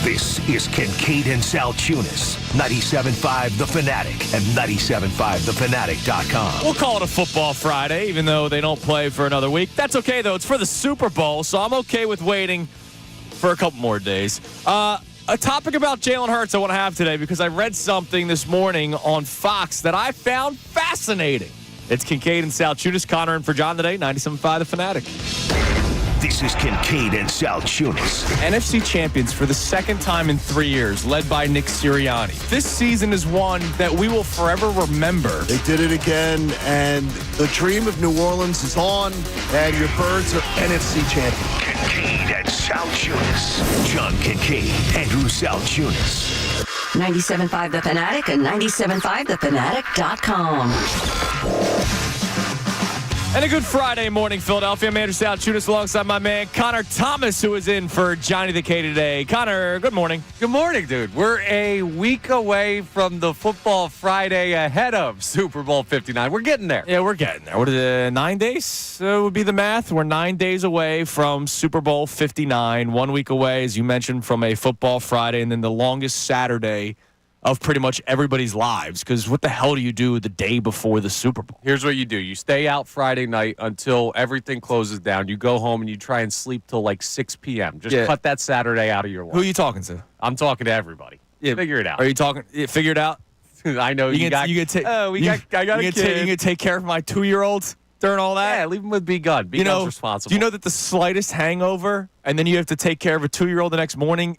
This is Kincade Salciunas, 97.5 The Fanatic and 97.5thefanatic.com. We'll call it a football Friday, even though they don't play for another week. That's okay, though. It's for the Super Bowl, so I'm okay with waiting for a couple more days. A topic about Jaylen Herz I want to have today because I read something this morning on Fox that I found fascinating. It's Kincade Salciunas, Connor and for John today, 97.5 The Fanatic. This is Kincade Salciunas. NFC champions for the second time in 3 years, led by Nick Sirianni. This season is one that we will forever remember. They did it again, and the dream of New Orleans is on, and your Birds are NFC champions. Kincade Salciunas. John Kincade, Andrew Salciunas. 97.5 The Fanatic and 97.5thefanatic.com. And a good Friday morning, Philadelphia. I'm Andrew Salciunas alongside my man Connor Thomas, who is in for Johnny the K today. Connor, good morning. Good morning, dude. We're a week away from the football Friday ahead of Super Bowl 59. We're getting there. Yeah, we're getting there. What is it, 9 days would be the math? We're 9 days away from Super Bowl 59. 1 week away, as you mentioned, from a football Friday, and then the longest Saturday of pretty much everybody's lives, because what the hell do you do the day before the Super Bowl? Here's what you do. You stay out Friday night until everything closes down. You go home and you try and sleep till like 6 p.m. Just cut that Saturday out of your life. Who are you talking to? I'm talking to everybody. Yeah. Figure it out. Are you talking? Figure it out? I know I got a kid. You gonna take care of my 2-year-old during all that? Yeah, leave him with B Gun. B Gun's responsible. Do you know that the slightest hangover, and then you have to take care of a 2-year-old the next morning,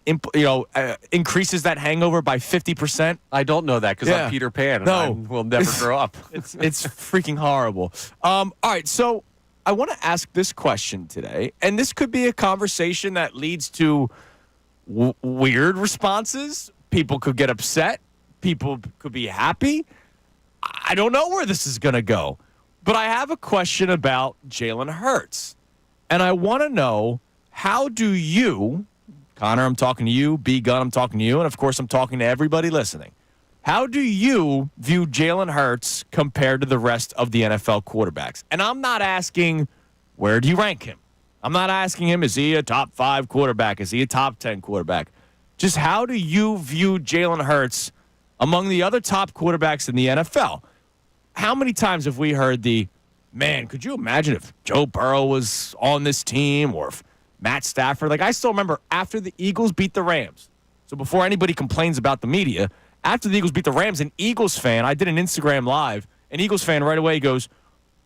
increases that hangover by 50%? I don't know that because I'm Peter Pan and I will never grow up. It's freaking horrible. All right, so I want to ask this question today, and this could be a conversation that leads to weird responses. People could get upset. People could be happy. I don't know where this is going to go. But I have a question about Jaylen Herz. And I want to know, how do you, Connor, I'm talking to you, B Gun, I'm talking to you, and of course I'm talking to everybody listening. How do you view Jaylen Herz compared to the rest of the NFL quarterbacks? And I'm not asking, where do you rank him? I'm not asking him, is he a top 5 quarterback? Is he a top 10 quarterback? Just how do you view Jaylen Herz among the other top quarterbacks in the NFL? How many times have we heard man, could you imagine if Joe Burrow was on this team or if Matt Stafford? Like, I still remember after the Eagles beat the Rams. So before anybody complains about the media, after the Eagles beat the Rams, an Eagles fan, I did an Instagram Live, an Eagles fan right away goes,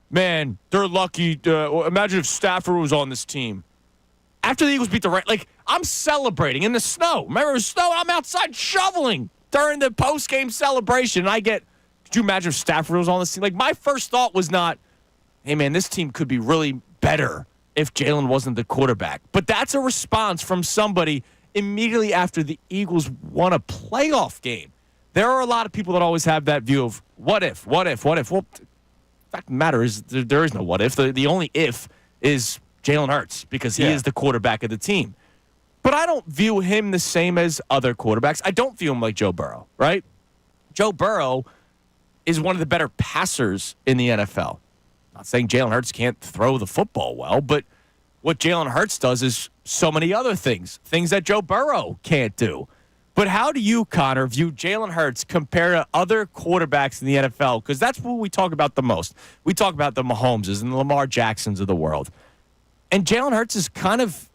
man, they're lucky. Imagine if Stafford was on this team. After the Eagles beat the Rams, like, I'm celebrating in the snow. Remember, it was snow, and I'm outside shoveling during the post-game celebration, and I get, could you imagine if Stafford was on this team? Like, my first thought was not, hey, man, this team could be really better if Jaylen wasn't the quarterback. But that's a response from somebody immediately after the Eagles won a playoff game. There are a lot of people that always have that view of what if. Well, the fact of the matter is there is no what if. The only if is Jaylen Herz because he is the quarterback of the team. But I don't view him the same as other quarterbacks. I don't view him like Joe Burrow, right? Joe Burrow is one of the better passers in the NFL. Not saying Jaylen Herz can't throw the football well, but what Jaylen Herz does is so many other things that Joe Burrow can't do. But how do you, Connor, view Jaylen Herz compared to other quarterbacks in the NFL? Because that's what we talk about the most. We talk about the Mahomeses and the Lamar Jacksons of the world. And Jaylen Herz is kind of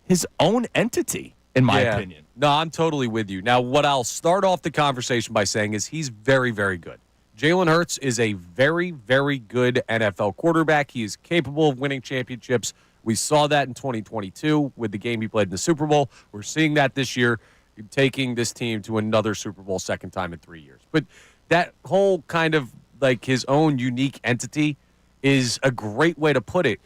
his own entity, in my opinion. No, I'm totally with you. Now, what I'll start off the conversation by saying is he's very, very good. Jaylen Herz is a very, very good NFL quarterback. He is capable of winning championships. We saw that in 2022 with the game he played in the Super Bowl. We're seeing that this year, taking this team to another Super Bowl, second time in 3 years. But that whole kind of like his own unique entity is a great way to put it.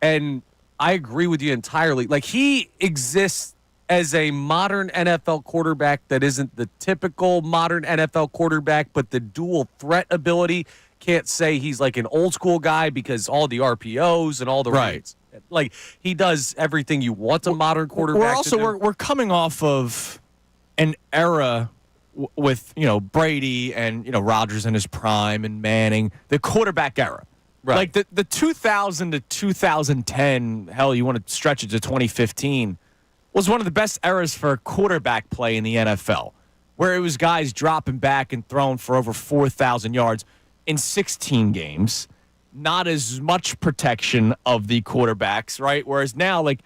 And I agree with you entirely. Like, he exists as a modern NFL quarterback that isn't the typical modern NFL quarterback, but the dual threat ability. Can't say he's like an old school guy because all the RPOs and all the reads. Like, he does everything you want a modern quarterback to do. We're coming off of an era with, Brady and, Rodgers in his prime and Manning, the quarterback era. Right. Like the 2000 to 2010, hell, you want to stretch it to 2015. was one of the best eras for quarterback play in the NFL, where it was guys dropping back and throwing for over 4,000 yards in 16 games. Not as much protection of the quarterbacks, right? Whereas now, like,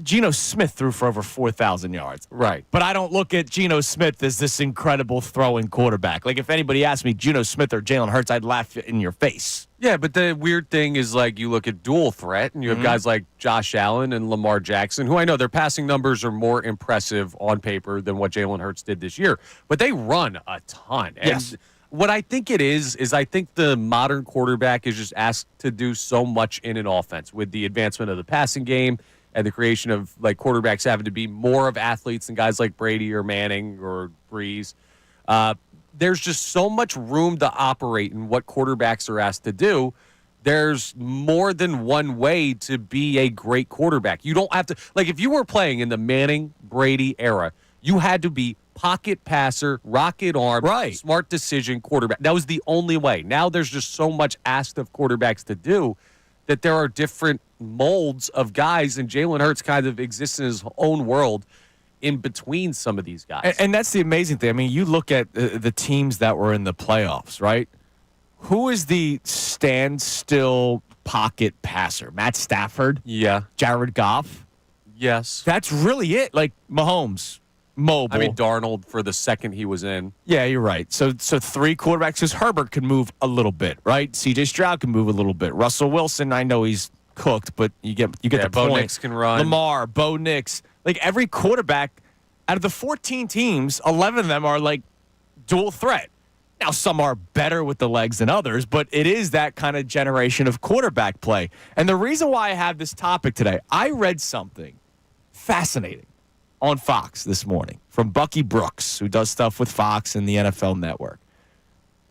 Geno Smith threw for over 4,000 yards. Right. But I don't look at Geno Smith as this incredible throwing quarterback. Like, if anybody asked me Geno Smith or Jaylen Herz, I'd laugh in your face. Yeah, but the weird thing is, like, you look at dual threat, and you have guys like Josh Allen and Lamar Jackson, who I know their passing numbers are more impressive on paper than what Jalen Hurts did this year. But they run a ton. And yes. What I think it is I think the modern quarterback is just asked to do so much in an offense with the advancement of the passing game and the creation of, like, quarterbacks having to be more of athletes than guys like Brady or Manning or Breeze. There's just so much room to operate in what quarterbacks are asked to do. There's more than one way to be a great quarterback. You don't have to, like, if you were playing in the Manning, Brady era, you had to be pocket passer, rocket arm, right, smart decision quarterback. That was the only way. Now there's just so much asked of quarterbacks to do that there are different molds of guys, and Jalen Hurts kind of exists in his own world in between some of these guys. And that's the amazing thing. I mean, you look at the teams that were in the playoffs, right? Who is the standstill pocket passer? Matt Stafford? Yeah. Jared Goff? Yes. That's really it. Like, Mahomes, mobile. I mean, Darnold for the second he was in. Yeah, you're right. So three quarterbacks, because Herbert can move a little bit, right? C.J. Stroud can move a little bit. Russell Wilson, I know he's cooked, but you get the Bo point. Nix can run. Lamar, Bo Nix. Like, every quarterback, out of the 14 teams, 11 of them are, like, dual threat. Now, some are better with the legs than others, but it is that kind of generation of quarterback play. And the reason why I have this topic today, I read something fascinating on Fox this morning from Bucky Brooks, who does stuff with Fox and the NFL Network.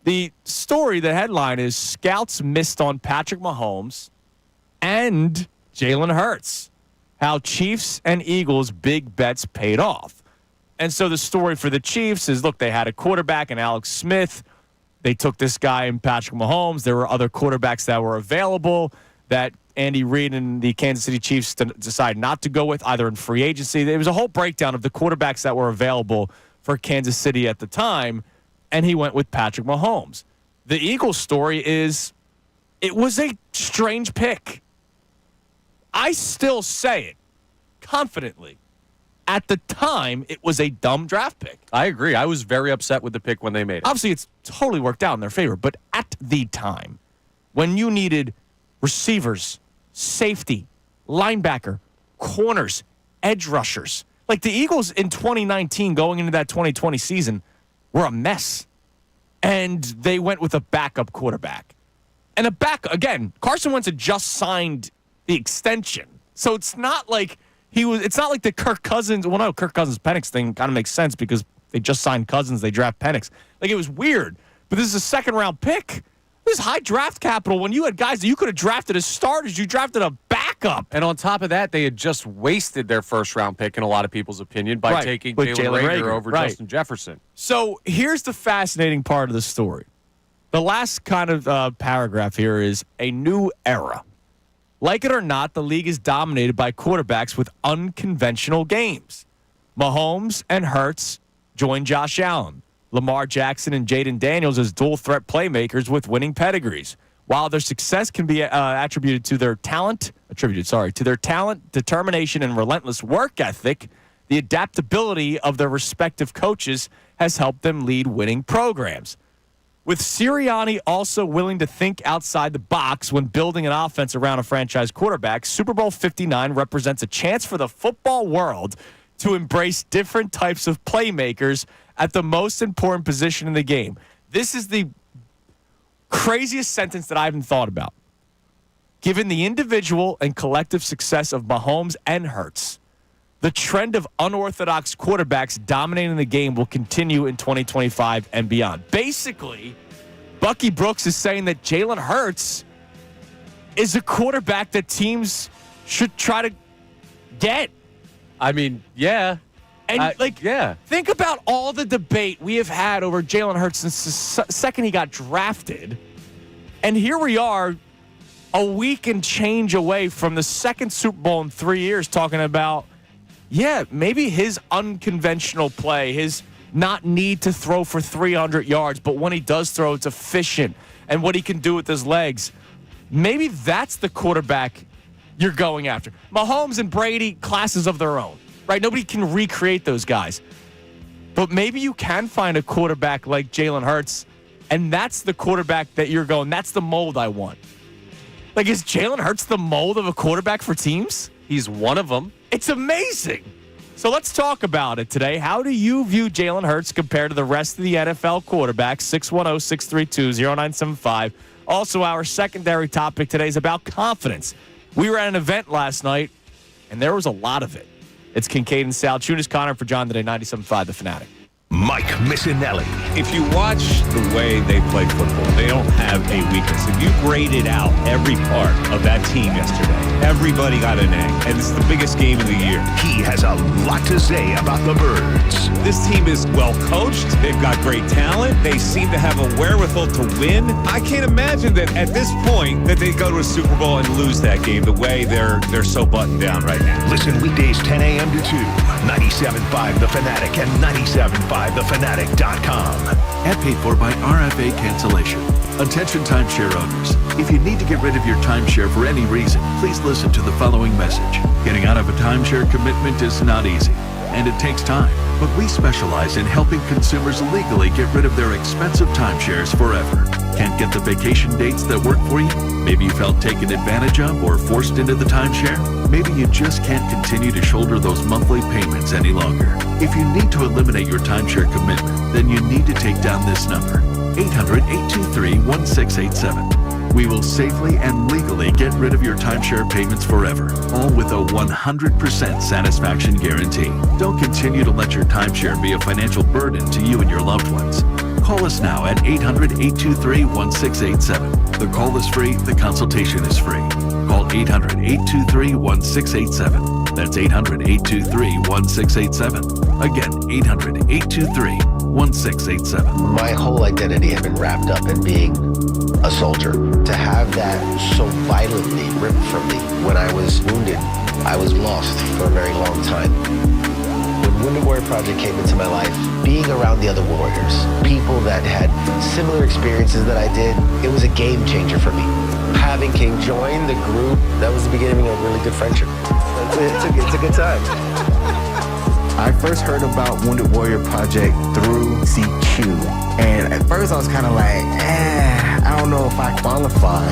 The story, the headline is Scouts Missed on Patrick Mahomes and Jalen Hurts. How Chiefs and Eagles' big bets paid off. And so the story for the Chiefs is, look, they had a quarterback in Alex Smith. They took this guy in Patrick Mahomes. There were other quarterbacks that were available that Andy Reid and the Kansas City Chiefs decided not to go with, either in free agency. There was a whole breakdown of the quarterbacks that were available for Kansas City at the time, and he went with Patrick Mahomes. The Eagles story is it was a strange pick. I still say it confidently. At the time, it was a dumb draft pick. I agree. I was very upset with the pick when they made it. Obviously, it's totally worked out in their favor. But at the time, when you needed receivers, safety, linebacker, corners, edge rushers, like the Eagles in 2019 going into that 2020 season were a mess. And they went with a backup quarterback. And again, Carson Wentz had just signed the extension. So it's not like it's not like the Kirk Cousins, well, no, Kirk Cousins Penix thing kind of makes sense because they just signed Cousins, they draft Penix. Like, it was weird. But this is a second-round pick. This is high draft capital when you had guys that you could have drafted as starters. You drafted a backup. And on top of that, they had just wasted their first-round pick, in a lot of people's opinion, by taking Jalen Reagor over Justin Jefferson. So here's the fascinating part of the story. The last kind of paragraph here is a new era. Like it or not, the league is dominated by quarterbacks with unconventional games. Mahomes and Hurts join Josh Allen, Lamar Jackson and Jaden Daniels as dual-threat playmakers with winning pedigrees. While their success can be attributed to their talent, determination, and relentless work ethic, the adaptability of their respective coaches has helped them lead winning programs. With Sirianni also willing to think outside the box when building an offense around a franchise quarterback, Super Bowl 59 represents a chance for the football world to embrace different types of playmakers at the most important position in the game. This is the craziest sentence that I haven't thought about. Given the individual and collective success of Mahomes and Hurts, the trend of unorthodox quarterbacks dominating the game will continue in 2025 and beyond. Basically, Bucky Brooks is saying that Jalen Hurts is a quarterback that teams should try to get. I mean, yeah. And, think about all the debate we have had over Jalen Hurts since the second he got drafted. And here we are, a week and change away from the second Super Bowl in 3 years, talking about yeah, maybe his unconventional play, his not need to throw for 300 yards, but when he does throw, it's efficient, and what he can do with his legs, maybe that's the quarterback you're going after. Mahomes and Brady, classes of their own, right? Nobody can recreate those guys. But maybe you can find a quarterback like Jaylen Herz, and that's the quarterback that you're going, that's the mold I want. Like, is Jaylen Herz the mold of a quarterback for teams? He's one of them. It's amazing. So let's talk about it today. How do you view Jaylen Herz compared to the rest of the NFL quarterbacks? 610-632-0975. Also, our secondary topic today is about confidence. We were at an event last night, and there was a lot of it. It's Kincade and Salciunas. Connor for John today, 97.5 The Fanatic. Mike Missanelli. If you watch the way they play football, they don't have a weakness. If you graded out every part of that team yesterday, everybody got an A, and it's the biggest game of the year. He has a lot to say about the Birds. This team is well coached. They've got great talent. They seem to have a wherewithal to win. I can't imagine that at this point that they go to a Super Bowl and lose that game the way they're so buttoned down right now. Listen weekdays 10 a.m. to 2. 97.5 The Fanatic and 97.5thefanatic.com. And paid for by RFA Cancellation. Attention timeshare owners. If you need to get rid of your timeshare for any reason, please listen to the following message. Getting out of a timeshare commitment is not easy, and it takes time. But we specialize in helping consumers legally get rid of their expensive timeshares forever. Can't get the vacation dates that work for you? Maybe you felt taken advantage of or forced into the timeshare? Maybe you just can't continue to shoulder those monthly payments any longer. If you need to eliminate your timeshare commitment, then you need to take down this number, 800-823-1687. We will safely and legally get rid of your timeshare payments forever, all with a 100% satisfaction guarantee. Don't continue to let your timeshare be a financial burden to you and your loved ones. Call us now at 800-823-1687. The call is free, the consultation is free. Call 800-823-1687. That's 800-823-1687. Again, 800-823-1687. My whole identity had been wrapped up in being a soldier. To have that so violently ripped from me when I was wounded, I was lost for a very long time. When Wounded Warrior Project came into my life, being around the other warriors, people that had similar experiences that I did, it was a game changer for me. Having King join the group, that was the beginning of a really good friendship. It's a good time. I first heard about Wounded Warrior Project through CQ. And at first I was kind of like, I don't know if I qualify.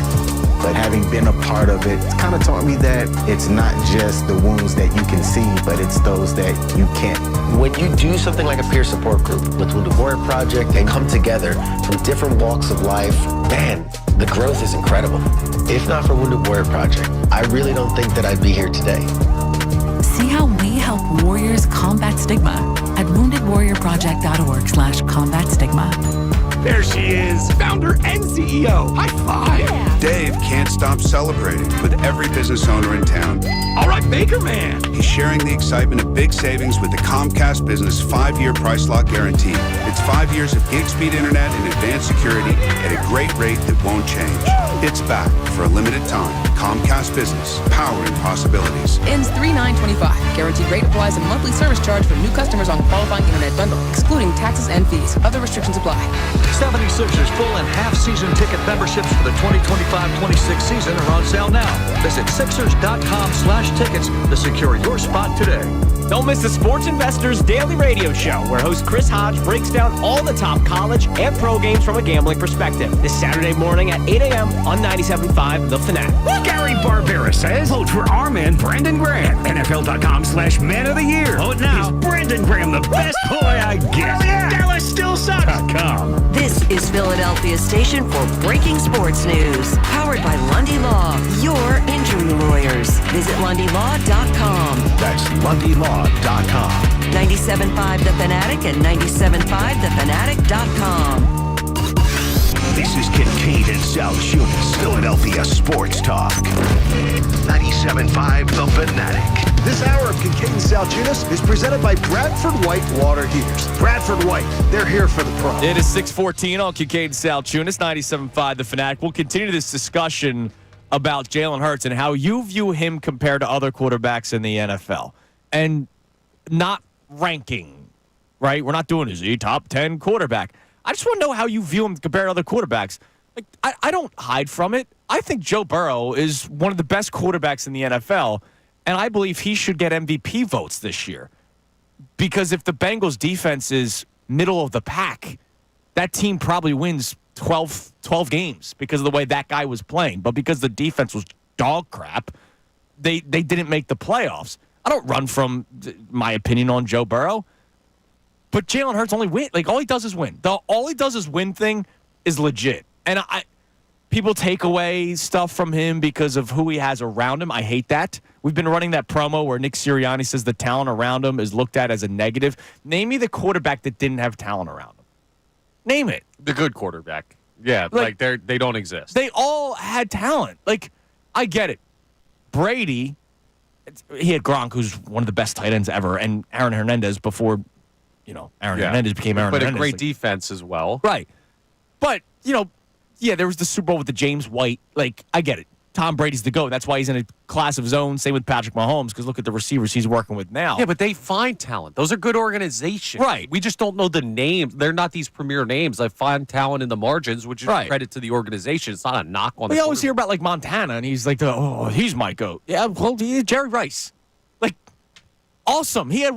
But having been a part of it, it's kind of taught me that it's not just the wounds that you can see, but it's those that you can't. When you do something like a peer support group with Wounded Warrior Project and come together from different walks of life, man, the growth is incredible. If not for Wounded Warrior Project, I really don't think that I'd be here today. See how we help warriors combat stigma at woundedwarriorproject.org/combat stigma. There she is, founder and CEO. High five. Yeah. Dave can't stop celebrating with every business owner in town. All right, Baker Man. He's sharing the excitement of big savings with the Comcast Business 5-year price lock guarantee. It's 5 years of gig speed internet and advanced security at a great rate that won't change. It's back for a limited time. Comcast Business, powering possibilities. Ends 3/9/25. Guaranteed rate applies a monthly service charge for new customers on qualifying internet bundle, excluding taxes and fees. Other restrictions apply. 76ers full and half-season ticket memberships for the 2025-26 season are on sale now. Visit Sixers.com/tickets to secure your spot today. Don't miss the Sports Investors Daily Radio Show, where host Chris Hodge breaks down all the top college and pro games from a gambling perspective. This Saturday morning at 8 a.m. on 97.5 The Fanatic. Gary Barbera says, vote for our man, Brandon Graham. NFL.com/Man of the Year. Vote now. Is Brandon Graham the best boy I get? Yeah. Dallas still sucks.com. This is Philadelphia's station for breaking sports news. Powered by Lundy Law, your injury lawyers. Visit LundyLaw.com. That's LundyLaw.com. 97.5 The Fanatic and 97.5thefanatic.com. This is Kincade and Salciunas, Philadelphia Sports Talk. 97.5 The Fanatic. This hour of Kincade and Salciunas is presented by Bradford White Water Heaters. Bradford White, they're here for the pro. It is 6:14 on Kincade and Salciunas, 97.5 The Fanatic. We'll continue this discussion about Jaylen Herz and how you view him compared to other quarterbacks in the NFL. And not ranking, right? We're not doing is he top 10 quarterback. I just want to know how you view him compared to other quarterbacks. Like, I don't hide from it. I think Joe Burrow is one of the best quarterbacks in the NFL, and I believe he should get MVP votes this year. Because if the Bengals defense is middle of the pack, that team probably wins 12 games because of the way that guy was playing. But because the defense was dog crap, they didn't make the playoffs. I don't run from my opinion on Joe Burrow. But Jaylen Herz only win. Like, all he does is win. The all he does is win thing is legit. And people take away stuff from him because of who he has around him. I hate that. We've been running that promo where Nick Sirianni says the talent around him is looked at as a negative. Name me the quarterback that didn't have talent around him. Name it. The good quarterback. Yeah, like they don't exist. They all had talent. Like, I get it. Brady, he had Gronk, who's one of the best tight ends ever, and Aaron Hernandez before, Hernandez became Aaron Hernandez. But a great defense as well. Right. But, there was the Super Bowl with the James White. Like, I get it. Tom Brady's the GOAT. That's why he's in a class of his own. Same with Patrick Mahomes, because look at the receivers he's working with now. Yeah, but they find talent. Those are good organizations. Right. We just don't know the names. They're not these premier names. They find talent in the margins, which is credit to the organization. It's not a knock on We always hear about, like, Montana, and he's like, he's my GOAT. Yeah, well, Jerry Rice. Like, awesome. He had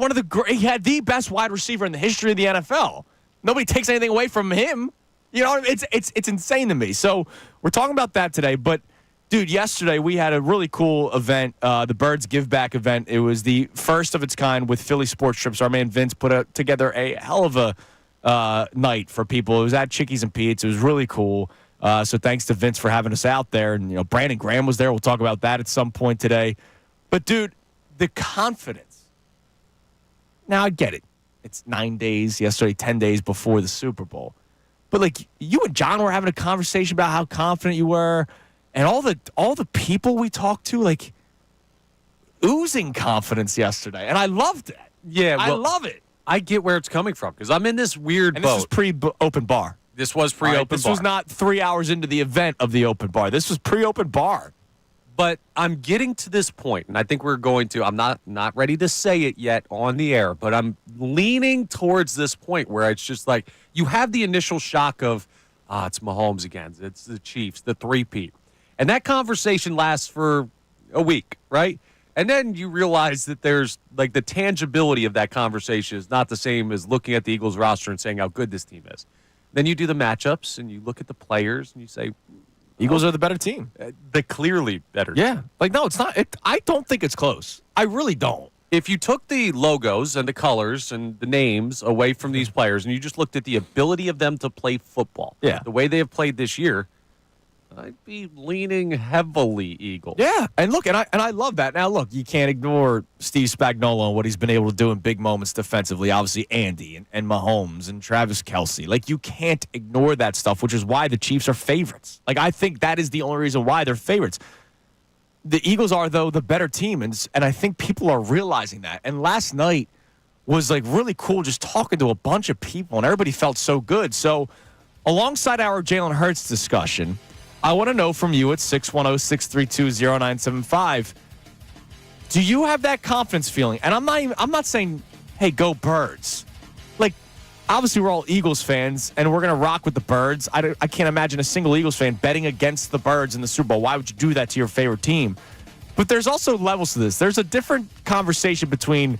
he had the best wide receiver in the history of the NFL. Nobody takes anything away from him. You know, it's insane to me. So we're talking about that today. But, dude, yesterday we had a really cool event, the Birds Give Back event. It was the first of its kind with Philly Sports Trips. Our man Vince put together a hell of a night for people. It was at Chickies and Pete's. It was really cool. So thanks to Vince for having us out there. And, Brandon Graham was there. We'll talk about that at some point today. But, dude, the confidence. Now, I get it. It's 9 days, yesterday 10 days before the Super Bowl. But, like, you and John were having a conversation about how confident you were, and all the people we talked to, like, oozing confidence yesterday. And I loved it. Yeah, I love it. I get where it's coming from because I'm in this weird and boat. This was pre-open bar. This was pre-open bar. This was not 3 hours into the event of the open bar. This was pre-open bar. But I'm getting to this point, and I think we're going to. I'm not ready to say it yet on the air, but I'm leaning towards this point where it's just like you have the initial shock of, it's Mahomes again. It's the Chiefs, the three-peat. And that conversation lasts for a week, right? And then you realize that there's, like, the tangibility of that conversation is not the same as looking at the Eagles roster and saying how good this team is. Then you do the matchups, and you look at the players, and you say, Eagles are the better team. The clearly better team. Yeah. Like, no, it's not. I don't think it's close. I really don't. If you took the logos and the colors and the names away from these players and you just looked at the ability of them to play football, the way they have played this year, I'd be leaning heavily Eagles. Yeah, and look, and I love that. Now, look, you can't ignore Steve Spagnuolo and what he's been able to do in big moments defensively. Obviously, Andy and Mahomes and Travis Kelce. Like, you can't ignore that stuff, which is why the Chiefs are favorites. Like, I think that is the only reason why they're favorites. The Eagles are, though, the better team, and I think people are realizing that. And last night was, like, really cool just talking to a bunch of people, and everybody felt so good. So, alongside our Jaylen Herz discussion, I want to know from you at 610-632-0975, do you have that confidence feeling? And I'm not saying, hey, go Birds. Like, obviously we're all Eagles fans, and we're going to rock with the Birds. I can't imagine a single Eagles fan betting against the Birds in the Super Bowl. Why would you do that to your favorite team? But there's also levels to this. There's a different conversation between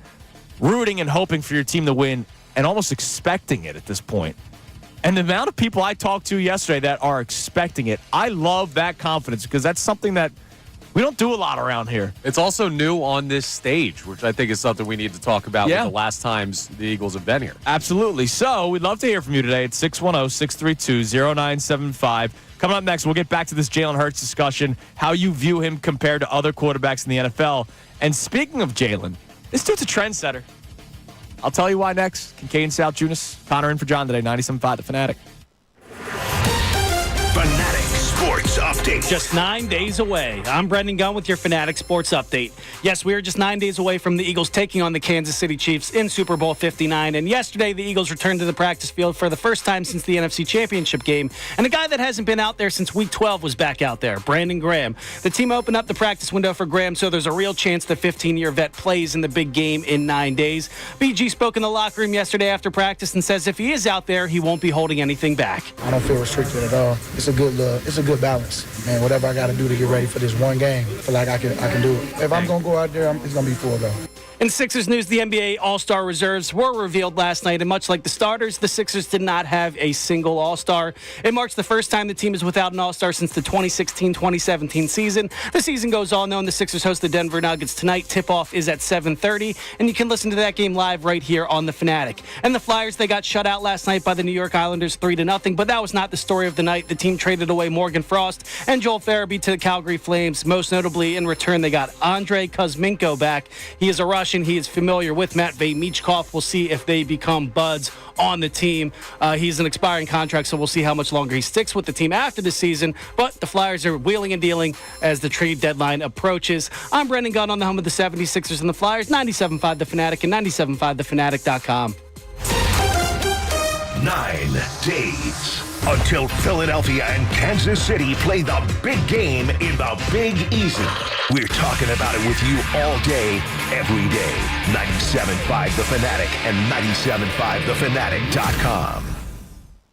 rooting and hoping for your team to win and almost expecting it at this point. And the amount of people I talked to yesterday that are expecting it, I love that confidence because that's something that we don't do a lot around here. It's also new on this stage, which I think is something we need to talk about with the last times the Eagles have been here. Absolutely. So we'd love to hear from you today at 610-632-0975. Coming up next, we'll get back to this Jaylen Herz discussion, how you view him compared to other quarterbacks in the NFL. And speaking of Jaylen, this dude's a trendsetter. I'll tell you why next. Kincade Salciunas, Connor in for John today, 97.5 The Fanatic. Fanatic Sports Update. update. Just 9 days away. I'm Brendan Gunn with your Fanatic Sports Update. Yes, we are just 9 days away from the Eagles taking on the Kansas City Chiefs in Super Bowl 59. And yesterday, the Eagles returned to the practice field for the first time since the NFC Championship game. And a guy that hasn't been out there since Week 12 was back out there, Brandon Graham. The team opened up the practice window for Graham, so there's a real chance the 15-year vet plays in the big game in 9 days. BG spoke in the locker room yesterday after practice and says if he is out there, he won't be holding anything back. I don't feel restricted at all. It's a good balance. Man, whatever I got to do to get ready for this one game, I feel like I can do it. If I'm going to go out there, it's going to be full go. In Sixers news, the NBA All-Star reserves were revealed last night, and much like the starters, the Sixers did not have a single All-Star. It marks the first time the team is without an All-Star since the 2016-2017 season. The season goes on, though, and the Sixers host the Denver Nuggets tonight. Tip-off is at 7:30, and you can listen to that game live right here on The Fanatic. And the Flyers, they got shut out last night by the New York Islanders 3-0, but that was not the story of the night. The team traded away Morgan Frost and Joel Farabee to the Calgary Flames. Most notably, in return, they got Andrei Kuzmenko back. He is a Russian. He is familiar with Matvei Michkov. We'll see if they become buds on the team. He's an expiring contract, so we'll see how much longer he sticks with the team after the season. But the Flyers are wheeling and dealing as the trade deadline approaches. I'm Brendan Gunn on the home of the 76ers and the Flyers, 97.5 The Fanatic and 97.5thefanatic.com. 9 days until Philadelphia and Kansas City play the big game in the Big Easy. We're talking about it with you all day, every day. 97.5 The Fanatic and 97.5thefanatic.com.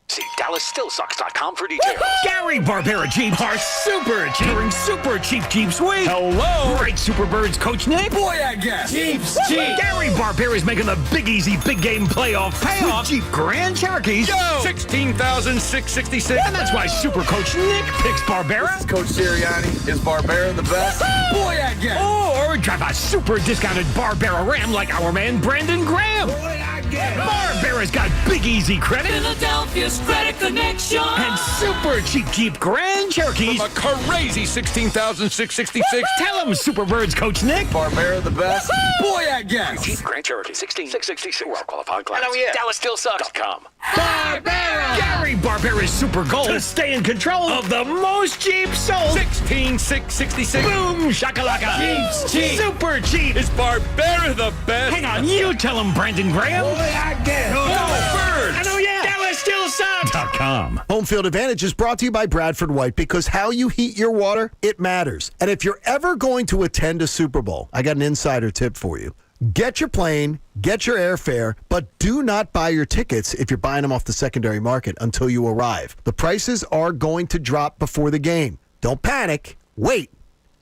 See DallasStillSucks.com for details. Gary Barbera Jeeps are super cheap during Super Cheap Jeeps Week. Hello. Right, Superbirds Coach Nick? Boy, I guess. Jeeps cheap. Gary Barbera is making the Big Easy Big Game Playoff payoff. Jeep Grand Cherokees. Yo! 16,666. And that's why Super Coach Nick picks Barbera. This is Coach Sirianni. Is Barbera the best? Boy, I guess. Or drive a super discounted Barbera Ram like our man Brandon Graham. Boy, I guess. Barbera's got Big Easy credit. Philadelphia's Credit Connection. And super cheap Jeep Grand Cherokees. From a crazy 16,666. Tell him, Superbirds Coach Nick. Barbera the best? Boy, I guess. Jeep Grand Cherokee 16,666. Well qualified class. Oh, yeah. DallasStillSucks.com. Barbera! Gary Barbera's super goal to stay in control of the most Jeeps sold. 16,666. Boom, shakalaka. Jeeps cheap. Super cheap. Is Barbera the best? Hang on, you tell him, Brandon Graham. Boy, I guess. Go Birds. I know, yeah. DallasStillSucks.com. Home Field Advantage is brought to you by Bradford White, because how you heat your water, it matters. And if you're ever going to attend a Super Bowl, I got an insider tip for you. Get your plane, get your airfare, but do not buy your tickets if you're buying them off the secondary market until you arrive. The prices are going to drop before the game. Don't panic. Wait,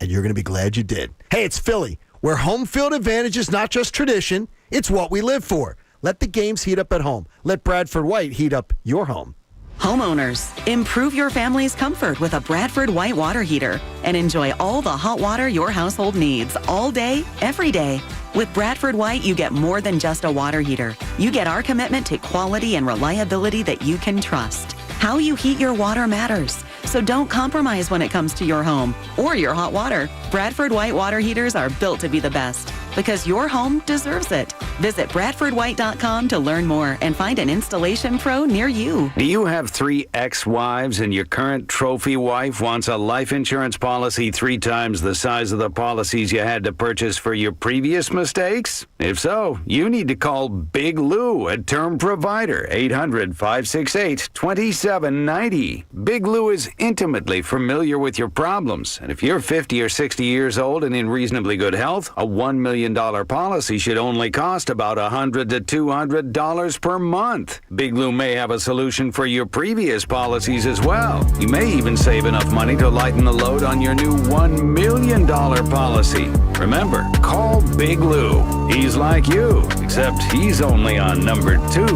and you're going to be glad you did. Hey, it's Philly, where Home Field Advantage is not just tradition, it's what we live for. Let the games heat up at home. Let Bradford White heat up your home. Homeowners, improve your family's comfort with a Bradford White water heater and enjoy all the hot water your household needs all day, every day. With Bradford White, you get more than just a water heater. You get our commitment to quality and reliability that you can trust. How you heat your water matters, so don't compromise when it comes to your home or your hot water. Bradford White water heaters are built to be the best, because your home deserves it. Visit BradfordWhite.com to learn more and find an installation pro near you. Do you have 3 ex-wives and your current trophy wife wants a life insurance policy 3 times the size of the policies you had to purchase for your previous mistakes? If so, you need to call Big Lou, a term provider, 800-568-2790. Big Lou is intimately familiar with your problems, and if you're 50 or 60 years old and in reasonably good health, a $1 million policy should only cost about $100 to $200 per month. Big Lou may have a solution for your previous policies as well. You may even save enough money to lighten the load on your new $1 million policy. Remember, call Big Lou. He's like you, except he's only on number 2.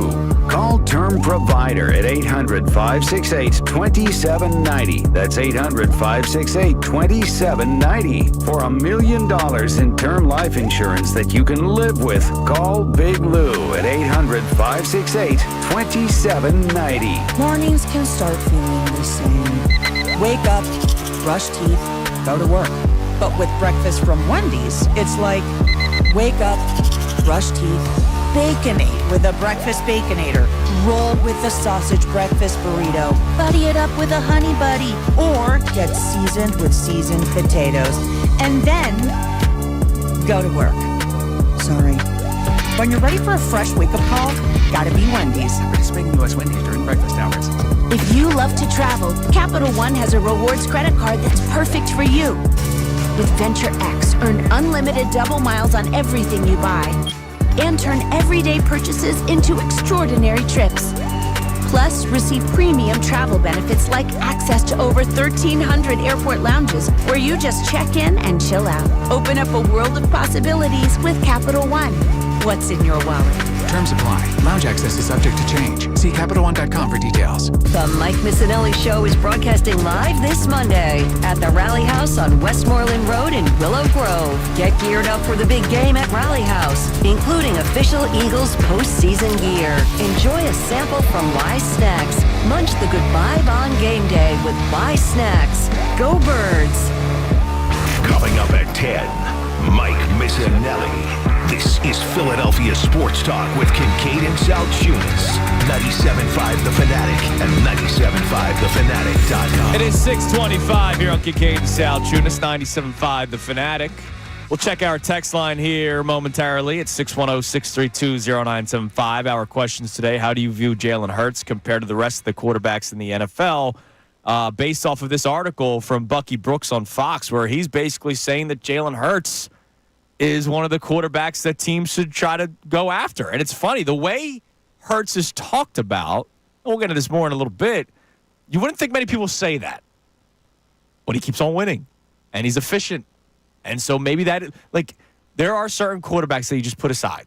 Call Term Provider at 800-568-2790. That's 800-568-2790 for $1 million in term life insurance that you can live with. Call Big Lou at 800-568-2790. Mornings can start feeling the same. Wake up, brush teeth, go to work. But with breakfast from Wendy's, it's like, wake up, brush teeth, Baconate with a breakfast Baconator. Roll with a sausage breakfast burrito. Buddy it up with a Honey Buddy. Or get seasoned with seasoned potatoes. And then go to work. Sorry. When you're ready for a fresh wake-up call, gotta be Wendy's. Participating U.S. Wendy's during breakfast hours. If you love to travel, Capital One has a rewards credit card that's perfect for you. With Venture X, earn unlimited double miles on everything you buy. And turn everyday purchases into extraordinary trips. Plus, receive premium travel benefits like access to over 1,300 airport lounges where you just check in and chill out. Open up a world of possibilities with Capital One. What's in your wallet? Terms apply. Lounge access is subject to change. See CapitalOne.com for details. The Mike Missanelli Show is broadcasting live this Monday at the Rally House on Westmoreland Road in Willow Grove. Get geared up for the big game at Rally House, including official Eagles postseason gear. Enjoy a sample from Wise Snacks. Munch the good vibe on game day with Wise Snacks. Go Birds! Coming up at 10, Mike Missanelli. This is Philadelphia Sports Talk with Kincade and Salciunas. 97.5 The Fanatic and 97.5thefanatic.com. It is 6:25 here on Kincade and Salciunas, 97.5 The Fanatic. We'll check our text line here momentarily at 610-632-0975. Our questions today: how do you view Jaylen Herz compared to the rest of the quarterbacks in the NFL? Based off of this article from Bucky Brooks on Fox, where he's basically saying that Jaylen Herz is one of the quarterbacks that teams should try to go after. And it's funny, the way Hertz is talked about, and we'll get into this more in a little bit, you wouldn't think many people say that. But he keeps on winning, and he's efficient. And so maybe that, like, there are certain quarterbacks that you just put aside.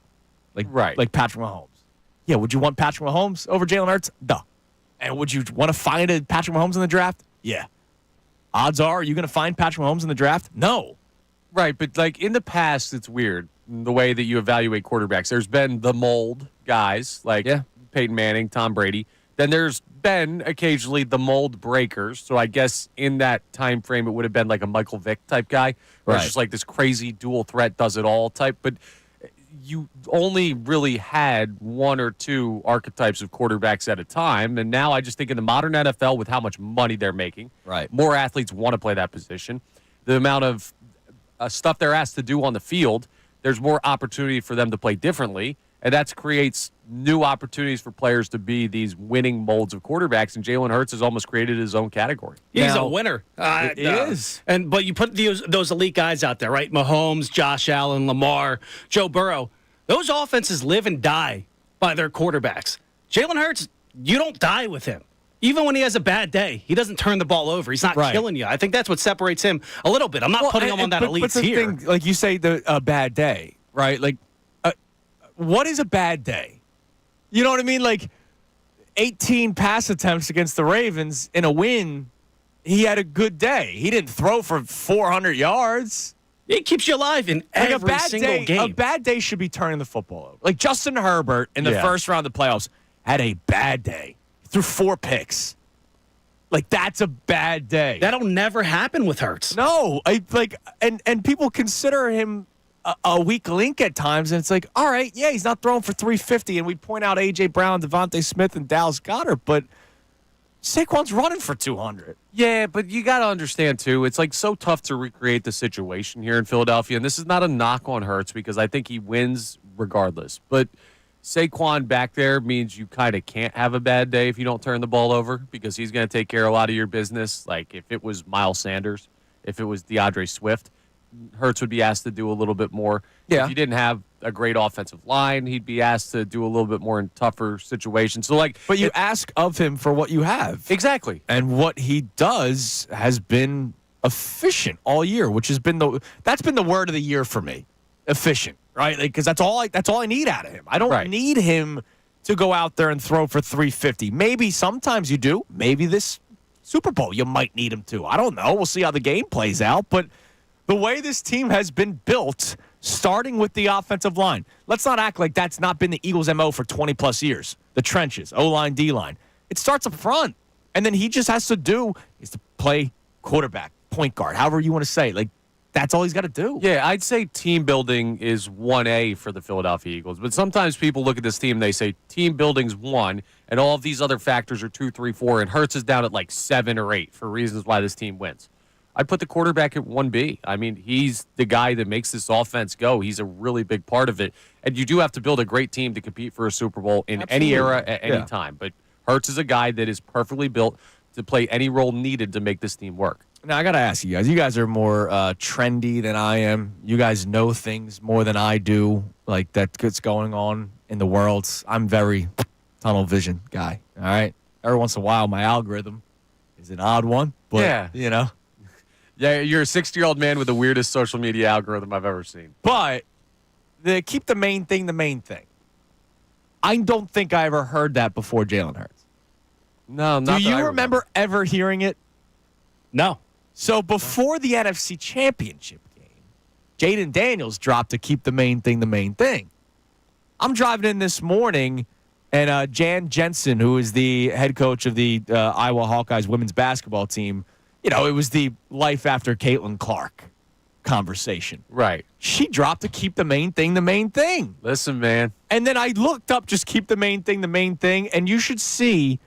Like Patrick Mahomes. Yeah, would you want Patrick Mahomes over Jaylen Hertz? Duh. And would you want to find a Patrick Mahomes in the draft? Yeah. Odds are you going to find Patrick Mahomes in the draft? No. Right, but like in the past, it's weird the way that you evaluate quarterbacks. There's been the mold guys like Peyton Manning, Tom Brady. Then there's been occasionally the mold breakers. So I guess in that time frame, it would have been like a Michael Vick type guy. Where it's just like this crazy dual threat, does it all type. But you only really had one or two archetypes of quarterbacks at a time. And now I just think in the modern NFL, with how much money they're making, more athletes want to play that position. The amount of stuff they're asked to do on the field, there's more opportunity for them to play differently, and that creates new opportunities for players to be these winning molds of quarterbacks, and Jaylen Hertz has almost created his own category. He's a winner. It is. But you put those elite guys out there, right? Mahomes, Josh Allen, Lamar, Joe Burrow. Those offenses live and die by their quarterbacks. Jaylen Hertz, you don't die with him. Even when he has a bad day, he doesn't turn the ball over. He's not killing you. I think that's what separates him a little bit. I'm not putting him on that elite tier. Thing, like you say, a bad day, right? Like, what is a bad day? You know what I mean? Like, 18 pass attempts against the Ravens in a win, he had a good day. He didn't throw for 400 yards. It keeps you alive in every single game. A bad day should be turning the football over. Like Justin Herbert in the first round of the playoffs had a bad day. Threw 4 picks. Like, that's a bad day. That'll never happen with Hertz. No. And people consider him a weak link at times, and it's like, all right, yeah, he's not throwing for 350, and we point out A.J. Brown, Devontae Smith, and Dallas Goedert, but Saquon's running for 200. Yeah, but you got to understand, too, it's like so tough to recreate the situation here in Philadelphia, and this is not a knock on Hertz because I think he wins regardless, but Saquon back there means you kind of can't have a bad day if you don't turn the ball over because he's going to take care of a lot of your business. Like if it was Miles Sanders, if it was DeAndre Swift, Hertz would be asked to do a little bit more. Yeah. If you didn't have a great offensive line, he'd be asked to do a little bit more in tougher situations. So but you ask of him for what you have. Exactly. And what he does has been efficient all year, which has been that's been the word of the year for me. Efficient. Right, because that's all I need out of him. I don't need him to go out there and throw for 350. Maybe sometimes you do. Maybe this Super Bowl you might need him to. I don't know. We'll see how the game plays out. But the way this team has been built, starting with the offensive line, let's not act like that's not been the Eagles' MO for 20-plus years. The trenches, O-line, D-line. It starts up front, and then he just has to play quarterback, point guard, however you want to say. Like, that's all he's got to do. Yeah, I'd say team building is 1A for the Philadelphia Eagles. But sometimes people look at this team and they say team building's 1, and all of these other factors are 2, 3, 4, and Hertz is down at like 7 or 8 for reasons why this team wins. I'd put the quarterback at 1B. I mean, he's the guy that makes this offense go. He's a really big part of it. And you do have to build a great team to compete for a Super Bowl in any era at any time. But Hertz is a guy that is perfectly built to play any role needed to make this team work. Now, I got to ask you guys. You guys are more trendy than I am. You guys know things more than I do, like that's going on in the world. I'm very tunnel vision guy, all right? Every once in a while, my algorithm is an odd one, but, you know. Yeah, you're a 60-year-old man with the weirdest social media algorithm I've ever seen. But keep the main thing the main thing. I don't think I ever heard that before Jaylen Herz. No, not Do you remember ever hearing it? No. So before the NFC Championship game, Jaden Daniels dropped to keep the main thing the main thing. I'm driving in this morning, and Jan Jensen, who is the head coach of the Iowa Hawkeyes women's basketball team, you know, it was the life after Caitlin Clark conversation. Right. She dropped to keep the main thing the main thing. Listen, man. And then I looked up just keep the main thing the main thing, and you should see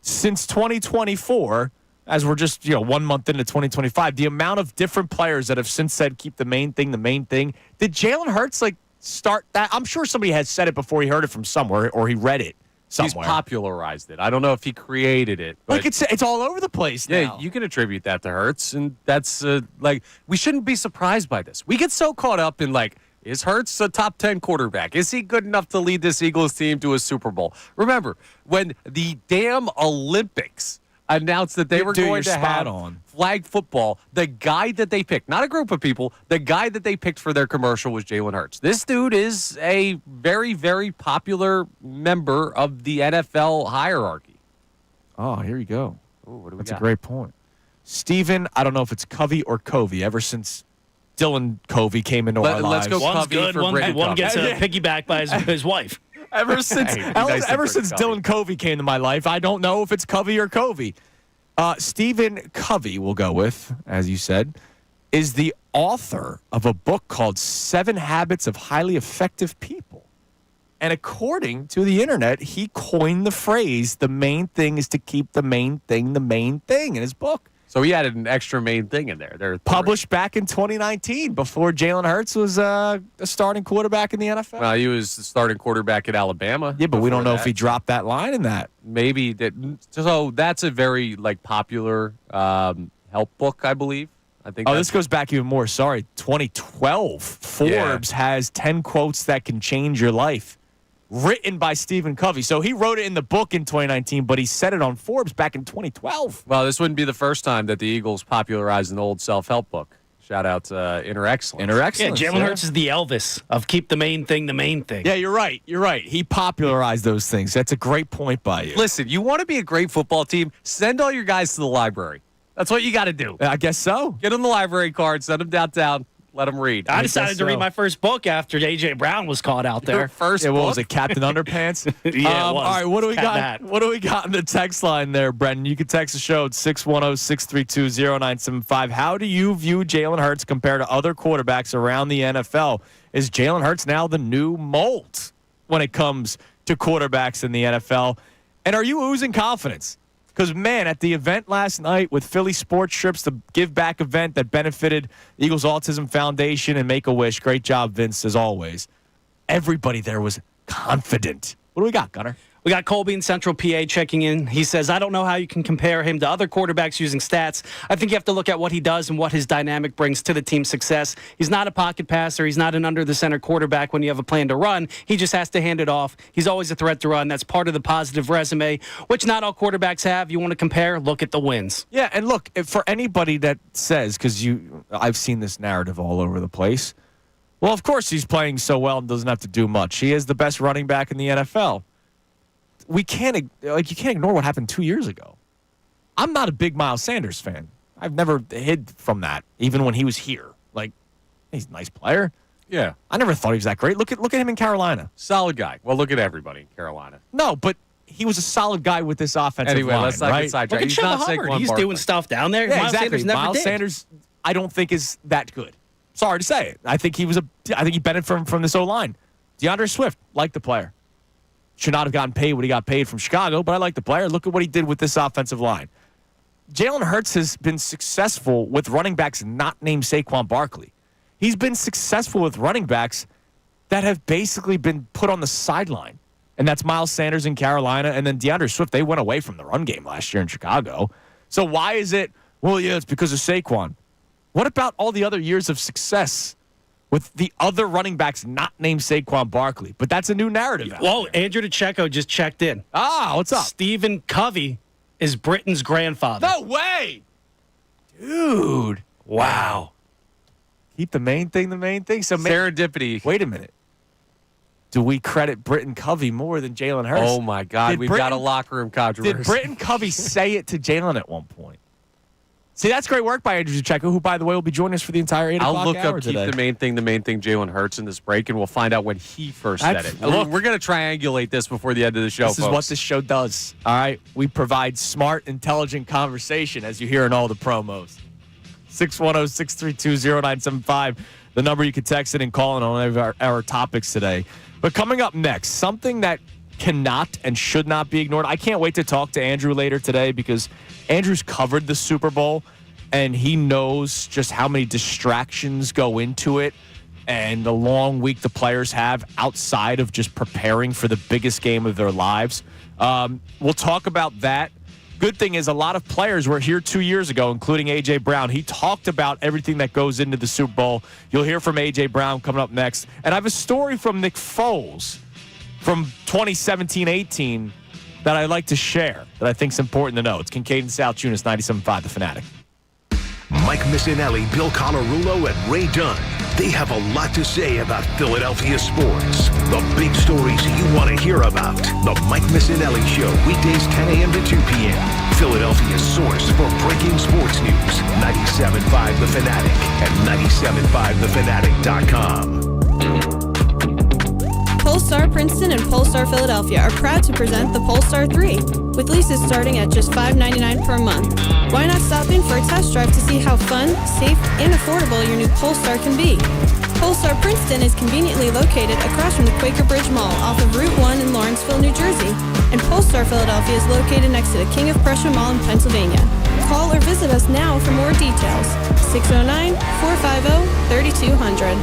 since 2024, as we're just, 1 month into 2025, the amount of different players that have since said keep the main thing the main thing. Did Jaylen Herz start that? I'm sure somebody had said it before he heard it from somewhere or he read it somewhere. He's popularized it. I don't know if he created it. But it's all over the place now. Yeah, you can attribute that to Hertz, and that's we shouldn't be surprised by this. We get so caught up in is Hertz a top 10 quarterback? Is he good enough to lead this Eagles team to a Super Bowl? Remember, when the damn Olympics announced that they were going to have flag football, the guy that they picked, not a group of people, the guy that they picked for their commercial was Jaylen Herz. This dude is a very, very popular member of the NFL hierarchy. Oh, here you go. Ooh, what do we That's got? a great point. Steven, I don't know if it's Covey or Covey, ever since Dylan Covey came into our lives. Let's go One's Covey good, for Brady one Covey. gets piggybacked by his wife. Ever since Dylan Covey came to my life, I don't know if it's Covey or Covey. Stephen Covey, we'll go with, as you said, is the author of a book called 7 Habits of Highly Effective People. And according to the internet, he coined the phrase, the main thing is to keep the main thing in his book. So he added an extra main thing in there. Published back in 2019, before Jaylen Herz was a starting quarterback in the NFL. Well, he was the starting quarterback at Alabama. Yeah, but we don't know if he dropped that line in that. Maybe that. So that's a very popular help book, I believe. I think. This goes back even more. Sorry, 2012. Forbes has 10 quotes that can change your life, written by Stephen Covey. So he wrote it in the book in 2019, but he said it on Forbes back in 2012. Well, this wouldn't be the first time that the Eagles popularized an old self-help book. Shout out to Inner Excellence. Inner Excellence. Yeah, Jaylen Hertz is the Elvis of keep the main thing the main thing. Yeah, you're right. He popularized those things. That's a great point by you. Listen, you want to be a great football team, send all your guys to the library. That's what you got to do. I guess so. Get them the library card, send them downtown. Let them read. I decided to read my first book after A.J. Brown was caught out there. Your first book? book? What was it, Captain Underpants? Yeah, all right, what do we got? What do we got in the text line there, Brendan? You can text the show at 610-632-0975. How do you view Jaylen Hertz compared to other quarterbacks around the NFL? Is Jaylen Hertz now the new mold when it comes to quarterbacks in the NFL? And are you oozing confidence? Because, man, at the event last night with Philly Sports Trips, the give-back event that benefited the Eagles Autism Foundation and Make-A-Wish, great job, Vince, as always, everybody there was confident. What do we got, Gunnar? We got Colby in Central PA checking in. He says, I don't know how you can compare him to other quarterbacks using stats. I think you have to look at what he does and what his dynamic brings to the team's success. He's not a pocket passer. He's not an under-the-center quarterback when you have a plan to run. He just has to hand it off. He's always a threat to run. That's part of the positive resume, which not all quarterbacks have. You want to compare? Look at the wins. Yeah, and look, for anybody that says, because I've seen this narrative all over the place, well, of course he's playing so well and doesn't have to do much. He is the best running back in the NFL. You can't ignore what happened 2 years ago. I'm not a big Miles Sanders fan. I've never hid from that, even when he was here. He's a nice player. Yeah. I never thought he was that great. Look at him in Carolina. Solid guy. Well, look at everybody in Carolina. No, but he was a solid guy with this offensive anyway, line, let's not right? get sidetracked. Look at Trevor Hubbard. He's doing stuff down there. Yeah, Miles exactly. Sanders never Miles did. Sanders, I don't think is that good. Sorry to say it. I think he benefited from this O-line. DeAndre Swift, like the player. Should not have gotten paid what he got paid from Chicago, but I like the player. Look at what he did with this offensive line. Jaylen Herz has been successful with running backs not named Saquon Barkley. He's been successful with running backs that have basically been put on the sideline. And that's Miles Sanders in Carolina, and then DeAndre Swift. They went away from the run game last year in Chicago. So why is it, well, yeah, it's because of Saquon. What about all the other years of success with the other running backs not named Saquon Barkley? But that's a new narrative. Whoa, Andrew DeCecco just checked in. Ah, what's up? Stephen Covey is Britton's grandfather. No way! Dude. Wow. Keep the main thing the main thing. So serendipity. Wait a minute. Do we credit Britton Covey more than Jaylen Herz? Oh, my God. We've got a locker room controversy. Did Britton Covey say it to Jaylen at one point? See, that's great work by Andrew DeCecco, who, by the way, will be joining us for the entire 8 o'clock I'll look hour up today. Keep the main thing, Jaylen Herz in this break, and we'll find out when he first said it. Look, We're going to triangulate this before the end of the show, This is what this show does, all right? We provide smart, intelligent conversation, as you hear in all the promos. 610-632-0975, the number you can text it and call in on our topics today. But coming up next, something that cannot and should not be ignored. I can't wait to talk to Andrew later today because Andrew's covered the Super Bowl and he knows just how many distractions go into it and the long week the players have outside of just preparing for the biggest game of their lives. We'll talk about that. Good thing is a lot of players were here 2 years ago, including A.J. Brown. He talked about everything that goes into the Super Bowl. You'll hear from A.J. Brown coming up next. And I have a story from Nick Foles from 2017-18 that I'd like to share that I think is important to know. It's Kincade Salciunas, 97.5 The Fanatic. Mike Missanelli, Bill Colarulo, and Ray Dunn. They have a lot to say about Philadelphia sports. The big stories you want to hear about. The Mike Missanelli Show, weekdays 10 a.m. to 2 p.m. Philadelphia's source for breaking sports news. 97.5 The Fanatic and 97.5thefanatic.com. Polestar Princeton and Polestar Philadelphia are proud to present the Polestar 3, with leases starting at just $5.99 per month. Why not stop in for a test drive to see how fun, safe, and affordable your new Polestar can be? Polestar Princeton is conveniently located across from the Quaker Bridge Mall off of Route 1 in Lawrenceville, New Jersey, and Polestar Philadelphia is located next to the King of Prussia Mall in Pennsylvania. Call or visit us now for more details. 609-450-3200.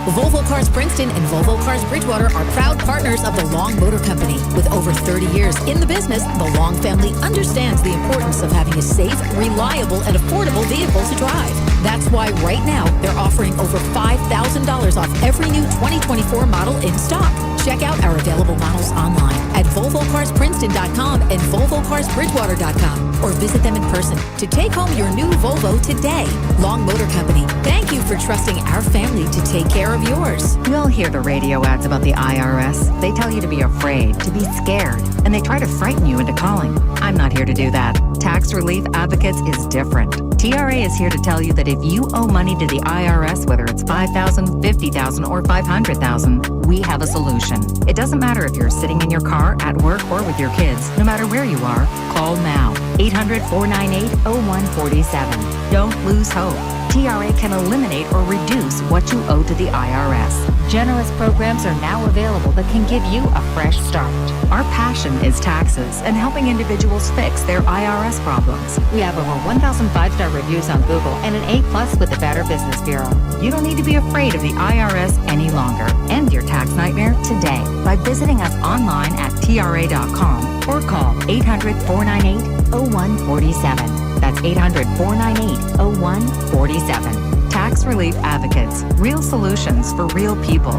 Volvo Cars Princeton and Volvo Cars Bridgewater are proud partners of the Long Motor Company. With over 30 years in the business, the Long family understands the importance of having a safe, reliable, and affordable vehicle to drive. That's why right now they're offering over $5,000 off every new 2024 model in stock. Check out our available models online at VolvoCarsPrinceton.com and VolvoCarsBridgewater.com or visit them in person to take home your new Volvo today. Long Motor Company, thank you for trusting our family to take care of yours. You'll hear the radio ads about the IRS. They tell you to be afraid, to be scared, and they try to frighten you into calling. I'm not here to do that. Tax Relief Advocates is different. TRA is here to tell you that if you owe money to the IRS, whether it's $5,000, $50,000, or $500,000, we have a solution. It doesn't matter if you're sitting in your car, at work, or with your kids. No matter where you are, call now. 800-498-0147. Don't lose hope. TRA can eliminate or reduce what you owe to the IRS. Generous programs are now available that can give you a fresh start. Our passion is taxes and helping individuals fix their IRS problems. We have over 1,000 5-star reviews on Google and an A+ with the Better Business Bureau. You don't need to be afraid of the IRS any longer. End your tax nightmare today by visiting us online at TRA.com or call 800-498-0147. That's 800-498-0147. Tax Relief Advocates. Real solutions for real people.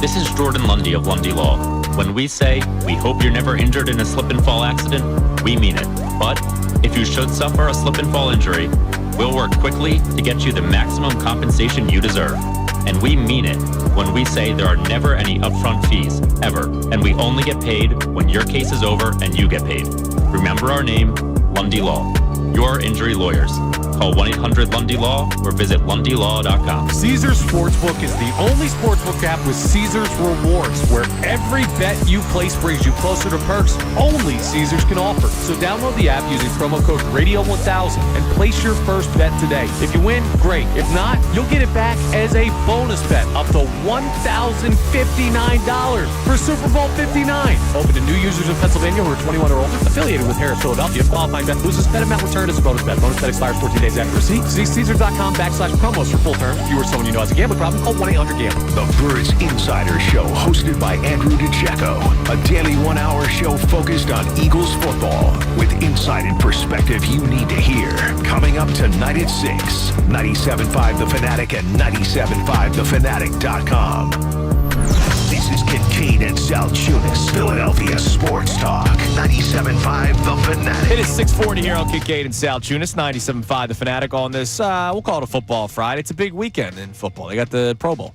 This is Jordan Lundy of Lundy Law. When we say we hope you're never injured in a slip and fall accident, we mean it. But if you should suffer a slip and fall injury, we'll work quickly to get you the maximum compensation you deserve. And we mean it when we say there are never any upfront fees, ever. And we only get paid when your case is over and you get paid. Remember our name, Lundy Law. Your injury lawyers. Call 1-800-LUNDY-LAW or visit LundyLaw.com. Caesars Sportsbook is the only sportsbook app with Caesars Rewards, where every bet you place brings you closer to perks only Caesars can offer. So download the app using promo code Radio1000 and place your first bet today. If you win, great. If not, you'll get it back as a bonus bet up to $1,059 for Super Bowl 59. Open to new users in Pennsylvania who are 21 or older, affiliated with Harris Philadelphia. Qualifying bet loses, bet amount returned as a bonus bet. Bonus bet expires 14 days after receipt. See Caesars.com/promos for full terms. If you or someone you know has a gambling problem, call 1-800-GAMBLER. The Birds Insider Show, hosted by Andrew DiCecco. A daily 1-hour show focused on Eagles football with insight and perspective you need to hear. Coming up tonight at 6. 97.5 The Fanatic and 97.5thefanatic.com. This is Kincade and Salciunas, Philadelphia Sports Talk. 97.5 The Fanatic. It is 6:40 here on Kincade and Salciunas, 97.5 The Fanatic on this, we'll call it a football Friday. It's a big weekend in football. They got the Pro Bowl.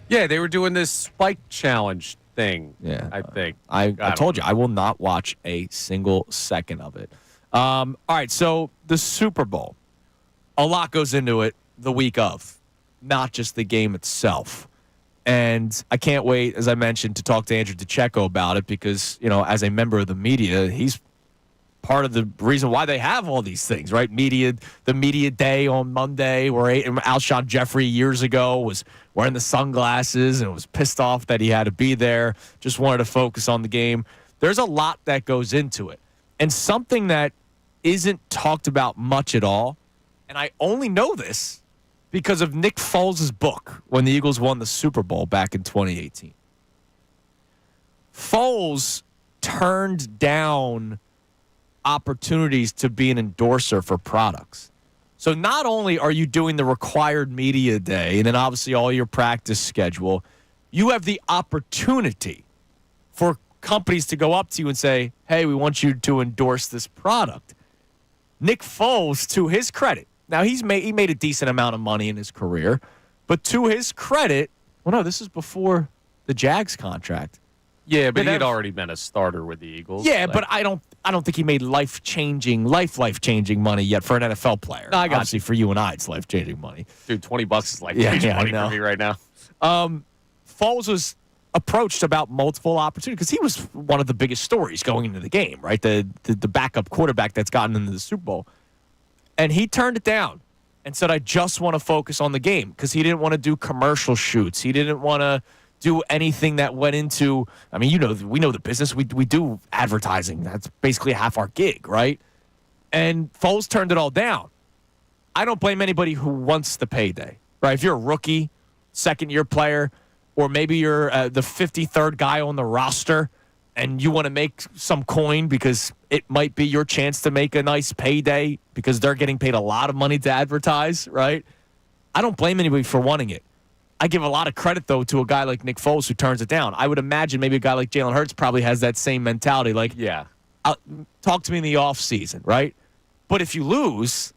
Yeah, they were doing this spike challenge thing, I think. I told you, I will not watch a single second of it. All right, so the Super Bowl. A lot goes into it the week of, not just the game itself. And I can't wait, as I mentioned, to talk to Andrew DiCecco about it because, as a member of the media, he's part of the reason why they have all these things, right? The media day on Monday, where Alshon Jeffrey years ago was wearing the sunglasses and was pissed off that he had to be there, just wanted to focus on the game. There's a lot that goes into it. And something that isn't talked about much at all, and I only know this because of Nick Foles' book when the Eagles won the Super Bowl back in 2018. Foles turned down opportunities to be an endorser for products. So not only are you doing the required media day and then obviously all your practice schedule, you have the opportunity for companies to go up to you and say, hey, we want you to endorse this product. Nick Foles, to his credit, now he made a decent amount of money in his career, but to his credit, this is before the Jags contract. Yeah, but he had already been a starter with the Eagles. Yeah, but I don't think he made life-changing money yet for an NFL player. No, I got Obviously, you. For you and I, it's life-changing money. Dude, $20 is life-changing money for me right now. Foles was approached about multiple opportunities because he was one of the biggest stories going into the game, right? The backup quarterback that's gotten into the Super Bowl. And he turned it down and said, I just want to focus on the game because he didn't want to do commercial shoots. He didn't want to do anything that went into, we know the business. We do advertising. That's basically half our gig, right? And Foles turned it all down. I don't blame anybody who wants the payday, right? If you're a rookie, second-year player, or maybe you're the 53rd guy on the roster and you want to make some coin because it might be your chance to make a nice payday because they're getting paid a lot of money to advertise, right? I don't blame anybody for wanting it. I give a lot of credit, though, to a guy like Nick Foles who turns it down. I would imagine maybe a guy like Jaylen Herz probably has that same mentality. Like, talk to me in the offseason, right? But if you lose,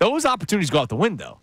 those opportunities go out the window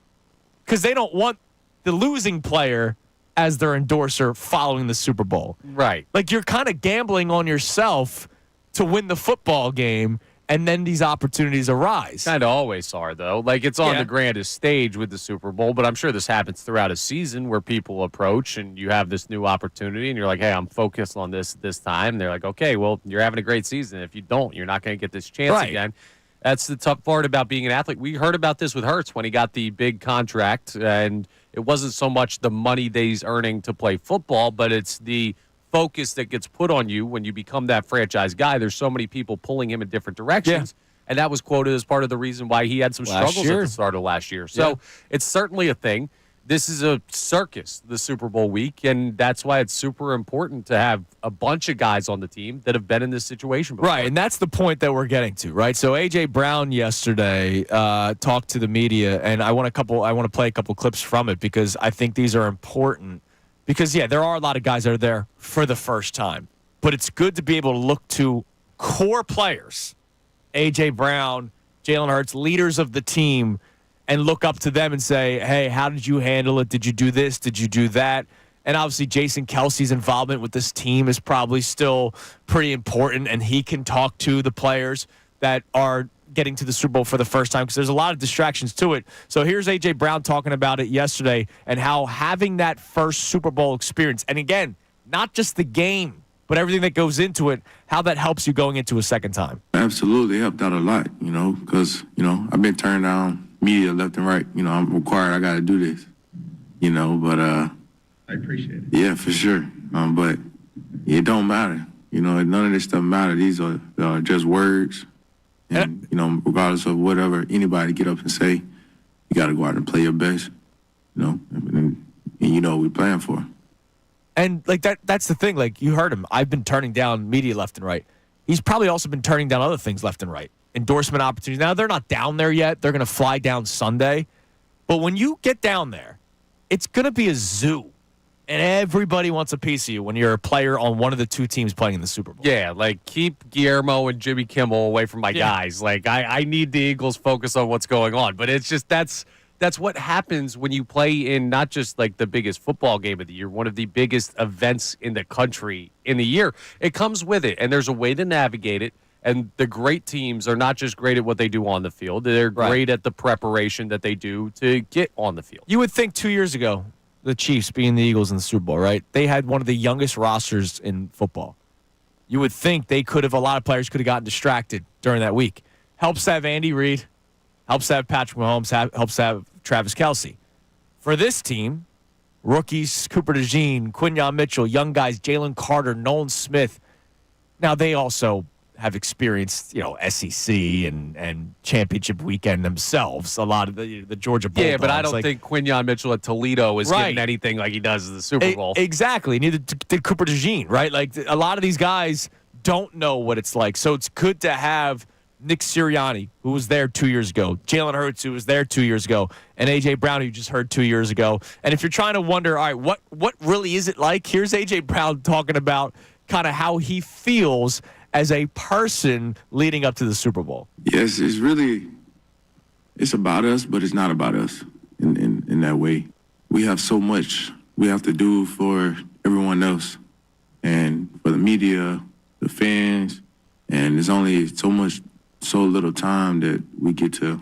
because they don't want the losing player as their endorser following the Super Bowl. Right. Like, you're kind of gambling on yourself to win the football game, and then these opportunities arise. Kind of always are, though. Like, it's on the grandest stage with the Super Bowl, but I'm sure this happens throughout a season where people approach and you have this new opportunity, and you're like, hey, I'm focused on this time. And they're like, okay, well, you're having a great season. If you don't, you're not going to get this chance again. That's the tough part about being an athlete. We heard about this with Hertz when he got the big contract, and it wasn't so much the money that he's earning to play football, but it's the focus that gets put on you when you become that franchise guy. There's so many people pulling him in different directions, and that was quoted as part of the reason why he had some struggles at the start of last year. So it's certainly a thing. This is a circus, the Super Bowl week, and that's why it's super important to have a bunch of guys on the team that have been in this situation before. Right, and that's the point that we're getting to, right? So A.J. Brown yesterday talked to the media, and I want to play a couple clips from it because I think these are important. Because, there are a lot of guys that are there for the first time, but it's good to be able to look to core players, A.J. Brown, Jaylen Herz, leaders of the team, and look up to them and say, hey, how did you handle it? Did you do this? Did you do that? And obviously Jason Kelsey's involvement with this team is probably still pretty important, and he can talk to the players that are getting to the Super Bowl for the first time because there's a lot of distractions to it. So here's A.J. Brown talking about it yesterday and how having that first Super Bowl experience, and again, not just the game, but everything that goes into it, how that helps you going into a second time. Absolutely. It helped out a lot, because, I've been turned down media left and right. I'm required. I got to do this, but I appreciate it. Yeah, for sure. But it don't matter. None of this stuff matters. These are just words. And, regardless of whatever anybody get up and say, you got to go out and play your best, and what we're playing for. And, that's the thing. Like, you heard him. I've been turning down media left and right. He's probably also been turning down other things left and right. Endorsement opportunities. Now, they're not down there yet. They're going to fly down Sunday. But when you get down there, it's going to be a zoo. And everybody wants a piece of you when you're a player on one of the two teams playing in the Super Bowl. Yeah, keep Guillermo and Jimmy Kimmel away from my guys. I need the Eagles focus on what's going on. But it's just that's what happens when you play in not just the biggest football game of the year, one of the biggest events in the country in the year. It comes with it, and there's a way to navigate it. And the great teams are not just great at what they do on the field. They're great at the preparation that they do to get on the field. You would think 2 years ago, the Chiefs being the Eagles in the Super Bowl, right? They had one of the youngest rosters in football. You would think a lot of players could have gotten distracted during that week. Helps to have Andy Reid, helps to have Patrick Mahomes, helps to have Travis Kelce. For this team, rookies, Cooper DeJean, Quinyon Mitchell, young guys, Jalen Carter, Nolan Smith. Now, they also have experienced, SEC and championship weekend themselves. A lot of the Georgia Bulldogs. Yeah, but I don't think Quinyon Mitchell at Toledo is getting anything like he does in the Super Bowl. Exactly. Neither did Cooper DeJean, right? A lot of these guys don't know what it's like. So it's good to have Nick Sirianni, who was there 2 years ago, Jaylen Herz, who was there 2 years ago, and A.J. Brown, who you just heard 2 years ago. And if you're trying to wonder, all right, what really is it like? Here's A.J. Brown talking about kind of how he feels as a person leading up to the Super Bowl. Yes, it's about us, but it's not about us in that way. We have so much we have to do for everyone else and for the media, the fans, and there's only so little time that we get to,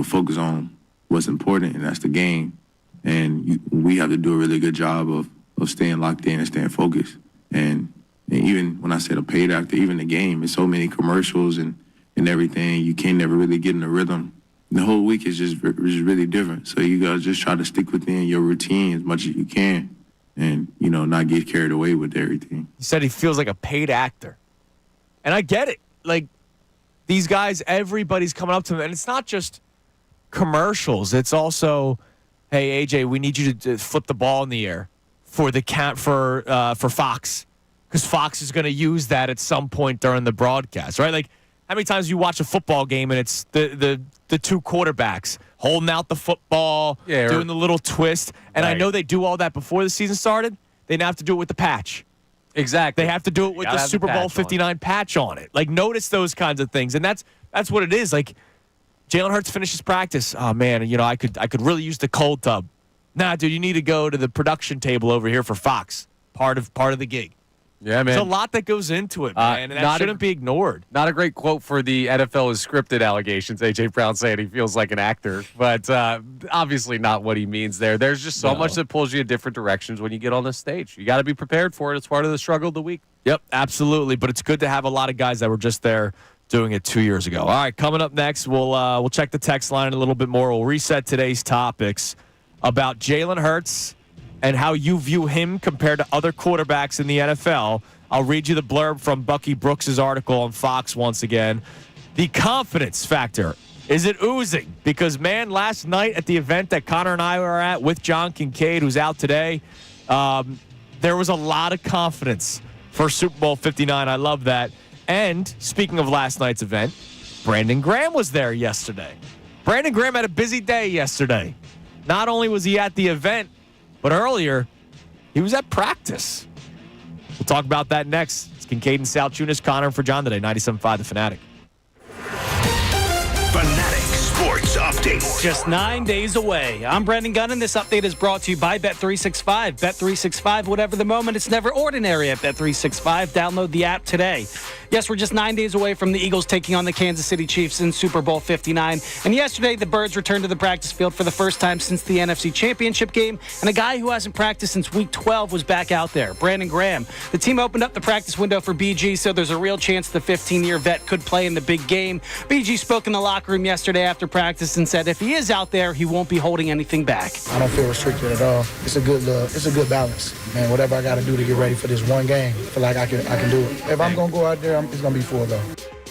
focus on what's important, and that's the game. And we have to do a really good job of staying locked in and staying focused. And even when I said a paid actor, even the game, it's so many commercials and everything. You can't never really get in the rhythm. The whole week is just really different. So you got to just try to stick within your routine as much as you can and, not get carried away with everything. He said he feels like a paid actor. And I get it. These guys, everybody's coming up to him. And it's not just commercials. It's also, hey, AJ, we need you to flip the ball in the air for Fox. Because Fox is going to use that at some point during the broadcast, right? How many times you watch a football game and it's the two quarterbacks holding out the football, doing the little twist. And I know they do all that before the season started. They now have to do it with the patch. Exactly. They have to do it with the Super Bowl 59 patch on it. Notice those kinds of things. And that's what it is. Jaylen Herz finishes practice. Oh, man, I could really use the cold tub. Nah, dude, you need to go to the production table over here for Fox. Part of the gig. Yeah, man. There's a lot that goes into it, man, and that shouldn't be ignored. Not a great quote for the NFL is scripted allegations. A.J. Brown saying he feels like an actor, but obviously not what he means there. There's just so much that pulls you in different directions when you get on the stage. You got to be prepared for it. It's part of the struggle of the week. Yep, absolutely. But it's good to have a lot of guys that were just there doing it 2 years ago. All right, coming up next, we'll check the text line a little bit more. We'll reset today's topics about Jaylen Herz and how you view him compared to other quarterbacks in the NFL. I'll read you the blurb from Bucky Brooks' article on Fox once again. The confidence factor, is it oozing? Because, man, last night at the event that Connor and I were at with John Kincade, who's out today, there was a lot of confidence for Super Bowl 59. I love that. And speaking of last night's event, Brandon Graham was there yesterday. Brandon Graham had a busy day yesterday. Not only was he at the event, but earlier, he was at practice. We'll talk about that next. It's Kincade and Salciunas, Connor for John today, 97.5 The Fanatic. Fanatic Sports Update. Just 9 days away. I'm Brendan Gunn, and this update is brought to you by Bet365. Bet365, whatever the moment, it's never ordinary at Bet365. Download the app today. Yes, we're just 9 days away from the Eagles taking on the Kansas City Chiefs in Super Bowl 59. And yesterday, the Birds returned to the practice field for the first time since the NFC Championship game. And a guy who hasn't practiced since Week 12 was back out there, Brandon Graham. The team opened up the practice window for BG, so there's a real chance the 15-year vet could play in the big game. BG spoke in the locker room yesterday after practice and said if he is out there, he won't be holding anything back. I don't feel restricted at all. It's a good balance. Man, whatever I got to do to get ready for this one game, I feel like I can do it. If I'm going to go out there, it's going to be full though.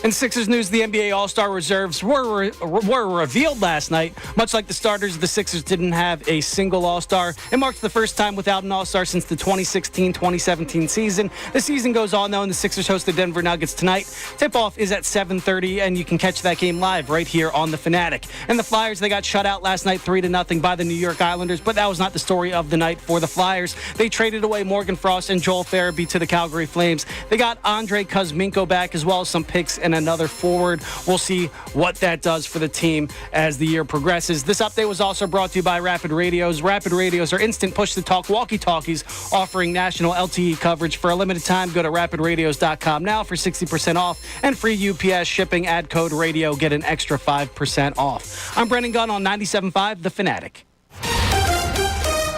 In Sixers news, the NBA All-Star reserves were revealed last night. Much like the starters, the Sixers didn't have a single All-Star. It marks the first time without an All-Star since the 2016-2017 season. The season goes on, though, and the Sixers host the Denver Nuggets tonight. Tip-off is at 7:30, and you can catch that game live right here on The Fanatic. And the Flyers, they got shut out last night 3-0 by the New York Islanders, but that was not the story of the night for the Flyers. They traded away Morgan Frost and Joel Farabee to the Calgary Flames. They got Andre Kuzminko back, as well as some picks and another forward. We'll see what that does for the team as the year progresses. This update was also brought to you by Rapid Radios. Rapid Radios are instant push-to-talk walkie-talkies offering national LTE coverage. For a limited time, go to rapidradios.com now for 60% off and free UPS shipping. Add code radio, get an extra 5% off. I'm Brendan Gunn on 97.5 The Fanatic.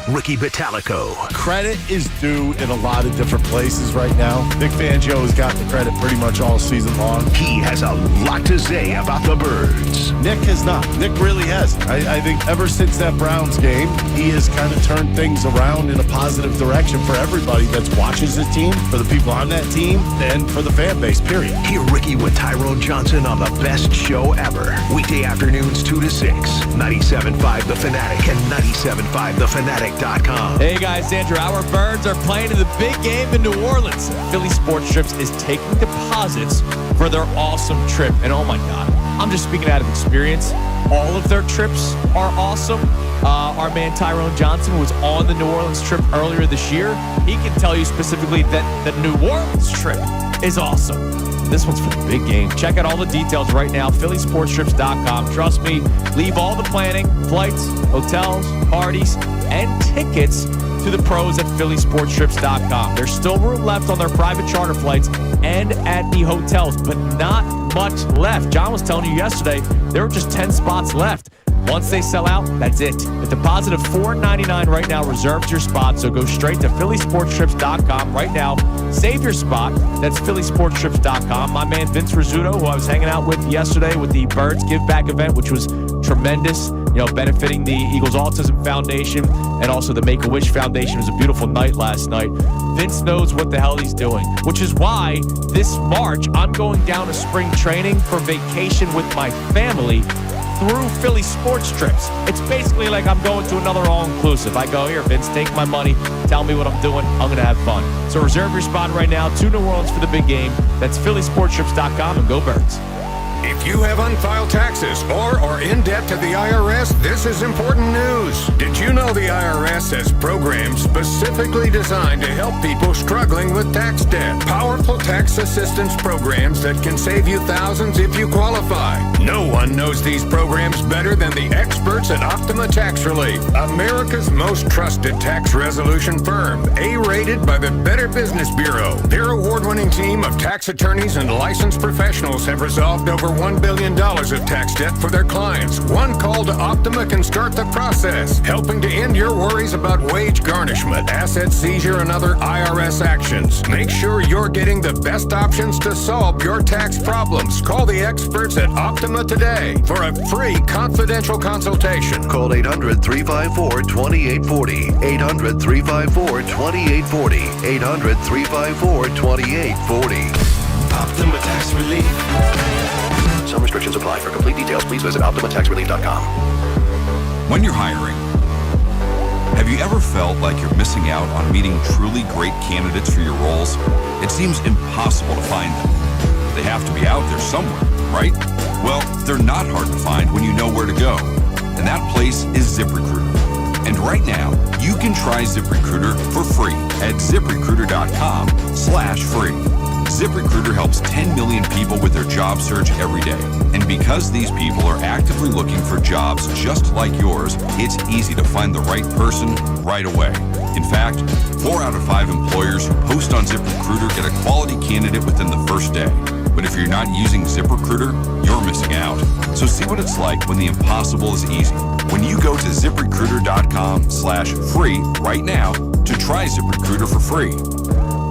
Ricky Batalico. Credit is due in a lot of different places right now. Vic Fangio has gotten the credit pretty much all season long. He has a lot to say about the Birds. Nick has not. Nick really has. I think ever since that Browns game, he has kind of turned things around in a positive direction for everybody that watches his team, for the people on that team, and for the fan base, period. Hear Ricky with Tyrone Johnson on the best show ever. Weekday afternoons 2 to 6. 97.5 The Fanatic and 97.5thefanatic.com. Hey guys, Andrew, our Birds are playing in the big game in New Orleans. Philly Sports Trips is taking deposits for their awesome trip. And oh my God, I'm just speaking out of experience. All of their trips are awesome. Our man Tyrone Johnson was on the New Orleans trip earlier this year. He can tell you specifically that the New Orleans trip is awesome. This one's for the big game. Check out all the details right now, phillysportstrips.com. Trust me, leave all the planning, flights, hotels, parties, and tickets to the pros at phillysportstrips.com. There's still room left on their private charter flights and at the hotels, but not much left. John was telling you yesterday, there were just 10 spots left. Once they sell out, that's it. A deposit of $4.99 right now reserves your spot, so go straight to phillysportstrips.com right now. Save your spot. That's phillysportstrips.com. My man Vince Rizzuto, who I was hanging out with yesterday with the Birds Give Back event, which was tremendous, benefiting the Eagles Autism Foundation and also the Make-A-Wish Foundation. It was a beautiful night last night. Vince knows what the hell he's doing, which is why this March I'm going down to spring training for vacation with my family through Philly Sports Trips. It's basically like I'm going to another all-inclusive. I go, here, Vince, take my money, tell me what I'm doing, I'm going to have fun. So reserve your spot right now to New Orleans for the big game. That's phillysportstrips.com, and go Birds. If you have unfiled taxes or are in debt to the IRS, this is important news. Did you know the IRS has programs specifically designed to help people struggling with tax debt? Powerful tax assistance programs that can save you thousands if you qualify. No one knows these programs better than the experts at Optima Tax Relief, America's most trusted tax resolution firm, A-rated by the Better Business Bureau. Their award-winning team of tax attorneys and licensed professionals have resolved over $1 billion of tax debt for their clients. One call to Optima can start the process, helping to end your worries about wage garnishment, asset seizure, and other IRS actions. Make sure you're getting the best options to solve your tax problems. Call the experts at Optima today for a free confidential consultation. Call 800-354-2840. 800-354-2840. 800-354-2840. Optima Tax Relief. Some restrictions apply. For complete details, please visit OptimaTaxRelief.com. When you're hiring, have you ever felt like you're missing out on meeting truly great candidates for your roles? It seems impossible to find them. They have to be out there somewhere, right? Well, they're not hard to find when you know where to go. And that place is ZipRecruiter. And right now, you can try ZipRecruiter for free at ZipRecruiter.com/free. ZipRecruiter helps 10 million people with their job search every day. And because these people are actively looking for jobs just like yours, it's easy to find the right person right away. In fact, 4 out of 5 employers who post on ZipRecruiter get a quality candidate within the first day. But if you're not using ZipRecruiter, you're missing out. So see what it's like when the impossible is easy. When you go to ZipRecruiter.com/free right now to try ZipRecruiter for free.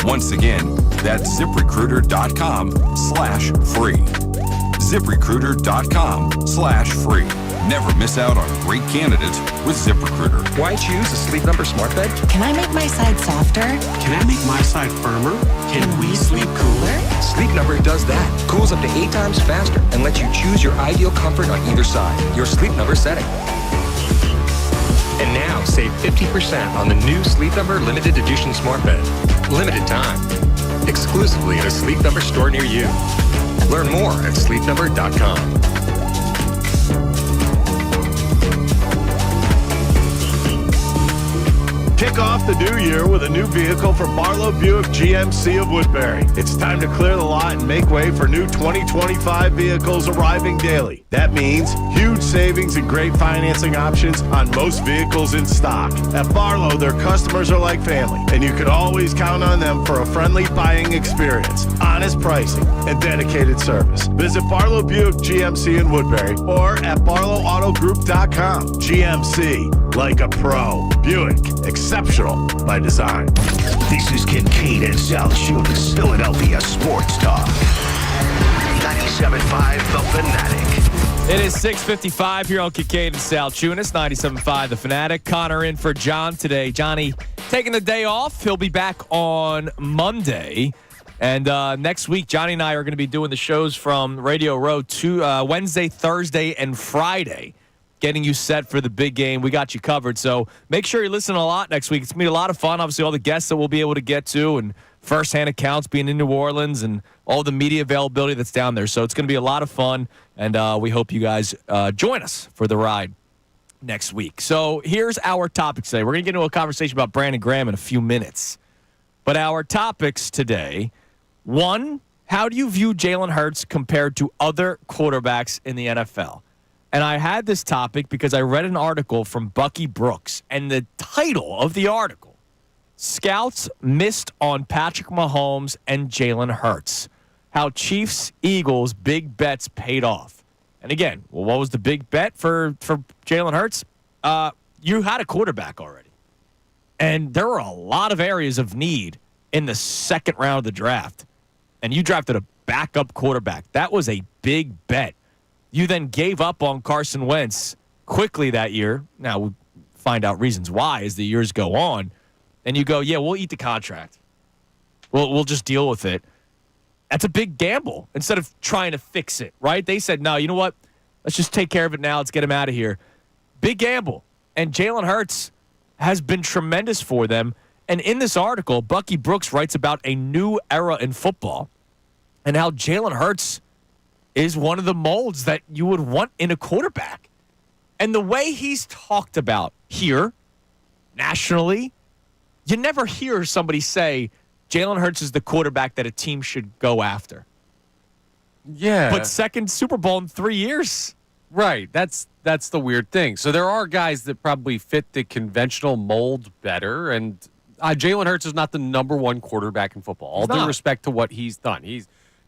Once again, that's ZipRecruiter.com/free. ZipRecruiter.com/free. Never miss out on great candidates with ZipRecruiter. Why choose a Sleep Number smart bed? Can I make my side softer? Can I make my side firmer? Can we sleep cooler? Sleep Number does that. Cools up to 8 times faster and lets you choose your ideal comfort on either side. Your Sleep Number setting. And now save 50% on the new Sleep Number limited edition smart bed. Limited time. Exclusively at a Sleep Number store near you. Learn more at sleepnumber.com. Kick off the new year with a new vehicle from Barlow Buick GMC of Woodbury. It's time to clear the lot and make way for new 2025 vehicles arriving daily. That means huge savings and great financing options on most vehicles in stock. At Barlow, their customers are like family, and you can always count on them for a friendly buying experience, honest pricing, and dedicated service. Visit Barlow Buick GMC in Woodbury or at barlowautogroup.com. GMC, like a pro. Buick, exceptional by design. This is Kincade and Salciunas, Philadelphia Sports Talk. 97.5 The Fanatic. It is 6:55 here on Kincade and Salciunas, 97.5 The Fanatic. Connor in for John today. Johnny taking the day off. He'll be back on Monday. And next week, Johnny and I are going to be doing the shows from Radio Row Wednesday, Thursday, and Friday, getting you set for the big game. We got you covered. So make sure you listen a lot next week. It's going to be a lot of fun. Obviously, all the guests that we'll be able to get to and firsthand accounts being in New Orleans and all the media availability that's down there. So it's going to be a lot of fun. And we hope you guys join us for the ride next week. So here's our topics today. We're going to get into a conversation about Brandon Graham in a few minutes. But our topics today, one, how do you view Jaylen Herz compared to other quarterbacks in the NFL? And I had this topic because I read an article from Bucky Brooks, and the title of the article, Scouts Missed on Patrick Mahomes and Jaylen Herz, How Chiefs, Eagles, Big Bets Paid Off. And again, well, what was the big bet for Jaylen Herz? You had a quarterback already. And there were a lot of areas of need in the second round of the draft. And you drafted a backup quarterback. That was a big bet. You then gave up on Carson Wentz quickly that year. Now, we'll find out reasons why as the years go on. And you go, yeah, we'll eat the contract. We'll just deal with it. That's a big gamble instead of trying to fix it, right? They said, no, you know what? Let's just take care of it now. Let's get him out of here. Big gamble. And Jaylen Herz has been tremendous for them. And in this article, Bucky Brooks writes about a new era in football and how Jaylen Herz is one of the molds that you would want in a quarterback. And the way he's talked about here, nationally, you never hear somebody say Jaylen Herz is the quarterback that a team should go after. Yeah. But second Super Bowl in 3 years. Right. That's the weird thing. So there are guys that probably fit the conventional mold better, and Jaylen Herz is not the number one quarterback in football. All due respect to what he's done.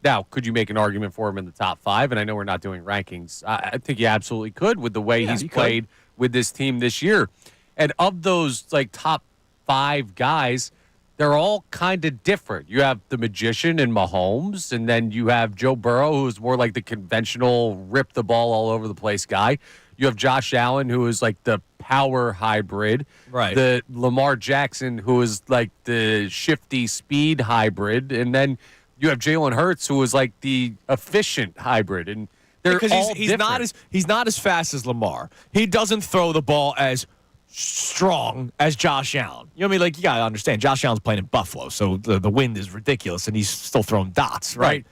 Now, could you make an argument for him in the top 5? And I know we're not doing rankings. I think you absolutely could with the way he's played with this team this year. And of those top 5 guys, they're all kind of different. You have the magician in Mahomes, and then you have Joe Burrow, who's more like the conventional rip the ball all over the place guy. You have Josh Allen, who is like the power hybrid. Right. The Lamar Jackson, who is like the shifty speed hybrid. And then you have Jaylen Herz, who is like the efficient hybrid, and they're all different. He's not as fast as Lamar. He doesn't throw the ball as strong as Josh Allen. You know what I mean? Like, you gotta understand, Josh Allen's playing in Buffalo, so the wind is ridiculous, and he's still throwing dots, right?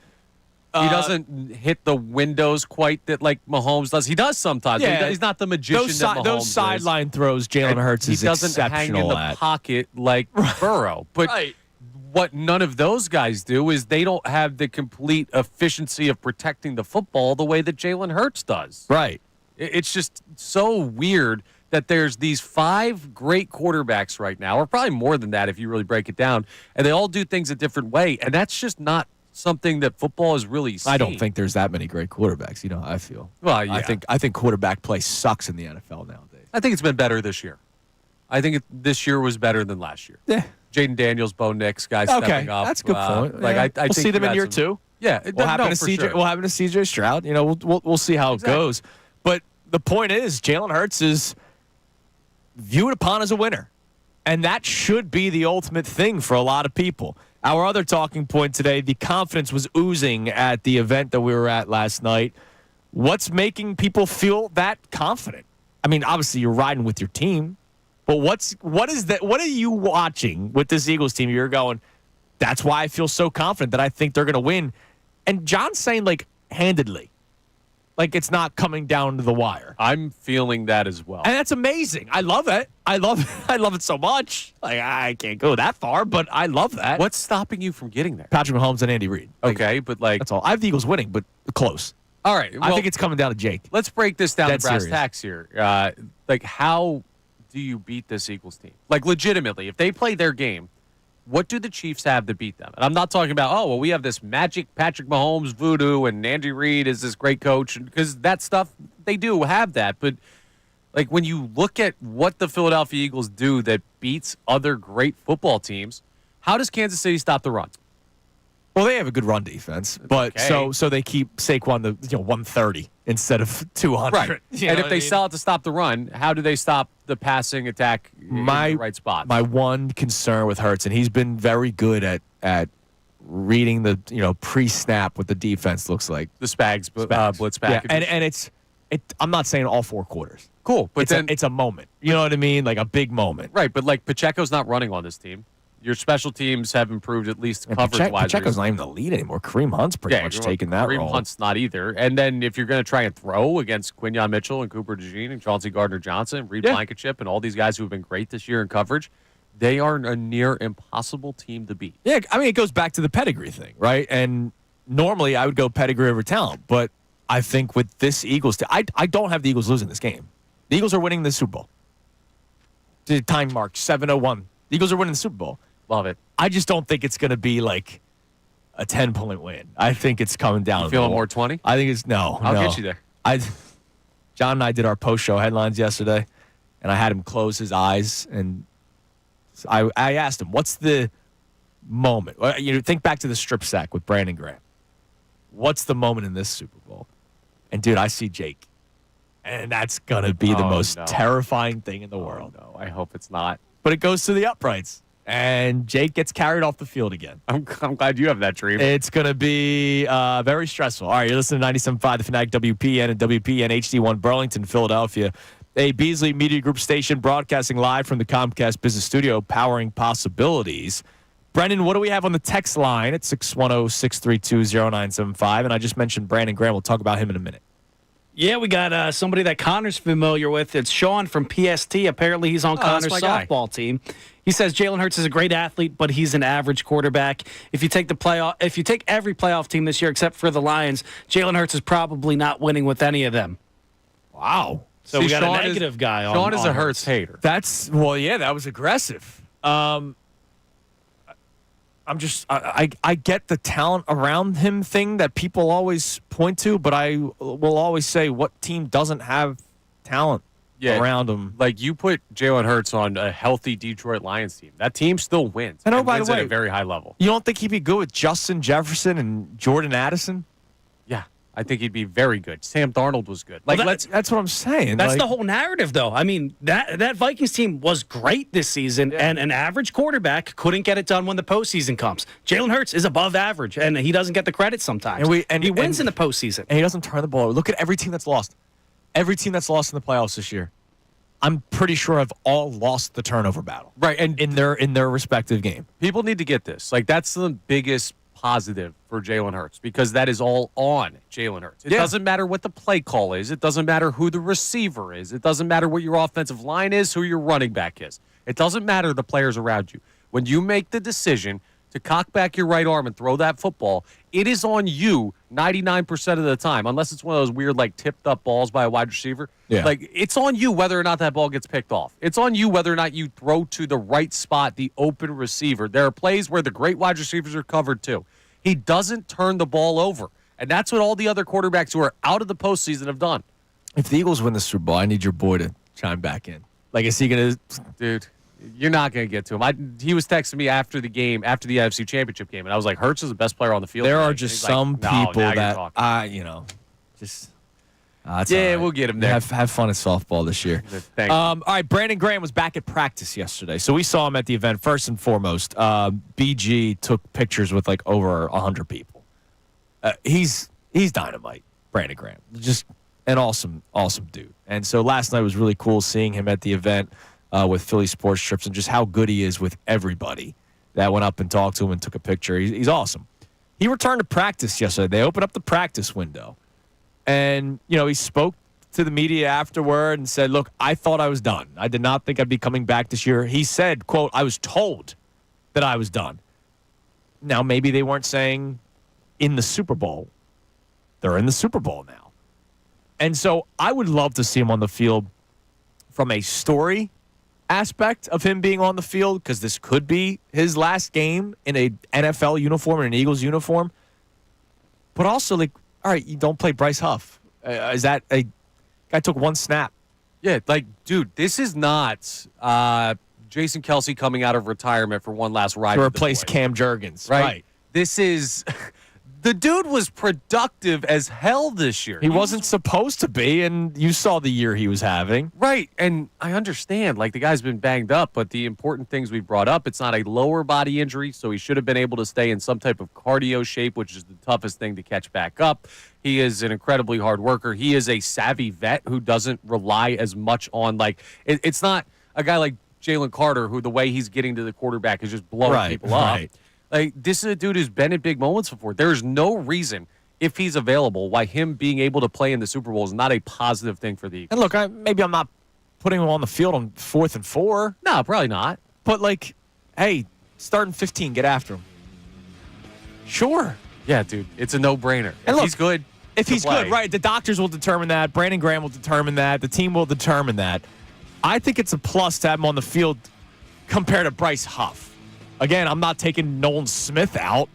He doesn't hit the windows quite that like Mahomes does. He does sometimes. Yeah, he's not the magician that Mahomes those sideline throws, Jaylen Herz is exceptional at. He doesn't hang in the pocket like Burrow, but. Right. What none of those guys do is they don't have the complete efficiency of protecting the football the way that Jaylen Herz does. Right. It's just so weird that there's these 5 great quarterbacks right now, or probably more than that if you really break it down, and they all do things a different way, and that's just not something that football is really seen. I don't think there's that many great quarterbacks. You know how I feel. Well, yeah. I think quarterback play sucks in the NFL nowadays. I think it's been better this year. I think this year was better than last year. Yeah. Jaden Daniels, Bo Nix, guys stepping up. That's a good point. Like yeah. I we'll think see them in you year had some- 2. Yeah, What happened to CJ? Sure. What happened to CJ Stroud? You know, we'll see how it goes. But the point is, Jaylen Herz is viewed upon as a winner, and that should be the ultimate thing for a lot of people. Our other talking point today: the confidence was oozing at the event that we were at last night. What's making people feel that confident? I mean, obviously you're riding with your team, but what is that? What are you watching with this Eagles team? You're going, that's why I feel so confident that I think they're going to win. And John's saying, like, handedly. Like, it's not coming down to the wire. I'm feeling that as well. And that's amazing. I love it. I love it so much. Like, I can't go that far, but I love that. What's stopping you from getting there? Patrick Mahomes and Andy Reid. Like, Okay, but like that's all. I have the Eagles winning, but close. all right. I well, think it's coming down to Jake. let's break this down to Dead brass serious. tacks here. Like, how do you beat this Eagles team? Like, legitimately, if they play their game, what do the Chiefs have to beat them? And I'm not talking about, oh, well, we have this magic Patrick Mahomes voodoo and Andy Reid is this great coach, because that stuff, they do have that. But, like, when you look at what the Philadelphia Eagles do that beats other great football teams, how does Kansas City stop the run? Well, they have a good run defense, but Okay. so they keep Saquon to 130 instead of 200. Right. You know And if what they I mean? sell it to stop the run, how do they stop the passing attack in the right spot? My one concern with Hurts, and he's been very good at reading the pre-snap what the defense looks like. The Spags. Blitz Yeah, package. and I'm not saying all 4 quarters. Cool, but then it's a moment. You know what I mean? Like a big moment. right. But like Pacheco's not running on this team. Your special teams have improved at least And coverage-wise. Pacheco's not even the lead anymore. Kareem Hunt's pretty much taking that Kareem role. Hunt's not either. And then if you're going to try and throw against Quinyon Mitchell and Cooper DeJean and Chauncey Gardner-Johnson, Reed Blankenship, and all these guys who have been great this year in coverage, they are a near impossible team to beat. Yeah, I mean, it goes back to the pedigree thing, right? And normally I would go pedigree over talent, but I think with this Eagles team, I don't have the Eagles losing this game. The Eagles are winning the Super Bowl. The time mark, 7:01. The Eagles are winning the Super Bowl. Love it. I just don't think it's going to be like a 10-point win. I think it's coming down. You feeling more 20? I think it's no. I'll get you there. John and I did our post-show headlines yesterday, and I had him close his eyes, and I asked him, "What's the moment?" Well, think back to the strip sack with Brandon Graham. What's the moment in this Super Bowl? And dude, I see Jake, and that's gonna be the most terrifying thing in the world. No, I hope it's not. But it goes to the uprights, and Jake gets carried off the field again. I'm glad you have that dream. It's going to be very stressful. All right, you're listening to 97.5 The Fanatic, WPN and WPN HD1 Burlington, Philadelphia. A Beasley Media Group station broadcasting live from the Comcast Business Studio, powering possibilities. Brendan, what do we have on the text line at 610-632-0975? And I just mentioned Brandon Graham. We'll talk about him in a minute. Yeah, we got somebody that Connor's familiar with. It's Sean from PST. Apparently, he's on Connor's that's my guy. softball team. He says Jaylen Herz is a great athlete, but he's an average quarterback. If you take every playoff team this year except for the Lions, Jaylen Herz is probably not winning with any of them. Wow. So we got a negative guy on. Sean is on a Hertz hater. That was aggressive. I'm just, I get the talent around him thing that people always point to, but I will always say, what team doesn't have talent around him? Like, you put Jaylen Hertz on a healthy Detroit Lions team. That team still wins. I know, and by wins the way, at a very high level. You don't think he'd be good with Justin Jefferson and Jordan Addison? Yeah, I think he'd be very good. Sam Darnold was good. Like, Well, that's what I'm saying. That's Like, the whole narrative, though. I mean, that Vikings team was great this season, and an average quarterback couldn't get it done when the postseason comes. Jaylen Hertz is above average, and he doesn't get the credit sometimes. He wins in the postseason. And he doesn't turn the ball over. Look at every team that's lost. Every team that's lost in the playoffs this year, I'm pretty sure have all lost the turnover battle. Right, and in their respective game. People need to get this. Like, that's the biggest positive for Jaylen Hertz, because that is all on Jaylen Hertz. It doesn't matter what the play call is. It doesn't matter who the receiver is. It doesn't matter what your offensive line is, who your running back is. It doesn't matter the players around you. When you make the decision to cock back your right arm and throw that football, it is on you 99% of the time, unless it's one of those weird, like, tipped-up balls by a wide receiver. Yeah. Like, it's on you whether or not that ball gets picked off. It's on you whether or not you throw to the right spot, the open receiver. There are plays where the great wide receivers are covered, too. He doesn't turn the ball over, and that's what all the other quarterbacks who are out of the postseason have done. If the Eagles win the Super Bowl, I need your boy to chime back in. Like, is he going to... Dude, you're not going to get to him. He was texting me after the game, after the AFC Championship game, and I was like, Hertz is the best player on the field. There today. are just He's some like, no, people now that, you're talking. just... Yeah, all right. we'll get him there. Have fun at softball this year. Thanks. All right, Brandon Graham was back at practice yesterday, so we saw him at the event. First and foremost, BG took pictures with like over 100 people. He's dynamite, Brandon Graham. Just an awesome dude. And so last night was really cool seeing him at the event with Philly Sports Trips and just how good he is with everybody that went up and talked to him and took a picture. He's awesome. He returned to practice yesterday. They opened up the practice window. And, he spoke to the media afterward and said, look, I thought I was done. I did not think I'd be coming back this year. He said, quote, I was told that I was done. Now, maybe they weren't saying in the Super Bowl. They're in the Super Bowl now. And so I would love to see him on the field from a story aspect of him being on the field, because this could be his last game in a NFL uniform and an Eagles uniform. But also, like, all right, you don't play Bryce Huff. Is that a guy took one snap? Yeah, like, dude, this is not Jason Kelce coming out of retirement for one last ride To replace Cam Jurgens. Right. This is... The dude was productive as hell this year. He wasn't supposed to be, and you saw the year he was having. Right, and I understand, like, the guy's been banged up, but the important things we brought up, it's not a lower body injury, so he should have been able to stay in some type of cardio shape, which is the toughest thing to catch back up. He is an incredibly hard worker. He is a savvy vet who doesn't rely as much on, like, it's not a guy like Jalen Carter, who the way he's getting to the quarterback is just blowing people up. Right. Like, this is a dude who's been in big moments before. There's no reason, if he's available, why him being able to play in the Super Bowl is not a positive thing for the Eagles. And look, maybe I'm not putting him on the field on 4th and 4. No, probably not. But, like, hey, starting 15, get after him. Sure. Yeah, dude, it's a no-brainer. And If he's good, if he's good, right, the doctors will determine that. Brandon Graham will determine that. The team will determine that. I think it's a plus to have him on the field compared to Bryce Huff. Again, I'm not taking Nolan Smith out,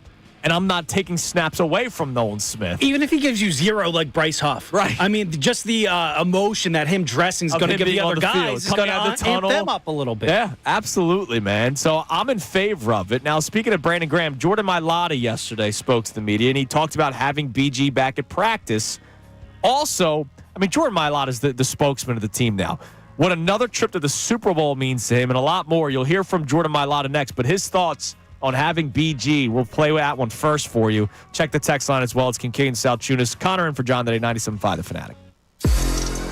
and I'm not taking snaps away from Nolan Smith. Even if he gives you 0 like Bryce Huff. Right. I mean, just the emotion that him dressing is going to give the other guys is going to amp them up a little bit. Yeah, absolutely, man. So I'm in favor of it. Now, speaking of Brandon Graham, Jordan Mailata yesterday spoke to the media, and he talked about having BG back at practice. Also, I mean, Jordan Mailata is the spokesman of the team now. What another trip to the Super Bowl means to him, and a lot more. You'll hear from Jordan Mailata next, but his thoughts on having BG, we'll play that one first for you. Check the text line as well. It's Kincade Salciunas. Connor in for John today, 97.5 The Fanatic.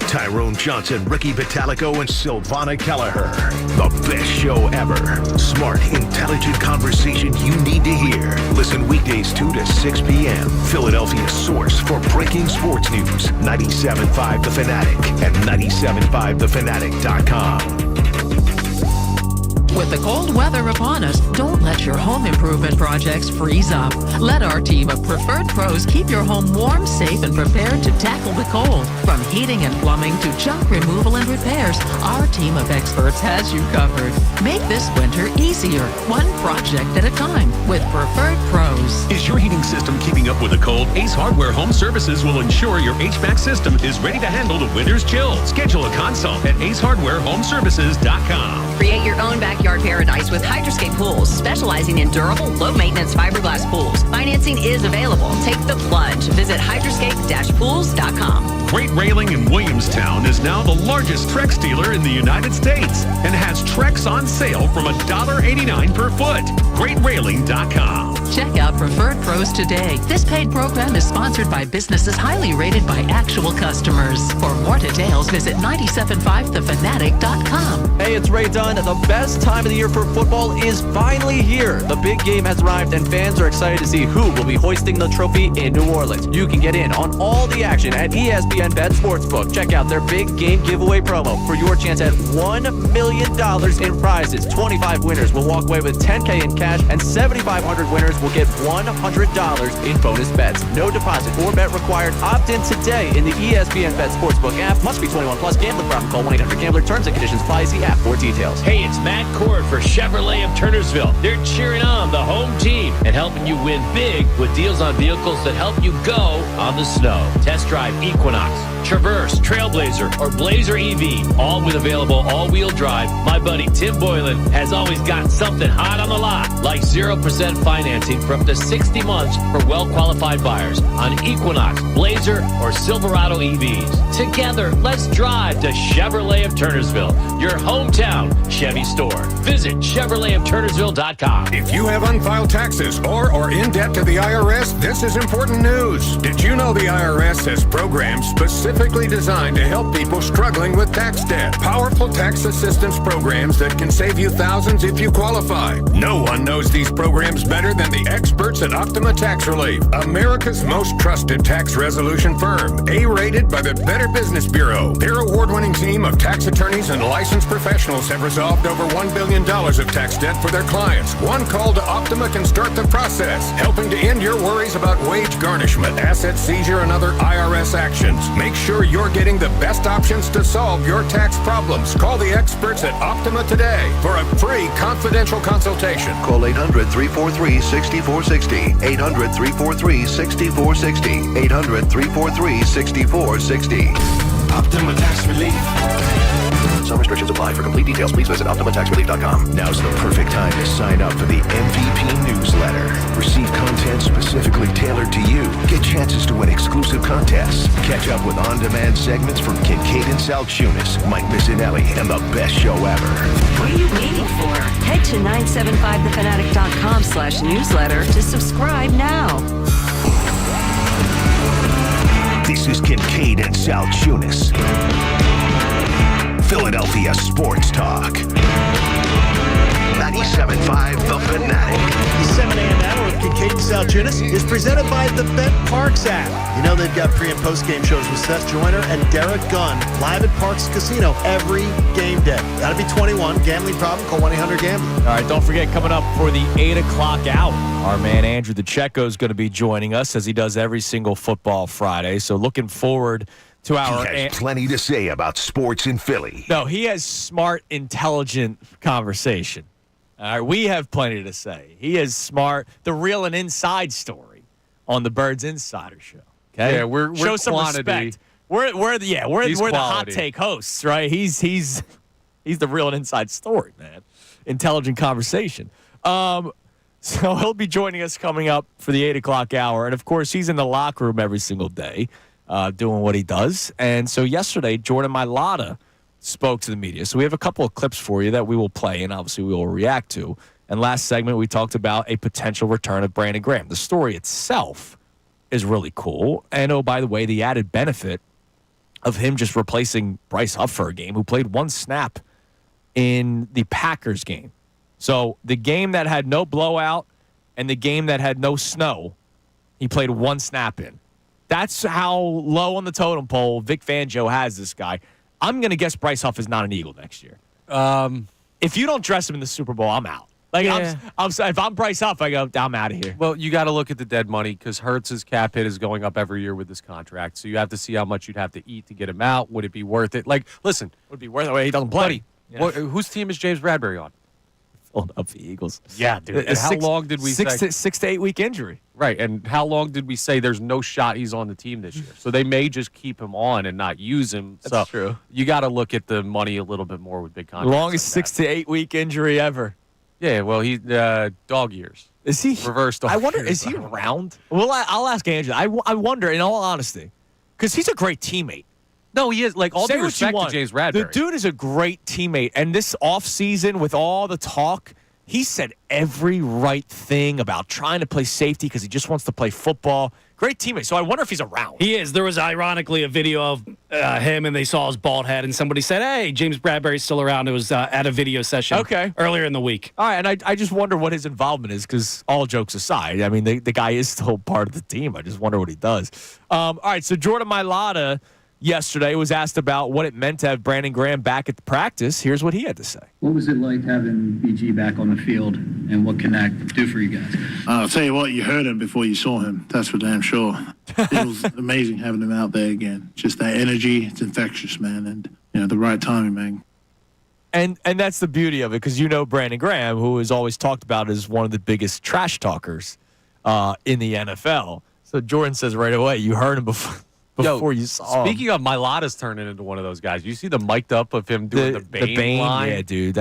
Tyrone Johnson, Ricky Vitalico, and Silvana Kelleher. The best show ever. Smart, intelligent conversation you need to hear. Listen weekdays 2 to 6 p.m. Philadelphia's source for breaking sports news. 97.5 The Fanatic and 97.5thefanatic.com. With the cold weather upon us, don't let your home improvement projects freeze up. Let our team of preferred pros keep your home warm, safe, and prepared to tackle the cold. From heating and plumbing to junk removal and repairs, our team of experts has you covered. Make this winter easier, one project at a time, with Preferred Pros. Is your heating system keeping up with the cold? Ace Hardware Home Services will ensure your HVAC system is ready to handle the winter's chill. Schedule a consult at acehardwarehomeservices.com. Create your own backyard paradise with Hydroscape Pools, specializing in durable, low-maintenance fiberglass pools. Financing is available. Take the plunge. Visit hydroscape-pools.com. Great Railing in Williamstown is now the largest Trex dealer in the United States and has Trex on sale from $1.89 per foot. GreatRailing.com. Check out Preferred Pros today. This paid program is sponsored by businesses highly rated by actual customers. For more details, visit 975thefanatic.com. Hey, it's Ray Dunn. The best time of the year for football is finally here. The big game has arrived, and fans are excited to see who will be hoisting the trophy in New Orleans. You can get in on all the action at ESPN ESPN Bet Sportsbook. Check out their big game giveaway promo for your chance at $1 million in prizes. 25 winners will walk away with $10K in cash, and 7,500 winners will get $100 in bonus bets. No deposit or bet required. Opt in today in the ESPN Bet Sportsbook app. Must be 21 plus. Gambling problem. Call 1-800-GAMBLER. Terms and conditions apply. See app for details. Hey, it's Matt Cord for Chevrolet of Turnersville. They're cheering on the home team and helping you win big with deals on vehicles that help you go on the snow. Test drive Equinox, Traverse, Trailblazer, or Blazer EV, all with available all-wheel drive. My buddy Tim Boylan has always got something hot on the lot, like 0% financing for up to 60 months for well-qualified buyers on Equinox, Blazer, or Silverado EVs. Together, let's drive to Chevrolet of Turnersville, your hometown Chevy store. Visit ChevroletofTurnersville.com. If you have unfiled taxes or are in debt to the IRS, this is important news. Did you know the IRS has programs specifically designed to help people struggling with tax debt? Powerful tax assistance programs that can save you thousands if you qualify. No one knows these programs better than the experts at Optima Tax Relief, America's most trusted tax resolution firm, A-rated by the Better Business Bureau. Their award-winning team of tax attorneys and licensed professionals have resolved over $1 billion of tax debt for their clients. One call to Optima can start the process, helping to end your worries about wage garnishment, asset seizure, and other IRS actions. Make sure you're getting the best options to solve your tax problems. Call the experts at Optima today for a free confidential consultation. Call 800-343-6460. 800-343-6460. 800-343-6460. Optima Tax Relief. Some restrictions apply. For complete details, please visit OptimaTaxRelief.com. Now's the perfect time to sign up for the MVP newsletter. Receive content specifically tailored to you. Get chances to win exclusive contests. Catch up with on-demand segments from Kincade Salciunas, Mike Missanelli, and the best show ever. What are you waiting for? Head to 975thefanatic.com/newsletter to subscribe now. This is Kincade and Salciunas, Philadelphia Sports Talk. 97.5 The Fanatic. The 7 a.m. hour of Kincade and Salciunas is presented by the Bet Parks app. You know they've got pre- and post-game shows with Seth Joyner and Derek Gunn live at Parks Casino every game day. Gotta be 21. Gambling problem? Call 1-800-GAMBLER. All right, don't forget, coming up for the 8 o'clock hour, our man Andrew DeCecco is going to be joining us as he does every single football Friday. So looking forward to our... He has plenty to say about sports in Philly. No, he has smart, intelligent conversation. All right, we have plenty to say. He is smart. The real and inside story on the Birds Insider Show. Okay, yeah, we're show some quantity. respect. We're the hot take hosts, right? He's the real and inside story, man. Intelligent conversation. So he'll be joining us coming up for the 8 o'clock hour, and of course he's in the locker room every single day, doing what he does. And so yesterday, Jordan Mailata spoke to the media. So we have a couple of clips for you that we will play and obviously we will react to. And last segment, we talked about a potential return of Brandon Graham. The story itself is really cool. And oh, by the way, the added benefit of him just replacing Bryce Huff for a game, who played one snap in the Packers game. So the game that had no blowout and the game that had no snow, he played one snap in. That's how low on the totem pole Vic Fangio has this guy. I'm going to guess Bryce Huff is not an Eagle next year. If you don't dress him in the Super Bowl, I'm out. Like, yeah. If I'm Bryce Huff, I go, I'm out of here. Well, you got to look at the dead money because Hertz's cap hit is going up every year with this contract. So you have to see how much you'd have to eat to get him out. Would it be worth it? Like, listen. Would it be worth it? He doesn't play. Yeah. Whose team is James Bradbury on? Philadelphia Eagles. Yeah, dude. And how long did we say? 6 to 8 week injury. Right, and how long did we say there's no shot he's on the team this year? So they may just keep him on and not use him. That's true. You got to look at the money a little bit more with big contracts. Longest 6 to 8 week injury ever. Yeah, well, he dog years. Is he reversed? I wonder, is he around? Well, I'll ask Andrew. I wonder, in all honesty, because he's a great teammate. No, he is. Like, all due respect to James Bradbury. The dude is a great teammate. And this offseason, with all the talk, he said every right thing about trying to play safety because he just wants to play football. Great teammate. So I wonder if he's around. He is. There was, ironically, a video of him, and they saw his bald head, and somebody said, hey, James Bradbury's still around. It was at a video session earlier in the week. All right, and I just wonder what his involvement is because all jokes aside, I mean, the guy is still part of the team. I just wonder what he does. All right, so Jordan Mailata yesterday was asked about what it meant to have Brandon Graham back at the practice. Here's what he had to say. What was it like having BG back on the field, and what can that do for you guys? I'll tell you what, you heard him before you saw him. That's for damn sure. It was amazing having him out there again. Just that energy, it's infectious, man, and the right timing, man. And that's the beauty of it, because Brandon Graham, who is always talked about as one of the biggest trash talkers in the NFL. So Jordan says right away, you heard him before you saw him. Speaking of, Mailata's turning into one of those guys. You see the mic'd up of him doing the Bane line? Yeah, dude.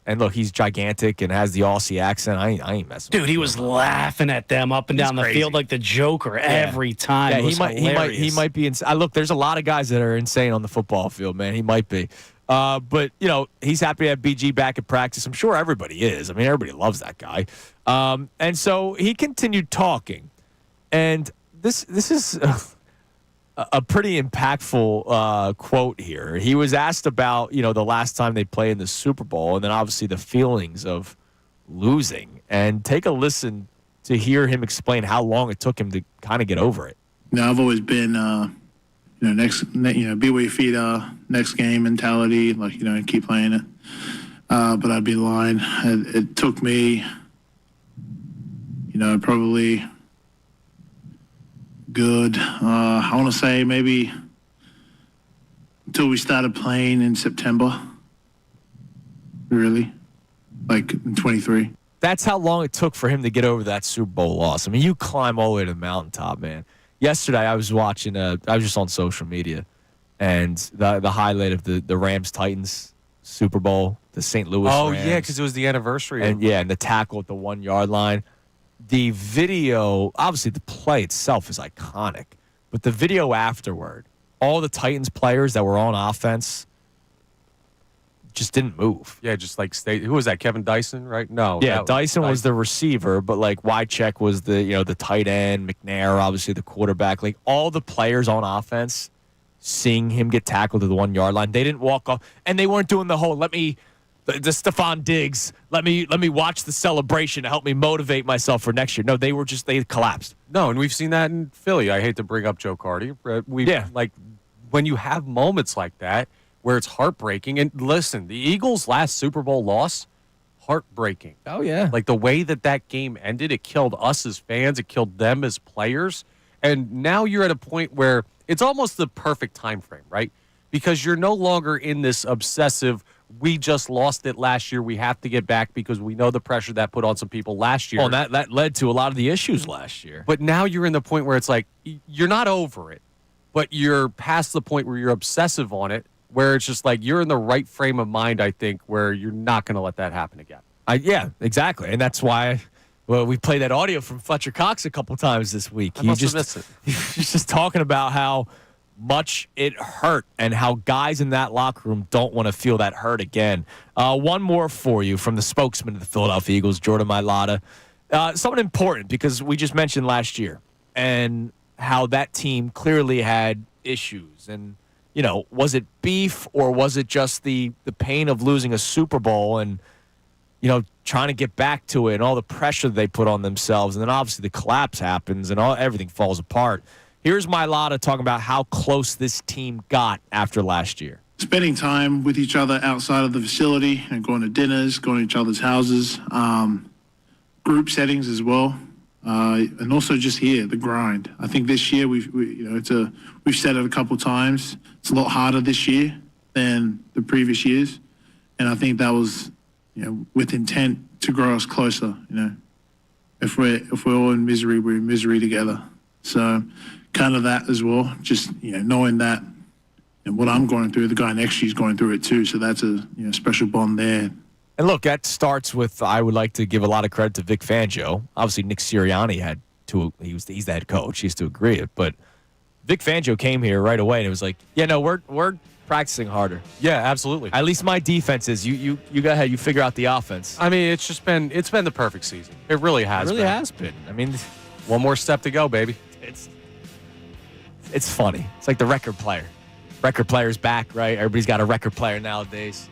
And look, he's gigantic and has the Aussie accent. I ain't messing with him. Dude, he was laughing at them up and down the field like the Joker every time. Yeah, he might be insane. Look, there's a lot of guys that are insane on the football field, man. He might be. But, he's happy to have BG back at practice. I'm sure everybody is. I mean, everybody loves that guy. And so he continued talking. And this is a pretty impactful quote here. He was asked about, the last time they played in the Super Bowl, and then obviously the feelings of losing. And take a listen to hear him explain how long it took him to kind of get over it. I've always been, be where your feet are, next game mentality, and keep playing it. But I'd be lying. It took me, probably good. I want to say maybe until we started playing in September. Really, in 23. That's how long it took for him to get over that Super Bowl loss. I mean, you climb all the way to the mountaintop, man. Yesterday, I was watching. I was just on social media, and the highlight of the Rams-Titans Super Bowl, the St. Louis Rams. Oh yeah, because it was the anniversary. And and the tackle at the 1 yard line. The video, obviously the play itself is iconic, but the video afterward, all the Titans players that were on offense just didn't move. Yeah, just stay. Who was that? Kevin Dyson, right? No. Yeah, Dyson was the receiver, but Wycheck was the tight end, McNair, obviously the quarterback. All the players on offense, seeing him get tackled to the 1 yard line, they didn't walk off, and they weren't doing the whole the Stephon Diggs, let me watch the celebration to help me motivate myself for next year. No, they collapsed. No, and we've seen that in Philly. I hate to bring up Joe Cardi. When you have moments like that where it's heartbreaking. And listen, the Eagles' last Super Bowl loss, heartbreaking. Oh, yeah. The way that game ended, it killed us as fans. It killed them as players. And now you're at a point where it's almost the perfect time frame, right? Because you're no longer in this obsessive, we just lost it last year, we have to get back because we know the pressure that put on some people last year. Well, that led to a lot of the issues last year. But now you're in the point where it's you're not over it, but you're past the point where you're obsessive on it, where it's just you're in the right frame of mind, I think, where you're not going to let that happen again. Yeah, exactly. And that's why we played that audio from Fletcher Cox a couple times this week. I must have missed it. He's just talking about how much it hurt and how guys in that locker room don't want to feel that hurt again. One more for you from the spokesman of the Philadelphia Eagles, Jordan Mailata. Something important, because we just mentioned last year and how that team clearly had issues. And, was it beef, or was it just the pain of losing a Super Bowl and, trying to get back to it and all the pressure they put on themselves? And then obviously the collapse happens and everything falls apart. Here's Mailata talking about how close this team got after last year. Spending time with each other outside of the facility and going to dinners, going to each other's houses, group settings as well, and also just here, the grind. I think this year we've said it a couple times. It's a lot harder this year than the previous years, and I think that was, with intent to grow us closer. If we're all in misery, we're in misery together. So, kind of that as well. Just knowing that, and what I'm going through, the guy next to you is going through it too. So that's a special bond there. And look, that starts with, I would like to give a lot of credit to Vic Fangio. Obviously, Nick Sirianni he's the head coach. He has to agree it. But Vic Fangio came here right away, and it was we're practicing harder. Yeah, absolutely. At least my defense is. You go ahead. You figure out the offense. I mean, it's been the perfect season. It really has. It really has been. I mean, one more step to go, baby. It's funny. It's like the record player. Record player's back, right? Everybody's got a record player nowadays.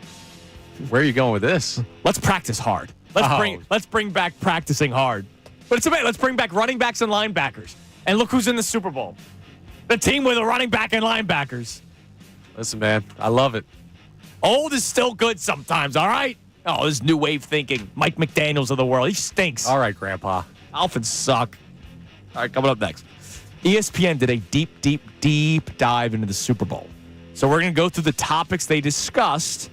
Where are you going with this? Let's practice hard. Let's bring back practicing hard. But it's amazing. Let's bring back running backs and linebackers. And look who's in the Super Bowl. The team with a running back and linebackers. Listen, man, I love it. Old is still good sometimes, all right? Oh, this new wave thinking. Mike McDaniels of the world. He stinks. All right, Grandpa. Dolphins suck. All right, coming up next. ESPN did a deep dive into the Super Bowl. So we're going to go through the topics they discussed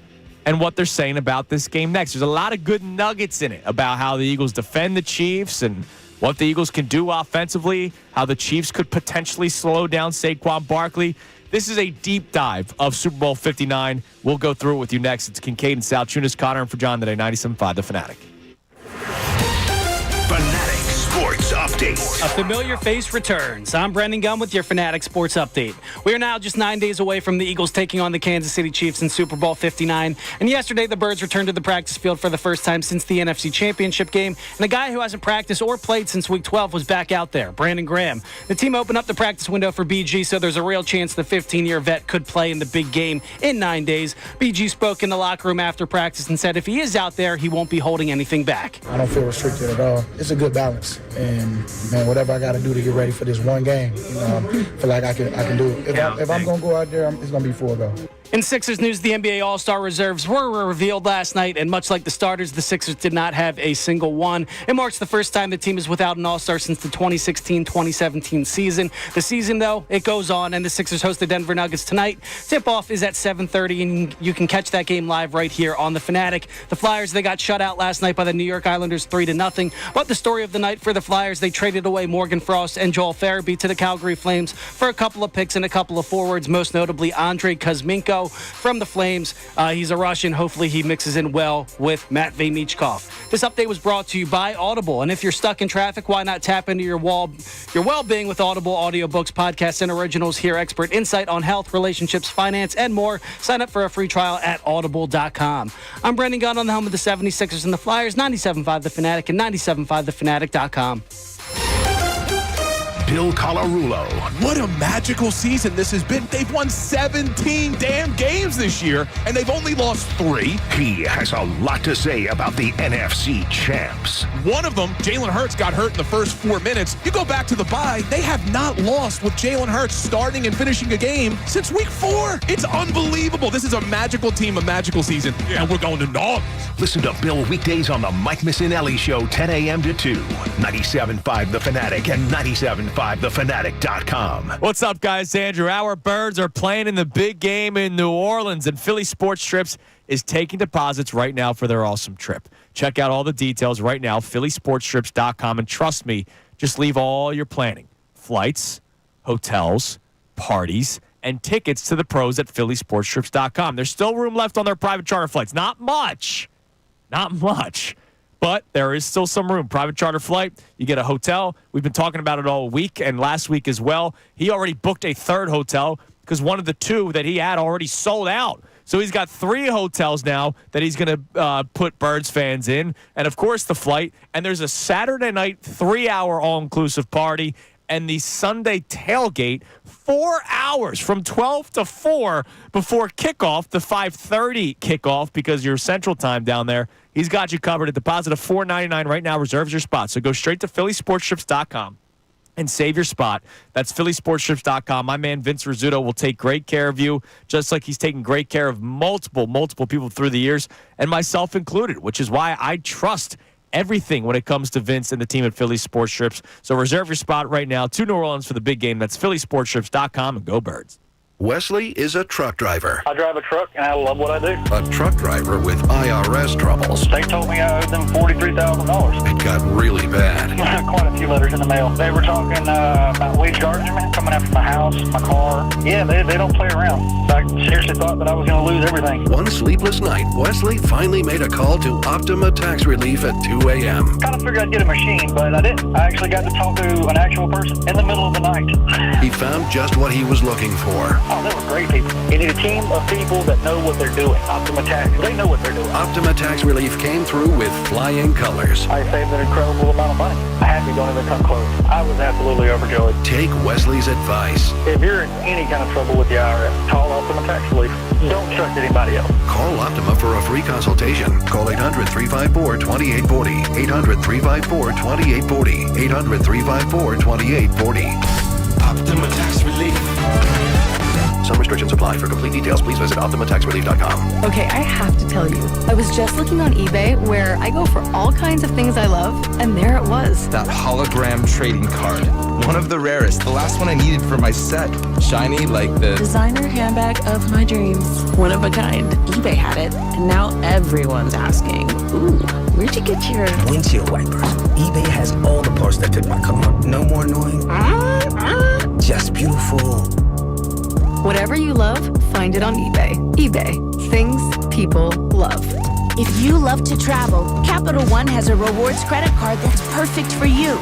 and what they're saying about this game next. There's a lot of good nuggets in it about how the Eagles defend the Chiefs and what the Eagles can do offensively, how the Chiefs could potentially slow down Saquon Barkley. This is a deep dive of Super Bowl 59. We'll go through it with you next. It's Kincade and Salciunas, Connor, and for John today, 97.5 The Fanatic. Fanatic Sports Update. A familiar face returns. I'm Brendan Gunn with your Fanatic Sports Update. We are now just 9 days away from the Eagles taking on the Kansas City Chiefs in Super Bowl 59. And yesterday, the Birds returned to the practice field for the first time since the NFC Championship game. And a guy who hasn't practiced or played since Week 12 was back out there, Brandon Graham. The team opened up the practice window for BG, so there's a real chance the 15-year vet could play in the big game in 9 days. BG spoke in the locker room after practice and said if he is out there, he won't be holding anything back. I don't feel restricted at all. It's a good balance. And, man, whatever I got to do to get ready for this one game, I feel like I can do it. If I'm going to go out there, it's going to be full go. In Sixers news, the NBA All-Star reserves were revealed last night, and much like the starters, the Sixers did not have a single one. It marks the first time the team is without an All-Star since the 2016-2017 season. The season, though, it goes on, and the Sixers host the Denver Nuggets tonight. Tip-off is at 7:30, and you can catch that game live right here on The Fanatic. The Flyers, they got shut out last night by the New York Islanders 3-0. But the story of the night for the Flyers, they traded away Morgan Frost and Joel Farabee to the Calgary Flames for a couple of picks and a couple of forwards, most notably Andrei Kuzmenko from the Flames. He's a Russian. Hopefully he mixes in well with Matvei Michkov. This update was brought to you by Audible. And if you're stuck in traffic, why not tap into your well-being with Audible audiobooks, podcasts, and originals. Hear expert insight on health, relationships, finance, and more. Sign up for a free trial at audible.com. I'm Brendan Gunn on the home of the 76ers and the Flyers, 97.5 The Fanatic and 97.5thefanatic.com. Bill Colarulo. What a magical season this has been. They've won 17 damn games this year, and they've only lost 3. He has a lot to say about the NFC champs. One of them, Jaylen Herz, got hurt in the first 4 minutes. You go back to the bye, they have not lost with Jaylen Herz starting and finishing a game since week 4. It's unbelievable. This is a magical team, a magical season, and we're going to Nog. Listen to Bill weekdays on the Mike Missanelli Show, 10 a.m. to 2. 97.5 The Fanatic and 97.5thefanatic.com. What's up, guys? Andrew. Our Birds are playing in the big game in New Orleans, and Philly Sports Trips is taking deposits right now for their awesome trip. Check out all the details right now, phillysportstrips.com, and trust me, just leave all your planning. Flights, hotels, parties, and tickets to the pros at phillysportstrips.com. There's still room left on their private charter flights. Not much, but there is still some room. Private charter flight, you get a hotel. We've been talking about it all week and last week as well. He already booked a third hotel because one of the 2 that he had already sold out. So he's got 3 hotels now that he's going to put Birds fans in. And, of course, the flight. And there's a Saturday night 3-hour all-inclusive party and the Sunday tailgate, 4 hours from 12 to 4 before kickoff, the 5:30 kickoff because you're Central Time down there. He's got you covered. A deposit of $4.99 right now reserves your spot. So go straight to phillysportstrips.com and save your spot. That's phillysportstrips.com. My man Vince Rizzuto will take great care of you, just like he's taken great care of multiple people through the years, and myself included, which is why I trust everything when it comes to Vince and the team at Philly Sports Trips. So reserve your spot right now to New Orleans for the big game. That's phillysportstrips.com, and go Birds. Wesley is a truck driver. I drive a truck, and I love what I do. A truck driver with IRS troubles. They told me I owed them $43,000. It got really bad. Quite a few letters in the mail. They were talking about wage garnishment, coming after my house, my car. Yeah, they don't play around. I seriously thought that I was going to lose everything. One sleepless night, Wesley finally made a call to Optima Tax Relief at 2 a.m. Kind of figured I'd get a machine, but I didn't. I actually got to talk to an actual person in the middle of the night. He found just what he was looking for. Oh, they were great people. You need a team of people that know what they're doing. Optima Tax, they know what they're doing. Optima Tax Relief came through with flying colors. I saved an incredible amount of money. I had to don't even come close. I was absolutely overjoyed. Take Wesley's advice. If you're in any kind of trouble with the IRS, call Optima Tax Relief. Don't trust anybody else. Call Optima for a free consultation. Call 800-354-2840. 800-354-2840. 800-354-2840. Optima Tax Relief. Some Restrictions apply. For complete details, please visit OptimaTaxRelief.com. Okay, I have to tell you, I was just looking on eBay where I go for all kinds of things I love, and there it was. That hologram trading card. One of the rarest. The last one I needed for my set. Shiny like the Designer handbag of my dreams. One of a kind. eBay had it, and now everyone's asking, ooh, where'd you get your windshield wipers? eBay has all the parts that fit my car. No more annoying. Just beautiful. Whatever you love, find it on eBay. eBay. Things people love. If you love to travel, Capital One has a rewards credit card that's perfect for you.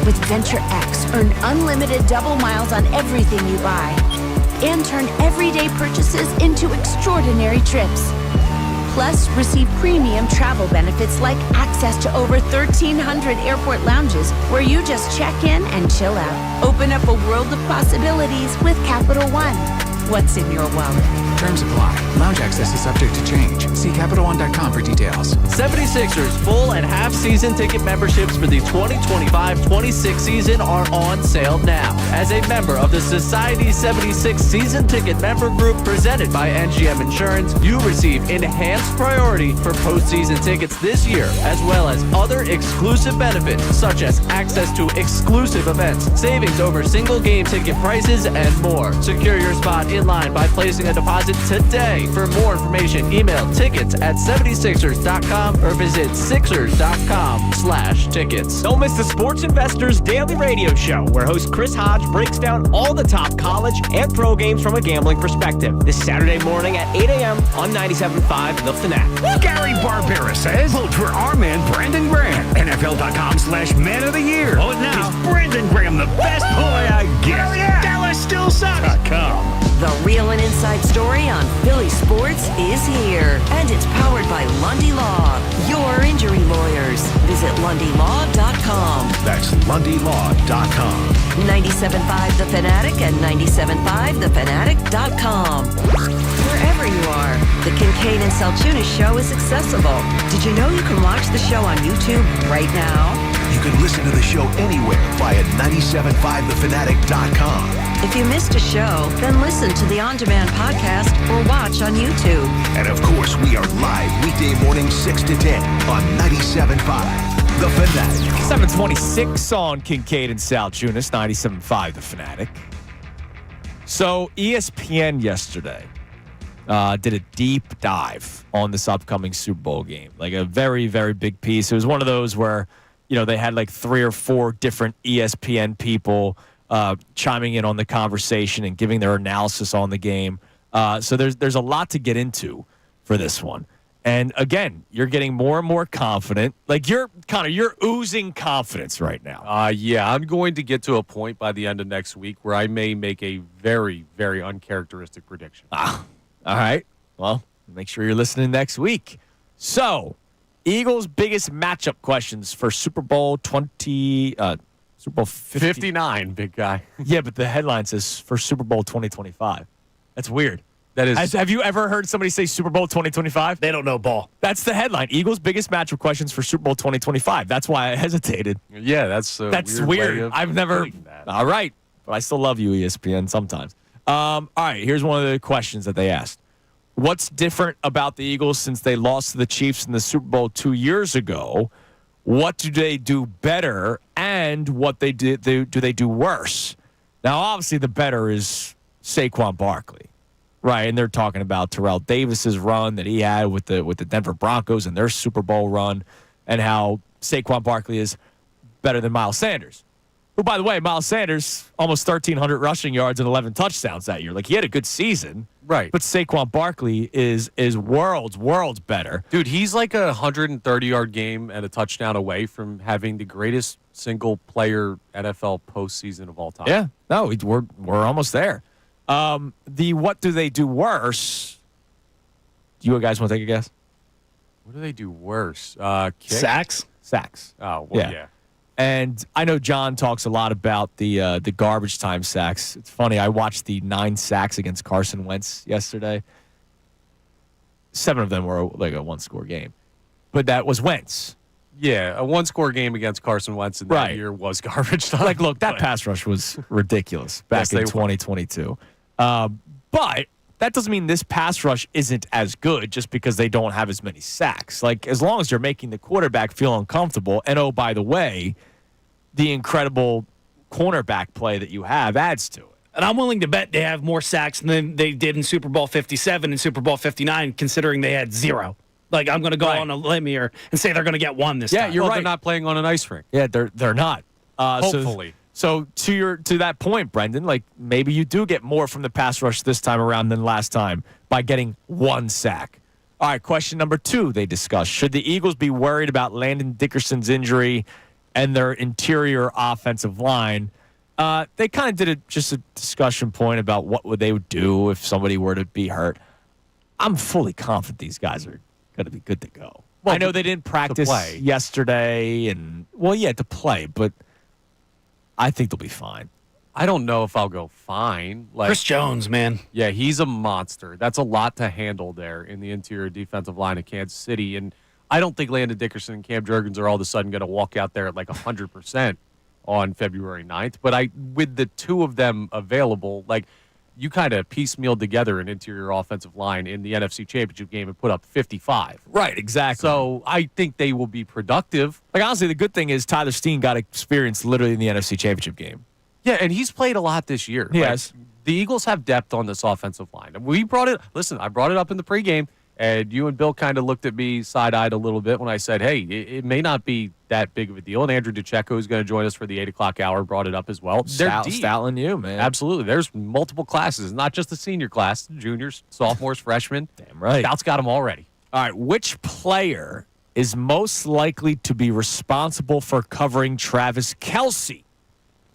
With Venture X, earn unlimited double miles on everything you buy. And turn everyday purchases into extraordinary trips. Plus, receive premium travel benefits like access to over 1,300 airport lounges where you just check in and chill out. Open up a world of possibilities with Capital One. What's in your wallet? Terms apply. Lounge access is subject to change. See CapitalOne.com for details. 76ers full and half season ticket memberships for the 2025-26 season are on sale now. As a member of the Society 76 season ticket member group presented by NGM Insurance, you receive enhanced priority for postseason tickets this year, as well as other exclusive benefits such as access to exclusive events, savings over single game ticket prices, and more. Secure your spot in line by placing a deposit today. For more information, email tickets@76ers.com or visit Sixers.com/tickets. Don't miss the Sports Investors Daily Radio Show, where host Chris Hodge breaks down all the top college and pro games from a gambling perspective. This Saturday morning at 8 a.m. on 97.5 The Fanatic. Gary Barbera says, vote for our man, Brandon Graham. NFL.com/Man of the Year. Vote now. Is Brandon Graham the best boy I guess? Yeah. DallasStillSucks.com. The real and inside story on Philly sports is here. And it's powered by Lundy Law, your injury lawyers. Visit LundyLaw.com. That's LundyLaw.com. 97.5 The Fanatic and 97.5thefanatic.com. Wherever you are, the Kincade and Salciunas show is accessible. Did you know you can watch the show on YouTube right now? You can listen to the show anywhere via 97.5thefanatic.com. If you missed a show, then listen to the on-demand podcast or watch on YouTube. And of course, we are live weekday mornings 6 to 10 on 97.5 The Fanatic. 7:26 on Kincade and Salciunas, 97.5 The Fanatic. So ESPN yesterday did a deep dive on this upcoming Super Bowl game, like a very, very big piece. It was one of those where, you know, they had like 3 or 4 different ESPN people chiming in on the conversation and giving their analysis on the game. So there's a lot to get into for this one. And again, you're getting more and more confident. Like you're oozing confidence right now. Yeah, I'm going to get to a point by the end of next week where I may make a very, very uncharacteristic prediction. All right. Well, make sure you're listening next week. So, Eagles' biggest matchup questions for Super Bowl 59, big guy. Yeah, but the headline says for Super Bowl 2025. That's weird. That is. Have you ever heard somebody say Super Bowl 2025? They don't know ball. That's the headline. Eagles' biggest matchup questions for Super Bowl 2025. That's why I hesitated. Yeah, that's weird. I've never. All right, but I still love you, ESPN. Sometimes. All right. Here's one of the questions that they asked. What's different about the Eagles since they lost to the Chiefs in the Super Bowl 2 years ago? What do they do better, and what do they do worse? Now, obviously, the better is Saquon Barkley. Right, and they're talking about Terrell Davis's run that he had with the Denver Broncos and their Super Bowl run, and how Saquon Barkley is better than Miles Sanders. Who, by the way, Miles Sanders, almost 1,300 rushing yards and 11 touchdowns that year. Like, he had a good season. Right. But Saquon Barkley is worlds better. Dude, he's like a 130-yard game and a touchdown away from having the greatest single-player NFL postseason of all time. Yeah, no, we're almost there. What do they do worse? Do you guys want to take a guess? What do they do worse? Sacks? Sacks. Oh, well, yeah. And I know John talks a lot about the garbage time sacks. It's funny. I watched the 9 sacks against Carson Wentz yesterday. 7 of them were like a one-score game. But that was Wentz. Yeah, a one-score game against Carson Wentz in that year was garbage time. Like, look, that pass rush was ridiculous back in 2022. But that doesn't mean this pass rush isn't as good just because they don't have as many sacks. Like, as long as you're making the quarterback feel uncomfortable, and oh, by the way, the incredible cornerback play that you have adds to it. And I'm willing to bet they have more sacks than they did in Super Bowl 57 and Super Bowl 59, considering they had 0. Like, I'm going to go on a limb here and say they're going to get 1 this time. Yeah, you're right. They're not playing on an ice rink. Yeah, they're not. Hopefully. So to that point, Brendan, like, maybe you do get more from the pass rush this time around than last time by getting 1 sack. All right, question number 2 they discussed. Should the Eagles be worried about Landon Dickerson's injury and their interior offensive line? They kind of did just a discussion point about what they would do if somebody were to be hurt. I'm fully confident these guys are going to be good to go. Well, I know they didn't practice yesterday, to play, but I think they'll be fine. I don't know if I'll go fine. Like, Chris Jones, man. Yeah, he's a monster. That's a lot to handle there in the interior defensive line of Kansas City. And I don't think Landon Dickerson and Cam Jurgens are all of a sudden going to walk out there at like 100% on February 9th. But with the 2 of them available, like, you kind of piecemealed together an interior offensive line in the NFC Championship game and put up 55. Right, exactly. So I think they will be productive. Like, honestly, the good thing is Tyler Steen got experience literally in the NFC Championship game. Yeah, and he's played a lot this year. Yes. Like, the Eagles have depth on this offensive line. And I brought it up in the pregame, and you and Bill kind of looked at me side-eyed a little bit when I said, hey, it may not be that big of a deal. And Andrew DeCecco, who's going to join us for the 8 o'clock hour, brought it up as well. They're deep. Stoutling you, man. Absolutely. There's multiple classes, not just the senior class, juniors, sophomores, freshmen. Damn right. Stouts got them already. All right, which player is most likely to be responsible for covering Travis Kelce?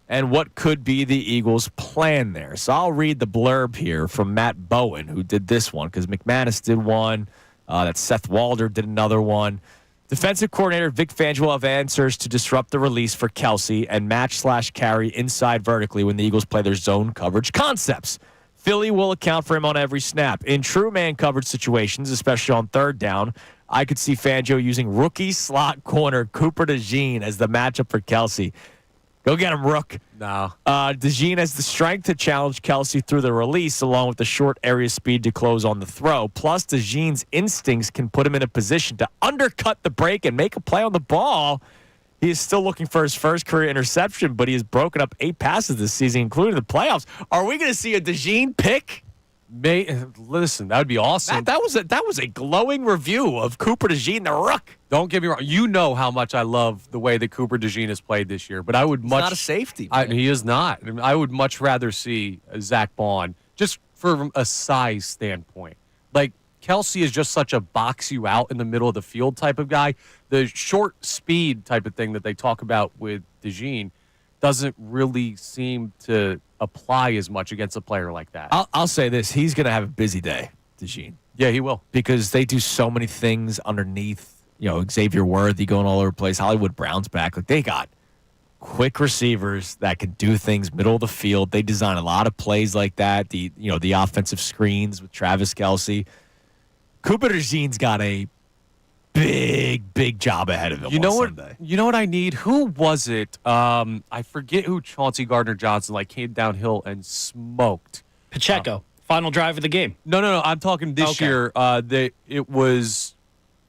And what could be the Eagles' plan there? So I'll read the blurb here from Matt Bowen, who did this one, because McManus did one. That Seth Walder did another one. Defensive coordinator Vic Fangio have answers to disrupt the release for Kelce and match/carry inside vertically when the Eagles play their zone coverage concepts. Philly will account for him on every snap. In true man coverage situations, especially on 3rd down, I could see Fangio using rookie slot corner Cooper DeJean as the matchup for Kelce. Go get him, Rook. No. DeJean has the strength to challenge Kelce through the release, along with the short area speed to close on the throw. Plus, DeJean's instincts can put him in a position to undercut the break and make a play on the ball. He is still looking for his first career interception, but he has broken up 8 passes this season, including the playoffs. Are we going to see a DeJean pick? Listen, that would be awesome. That was a glowing review of Cooper DeJean, the Rook. Don't get me wrong. You know how much I love the way that Cooper DeJean has played this year, but I would He's not a safety. He is not. I mean, I would much rather see Zach Bond just from a size standpoint. Like, Kelce is just such a box you out in the middle of the field type of guy. The short speed type of thing that they talk about with DeJean doesn't really seem to apply as much against a player like that. I'll say this. He's going to have a busy day, DeJean. Yeah, he will. Because they do so many things underneath. You know, Xavier Worthy going all over the place. Hollywood Brown's back. Like, they got quick receivers that can do things middle of the field. They design a lot of plays like that. The offensive screens with Travis Kelce. Cooper DeJean's got a big job ahead of him. Sunday. You know what I need? Who was it? I forget who Chauncey Gardner-Johnson came downhill and smoked. Pacheco. Final drive of the game. No. I'm talking this year. It was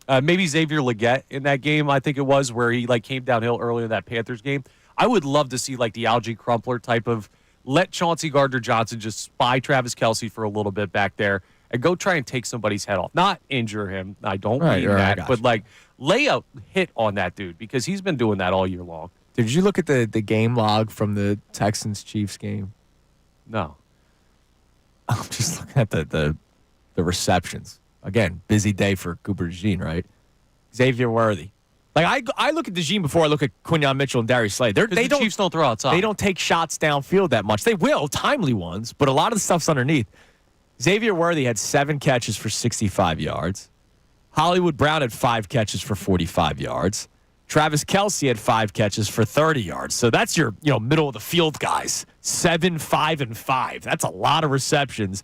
maybe Xavier Legette in that game. I think it was where he came downhill earlier in that Panthers game. I would love to see the Algie Crumpler type of let Chauncey Gardner-Johnson just spy Travis Kelce for a little bit back there and go try and take somebody's head off. Not injure him. I don't mean that. But, lay a hit on that dude because he's been doing that all year long. Did you look at the game log from the Texans-Chiefs game? No. I'm just looking at the receptions. Again, busy day for Cooper DeJean, right? Xavier Worthy. I look at DeJean before I look at Quinyon Mitchell and Darius Slay. The Chiefs don't throw outside. They don't take shots downfield that much. They will, timely ones, but a lot of the stuff's underneath. Xavier Worthy had 7 catches for 65 yards. Hollywood Brown had 5 catches for 45 yards. Travis Kelce had 5 catches for 30 yards. So that's your middle of the field guys. 7, 5, and 5. That's a lot of receptions.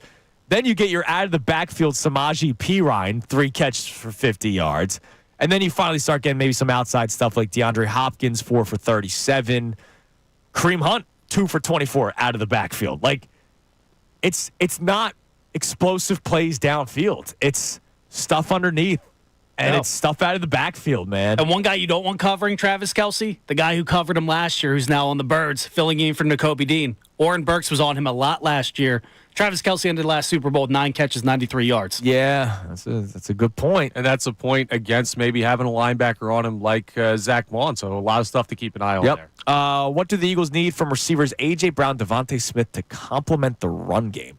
Then you get your out of the backfield Samaje Perine, 3 catches for 50 yards. And then you finally start getting maybe some outside stuff like DeAndre Hopkins, 4 for 37. Kareem Hunt, 2 for 24 out of the backfield. It's not explosive plays downfield. It's stuff underneath, and it's stuff out of the backfield, man. And one guy you don't want covering, Travis Kelce, the guy who covered him last year, who's now on the Birds, filling in for Nakobe Dean. Oren Burks was on him a lot last year. Travis Kelce ended last Super Bowl with 9 catches, 93 yards. Yeah, that's a good point. And that's a point against maybe having a linebacker on him like Zach Vaughn. So a lot of stuff to keep an eye on there. What do the Eagles need from receivers A.J. Brown, Devontae Smith to complement the run game?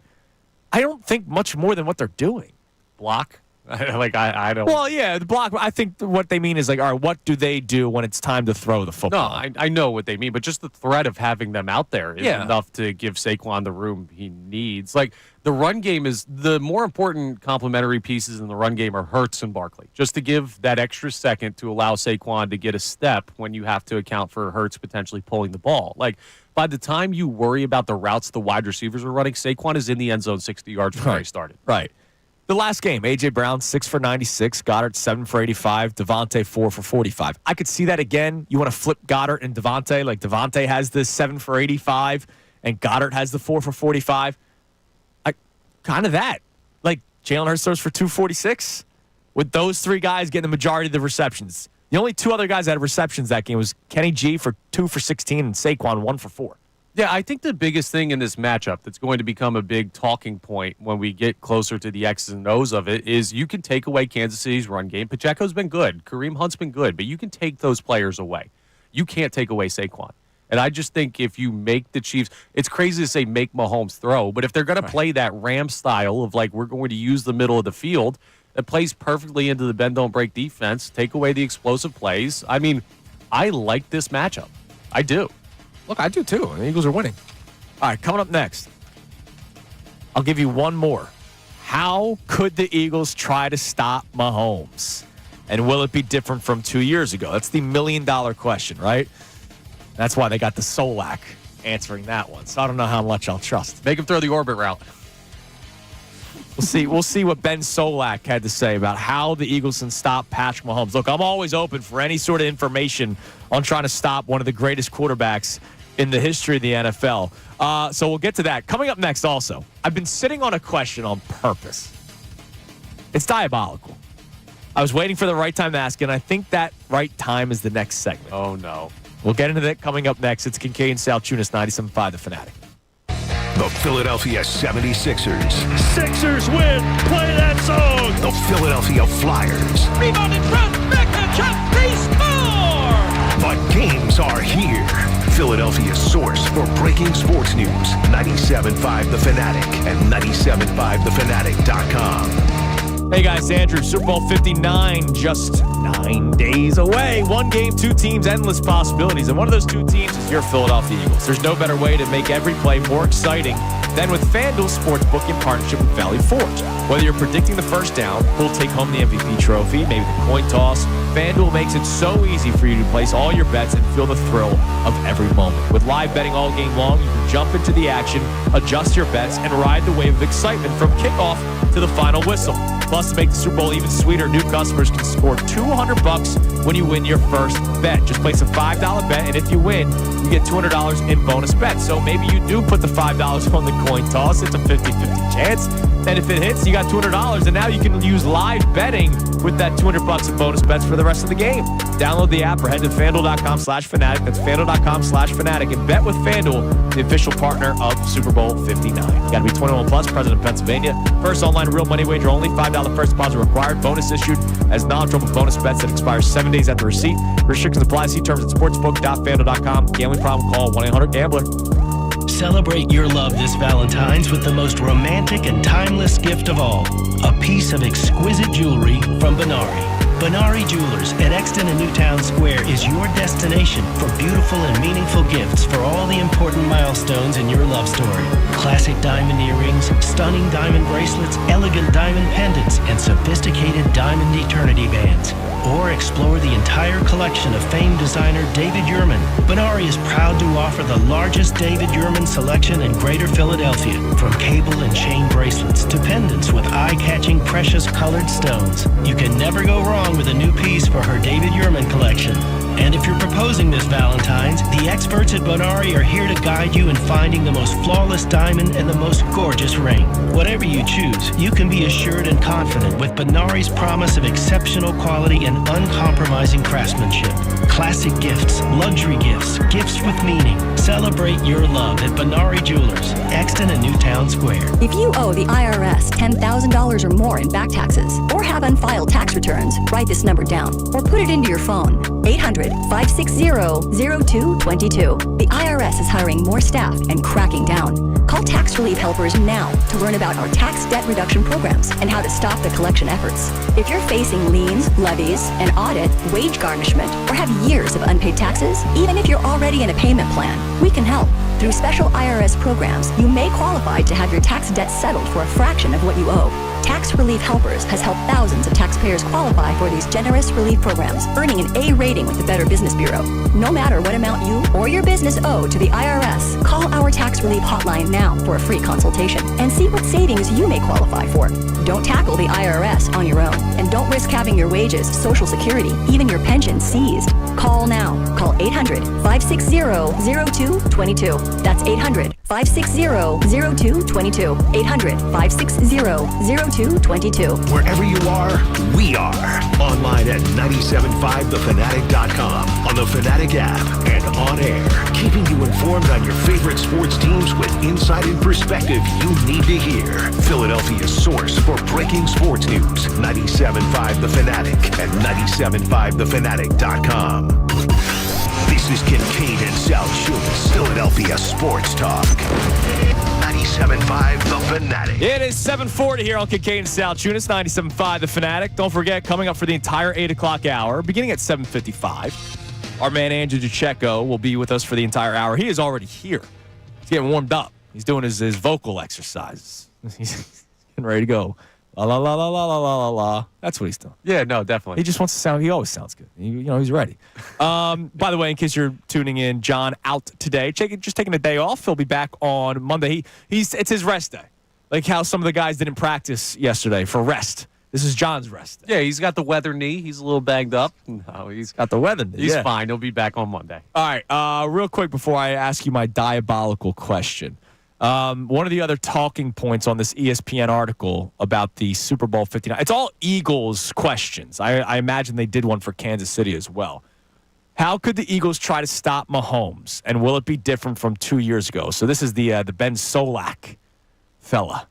I don't think much more than what they're doing. Block? I don't. Well, yeah, the block. I think what they mean is all right, what do they do when it's time to throw the football? No, I know what they mean, but just the threat of having them out there is enough to give Saquon the room he needs. The run game is the more important complementary pieces in the run game are Hertz and Barkley, just to give that extra second to allow Saquon to get a step when you have to account for Hertz potentially pulling the ball. By the time you worry about the routes the wide receivers are running, Saquon is in the end zone 60 yards from where he started. Right. The last game, A.J. Brown, 6 for 96, Goddard, 7 for 85, Devontae, 4 for 45. I could see that again. You want to flip Goddard and Devontae, Devontae has the 7 for 85, and Goddard has the 4 for 45. Kind of that. Jaylen Herz throws for 246, with those 3 guys getting the majority of the receptions. The only 2 other guys that had receptions that game was Kenny G for 2 for 16 and Saquon 1 for 4. Yeah, I think the biggest thing in this matchup that's going to become a big talking point when we get closer to the X's and O's of it is you can take away Kansas City's run game. Pacheco's been good. Kareem Hunt's been good, but you can take those players away. You can't take away Saquon. And I just think if you make the Chiefs, it's crazy to say make Mahomes throw, but if they're going to play that Ram style of we're going to use the middle of the field, that plays perfectly into the bend, don't break defense, take away the explosive plays. I mean, I like this matchup. I do. Look, I do too. The Eagles are winning. All right, coming up next, I'll give you one more. How could the Eagles try to stop Mahomes? And will it be different from 2 years ago? That's the $1,000,000 question, right? That's why they got the Solak answering that one. So I don't know how much I'll trust. Make him throw the orbit route. We'll see what Ben Solak had to say about how the Eagles can stop Patrick Mahomes. Look, I'm always open for any sort of information on trying to stop one of the greatest quarterbacks in the history of the NFL. So we'll get to that. Coming up next also, I've been sitting on a question on purpose. It's diabolical. I was waiting for the right time to ask, and I think that right time is the next segment. Oh, no. We'll get into that coming up next. It's Kincade Salciunas, 97.5 The Fanatic. The Philadelphia 76ers. Sixers win. Play that song. The Philadelphia Flyers. Rebound in front. Backhand shot. They score. The games are here. Philadelphia's source for breaking sports news. 97.5 The Fanatic and 97.5thefanatic.com. Hey guys, Andrew, Super Bowl 59 just 9 days away. 1 game, 2 teams, endless possibilities. And one of those 2 teams is your Philadelphia Eagles. There's no better way to make every play more exciting than with FanDuel Sportsbook in partnership with Valley Forge. Whether you're predicting the first down, who'll take home the MVP trophy, maybe the coin toss, FanDuel makes it so easy for you to place all your bets and feel the thrill of every moment. With live betting all game long, you can jump into the action, adjust your bets, and ride the wave of excitement from kickoff to the final whistle. Plus, to make the Super Bowl even sweeter, new customers can score $200 when you win your first bet. Just place a $5 bet, and if you win, you get $200 in bonus bets. So maybe you do put the $5 on the coin toss. It's a 50-50 chance. And if it hits, you got $200, and now you can use live betting with that $200 in bonus bets for the rest of the game. Download the app or head to FanDuel.com/Fanatic. That's FanDuel.com/Fanatic. And bet with FanDuel, the official partner of Super Bowl 59. You got to be 21 plus, present in Pennsylvania. First online real money wager only. $5 first deposit required. Bonus issued as non-trouble bonus bets that expire 7 days after receipt. Restrictions apply. See terms at sportsbook.fanduel.com. Gambling problem? Call 1-800-GAMBLER. Celebrate your love this Valentine's with the most romantic and timeless gift of all, a piece of exquisite jewelry from Benari. Benari Jewelers at Exton and Newtown Square is your destination for beautiful and meaningful gifts for all the important milestones in your love story. Classic diamond earrings, stunning diamond bracelets, elegant diamond pendants, and sophisticated diamond eternity bands. Or explore the entire collection of famed designer David Yurman. Benari is proud to offer the largest David Yurman selection in Greater Philadelphia, from cable and chain bracelets to pendants with eye-catching precious colored stones. You can never go wrong with a new piece for her David Yurman collection. And if you're proposing this Valentine's, the experts at Bonari are here to guide you in finding the most flawless diamond and the most gorgeous ring. Whatever you choose, you can be assured and confident with Bonari's promise of exceptional quality and uncompromising craftsmanship. Classic gifts, luxury gifts, gifts with meaning. Celebrate your love at Bonari Jewelers, Exton and Newtown Square. If you owe the IRS $10,000 or more in back taxes or have unfiled tax returns, write this number down or put it into your phone. 800-560-0222. The IRS is hiring more staff and cracking down. Call Tax Relief Helpers now to learn about our tax debt reduction programs and how to stop the collection efforts. If you're facing liens, levies, an audit, wage garnishment, or have years of unpaid taxes, even if you're already in a payment plan, we can help. Through special IRS programs, you may qualify to have your tax debt settled for a fraction of what you owe. Tax Relief Helpers has helped thousands of taxpayers qualify for these generous relief programs, earning an A rating with the Better Business Bureau. No matter what amount you or your business owe to the IRS, call our Tax Relief Hotline now for a free consultation and see what savings you may qualify for. Don't tackle the IRS on your own, and don't risk having your wages, Social Security, even your pension seized. Call now. Call 800-560-0222. That's 800-560-0222. 800-560-0222. Wherever you are, we are. Online at 975thefanatic.com, on the Fanatic app, and on air. Keeping you informed on your favorite sports teams with insight and perspective you need to hear. Philadelphia's source for breaking sports news. 975 The Fanatic and 975thefanatic.com. This is Kincade and Salciunas, Philadelphia Sports Talk. 97.5 The Fanatic. It is 7:40 here on Kincade and Salciunas, 97.5 The Fanatic. Don't forget, coming up for the entire 8 o'clock hour, beginning at 7:55, our man Andrew DiCecco will be with us for the entire hour. He is already here. He's getting warmed up. He's doing his vocal exercises. He's getting ready to go. La la la la la la la la. That's what he's doing. Yeah, no, definitely. He just wants to sound. He always sounds good. He's ready. By the way, in case you're tuning in, John out today. Just taking a day off. He'll be back on Monday. It's his rest day. Like how some of the guys didn't practice yesterday for rest. This is John's rest day. Yeah, he's got the weather knee. He's a little banged up. No, he's got the weather knee. He's fine. He'll be back on Monday. All right. Real quick before I ask you my diabolical question. One of the other talking points on this ESPN article about the Super Bowl 59, it's all Eagles questions. I imagine they did one for Kansas City as well. How could the Eagles try to stop Mahomes, and will it be different from 2 years ago? So this is the Ben Solak fella.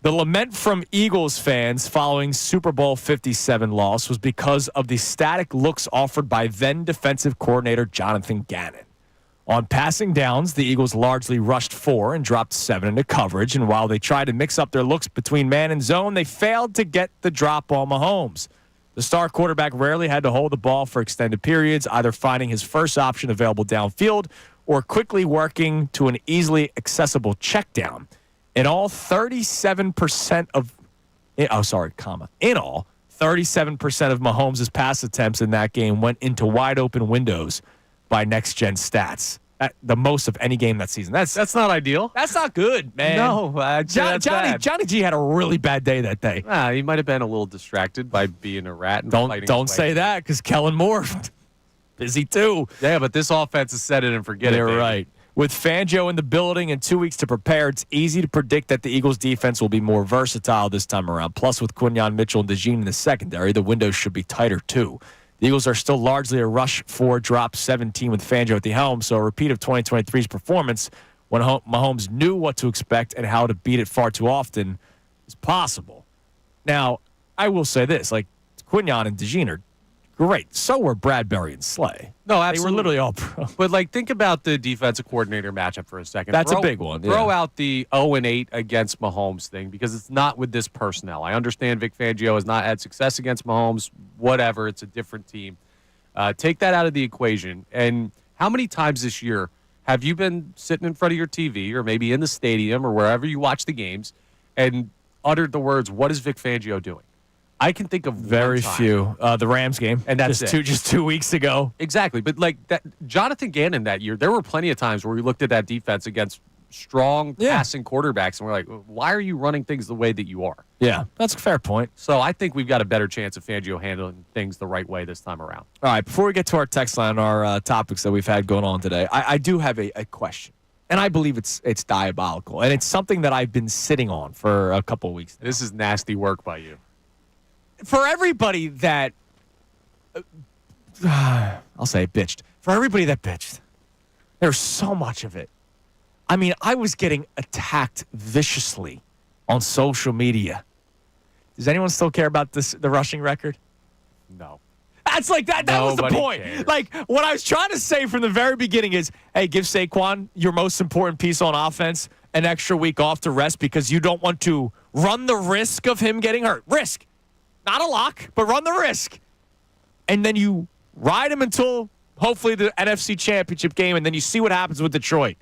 The lament from Eagles fans following Super Bowl 57 loss was because of the static looks offered by then defensive coordinator Jonathan Gannon. On passing downs, the Eagles largely rushed 4 and dropped 7 into coverage, and while they tried to mix up their looks between man and zone, they failed to get the drop on Mahomes. The star quarterback rarely had to hold the ball for extended periods, either finding his first option available downfield or quickly working to an easily accessible check down. In all, 37% of Mahomes' pass attempts in that game went into wide open windows by Next Gen Stats. The most of any game that season. That's not ideal. That's not good, man. No, Johnny G had a really bad day that day. He might have been a little distracted by being a rat. And don't say that, because Kellen Moore busy too. Yeah, but this offense is set it and forget it. You're right. With Fangio in the building and 2 weeks to prepare, it's easy to predict that the Eagles' defense will be more versatile this time around. Plus, with Quinyon Mitchell and DeJean in the secondary, the windows should be tighter too. The Eagles are still largely a rush 4, drop 17 with Fangio at the helm, so a repeat of 2023's performance when Mahomes knew what to expect and how to beat it far too often is possible. Now, I will say this, Quinyon and DeJean are great. So were Bradbury and Slay. No, absolutely. They were literally all pro. But, think about the defensive coordinator matchup for a second. That's a big one. Yeah. Throw out the 0-8 against Mahomes thing because it's not with this personnel. I understand Vic Fangio has not had success against Mahomes. Whatever. It's a different team. Take that out of the equation. And how many times this year have you been sitting in front of your TV or maybe in the stadium or wherever you watch the games and uttered the words, what is Vic Fangio doing? I can think of very few. The Rams game, and that's just 2 weeks ago. Exactly, but that Jonathan Gannon that year, there were plenty of times where we looked at that defense against strong passing quarterbacks, and we're like, why are you running things the way that you are? Yeah, that's a fair point. So I think we've got a better chance of Fangio handling things the right way this time around. All right, before we get to our text line, our topics that we've had going on today, I do have a question, and I believe it's diabolical, and it's something that I've been sitting on for a couple of weeks now. This is nasty work by you. For everybody that, I'll say bitched, for everybody that bitched, there's so much of it. I mean, I was getting attacked viciously on social media. Does anyone still care about the rushing record? No. That's like that. That was the point. Cares. Like, what I was trying to say from the very beginning is, hey, give Saquon your most important piece on offense an extra week off to rest because you don't want to run the risk of him getting hurt. Risk. Not a lock, but run the risk. And then you ride him until hopefully the NFC Championship game, and then you see what happens with Detroit.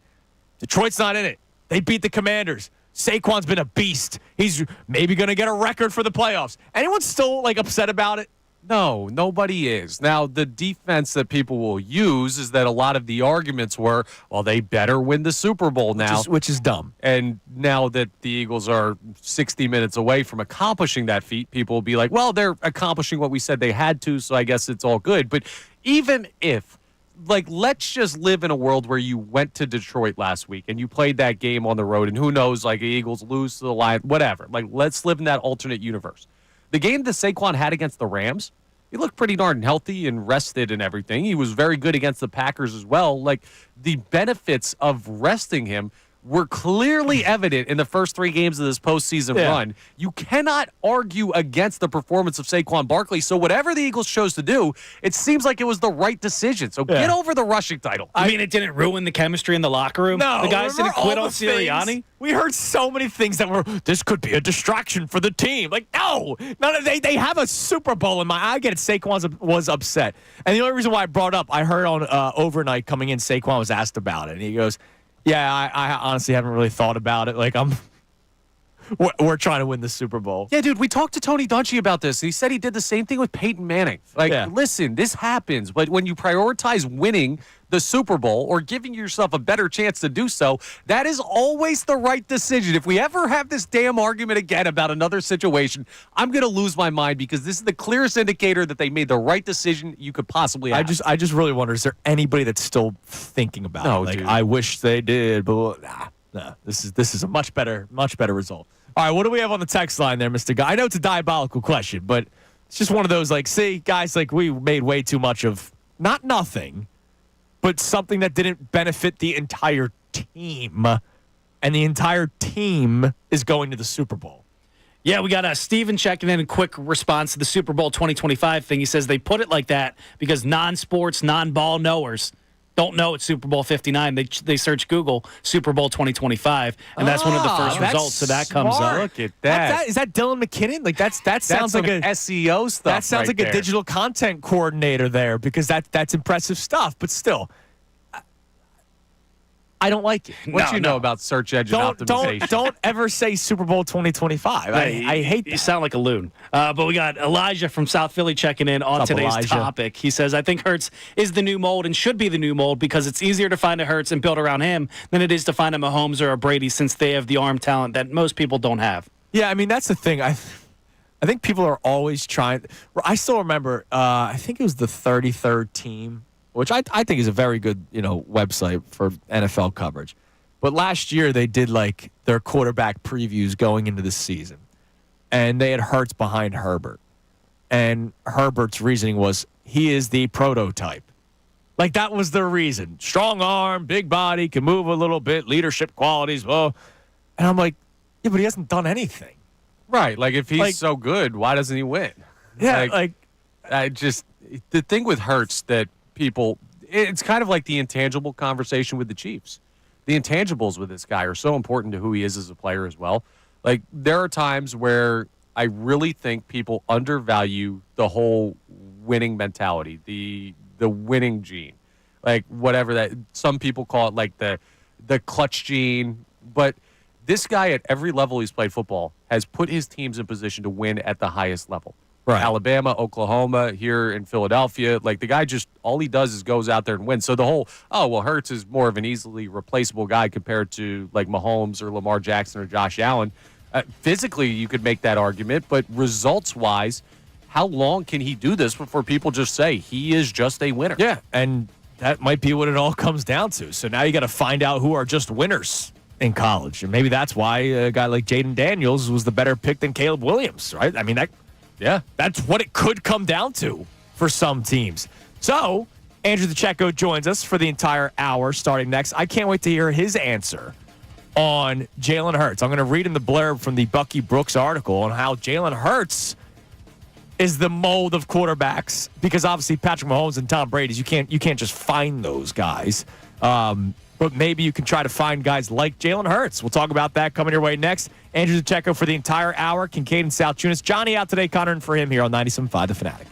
Detroit's not in it. They beat the Commanders. Saquon's been a beast. He's maybe going to get a record for the playoffs. Anyone still, upset about it? No, nobody is. Now, the defense that people will use is that a lot of the arguments were, well, they better win the Super Bowl now. Which is dumb. And now that the Eagles are 60 minutes away from accomplishing that feat, people will be like, well, they're accomplishing what we said they had to, so I guess it's all good. But even if, let's just live in a world where you went to Detroit last week and you played that game on the road, and who knows, the Eagles lose to the Lions, whatever. Let's live in that alternate universe. The game that Saquon had against the Rams, he looked pretty darn healthy and rested and everything. He was very good against the Packers as well. The benefits of resting him were clearly evident in the first 3 games of this postseason run. You cannot argue against the performance of Saquon Barkley. So whatever the Eagles chose to do, it seems like it was the right decision. So get over the rushing title. I mean, it didn't ruin the chemistry in the locker room? No. The guys didn't quit on Sirianni? We heard so many things that were, this could be a distraction for the team. No. They have a Super Bowl in my eye. I get it. Saquon was upset. And the only reason why I brought up, I heard on overnight coming in, Saquon was asked about it. And he goes, yeah, I honestly haven't really thought about it. We're trying to win the Super Bowl. Yeah, dude, we talked to Tony Dungy about this. He said he did the same thing with Peyton Manning. Listen, this happens, but when you prioritize winning the Super Bowl or giving yourself a better chance to do so, that is always the right decision. If we ever have this damn argument again about another situation, I'm going to lose my mind because this is the clearest indicator that they made the right decision you could possibly have. I just really wonder, is there anybody that's still thinking about it? Dude. I wish they did, but nah, this is a much better result. All right, what do we have on the text line there, Mr. Guy? I know it's a diabolical question, but it's just one of those, see, guys, we made way too much of not nothing, but something that didn't benefit the entire team. And the entire team is going to the Super Bowl. Yeah, we got Steven checking in a quick response to the Super Bowl 2025 thing. He says they put it like that because non-sports, non-ball knowers don't know it's Super Bowl 59. They search Google Super Bowl 2025, and that's one of the first results. So that comes up. Look at that. Is that Dylan McKinnon? That sounds like a SEO stuff. That sounds like a digital content coordinator there because that's impressive stuff. But still, I don't like it. What you know about search engine optimization? Don't ever say Super Bowl 2025. I hate that. You sound like a loon. But we got Elijah from South Philly checking in on today's topic. He says, I think Hertz is the new mold and should be the new mold because it's easier to find a Hertz and build around him than it is to find a Mahomes or a Brady since they have the arm talent that most people don't have. Yeah, I mean, that's the thing. I think people are always trying. I still remember, I think it was the 33rd team, which I think is a very good, website for NFL coverage. But last year they did their quarterback previews going into the season. And they had Hertz behind Herbert. And Herbert's reasoning was he is the prototype. That was their reason. Strong arm, big body, can move a little bit, leadership qualities. Well, and I'm like, yeah, but he hasn't done anything. Right. If he's so good, why doesn't he win? Yeah, the thing with Hertz that it's kind of like the intangible conversation with the Chiefs. The intangibles with this guy are so important to who he is as a player as well. There are times where I really think people undervalue the whole winning mentality, the winning gene. Whatever that, some people call it the clutch gene, but this guy at every level he's played football has put his teams in position to win at the highest level. Alabama, Oklahoma, here in Philadelphia. Like, the guy just, all he does is goes out there and wins. So the whole, Hurts is more of an easily replaceable guy compared to, like, Mahomes or Lamar Jackson or Josh Allen. Physically, you could make that argument, but results-wise, how long can he do this before people just say he is just a winner? Yeah, and that might be what it all comes down to. So now you got to find out who are just winners in college. And maybe that's why a guy like Jaden Daniels was the better pick than Caleb Williams, right? I mean, that's what it could come down to for some teams. So Andrew DeCecco joins us for the entire hour starting next. I can't wait to hear his answer on Jaylen Herz. I'm going to read him the blurb from the Bucky Brooks article on how Jaylen Herz is the mold of quarterbacks, because obviously Patrick Mahomes and Tom Brady, you can't just find those guys. But maybe you can try to find guys like Jaylen Herz. We'll talk about that coming your way next. Andrew DeCecco for the entire hour. Kincade Salciunas. Johnny out today, Connor, and for him here on 97.5 The Fanatic.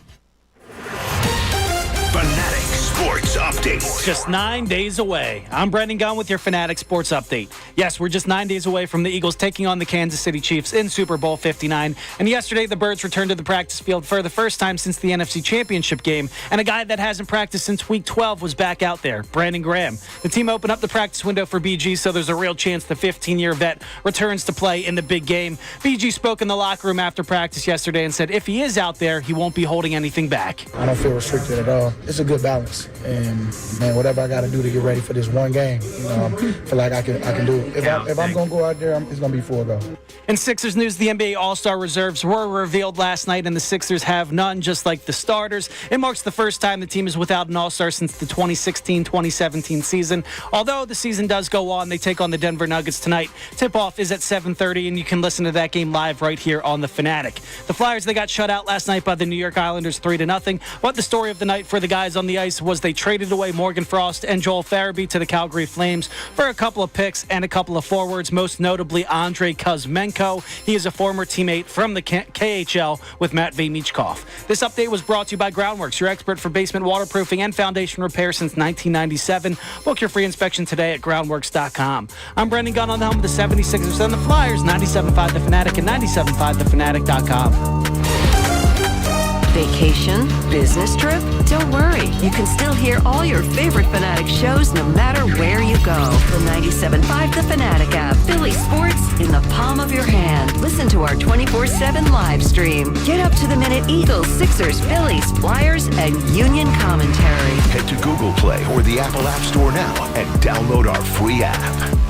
Fanatic Sports Update. Just 9 days away. I'm Brendan Gunn with your Fanatic Sports Update. Yes, we're just 9 days away from the Eagles taking on the Kansas City Chiefs in Super Bowl 59. And yesterday, the Birds returned to the practice field for the first time since the NFC Championship game. And a guy that hasn't practiced since Week 12 was back out there, Brandon Graham. The team opened up the practice window for BG, so there's a real chance the 15-year vet returns to play in the big game. BG spoke in the locker room after practice yesterday and said if he is out there, he won't be holding anything back. I don't feel restricted at all. It's a good balance. And, man, whatever I got to do to get ready for this one game, I feel like I can do it. If I'm going to go out there, it's going to be full go. In Sixers news, the NBA All-Star reserves were revealed last night, and the Sixers have none, just like the starters. It marks the first time the team is without an All-Star since the 2016-2017 season. Although the season does go on, they take on the Denver Nuggets tonight. Tip-off is at 7:30, and you can listen to that game live right here on The Fanatic. The Flyers, they got shut out last night by the New York Islanders 3-0. But the story of the night for the guys on the ice was they traded away Morgan Frost and Joel Farabee to the Calgary Flames for a couple of picks and a couple of forwards, most notably Andrei Kuzmenko. He is a former teammate from the KHL with Matvei Michkov. This update was brought to you by Groundworks, your expert for basement waterproofing and foundation repair since 1997. Book your free inspection today at groundworks.com. I'm Brendan Gunn on the home of the 76ers and the Flyers, 97.5 The Fanatic and 97.5thefanatic.com. Vacation? Business trip? Don't worry. You can still hear all your favorite Fanatic shows no matter where you go. The 97.5 The Fanatic app. Philly sports in the palm of your hand. Listen to our 24/7 live stream. Get up to the minute Eagles, Sixers, Phillies, Flyers, and Union commentary. Head to Google Play or the Apple App Store now and download our free app.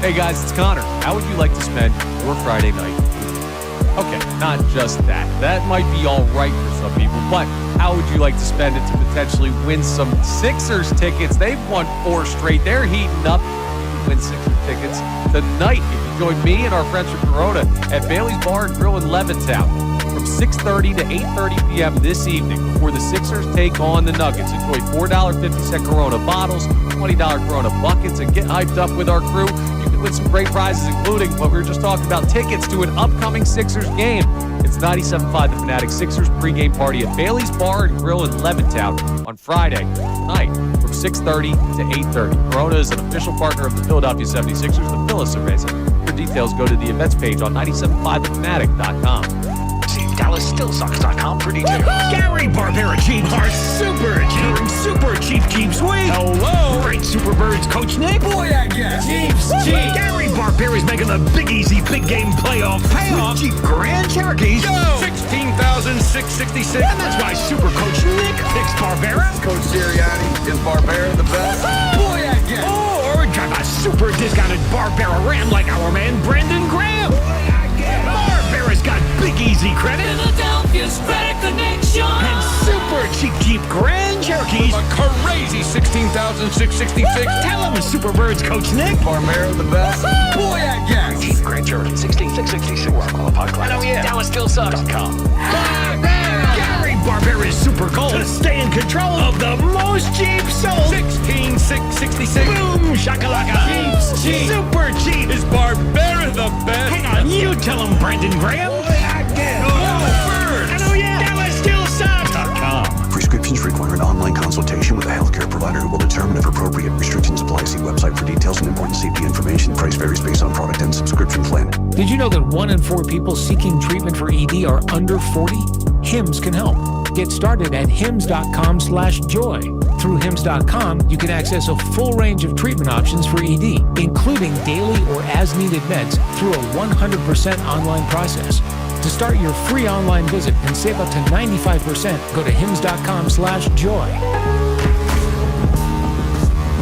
Hey guys, it's Connor. How would you like to spend your Friday night? Okay, not just that. That might be all right for some people, but how would you like to spend it to potentially win some Sixers tickets? They've won 4 straight. They're heating up. Win Sixers tickets tonight. You can join me and our friends from Corona at Bailey's Bar and Grill in Levittown from 6:30 to 8:30 p.m. this evening before the Sixers take on the Nuggets. Enjoy $4.50 Corona bottles, $20 Corona buckets, and get hyped up with our crew. You can win some great prizes, including what we were just talking about, tickets to an upcoming Sixers game. It's 97.5 The Fanatic Sixers pregame party at Bailey's Bar and Grill in Levittown on Friday night from 6:30 to 8:30. Corona is an official partner of the Philadelphia 76ers, the Phillies Racer. For details, go to the events page on 97.5thefanatic.com. See DallasStillSucks.com for details. Gary Barbera Jeep Hearts Super Jeep. Super Chief Jeeps Week. Hello. Great Superbirds Coach Nick. Boy, I guess. Jeeps. Gary Barbera is making the Big Easy Big Game Playoff payoff. Jeep Grand Cherokees. Go. 16,666. And that's why Super Coach Nick picks Barbera. Coach Sirianni, is Barbera the best? Boy, I guess. Or drive a super discounted Barbera Ram like our man Brendan Graham. Barbera's got Big Easy credit. Philadelphia's credit connection. And super cheap Jeep Grand Cherokees. A crazy 16,666. Tell him Superbirds Coach Nick. Barbera the best? Boy, I guess. Jeep Grand Cherokee 16,666. Well qualified class. I know, yeah. DallasStillSucks.com. Gary Barbera is super cold to stay in control of the most Jeeps sold. 16,666. Boom shakalaka. Jeeps cheap. Super cheap. Is Barbera the best? Hang on, you tell him, Brendan Graham. I know, yeah. DallasStillSucks.com. Prescriptions require an online consultation with a healthcare provider who will determine if appropriate. Restrictions apply. See website for details and important safety information. Price varies based on product and subscription plan. Did you know that 1 in 4 people seeking treatment for ED are under 40? Hims can help. Get started at hims.com/joy. Through hims.com, you can access a full range of treatment options for ED, including daily or as-needed meds through a 100% online process. To start your free online visit and save up to 95%, go to hims.com/joy.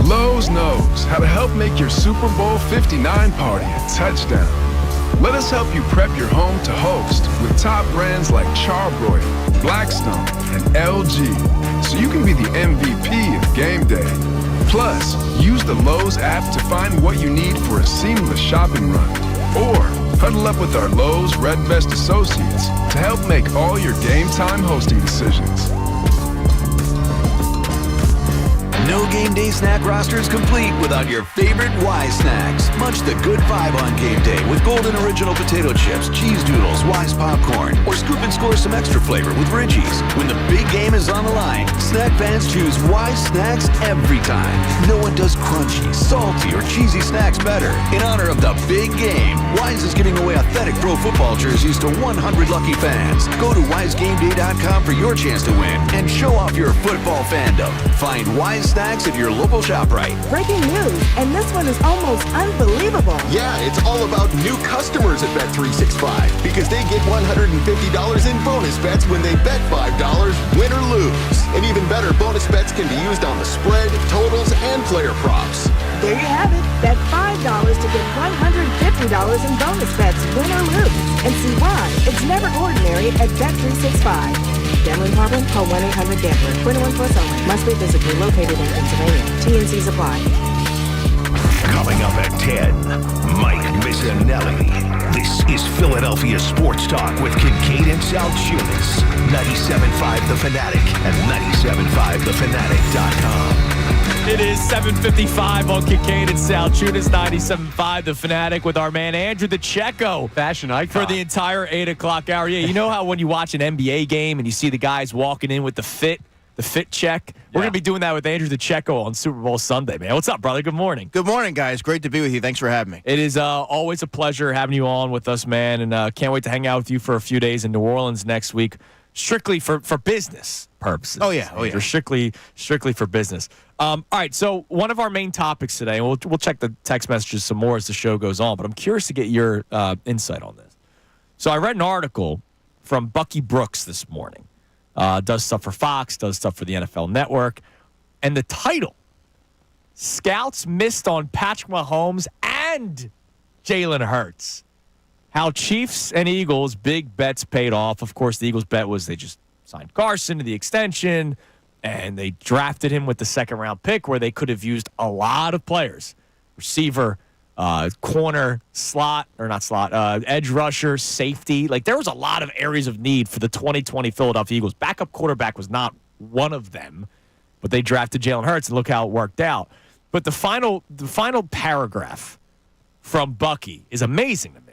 Lowe's knows how to help make your Super Bowl 59 party a touchdown. Let us help you prep your home to host with top brands like Charbroil, Blackstone, and LG, so you can be the MVP of game day. Plus, use the Lowe's app to find what you need for a seamless shopping run. Or huddle up with our Lowe's Red Vest associates to help make all your game time hosting decisions. No game day snack roster is complete without your favorite Wise snacks. Munch the good vibe on game day with Golden Original Potato Chips, Cheese Doodles, Wise Popcorn, or scoop and score some extra flavor with Ridgie's. When the big game is on the line, snack fans choose Wise snacks every time. No one does crunchy, salty, or cheesy snacks better. In honor of the big game, Wise is giving away authentic pro football jerseys to 100 lucky fans. Go to wisegameday.com for your chance to win and show off your football fandom. Find Wise snacks at your local ShopRite. Breaking news, and this one is almost unbelievable. Yeah, it's all about new customers at Bet365 because they get $150 in bonus bets when they bet $5, win or lose. And even better, bonus bets can be used on the spread, totals, and player props. There you have it. Bet $5 to get $150 in bonus bets, win or lose. And see why it's never ordinary at Bet365. Gambling problem? Call 1-800-GAMBLER. 21 plus only. Must be physically located in Pennsylvania. TNCs apply. Coming up at 10, Mike Missanelli. This is Philadelphia Sports Talk with Kincade Salciunas. 97.5 The Fanatic and 97.5thefanatic.com. It is 7:55 on Kincade Salciunas, 97.5 The Fanatic with our man Andrew the Checo. Fashion icon. For the entire 8 o'clock hour. Yeah, you know how when you watch an NBA game and you see the guys walking in with the fit check? We're going to be doing that with Andrew the Checo on Super Bowl Sunday, man. What's up, brother? Good morning. Good morning, guys. Great to be with you. Thanks for having me. It is always a pleasure having you on with us, man, and can't wait to hang out with you for a few days in New Orleans next week, strictly for business purposes. Oh, yeah. Strictly for business. All right, so one of our main topics today, and we'll check the text messages some more as the show goes on, but I'm curious to get your insight on this. So I read an article from Bucky Brooks this morning. Does stuff for Fox, does stuff for the NFL Network. And the title, Scouts Missed on Patrick Mahomes and Jaylen Herz. How Chiefs and Eagles' big bets paid off. Of course, the Eagles' bet was they just signed Carson to the extension, and they drafted him with the second-round pick where they could have used a lot of players. Receiver, corner, edge rusher, safety. Like, there was a lot of areas of need for the 2020 Philadelphia Eagles. Backup quarterback was not one of them, but they drafted Jaylen Herz, and look how it worked out. But the final paragraph from Bucky is amazing to me.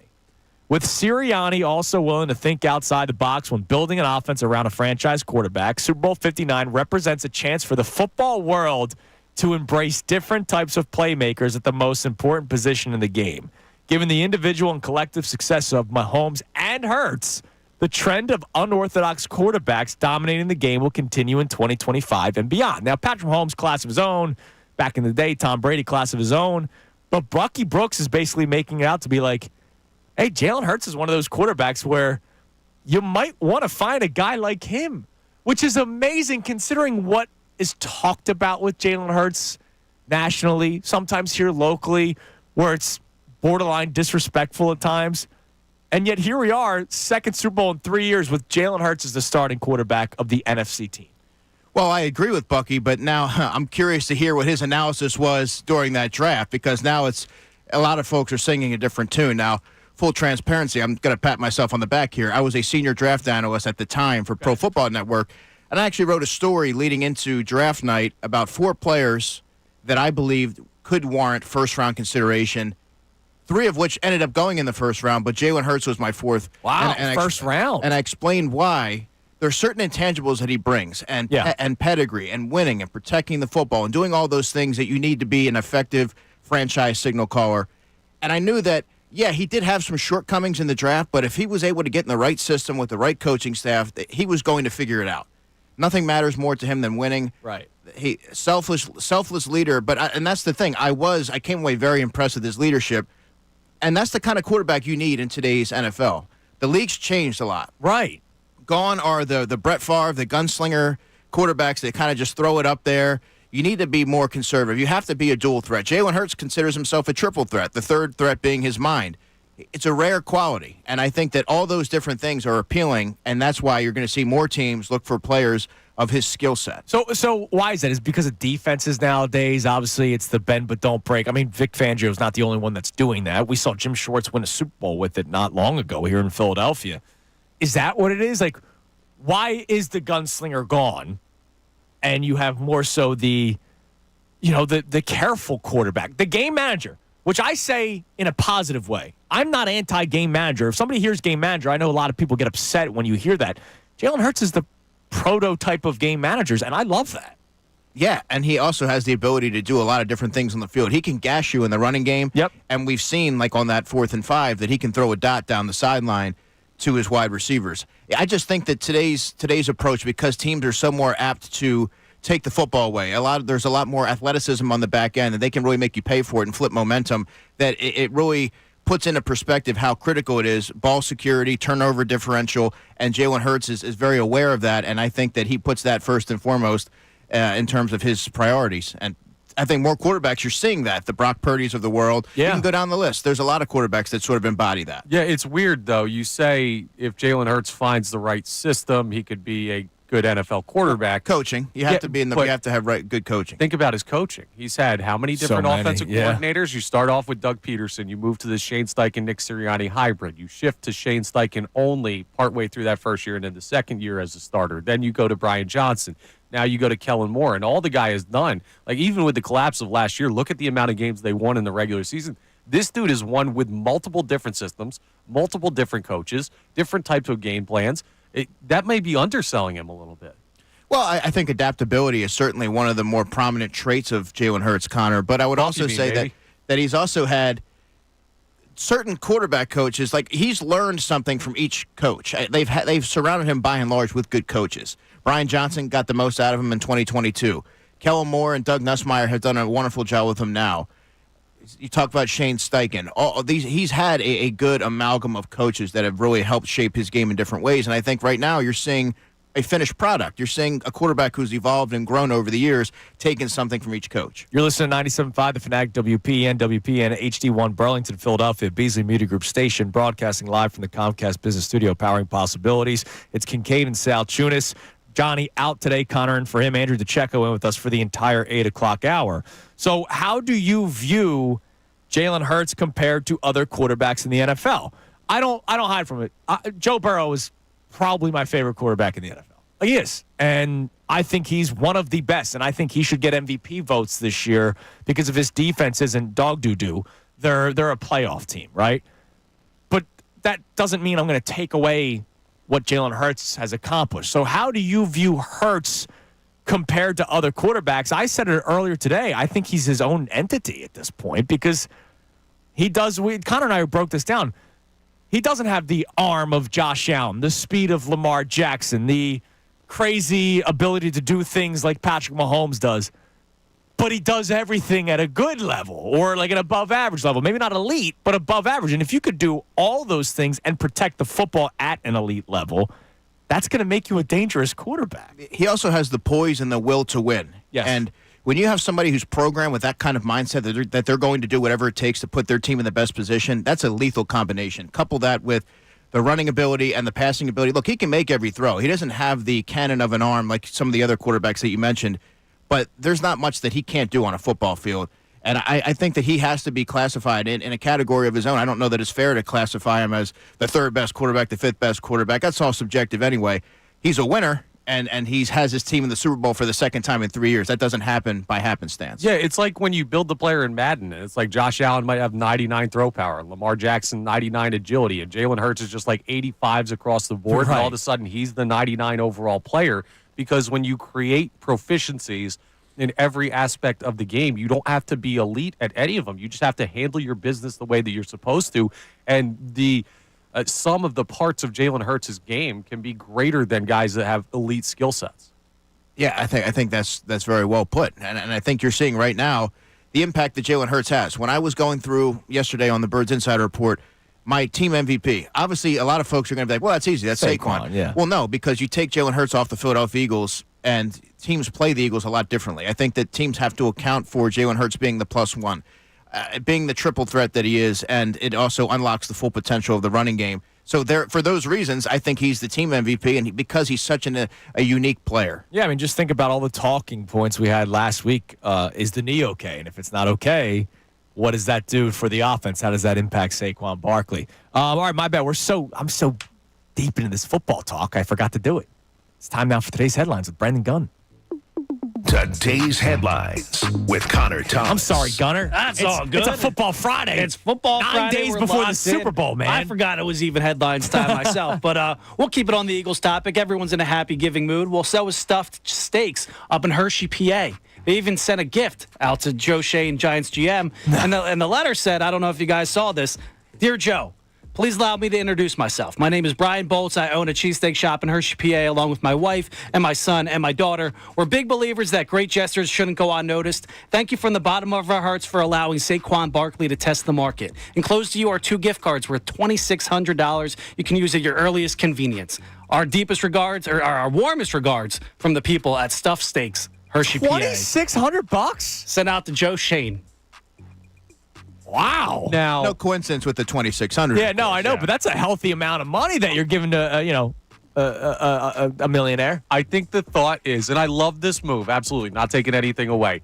With Sirianni also willing to think outside the box when building an offense around a franchise quarterback, Super Bowl 59 represents a chance for the football world to embrace different types of playmakers at the most important position in the game. Given the individual and collective success of Mahomes and Hertz, the trend of unorthodox quarterbacks dominating the game will continue in 2025 and beyond. Now, Patrick Mahomes, class of his own. Back in the day, Tom Brady, class of his own. But Bucky Brooks is basically making it out to be like, hey, Jaylen Herz is one of those quarterbacks where you might want to find a guy like him, which is amazing considering what is talked about with Jaylen Herz nationally, sometimes here locally, where it's borderline disrespectful at times. And yet here we are, second Super Bowl in 3 years with Jaylen Herz as the starting quarterback of the NFC team. Well, I agree with Bucky, but now I'm curious to hear what his analysis was during that draft, because now it's a lot of folks are singing a different tune. Now, full transparency, I'm going to pat myself on the back here. I was a senior draft analyst at the time for Pro Football Network, and I actually wrote a story leading into draft night about 4 players that I believed could warrant first-round consideration, 3 of which ended up going in the first round, but Jaylen Herz was my 4th. Wow, first round. And I explained why. There are certain intangibles that he brings, and pedigree, and winning, and protecting the football, and doing all those things that you need to be an effective franchise signal caller. And I knew that Yeah, he did have some shortcomings in the draft, but if he was able to get in the right system with the right coaching staff, he was going to figure it out. Nothing matters more to him than winning. Right. He selfless leader, and that's the thing. I came away very impressed with his leadership, and that's the kind of quarterback you need in today's NFL. The league's changed a lot. Right. Gone are the Brett Favre, the gunslinger quarterbacks that kind of just throw it up there. You need to be more conservative. You have to be a dual threat. Jaylen Herz considers himself a triple threat, the third threat being his mind. It's a rare quality, and I think that all those different things are appealing, and that's why you're going to see more teams look for players of his skill set. So why is that? Is it because of defenses nowadays? Obviously, it's the bend but don't break. I mean, Vic Fangio's not the only one that's doing that. We saw Jim Schwartz win a Super Bowl with it not long ago here in Philadelphia. Is that what it is? Like, why is the gunslinger gone, and you have more so the careful quarterback, the game manager, which I say in a positive way. I'm not anti-game manager. If somebody hears game manager, I know a lot of people get upset when you hear that. Jaylen Herz is the prototype of game managers, and I love that. Yeah, and he also has the ability to do a lot of different things on the field. He can gash you in the running game. Yep. And we've seen, like on that 4th and 5, that he can throw a dot down the sideline to his wide receivers. I just think that today's approach, because teams are so more apt to take the football away, there's a lot more athleticism on the back end, and they can really make you pay for it and flip momentum, that it really puts into perspective how critical it is, ball security, turnover differential, and Jaylen Herz is very aware of that, and I think that he puts that first and foremost in terms of his priorities. And I think more quarterbacks, you're seeing that, the Brock Purdy's of the world. Yeah. You can go down the list. There's a lot of quarterbacks that sort of embody that. Yeah, it's weird, though. You say if Jaylen Herz finds the right system, he could be a good NFL quarterback. Coaching. You have to be you have to have good coaching. Think about his coaching. He's had how many different offensive coordinators? You start off with Doug Peterson. You move to the Shane Steichen, Nick Sirianni hybrid. You shift to Shane Steichen only partway through that first year and then the second year as a starter. Then you go to Brian Johnson. Now you go to Kellen Moore. And all the guy has done, like even with the collapse of last year, look at the amount of games they won in the regular season. This dude has won with multiple different systems, multiple different coaches, different types of game plans. That may be underselling him a little bit. Well, I think adaptability is certainly one of the more prominent traits of Jaylen Herz, Connor. But I would also say that he's also had certain quarterback coaches, like he's learned something from each coach. They've surrounded him by and large with good coaches. Brian Johnson got the most out of him in 2022. Kellen Moore and Doug Nussmeier have done a wonderful job with him now. You talk about Shane Steichen. He's had a good amalgam of coaches that have really helped shape his game in different ways. And I think right now you're seeing a finished product. You're seeing a quarterback who's evolved and grown over the years, taking something from each coach. You're listening to 97.5, the Fanatic WPN, HD1 Burlington, Philadelphia, Beasley Media Group station, broadcasting live from the Comcast Business Studio, powering possibilities. It's Kincade and Salciunas. Johnny out today, Connor, and for him, Andrew DeCecco in with us for the entire 8 o'clock hour. So how do you view Jaylen Herz compared to other quarterbacks in the NFL? I don't hide from it. Joe Burrow is probably my favorite quarterback in the NFL. He is. And I think he's one of the best, and I think he should get MVP votes this year because if his defense isn't dog doo-doo, they're a playoff team, right? But that doesn't mean I'm going to take away what Jaylen Herz has accomplished. So how do you view Hertz compared to other quarterbacks? I said it earlier today. I think he's his own entity at this point because Connor and I broke this down. He doesn't have the arm of Josh Allen, the speed of Lamar Jackson, the crazy ability to do things like Patrick Mahomes does. But he does everything at a good level or like an above average level. Maybe not elite, but above average. And if you could do all those things and protect the football at an elite level, that's going to make you a dangerous quarterback. He also has the poise and the will to win. Yes. And when you have somebody who's programmed with that kind of mindset that they're going to do whatever it takes to put their team in the best position, that's a lethal combination. Couple that with the running ability and the passing ability. Look, he can make every throw. He doesn't have the cannon of an arm like some of the other quarterbacks that you mentioned, but there's not much that he can't do on a football field. And I think that he has to be classified in a category of his own. I don't know that it's fair to classify him as the third best quarterback, the fifth best quarterback. That's all subjective anyway. He's a winner, and he has his team in the Super Bowl for the second time in 3 years. That doesn't happen by happenstance. Yeah, it's like when you build the player in Madden. It's like Josh Allen might have 99 throw power, Lamar Jackson 99 agility, and Jaylen Herz is just like 85s across the board, right. And all of a sudden he's the 99 overall player because when you create proficiencies, in every aspect of the game. You don't have to be elite at any of them. You just have to handle your business the way that you're supposed to. And the sum of the parts of Jaylen Hertz's game can be greater than guys that have elite skill sets. Yeah, I think that's very well put. And I think you're seeing right now the impact that Jaylen Herz has. When I was going through yesterday on the Birds Insider Report, my team MVP, obviously a lot of folks are going to be like, well, that's easy. That's Saquon. Yeah. Well, no, because you take Jaylen Herz off the Philadelphia Eagles, and teams play the Eagles a lot differently. I think that teams have to account for Jaylen Herz being the +1, being the triple threat that he is, and it also unlocks the full potential of the running game. So for those reasons, I think he's the team MVP, and because he's such a unique player. Yeah, I mean, just think about all the talking points we had last week. Is the knee okay? And if it's not okay, what does that do for the offense? How does that impact Saquon Barkley? All right, my bad. I'm so deep into this football talk, I forgot to do it. It's time now for today's headlines with Brendan Gunn. Today's headlines with Connor Thomas. I'm sorry, Gunner. That's all good. It's a football Friday. It's football 9 Friday. days We're before the locked Super Bowl, man. I forgot it was even headlines time myself. But we'll keep it on the Eagles topic. Everyone's in a happy giving mood. Well, so is stuffed steaks up in Hershey, PA. They even sent a gift out to Joe Shane, Giants GM. And the letter said, I don't know if you guys saw this, Dear Joe, please allow me to introduce myself. My name is Brian Boltz. I own a cheesesteak shop in Hershey, PA, along with my wife and my son and my daughter. We're big believers that great gestures shouldn't go unnoticed. Thank you from the bottom of our hearts for allowing Saquon Barkley to test the market. Enclosed to you are 2 gift cards worth $2,600 you can use at your earliest convenience. Our deepest regards, or our warmest regards, from the people at Stuffed Steaks, Hershey, PA. $2,600? Sent out to Joe Shane. Wow. Now, No coincidence with the 2,600. Yeah, no, I know, but that's a healthy amount of money that you're giving to, a millionaire. I think the thought is, and I love this move, absolutely, not taking anything away.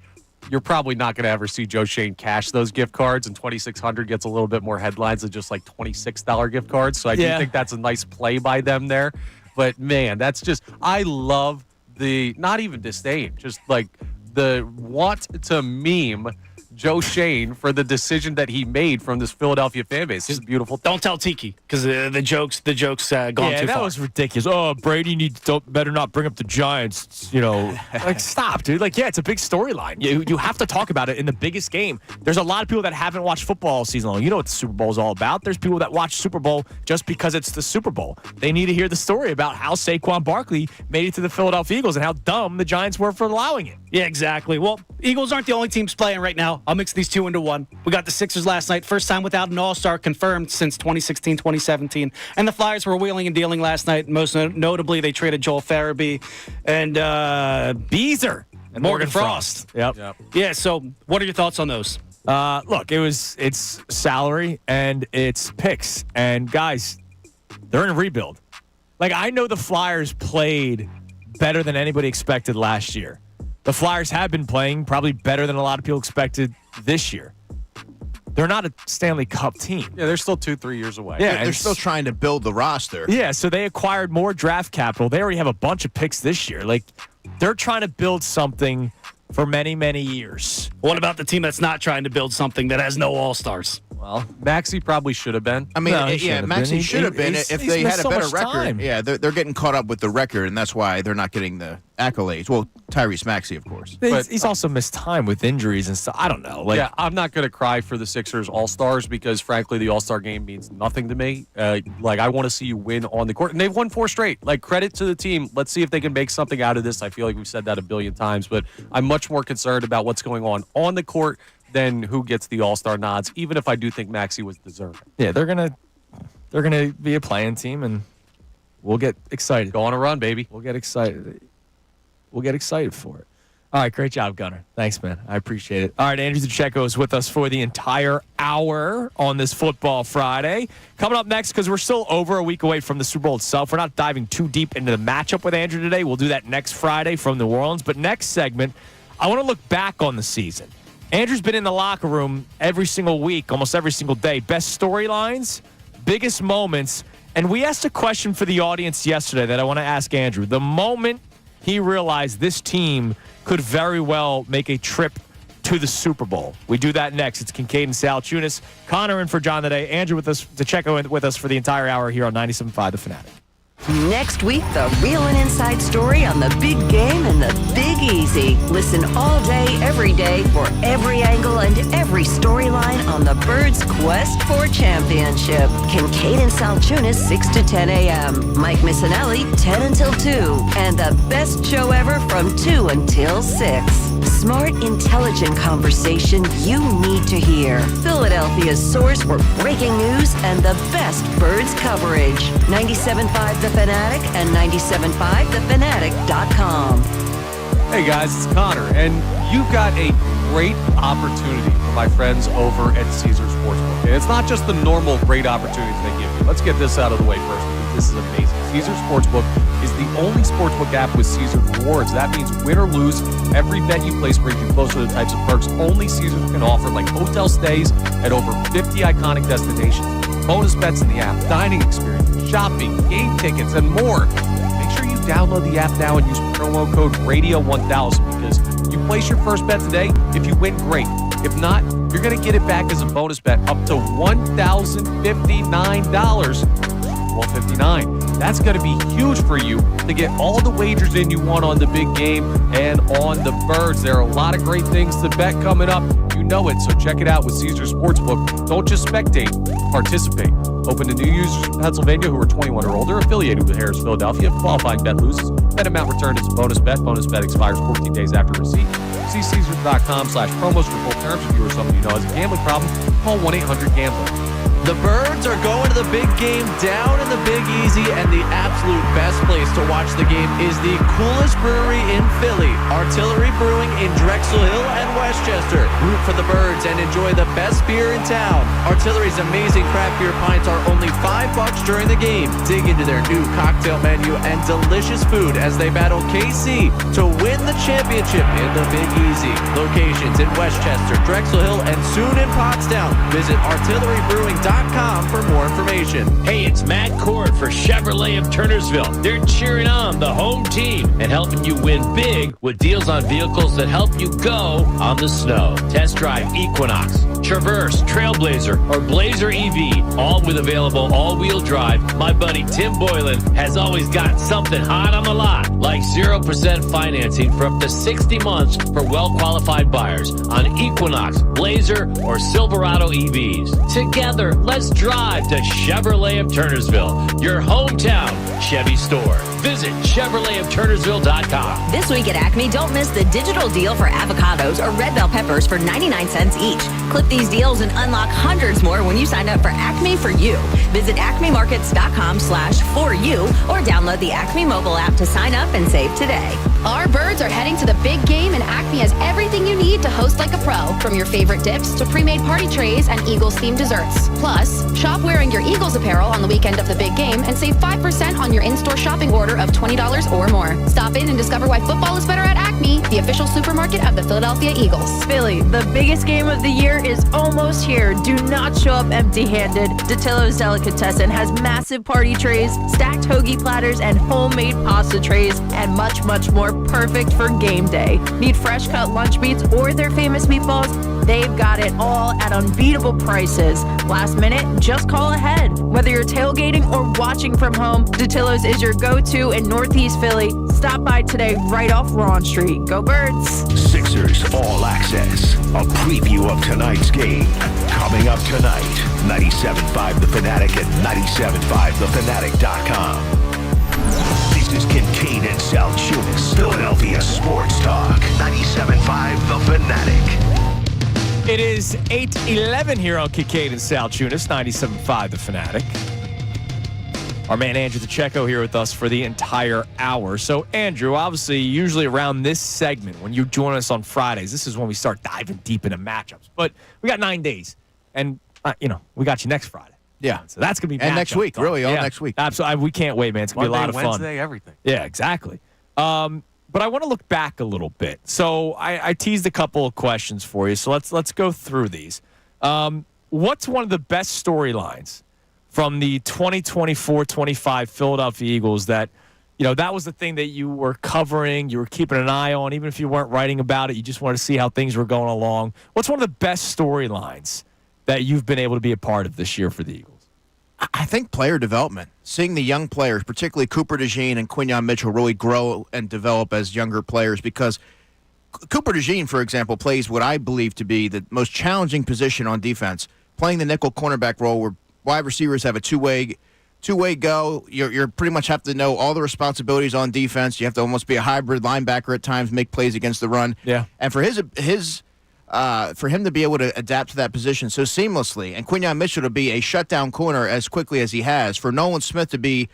You're probably not going to ever see Joe Shane cash those gift cards, and 2,600 gets a little bit more headlines than just like $26 gift cards. So I do think that's a nice play by them there. But man, that's just, I love the, not even disdain, just like the want to meme Joe Shane for the decision that he made from this Philadelphia fan base. It's beautiful. Don't tell Tiki, because the joke's gone too far. Yeah, that was ridiculous. Oh, Brady better not bring up the Giants, Like, stop, dude. Like, yeah, it's a big storyline. You have to talk about it in the biggest game. There's a lot of people that haven't watched football all season long. You know what the Super Bowl is all about. There's people that watch Super Bowl just because it's the Super Bowl. They need to hear the story about how Saquon Barkley made it to the Philadelphia Eagles and how dumb the Giants were for allowing it. Yeah, exactly. Well, Eagles aren't the only teams playing right now. I'll mix these two into one. We got the Sixers last night. First time without an All-Star confirmed since 2016, 2017. And the Flyers were wheeling and dealing last night. Most notably, they traded Joel Farabee and Beazer. And Morgan Frost. Yep. Yeah, so what are your thoughts on those? Look, it's salary and it's picks. And guys, they're in a rebuild. Like, I know the Flyers played better than anybody expected last year. The Flyers have been playing probably better than a lot of people expected this year. They're not a Stanley Cup team. Yeah, they're still 2-3 years away. Yeah, they're still trying to build the roster. Yeah, so they acquired more draft capital. They already have a bunch of picks this year. Like, they're trying to build something for many, many years. What about the team that's not trying to build something that has no All-Stars? Well, Maxey probably should have been. I mean, Maxey should have been if they had a better record. Time. Yeah, they're getting caught up with the record, and that's why they're not getting the accolades. Well, Tyrese Maxey, of course. But he's also missed time with injuries and stuff. I don't know. Yeah, I'm not going to cry for the Sixers All-Stars because, frankly, the All-Star game means nothing to me. I want to see you win on the court. And they've won 4 straight. Like, credit to the team. Let's see if they can make something out of this. I feel like we've said that a billion times, but I'm much more concerned about what's going on the court than who gets the All-Star nods, even if I do think Maxey was deserving. Yeah, they're gonna be a playing team, and we'll get excited. Go on a run, baby. We'll get excited. We'll get excited for it. All right, great job, Gunner. Thanks, man. I appreciate it. All right, Andrew DeCecco is with us for the entire hour on this Football Friday. Coming up next, because we're still over a week away from the Super Bowl itself, we're not diving too deep into the matchup with Andrew today. We'll do that next Friday from New Orleans. But next segment, I want to look back on the season. Andrew's been in the locker room every single week, almost every single day. Best storylines, biggest moments. And we asked a question for the audience yesterday that I want to ask Andrew. The moment he realized this team could very well make a trip to the Super Bowl. We do that next. It's Kincade Salciunas. Connor in for John today. Andrew with us to check in with us for the entire hour here on 97.5 The Fanatic. Next week, the real and inside story on the big game and the Big Easy. Listen all day, every day for every angle and every storyline on the Birds' quest for championship. Kincade and Salciunas, 6 to 10 a.m. Mike Missanelli, 10 until 2. And the best show ever from 2 until 6. Smart, intelligent conversation you need to hear. Philadelphia's source for breaking news and the best Birds coverage. 97.5 The Fanatic and 97.5thefanatic.com. Hey guys, it's Connor, and you've got a great opportunity for my friends over at Caesars Sportsbook. And it's not just the normal great opportunities they give you. Let's get this out of the way first, because this is amazing. Caesars Sportsbook is the only sportsbook app with Caesars rewards. That means win or lose, every bet you place brings you closer to the types of perks only Caesars can offer, like hotel stays at over 50 iconic destinations, bonus bets in the app, dining experience, shopping, game tickets, and more. Make sure you download the app now and use promo code Radio1000, because you place your first bet today. If you win, great. If not, you're going to get it back as a bonus bet up to $1,059. $1,059. That's going to be huge for you to get all the wagers in you want on the big game and on the Birds. There are a lot of great things to bet coming up. You know it, so check it out with Caesars Sportsbook. Don't just spectate, participate. Open to new users in Pennsylvania who are 21 or older, affiliated with Harris Philadelphia. Qualifying bet loses. Bet amount returned is a bonus bet. Bonus bet expires 14 days after receipt. See Caesars.com/promos for full terms. If you or someone you know has a gambling problem, call 1-800-GAMBLER. The Birds are going to the big game down in the Big Easy, and the absolute best place to watch the game is the coolest brewery in Philly, Artillery Brewing in Drexel Hill and Westchester. Root for the Birds and enjoy the best beer in town. Artillery's amazing craft beer pints are only $5 during the game. Dig into their new cocktail menu and delicious food as they battle KC to win the championship in the Big Easy. Locations in Westchester, Drexel Hill, and soon in Pottstown. Visit artillerybrewing.com for more information. Hey, it's Matt Cord for Chevrolet of Turnersville. They're cheering on the home team and helping you win big with deals on vehicles that help you go on the snow. Test drive Equinox, Traverse, Trailblazer, or Blazer EV, all with available all-wheel drive. My buddy Tim Boylan has always got something hot on the lot, like 0% financing for up to 60 months for well-qualified buyers on Equinox, Blazer, or Silverado EVs. Together, let's drive to Chevrolet of Turnersville, your hometown Chevy store. Visit ChevroletofTurnersville.com. This week at Acme, don't miss the digital deal for avocados or red bell peppers for 99 cents each. Clip these deals and unlock hundreds more when you sign up for Acme for You. Visit acmemarkets.com/4you or download the Acme mobile app to sign up and save today. Our Birds are heading to the big game, and Acme has everything you need to host like a pro, from your favorite dips to pre-made party trays and Eagles-themed desserts. Plus, shop wearing your Eagles apparel on the weekend of the big game and save 5% on your in-store shopping order of $20 or more. Stop in and discover why football is better at Acme, the official supermarket of the Philadelphia Eagles. Philly, the biggest game of the year is almost here. Do not show up empty-handed. DeTillo's Delicatessen has massive party trays, stacked hoagie platters, and homemade pasta trays, and much, much more, perfect for game day. Need fresh-cut lunch meats or their famous meatballs? They've got it all at unbeatable prices. Last minute, just call ahead. Whether you're tailgating or watching from home, DeTillo's is your go-to in Northeast Philly. Stop by today right off Ron Street. Go Birds! Sixers All Access. A preview of tonight's game. Coming up tonight, 97.5 The Fanatic and 97.5thefanatic.com. This is Kincade and Salciunas, Philadelphia Sports Talk. 97.5 The Fanatic. It is 8:11 here on Kincade and Salciunas, 97.5 The Fanatic. Our man Andrew DeCecco here with us for the entire hour. So, Andrew, obviously, usually around this segment, when you join us on Fridays, this is when we start diving deep into matchups. But we got 9 days, and, we got you next Friday. Yeah. So that's going to be and next week, really, all next week. Absolutely. We can't wait, man. It's going to be a lot of fun. Wednesday, everything. Yeah, exactly. But I want to look back a little bit. So I teased a couple of questions for you. So let's go through these. What's one of the best storylines from the 2024-25 Philadelphia Eagles that, that was the thing that you were covering, you were keeping an eye on, even if you weren't writing about it, you just wanted to see how things were going along. What's one of the best storylines that you've been able to be a part of this year for the Eagles? I think player development, seeing the young players, particularly Cooper DeJean and Quinyon Mitchell, really grow and develop as younger players, because Cooper DeJean, for example, plays what I believe to be the most challenging position on defense, playing the nickel cornerback role where wide receivers have a two-way go. You're pretty much have to know all the responsibilities on defense. You have to almost be a hybrid linebacker at times, make plays against the run. Yeah. And for for him to be able to adapt to that position so seamlessly, and Quinyon Mitchell to be a shutdown corner as quickly as he has, for Nolan Smith to be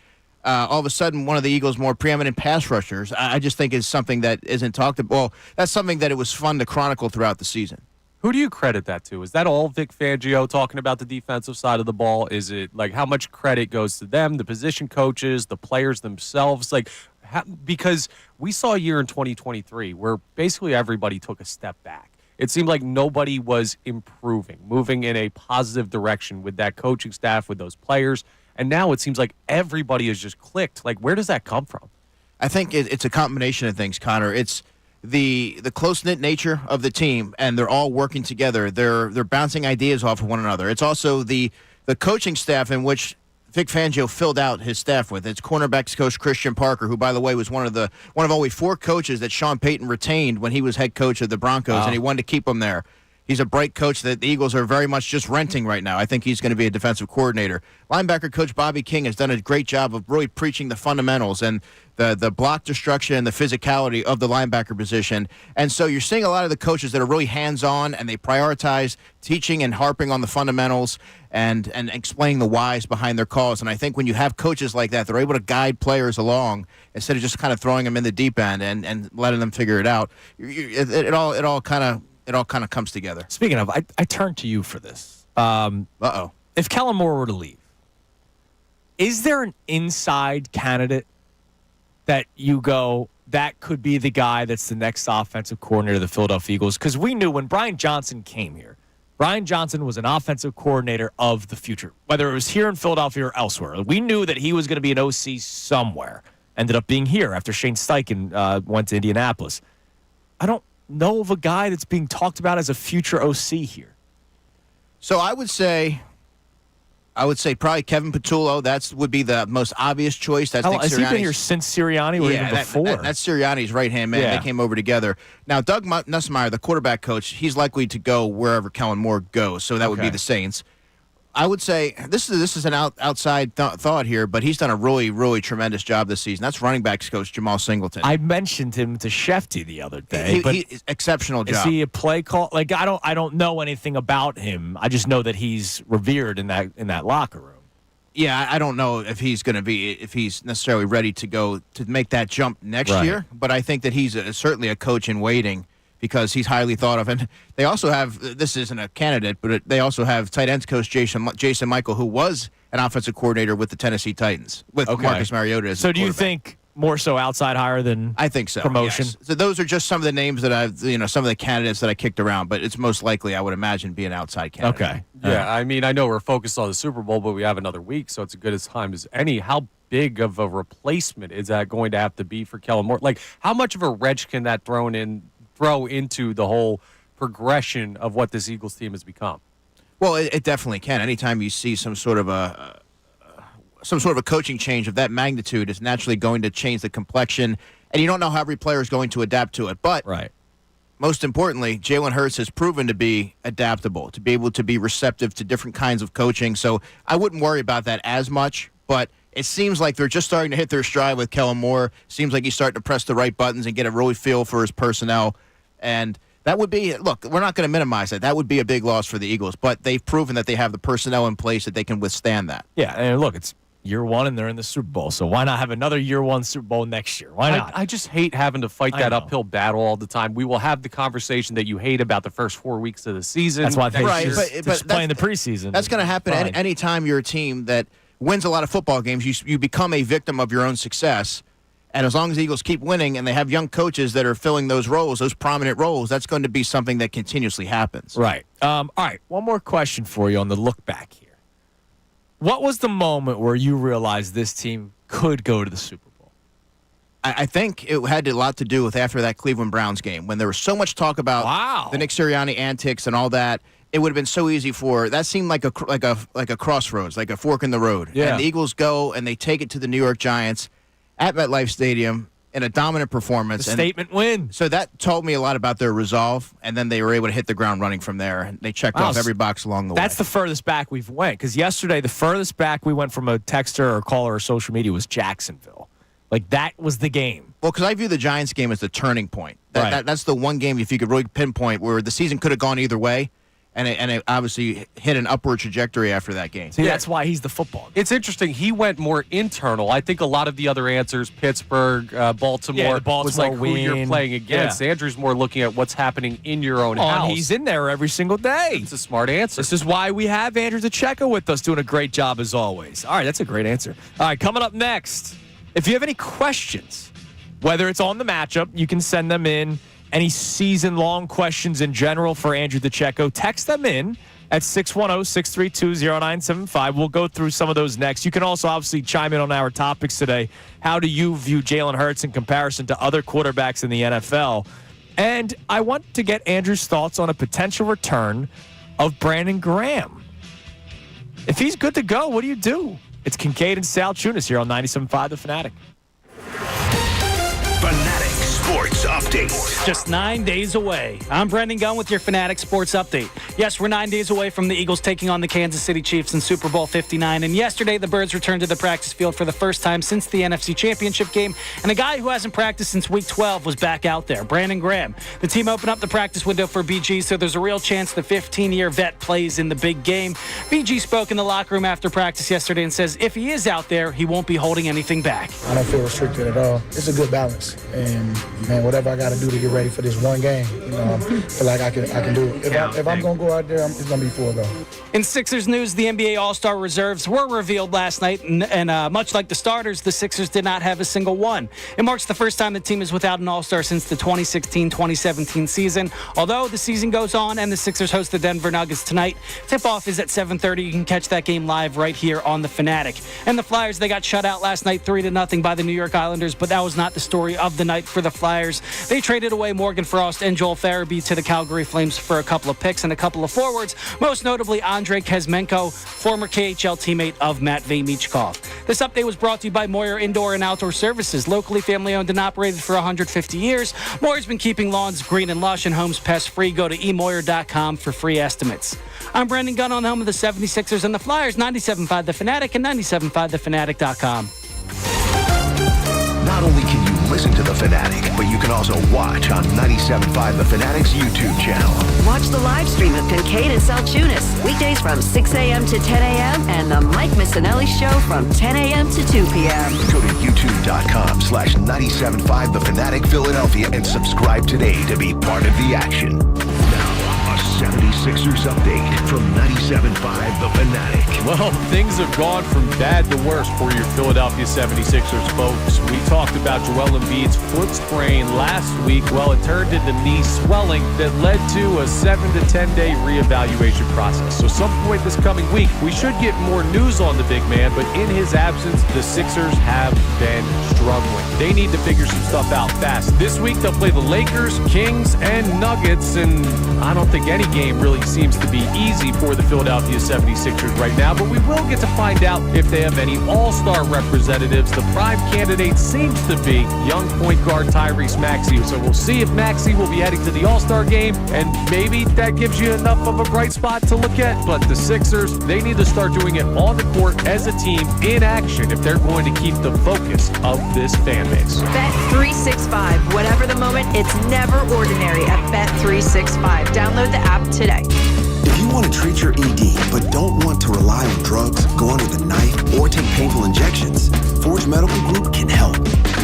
all of a sudden one of the Eagles' more preeminent pass rushers, I just think is something that isn't talked about. Well, that's something that it was fun to chronicle throughout the season. Who do you credit that to? Is that all Vic Fangio talking about the defensive side of the ball? Is it like how much credit goes to them, the position coaches, the players themselves? Because we saw a year in 2023 where basically everybody took a step back. It seemed like nobody was improving, moving in a positive direction with that coaching staff, with those players. And now it seems like everybody has just clicked. Like, where does that come from? I think it's a combination of things, Connor. It's the close-knit nature of the team, and they're all working together. They're bouncing ideas off of one another. It's also the coaching staff in which Vic Fangio filled out his staff with. It's cornerbacks coach Christian Parker, who, by the way, was one of only 4 coaches that Sean Payton retained when he was head coach of the Broncos, and he wanted to keep him there. He's a bright coach that the Eagles are very much just renting right now. I think he's going to be a defensive coordinator. Linebacker coach Bobby King has done a great job of really preaching the fundamentals and the block destruction and the physicality of the linebacker position. And so you're seeing a lot of the coaches that are really hands-on, and they prioritize teaching and harping on the fundamentals and explaining the whys behind their calls. And I think when you have coaches like that, they're able to guide players along instead of just kind of throwing them in the deep end and letting them figure it out. It all kind of comes together. Speaking of, I turn to you for this. If Kellen Moore were to leave, is there an inside candidate that you go, that could be the guy that's the next offensive coordinator of the Philadelphia Eagles? Because we knew when Brian Johnson came here, Brian Johnson was an offensive coordinator of the future, whether it was here in Philadelphia or elsewhere. We knew that he was going to be an OC somewhere. Ended up being here after Shane Steichen went to Indianapolis. I don't know of a guy that's being talked about as a future OC here. So I would say probably Kevin Patullo. That would be the most obvious choice. Has he been here since Sirianni or even before? That's Sirianni's right-hand man. Yeah. They came over together. Now, Doug Nussmeier, the quarterback coach, he's likely to go wherever Kellen Moore goes, so that would be the Saints. I would say this is an outside thought here, but he's done a really, really tremendous job this season. That's running backs coach Jamal Singleton. I mentioned him to Shefty the other day. He's exceptional job. Is he a play call? Like I don't know anything about him. I just know that he's revered in that locker room. Yeah, I don't know if he's necessarily ready to go to make that jump next year, but I think that he's certainly a coach in waiting, because he's highly thought of. And they also have, this isn't a candidate, but they also have tight ends coach Jason Michael, who was an offensive coordinator with the Tennessee Titans, with Marcus Mariota as So do you think more so outside hire than I think so, promotion? Yes. So those are just some of the names that some of the candidates that I kicked around, but it's most likely, I would imagine, be an outside candidate. Okay. Yeah, I mean, I know we're focused on the Super Bowl, but we have another week, so it's as good a time as any. How big of a replacement is that going to have to be for Kellen Moore? Like, how much of a wrench can that throw into the whole progression of what this Eagles team has become? Well, it definitely can. Anytime you see some sort of a coaching change of that magnitude, is naturally going to change the complexion, and you don't know how every player is going to adapt to it. But most importantly, Jaylen Herz has proven to be adaptable, to be able to be receptive to different kinds of coaching. So I wouldn't worry about that as much, but it seems like they're just starting to hit their stride with Kellen Moore. Seems like he's starting to press the right buttons and get a really feel for his personnel. And that would be, look, we're not going to minimize that. That would be a big loss for the Eagles, but they've proven that they have the personnel in place that they can withstand that. Yeah, and look, it's year one and they're in the Super Bowl, so why not have another year one Super Bowl next year? Why not? I just hate having to fight that uphill battle all the time. We will have the conversation that you hate about the first 4 weeks of the season. That's why I think but playing the preseason. That's going to happen any time you're a team that wins a lot of football games. You become a victim of your own success. And as long as the Eagles keep winning and they have young coaches that are filling those roles, those prominent roles, that's going to be something that continuously happens. Right. All right. One more question for you on the look back here. What was the moment where you realized this team could go to the Super Bowl? I think it had a lot to do with after that Cleveland Browns game, when there was so much talk about the Nick Sirianni antics and all that. it would have been so easy for that. Seemed like a crossroads, like a fork in the road. Yeah. And the Eagles go and they take it to the New York Giants at MetLife Stadium in a dominant performance. The statement win. So that told me a lot about their resolve, and then they were able to hit the ground running from there. And they checked off every box along the way. That's the furthest back we've went, because yesterday the furthest back we went from a texter or caller or social media was Jacksonville. Like, that was the game. Well, because I view the Giants game as the turning point. Right. That's the one game, if you could really pinpoint, where the season could have gone either way. And it obviously hit an upward trajectory after that game. See, that's why he's the football guy. It's interesting. He went more internal. I think a lot of the other answers, Pittsburgh, Baltimore, was like who you're playing against. Yeah. Andrew's more looking at what's happening in your own Oh, house. and he's in there every single day. It's a smart answer. This is why we have Andrew DeCecco with us, doing a great job as always. All right, that's a great answer. All right, coming up next, if you have any questions, whether it's on the matchup, you can send them in. Any season-long questions in general for Andrew DeCecco, text them in at 610-632-0975. We'll go through some of those next. You can also obviously chime in on our topics today. How do you view Jaylen Herz in comparison to other quarterbacks in the NFL? And I want to get Andrew's thoughts on a potential return of Brandon Graham. If he's good to go, what do you do? It's Kincade and Salciunas here on 97.5 The Fanatic. Fanatic Sports Update. Just 9 days away. I'm Brendan Gunn with your Fanatic Sports Update. Yes, we're 9 days away from the Eagles taking on the Kansas City Chiefs in Super Bowl 59. And yesterday, the Birds returned to the practice field for the first time since the NFC Championship game. And a guy who hasn't practiced since Week 12 was back out there, Brandon Graham. The team opened up the practice window for BG, so there's a real chance the 15-year vet plays in the big game. BG spoke in the locker room after practice yesterday and says if he is out there, he won't be holding anything back. I don't feel restricted at all. It's a good balance. And, man, whatever I got to do to get ready for this one game, I feel like I can do it. If I'm going to go out there, it's going to be full go. In Sixers news, the NBA All-Star reserves were revealed last night, and much like the starters, the Sixers did not have a single one. It marks the first time the team is without an All-Star since the 2016-2017 season. Although the season goes on and the Sixers host the Denver Nuggets tonight, tip-off is at 7:30. You can catch that game live right here on The Fanatic. And the Flyers, they got shut out last night 3-0 by the New York Islanders, but that was not the story of the night for the Flyers. They traded away Morgan Frost and Joel Farabee to the Calgary Flames for a couple of picks and a couple of forwards, most notably Andrei Kuzmenko, former KHL teammate of Matvei Michkov. This update was brought to you by Moyer Indoor and Outdoor Services, locally family-owned and operated for 150 years. Moyer's been keeping lawns green and lush and homes pest-free. Go to eMoyer.com for free estimates. I'm Brendan Gunn on the home of the 76ers and the Flyers, 97.5 The Fanatic and 97.5thefanatic.com. Not only can you listen to The Fanatic, but you can also watch on 97.5 The Fanatic's YouTube channel. Watch the live stream of Kincade and Salciunas, weekdays from 6 a.m. to 10 a.m. and the Mike Missanelli Show from 10 a.m. to 2 p.m. Go to youtube.com/97.5 The Fanatic Philadelphia and subscribe today to be part of the action. Now, a 76ers update from 97.5 The Fanatic. Well, things have gone from bad to worse for your Philadelphia 76ers, folks. We talked about Joel Embiid's foot sprain last week. Well, it turned into knee swelling that led to a 7 to 10 day reevaluation process. So some point this coming week, we should get more news on the big man, but in his absence, the Sixers have been struggling. They need to figure some stuff out fast. This week, they'll play the Lakers, Kings, and Nuggets, and I don't think any game really seems to be easy for the Philadelphia 76ers right now, but we will get to find out if they have any all-star representatives. The prime candidate seems to be young point guard Tyrese Maxey. So we'll see if Maxey will be heading to the all-star game, and maybe that gives you enough of a bright spot to look at. But the Sixers, they need to start doing it on the court as a team in action if they're going to keep the focus of this fan base. Bet365. Whatever the moment, it's never ordinary at Bet365. Download the app today. If you want to treat your ED but don't want to rely on drugs, go on with a knife, or take painful injections, Forge Medical Group can help.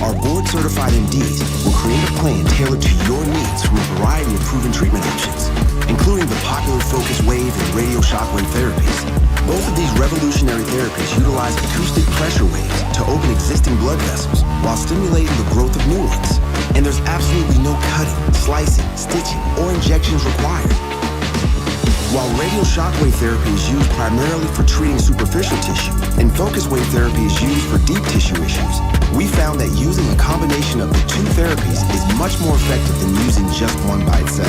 Our board-certified MDs will create a plan tailored to your needs from a variety of proven treatment options, including the popular Focus Wave and radio shockwave therapies. Both of these revolutionary therapies utilize acoustic pressure waves to open existing blood vessels while stimulating the growth of new ones. And there's absolutely no cutting, slicing, stitching, or injections required. While radio shockwave therapy is used primarily for treating superficial tissue and focus wave therapy is used for deep tissue issues, we found that using a combination of the two therapies is much more effective than using just one by itself.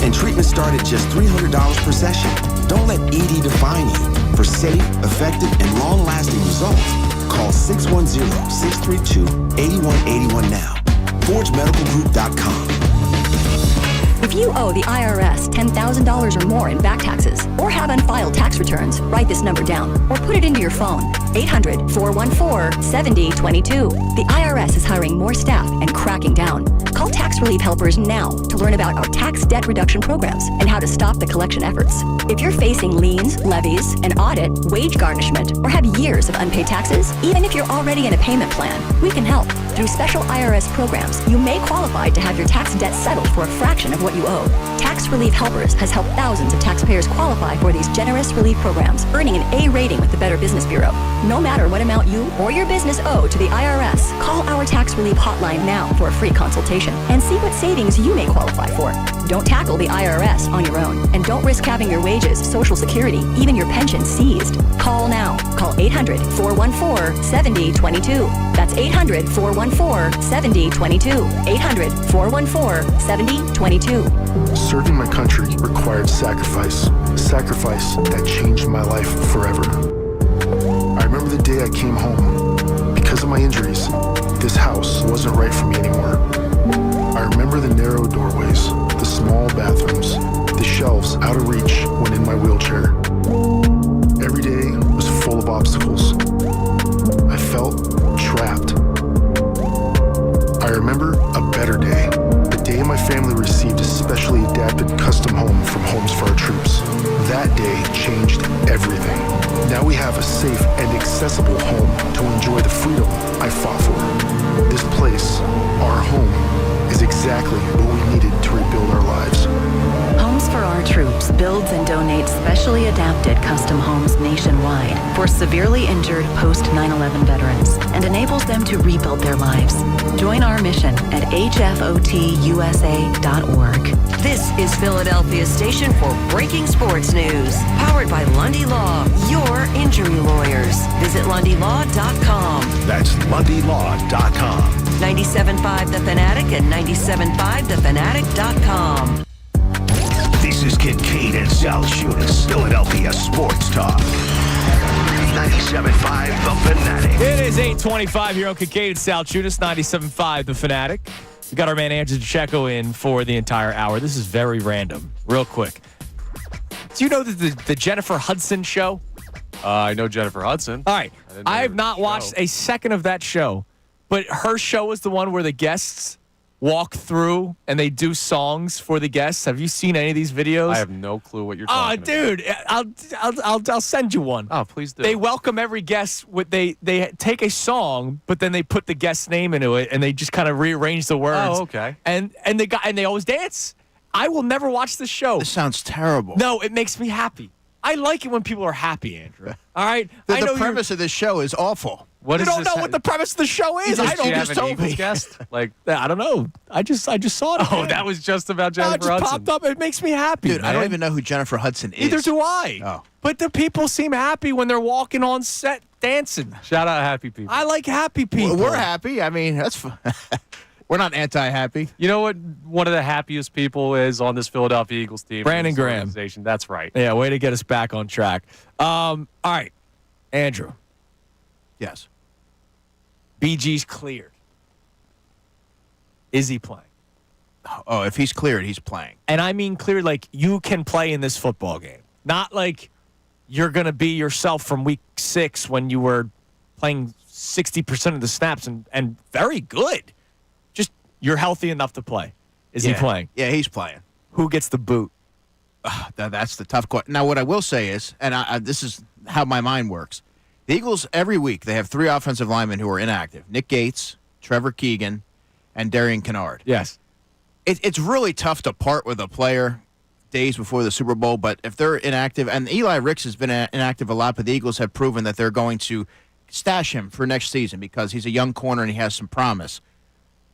And treatment start at just $300 per session. Don't let ED define you. For safe, effective, and long-lasting results, call 610-632-8181 now. ForgeMedicalGroup.com. If you owe the IRS $10,000 or more in back taxes or have unfiled tax returns, write this number down or put it into your phone. 800-414-7022. The IRS is hiring more staff and cracking down. Call Tax Relief Helpers now to learn about our tax debt reduction programs and how to stop the collection efforts. If you're facing liens, levies, an audit, wage garnishment, or have years of unpaid taxes, even if you're already in a payment plan, we can help. Through special IRS programs, you may qualify to have your tax debt settled for a fraction of what you owe. Tax Relief Helpers has helped thousands of taxpayers qualify for these generous relief programs, earning an A rating with the Better Business Bureau. No matter what amount you or your business owe to the IRS, call our Tax Relief Hotline now for a free consultation and see what savings you may qualify for. Don't tackle the IRS on your own, and don't risk having your wages, Social Security, even your pension seized. Call now. Call 800-414-7022. That's 800-414-7022. 800-414-7022. Serving my country required sacrifice. Sacrifice that changed my life forever. I remember the day I came home. Because of my injuries, this house wasn't right for me anymore. I remember the narrow doorways, the small bathrooms, the shelves out of reach when in my wheelchair. Every day was full of obstacles. I felt trapped. I remember a better day. The day my family received a specially adapted custom home from Homes for Our Troops. That day changed everything. Now we have a safe and accessible home to enjoy the freedom I fought for. This place, our home, is exactly what we needed to rebuild our lives. Homes for Our Troops builds and donates specially adapted custom homes nationwide for severely injured post 9/11 veterans and enables them to rebuild their lives. Join our mission at hfotusa.org. This is Philadelphia's station for breaking sports news. Powered by Lundy Law, your injury lawyers. Visit LundyLaw.com. That's LundyLaw.com. 97.5 The Fanatic and 97.5thefanatic.com. This is Kincade and Salciunas, Philadelphia Sports Talk. 97.5 The Fanatic. It is 8:25 here on Kincade and Salciunas, 97.5 The Fanatic. We got our man Andrew DeCecco in for the entire hour. This is very random. Real quick. Do you know the Jennifer Hudson show? I know Jennifer Hudson. All right. I have not watched a second of that show, but her show is the one where the guests walk through and they do songs for the guests. Have you seen any of these videos? I have no clue what you're talking about. Oh, dude, I'll send you one. Oh, please do. They welcome every guest with they take a song, but then they put the guest's name into it and they just kind of rearrange the words. Oh, okay. And they always dance. I will never watch this show. This sounds terrible. No, it makes me happy. I like it when people are happy, Andrew. All right? The premise of this show is awful. You don't know what the premise of the show is. I I don't just told me. Guest? Like, I don't know. I just saw it. Oh, that was just about Jennifer it just Hudson. popped up. It makes me happy, Dude, man. I don't even know who Jennifer Hudson is. Neither do I. Oh. But the people seem happy when they're walking on set dancing. Shout out happy people. I like happy people. We're happy. I mean, that's we're not anti-happy. You know what one of the happiest people is on this Philadelphia Eagles team? Brandon Graham. Organization. That's right. Yeah, way to get us back on track. All right, Andrew. Yes. BG's cleared. Is he playing? Oh, if he's cleared, he's playing. And I mean cleared like you can play in this football game. Not like you're going to be yourself from week 6 when you were playing 60% of the snaps and very good. Just you're healthy enough to play. Is he playing? Yeah, he's playing. Who gets the boot? That's the tough question. Now, what I will say is, and this is how my mind works, the Eagles, every week, they have 3 offensive linemen who are inactive. Nick Gates, Trevor Keegan, and Darian Kinnard. Yes. It's really tough to part with a player days before the Super Bowl, but if they're inactive, and Eli Ricks has been inactive a lot, but the Eagles have proven that they're going to stash him for next season because he's a young corner and he has some promise.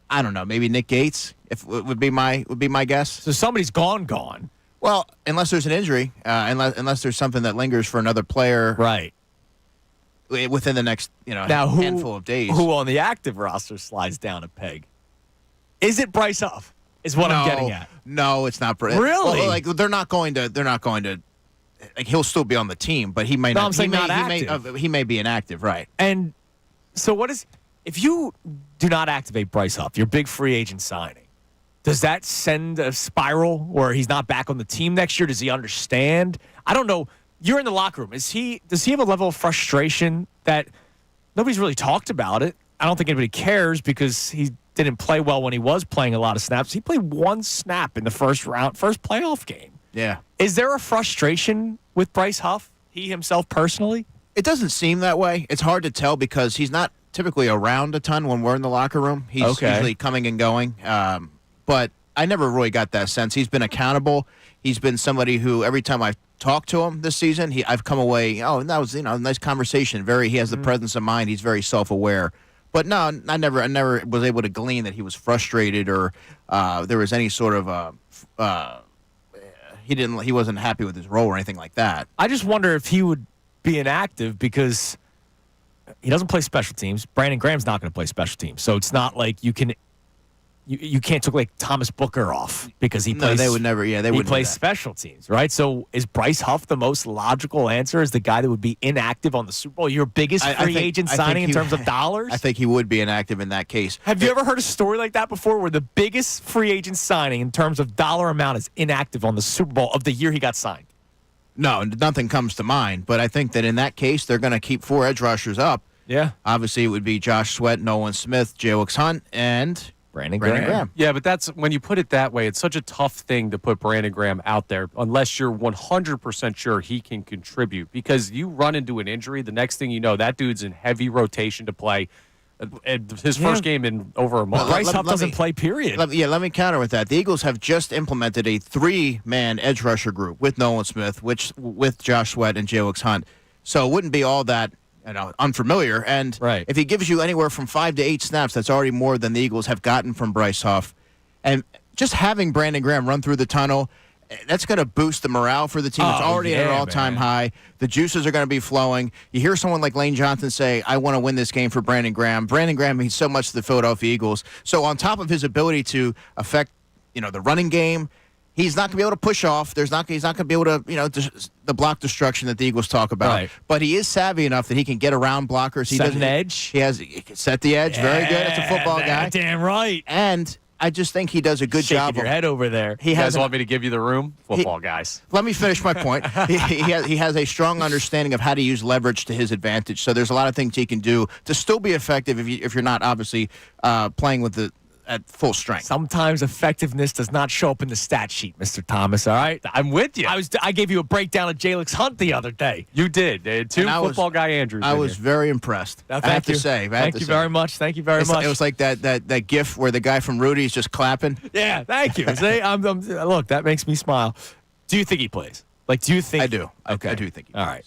I don't know, maybe Nick Gates would be my guess. So somebody's gone. Well, unless there's an injury, unless there's something that lingers for another player. Right. Within the next, handful of days. Who on the active roster slides down a peg? Is it Bryce Huff? is what I'm getting at. No, it's not. Really? Well, like they're not going to. Like he'll still be on the team, but he may No, not. I'm saying not he may be inactive, right? And so what is if you do not activate Bryce Huff, your big free agent signing? Does that send a spiral where he's not back on the team next year? Does he understand? I don't know. You're in the locker room. Does he have a level of frustration that nobody's really talked about it? I don't think anybody cares because he didn't play well when he was playing a lot of snaps. He played one snap in the first playoff game. Yeah. Is there a frustration with Bryce Huff, he himself personally? It doesn't seem that way. It's hard to tell because he's not typically around a ton when we're in the locker room. He's usually coming and going. But I never really got that sense. He's been accountable. He's been somebody who every time I've talked to him this season, I've come away, that was a nice conversation. He has the presence of mind. He's very self-aware. But no, I never was able to glean that he was frustrated or there was any sort of he wasn't happy with his role or anything like that. I just wonder if he would be inactive because he doesn't play special teams. Brandon Graham's not going to play special teams, so it's not like you can't take like Thomas Booker off because he plays. No, they would never. Yeah, they would. He plays special teams, right? So is Bryce Huff the most logical answer? Is the guy that would be inactive on the Super Bowl your biggest free agent signing in terms of dollars? I think he would be inactive in that case. Have you ever heard a story like that before, where the biggest free agent signing in terms of dollar amount is inactive on the Super Bowl of the year he got signed? No, nothing comes to mind. But I think that in that case, they're going to keep 4 edge rushers up. Yeah. Obviously, it would be Josh Sweat, Nolan Smith, J-Wix Hunt, and Brandon Graham. Yeah, but that's when you put it that way, it's such a tough thing to put Brandon Graham out there unless you're 100% sure he can contribute. Because you run into an injury, the next thing you know, that dude's in heavy rotation to play. His first game in over a month. Bryce Huff doesn't play, period. Let me counter with that. The Eagles have just implemented a 3-man edge rusher group with Nolan Smith, with Josh Sweat and J-Wix Hunt. So it wouldn't be all that unfamiliar. And if he gives you anywhere from 5 to 8 snaps, that's already more than the Eagles have gotten from Bryce Huff. And just having Brandon Graham run through the tunnel, that's going to boost the morale for the team. It's already at an all-time high. The juices are going to be flowing. You hear someone like Lane Johnson say, I want to win this game for Brandon Graham. Brandon Graham means so much to the Philadelphia Eagles. So on top of his ability to affect, the running game, he's not going to be able to push off. He's not going to be able to, the block destruction that the Eagles talk about. Right. But he is savvy enough that he can get around blockers. He set an edge. He can set the edge. Very good. That's a football guy. Damn right. And I just think he does a good job. Shaking your head over there. You guys want me to give you the room? Football guys. Let me finish my point. he has a strong understanding of how to use leverage to his advantage. So there's a lot of things he can do to still be effective if you're not obviously playing with at full strength. Sometimes effectiveness does not show up in the stat sheet, Mr. Thomas, all right? I'm with you. I gave you a breakdown of J-Wix Hunt the other day. You did. Two football guy Andrews. I was very impressed. I have to say. Thank you very much. Thank you very much. It was like that GIF where the guy from Rudy's just clapping. Yeah, thank you. See, look, that makes me smile. Do you think he plays? Do you think? I do. Okay. I do think he All right.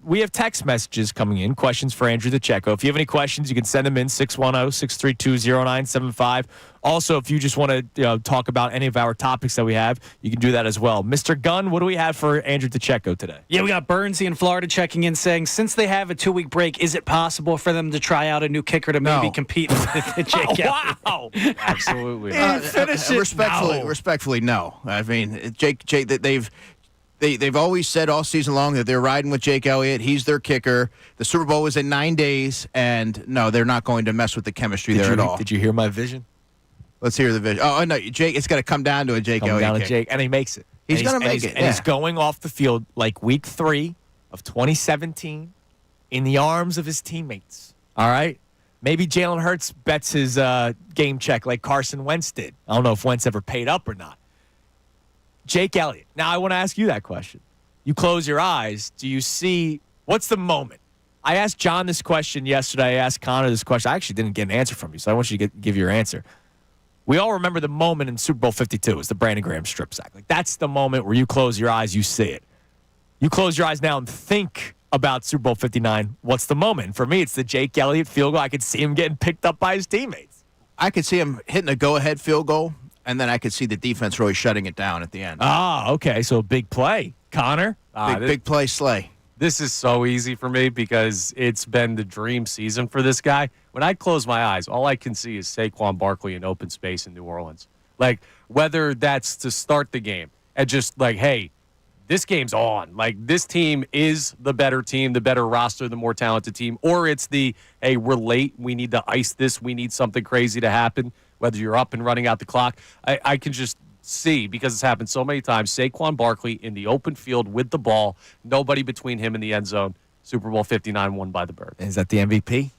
We have text messages coming in, questions for Andrew DeCecco. If you have any questions, you can send them in, 610-632-0975. Also, if you just want to talk about any of our topics that we have, you can do that as well. Mr. Gunn, what do we have for Andrew DeCecco today? Yeah, we got Bernsey in Florida checking in saying, since they have a 2-week break, is it possible for them to try out a new kicker to maybe compete with Jake Elliott? Wow. Absolutely. Respectfully, no. I mean, Jake, They've always said all season long that they're riding with Jake Elliott. He's their kicker. The Super Bowl was in 9 days, and no, they're not going to mess with the chemistry at all. Did you hear my vision? Let's hear the vision. Oh, no, Jake, it's got to come down to a Jake Elliott kick. And he makes it. He's going to make it. And he's going off the field like week 3 of 2017 in the arms of his teammates. All right? Maybe Jaylen Herz bets his game check like Carson Wentz did. I don't know if Wentz ever paid up or not. Jake Elliott. Now, I want to ask you that question. You close your eyes. Do you see what's the moment? I asked John this question yesterday. I asked Connor this question. I actually didn't get an answer from you, so I want you to give your answer. We all remember the moment in Super Bowl 52. It's the Brandon Graham strip sack. That's the moment where you close your eyes, you see it. You close your eyes now and think about Super Bowl 59. What's the moment? For me, it's the Jake Elliott field goal. I could see him getting picked up by his teammates. I could see him hitting a go-ahead field goal. And then I could see the defense really shutting it down at the end. Ah, okay. So big play. Connor? Big play, Slay. This is so easy for me because it's been the dream season for this guy. When I close my eyes, all I can see is Saquon Barkley in open space in New Orleans. Like, whether that's to start the game and just like, hey, this game's on. Like, this team is the better team, the better roster, the more talented team. Or it's the, hey, we're late. We need to ice this. We need something crazy to happen, whether you're up and running out the clock. I can just see, because it's happened so many times, Saquon Barkley in the open field with the ball, nobody between him and the end zone. Super Bowl 59 won by the Birds. Is that the MVP?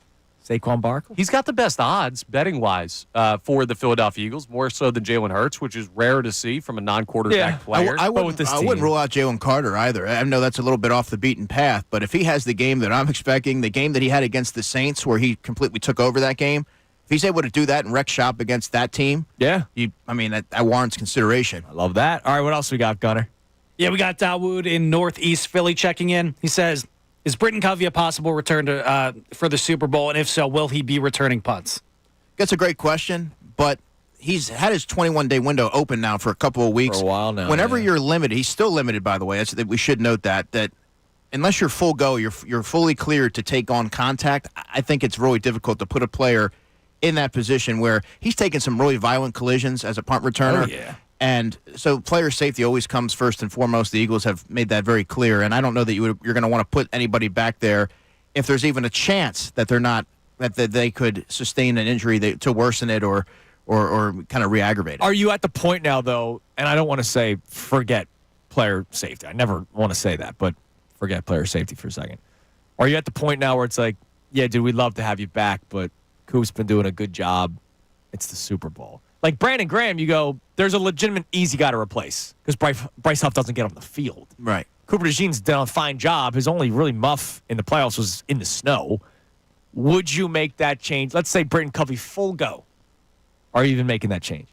Saquon Barkley? He's got the best odds, betting-wise, for the Philadelphia Eagles, more so than Jaylen Herz, which is rare to see from a non-quarterback player. I wouldn't rule out Jalen Carter either. I know that's a little bit off the beaten path, but if he has the game that I'm expecting, the game that he had against the Saints where he completely took over that game, if he's able to do that and wreck shop against that team, that warrants consideration. I love that. All right, what else we got, Gunner? Yeah, we got Dawood in Northeast Philly checking in. He says, is Britton Covey a possible return for the Super Bowl? And if so, will he be returning punts? That's a great question, but he's had his 21-day window open now for a couple of weeks. For a while now. Whenever you're limited, he's still limited, by the way. We should note that unless you're full go, you're fully cleared to take on contact, I think it's really difficult to put a player in that position where he's taken some really violent collisions as a punt returner. Oh, yeah. And so player safety always comes first and foremost. The Eagles have made that very clear, and I don't know that you're going to want to put anybody back there if there's even a chance that they could sustain an injury to worsen it or kind of re-aggravate it. Are you at the point now, though, and I don't want to say forget player safety. I never want to say that, but forget player safety for a second. Are you at the point now where it's like, yeah, dude, we'd love to have you back, but Coop's been doing a good job. It's the Super Bowl. Like Brandon Graham, you go, there's a legitimate easy guy to replace because Bryce Huff doesn't get on the field. Right. Cooper DeJean's done a fine job. His only really muff in the playoffs was in the snow. Would you make that change? Let's say Britton Covey full go. Are you even making that change?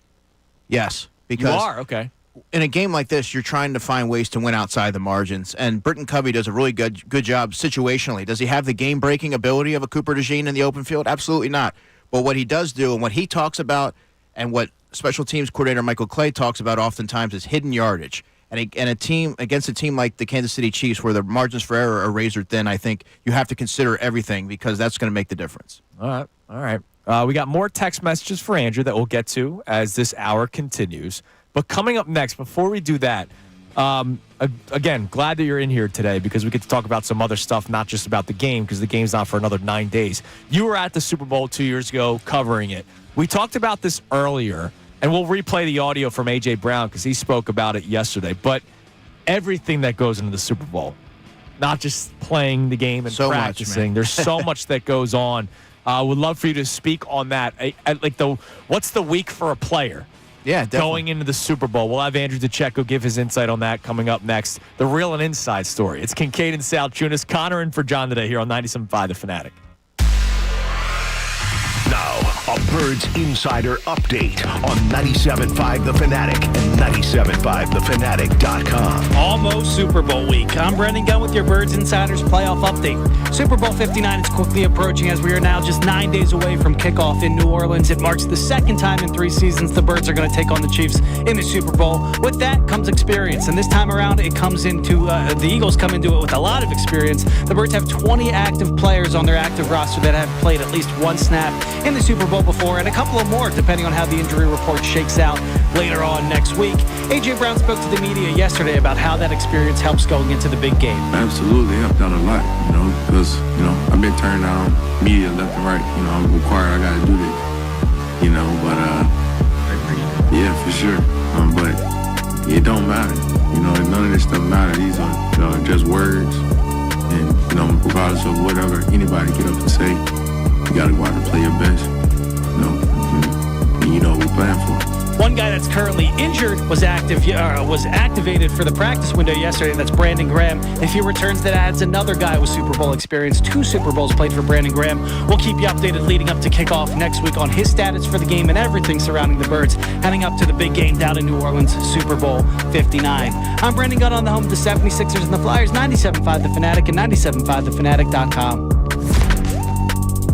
Yes. Because you are? Okay. In a game like this, you're trying to find ways to win outside the margins, and Britton Covey does a really good job situationally. Does he have the game-breaking ability of a Cooper DeJean in the open field? Absolutely not. But what he does do and what he talks about and what special teams coordinator Michael Clay talks about oftentimes is hidden yardage. And a team against a team like the Kansas City Chiefs where the margins for error are razor thin, I think you have to consider everything because that's going to make the difference. All right. We got more text messages for Andrew that we'll get to as this hour continues. But coming up next, before we do that, again, glad that you're in here today because we get to talk about some other stuff, not just about the game because the game's not for another 9 days. You were at the Super Bowl 2 years ago covering it. We talked about this earlier, and we'll replay the audio from A.J. Brown because he spoke about it yesterday. But everything that goes into the Super Bowl, not just playing the game and practicing. There's so much that goes on. Would love for you to speak on that. What's the week for a player? Yeah, definitely. Going into the Super Bowl. We'll have Andrew DeCecco give his insight on that coming up next. The real and inside story. It's Kincade and Salciunas. Connor and for John today here on 97.5 The Fanatic. Now, a Birds Insider update on 97.5 The Fanatic and 97.5thefanatic.com. Almost Super Bowl week. I'm Brendan Gunn with your Birds Insiders playoff update. Super Bowl 59 is quickly approaching as we are now just 9 days away from kickoff in New Orleans. It marks the second time in 3 seasons the Birds are going to take on the Chiefs in the Super Bowl. With that comes experience, and this time around it comes into the Eagles come into it with a lot of experience. The Birds have 20 active players on their active roster that have played at least one snap in the Super Bowl before, and a couple of more depending on how the injury report shakes out later on next week. A.J. Brown spoke to the media yesterday about how that experience helps going into the big game. Absolutely, helped out a lot, because, I've been turning down media left and right. I'm required, I got to do this, but, yeah, for sure. But it don't matter, none of this stuff matters. These are just words, and, regardless of whatever anybody get up and say, you got to go out and play your best, and you know what we're playing for. One guy that's currently injured was activated for the practice window yesterday, and that's Brandon Graham. If he returns, that adds another guy with Super Bowl experience. 2 Super Bowls played for Brandon Graham. We'll keep you updated leading up to kickoff next week on his status for the game and everything surrounding the Birds, heading up to the big game down in New Orleans, Super Bowl 59. I'm Brendan Gunn on the home of the 76ers and the Flyers, 97.5 The Fanatic and 97.5thefanatic.com.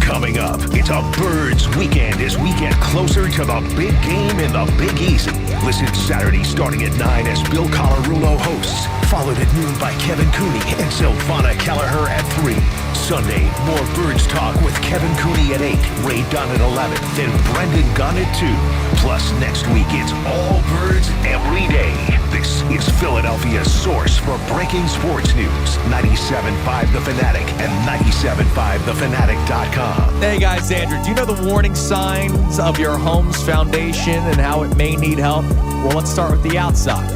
Coming up, it's a Birds weekend as we get closer to the big game in the Big Easy. Listen Saturday starting at 9 as Bill Colarulo hosts, followed at noon by Kevin Cooney and Silvana Kelleher at 3. Sunday, more Birds Talk with Kevin Cooney at 8, Ray Dunn at 11, then Brendan Gunn at 2. Plus, next week, it's all birds every day. This is Philadelphia's source for breaking sports news. 97.5 The Fanatic and 97.5thefanatic.com. Hey guys, Andrew, do you know the warning signs of your home's foundation and how it may need help? Well, let's start with the outside.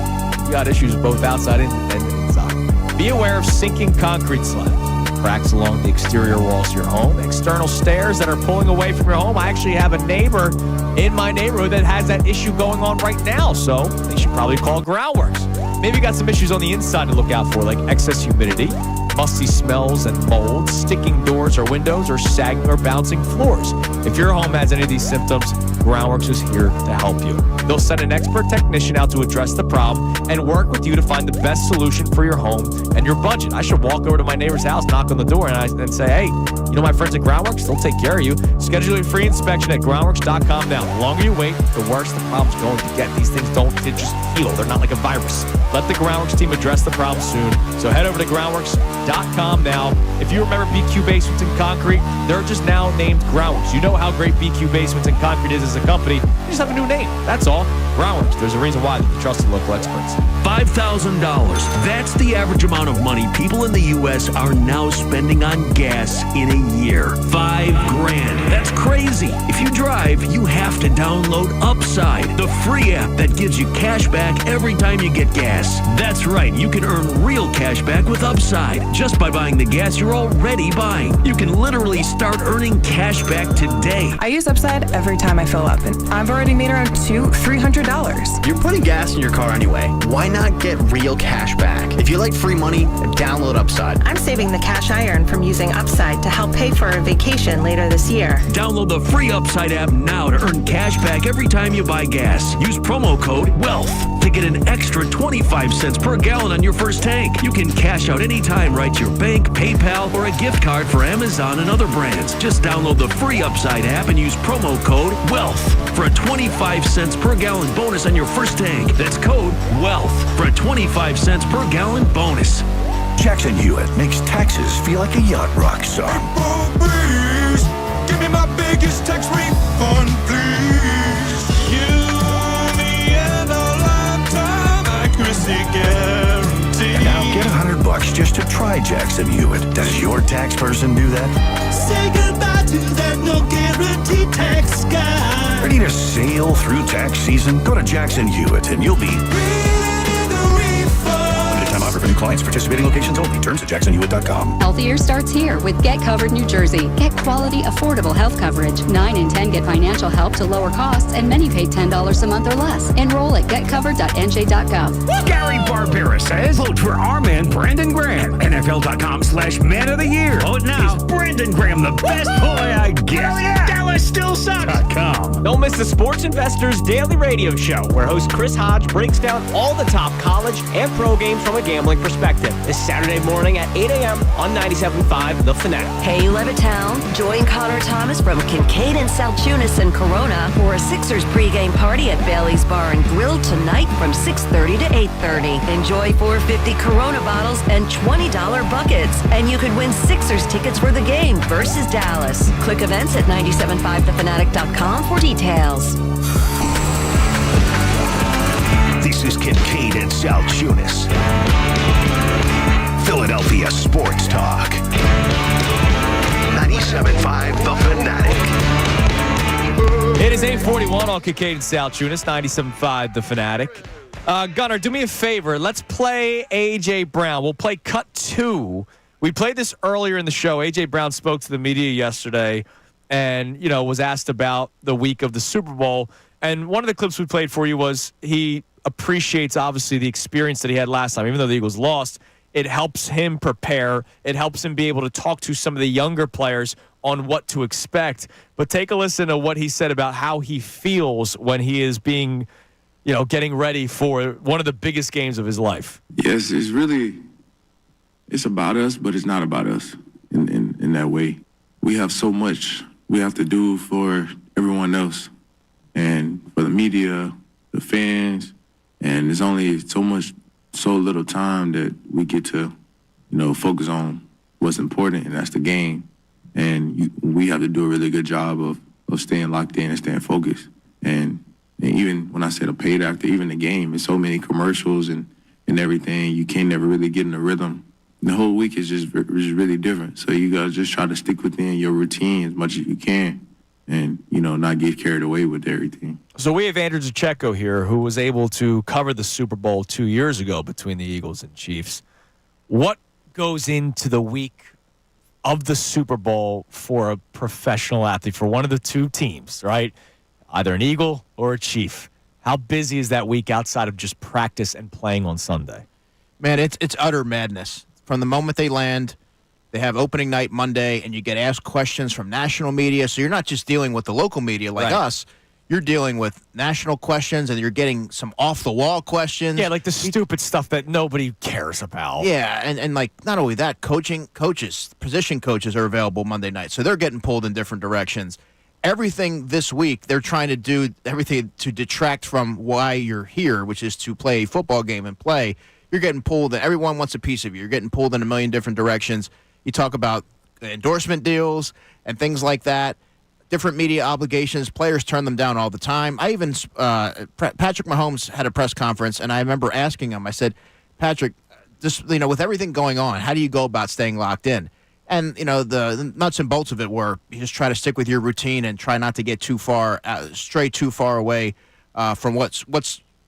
You got issues both outside and inside. Be aware of sinking concrete slabs, cracks along the exterior walls of your home, external stairs that are pulling away from your home. I actually have a neighbor in my neighborhood that has that issue going on right now, so they should probably call Groundworks. Maybe you got some issues on the inside to look out for, like excess humidity, musty smells and mold, sticking doors or windows, or sagging or bouncing floors. If your home has any of these symptoms, Groundworks is here to help you. They'll send an expert technician out to address the problem and work with you to find the best solution for your home and your budget. I should walk over to my neighbor's house, knock on the door, and say, hey, you know my friends at Groundworks? They'll take care of you. Schedule your free inspection at groundworks.com now. The longer you wait, the worse the problem's going to get. These things don't just heal. They're not like a virus. Let the Groundworks team address the problem soon. So head over to groundworks.com now. If you remember BQ Basements and Concrete, they're just now named Groundworks. You know how great BQ Basements and Concrete is as a company. They just have a new name. That's all. Groundworks. There's a reason why they're the trusted local experts. $5,000. That's the average amount of money people in the U.S. are now spending on gas in a year. $5,000. That's crazy. If you drive, you have to download Upside, the free app that gives you cash back every time you get gas. That's right. You can earn real cash back with Upside just by buying the gas you're already buying. You can literally start earning cash back today. I use Upside every time I fill up, and I've already made around $300. You're putting gas in your car anyway. Why not get real cash back? If you like free money, download Upside. I'm saving the cash I earn from using Upside to help pay for a vacation later this year. Download the free Upside app now to earn cash back every time you buy gas. Use promo code WEALTH to get an extra 25 cents per gallon on your first tank. You can cash out anytime right to your bank, PayPal, or a gift card for Amazon and other brands. Just download the free Upside app and use promo code WEALTH for a 25 cents per gallon bonus on your first tank. That's code WEALTH for a 25 cents per gallon bonus. Jackson Hewitt makes Texas feel like a yacht rock song. Please, give me my biggest tax refund, please. Give me a lifetime accuracy guarantee. And now get $100 just to try Jackson Hewitt. Does your tax person do that? Say goodbye to that no guarantee tax guy. Ready to sail through tax season? Go to Jackson Hewitt and you'll be time offer for new clients. Participating locations only. Terms at jacksonhewitt.com. Healthier starts here with Get Covered New Jersey. Get quality, affordable health coverage. 9 in 10 get financial help to lower costs, and many pay $10 a month or less. Enroll at getcovered.nj.gov. Gary Barbera says, vote for our man, Brandon Graham. NFL.com/man of the year. Vote now. Is Brandon Graham the best boy, I guess? Yeah. Dallas still sucks.com. Don't miss the Sports Investors Daily Radio Show, where host Chris Hodge breaks down all the top college and pro games from a gambling perspective. This Saturday morning at 8 a.m. on 97.5 The Fanatic. Hey, Levittown. Join Connor Thomas from Kincade and Salciunas in Corona for a Sixers pregame party at Bailey's Bar and Grill tonight from 6:30 to 8:30. Enjoy 450 Corona bottles and $20 buckets. And you could win Sixers tickets for the game versus Dallas. Click events at 975thefanatic.com for details. This is Kincade and Salciunas. Philadelphia Sports Talk. 97.5 The Fanatic. It is 8:41 on Kincade and Salciunas, 97.5 The Fanatic. Gunnar, do me a favor. Let's play A.J. Brown. We'll play cut 2. We played this earlier in the show. A.J. Brown spoke to the media yesterday and, was asked about the week of the Super Bowl. And one of the clips we played for you was he appreciates, obviously, the experience that he had last time. Even though the Eagles lost, it helps him prepare. It helps him be able to talk to some of the younger players on what to expect. But take a listen to what he said about how he feels when he is being, getting ready for one of the biggest games of his life. Yes, it's about us, but it's not about us in that way. We have so much we have to do for everyone else and for the media, the fans, and there's only so little time that we get to, focus on what's important, and that's the game. And we have to do a really good job of staying locked in and staying focused. And even when I said a paid actor, even the game, it's so many commercials and everything, you can't never really get in the rhythm. The whole week is just really different. So you got to just try to stick within your routine as much as you can and, not get carried away with everything. So we have Andrew DeCecco here, who was able to cover the Super Bowl 2 years ago between the Eagles and Chiefs. What goes into the week of the Super Bowl for a professional athlete, for one of the two teams, right? Either an Eagle or a Chief. How busy is that week outside of just practice and playing on Sunday? Man, it's utter madness. From the moment they land, they have opening night Monday, and you get asked questions from national media. So you're not just dealing with the local media like us. You're dealing with national questions, and you're getting some off-the-wall questions. Yeah, like the stupid stuff that nobody cares about. Yeah, and like not only that, position coaches are available Monday night. So they're getting pulled in different directions. Everything this week, they're trying to do everything to detract from why you're here, which is to play a football game and play. You're getting pulled, and everyone wants a piece of you. You're getting pulled in a million different directions. You talk about endorsement deals and things like that, different media obligations. Players turn them down all the time. I even Patrick Mahomes had a press conference, and I remember asking him, I said, Patrick, just with everything going on, how do you go about staying locked in? And, the nuts and bolts of it were you just try to stick with your routine and try not to get stray too far away from what's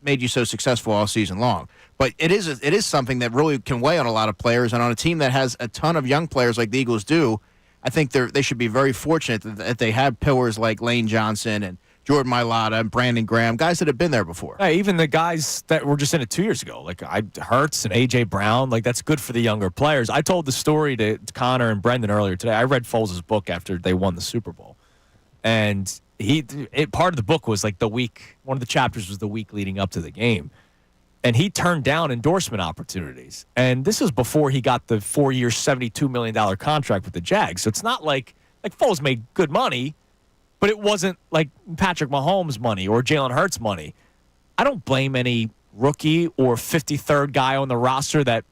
made you so successful all season long. But it is something that really can weigh on a lot of players, and on a team that has a ton of young players like the Eagles do, I think they should be very fortunate that they have pillars like Lane Johnson and Jordan Mailata and Brandon Graham, guys that have been there before. Hey, even the guys that were just in it 2 years ago, like Hertz and A.J. Brown, like that's good for the younger players. I told the story to Connor and Brendan earlier today. I read Foles' book after they won the Super Bowl. And part of the book was like one of the chapters was the week leading up to the game. And he turned down endorsement opportunities. And this was before he got the 4-year, $72 million contract with the Jags. So it's not like Foles made good money, but it wasn't like Patrick Mahomes' money or Jaylen Herz money. I don't blame any rookie or 53rd guy on the roster that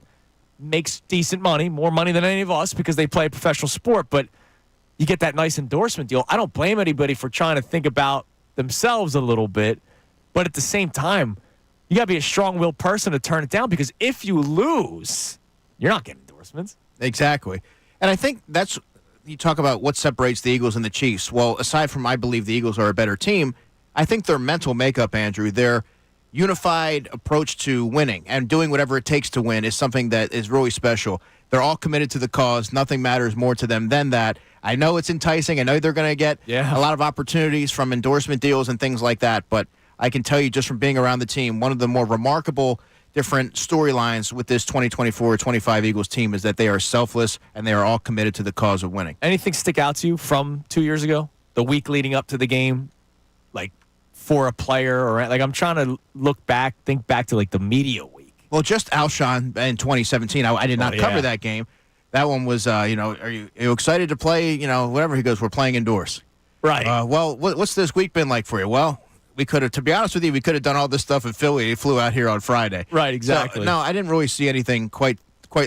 makes decent money, more money than any of us because they play a professional sport, but you get that nice endorsement deal. I don't blame anybody for trying to think about themselves a little bit, but at the same time, you got to be a strong-willed person to turn it down because if you lose, you're not getting endorsements. Exactly. And I think you talk about what separates the Eagles and the Chiefs. Well, aside from I believe the Eagles are a better team, I think their mental makeup, Andrew, their unified approach to winning and doing whatever it takes to win is something that is really special. They're all committed to the cause. Nothing matters more to them than that. I know it's enticing. I know they're going to get a lot of opportunities from endorsement deals and things like that, but I can tell you just from being around the team, one of the more remarkable different storylines with this 2024-25 Eagles team is that they are selfless and they are all committed to the cause of winning. Anything stick out to you from 2 years ago? The week leading up to the game, like for a player or like I'm trying to think back to like the media week. Well, just Alshon in 2017. I did not cover that game. That one was, are you excited to play? Whatever. He goes, we're playing indoors. Right. Well, what's this week been like for you? Well, we could have, to be honest with you, we could have done all this stuff in Philly. He flew out here on Friday. Right, exactly. So, no, I didn't really see anything quite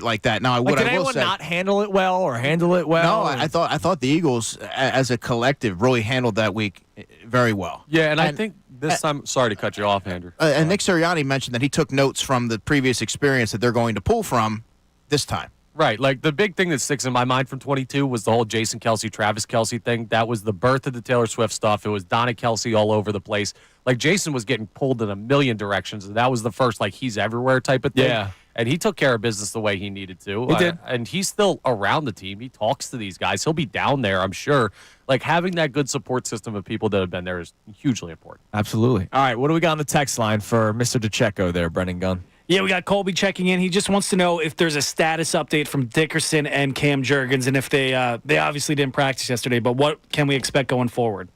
like that. Now, did anyone not handle it well or handle it well? No, I thought the Eagles, as a collective, really handled that week very well. Yeah, and I think this time, sorry to cut you off, Andrew. And Nick Sirianni mentioned that he took notes from the previous experience that they're going to pull from this time. Right. Like the big thing that sticks in my mind from 22 was the whole Jason Kelce, Travis Kelce thing. That was the birth of the Taylor Swift stuff. It was Donna Kelce all over the place. Like Jason was getting pulled in a million directions. And that was the first he's everywhere type of thing. Yeah. And he took care of business the way he needed to. He did. And he's still around the team. He talks to these guys. He'll be down there, I'm sure. Like having that good support system of people that have been there is hugely important. Absolutely. All right. What do we got on the text line for Mr. DeCecco there, Brendan Gunn? Yeah, we got Colby checking in. He just wants to know if there's a status update from Dickerson and Cam Jurgens, and if they obviously didn't practice yesterday, but what can we expect going forward?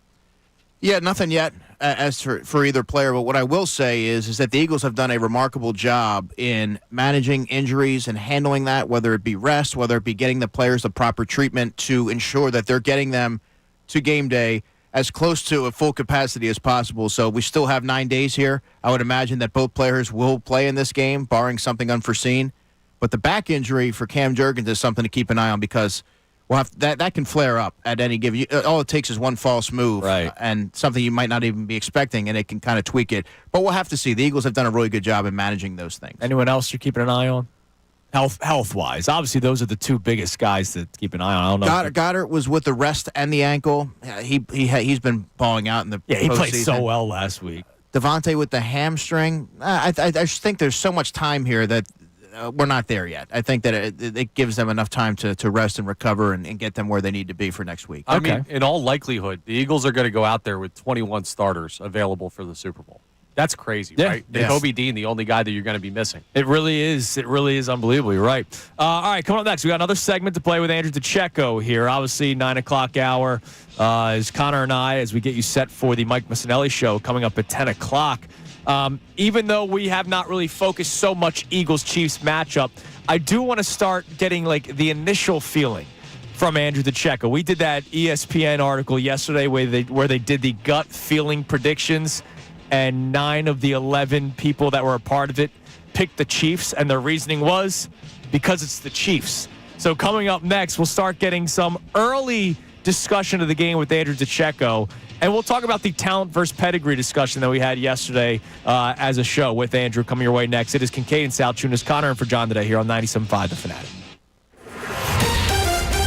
Yeah, nothing yet as for either player, but what I will say is that the Eagles have done a remarkable job in managing injuries and handling that, whether it be rest, whether it be getting the players the proper treatment to ensure that they're getting them to game day as close to a full capacity as possible. So we still have 9 days here. I would imagine that both players will play in this game, barring something unforeseen. But the back injury for Cam Jurgens is something to keep an eye on because that can flare up at any given. All it takes is one false move, right, and something you might not even be expecting, and it can kind of tweak it. But we'll have to see. The Eagles have done a really good job in managing those things. Anyone else you're keeping an eye on? Health-wise, obviously those are the two biggest guys to keep an eye on. I don't know. Goddard was with the rest and the ankle. He's been balling out in the he played postseason. so well last week. Devontae with the hamstring. I just think there's so much time here that we're not there yet. I think that it gives them enough time to rest and recover and get them where they need to be for next week. I mean, in all likelihood, the Eagles are going to go out there with 21 starters available for the Super Bowl. That's crazy, right? Kobe Dean, the only guy that you're going to be missing. It really is. It really is unbelievable. You're right. All right, coming up next, we got another segment to play with Andrew DeCecco here. Obviously, 9 o'clock hour is Connor and I as we get you set for the Mike Missanelli show coming up at 10 o'clock. Even though we have not really focused so much Eagles-Chiefs matchup, I do want to start getting like the initial feeling from Andrew DeCecco. We did that ESPN article yesterday where they did the gut feeling predictions, and 9 of the 11 people that were a part of it picked the Chiefs, and their reasoning was because it's the Chiefs. So coming up next, we'll start getting some early discussion of the game with Andrew DeCecco, and we'll talk about the talent versus pedigree discussion that we had yesterday as a show with Andrew coming your way next. It is Kincade and Salciunas, Connor and for John today here on 97.5 The Fanatic.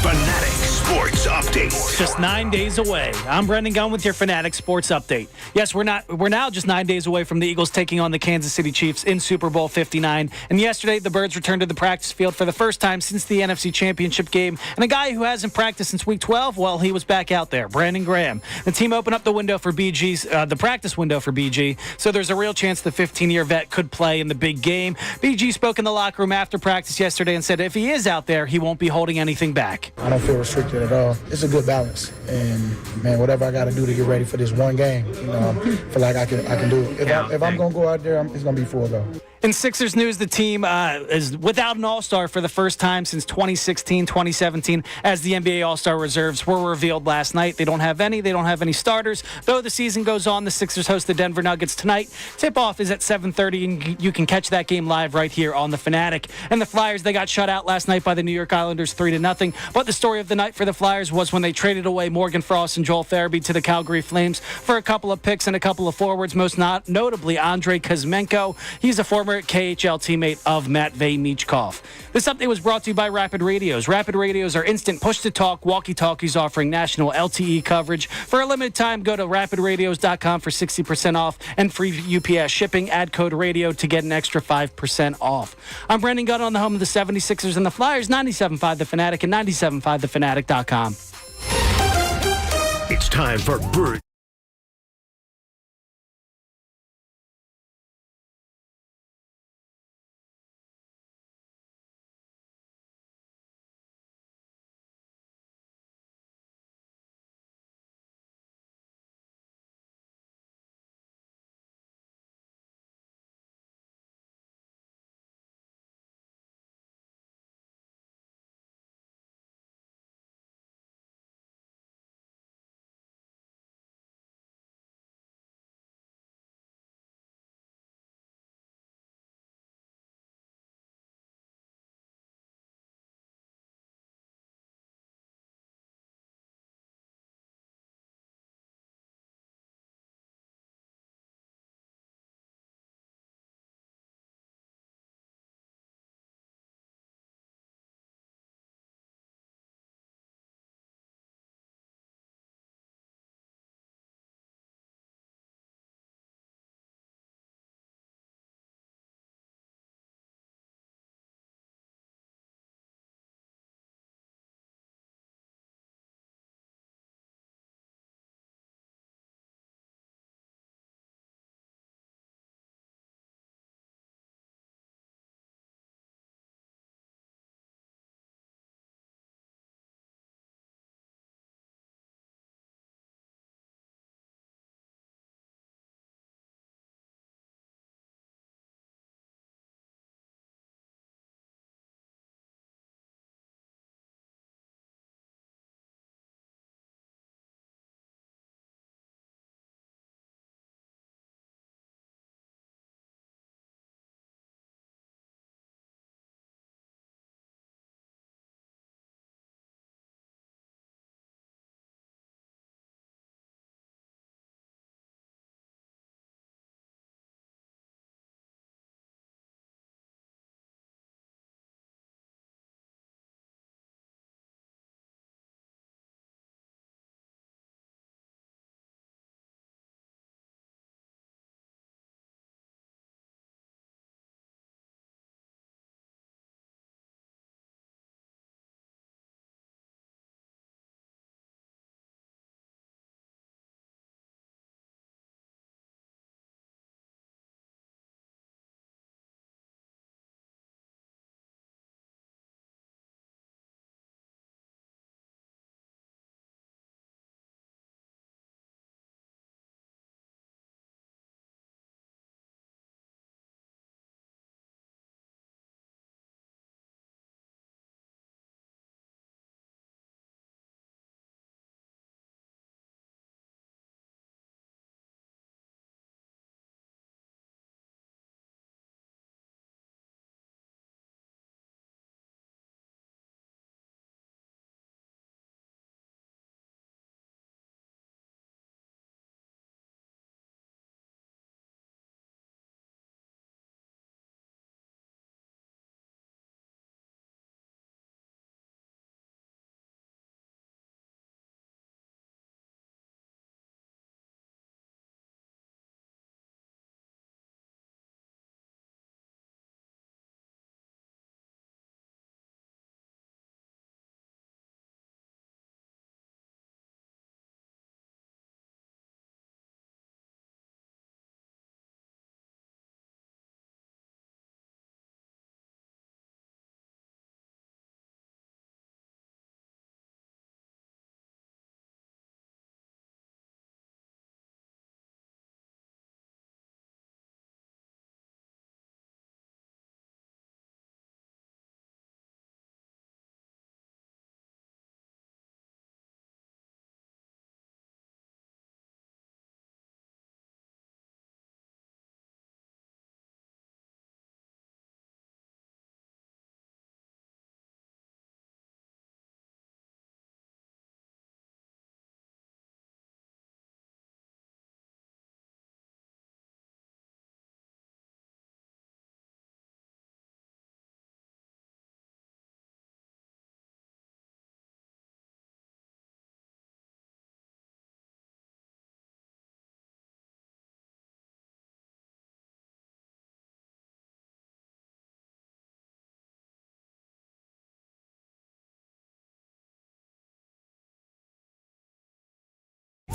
Fanatic Sports Update. Just 9 days away. I'm Brendan Gunn with your Fanatic Sports Update. Yes, we're now just 9 days away from the Eagles taking on the Kansas City Chiefs in Super Bowl 59. And yesterday, the Birds returned to the practice field for the first time since the NFC Championship game. And a guy who hasn't practiced since Week 12, well, he was back out there, Brandon Graham. The team opened up the window for the practice window for BG. So there's a real chance the 15-year vet could play in the big game. BG spoke in the locker room after practice yesterday and said if he is out there, he won't be holding anything back. I don't feel restricted at all. It's a good balance, and man, whatever I got to do to get ready for this one game, I feel like I can do it. If I'm gonna go out there, it's gonna be full go. In Sixers news, the team is without an All-Star for the first time since 2016-2017 as the NBA All-Star reserves were revealed last night. They don't have any starters. Though the season goes on, the Sixers host the Denver Nuggets tonight. Tip-off is at 7:30, and you can catch that game live right here on The Fanatic. And the Flyers, they got shut out last night by the New York Islanders 3-0. But the story of the night for the Flyers was when they traded away Morgan Frost and Joel Farabee to the Calgary Flames for a couple of picks and a couple of forwards, most notably Andrei Kuzmenko. He's a former KHL teammate of Matvei Michkov. This update was brought to you by Rapid Radios. Rapid Radios are instant push-to-talk walkie-talkies offering national LTE coverage. For a limited time, go to rapidradios.com for 60% off and free UPS shipping. Add code radio to get an extra 5% off. I'm Brendan Gunn on the home of the 76ers and the Flyers, 97.5 The Fanatic and 97.5thefanatic.com. It's time for Bird.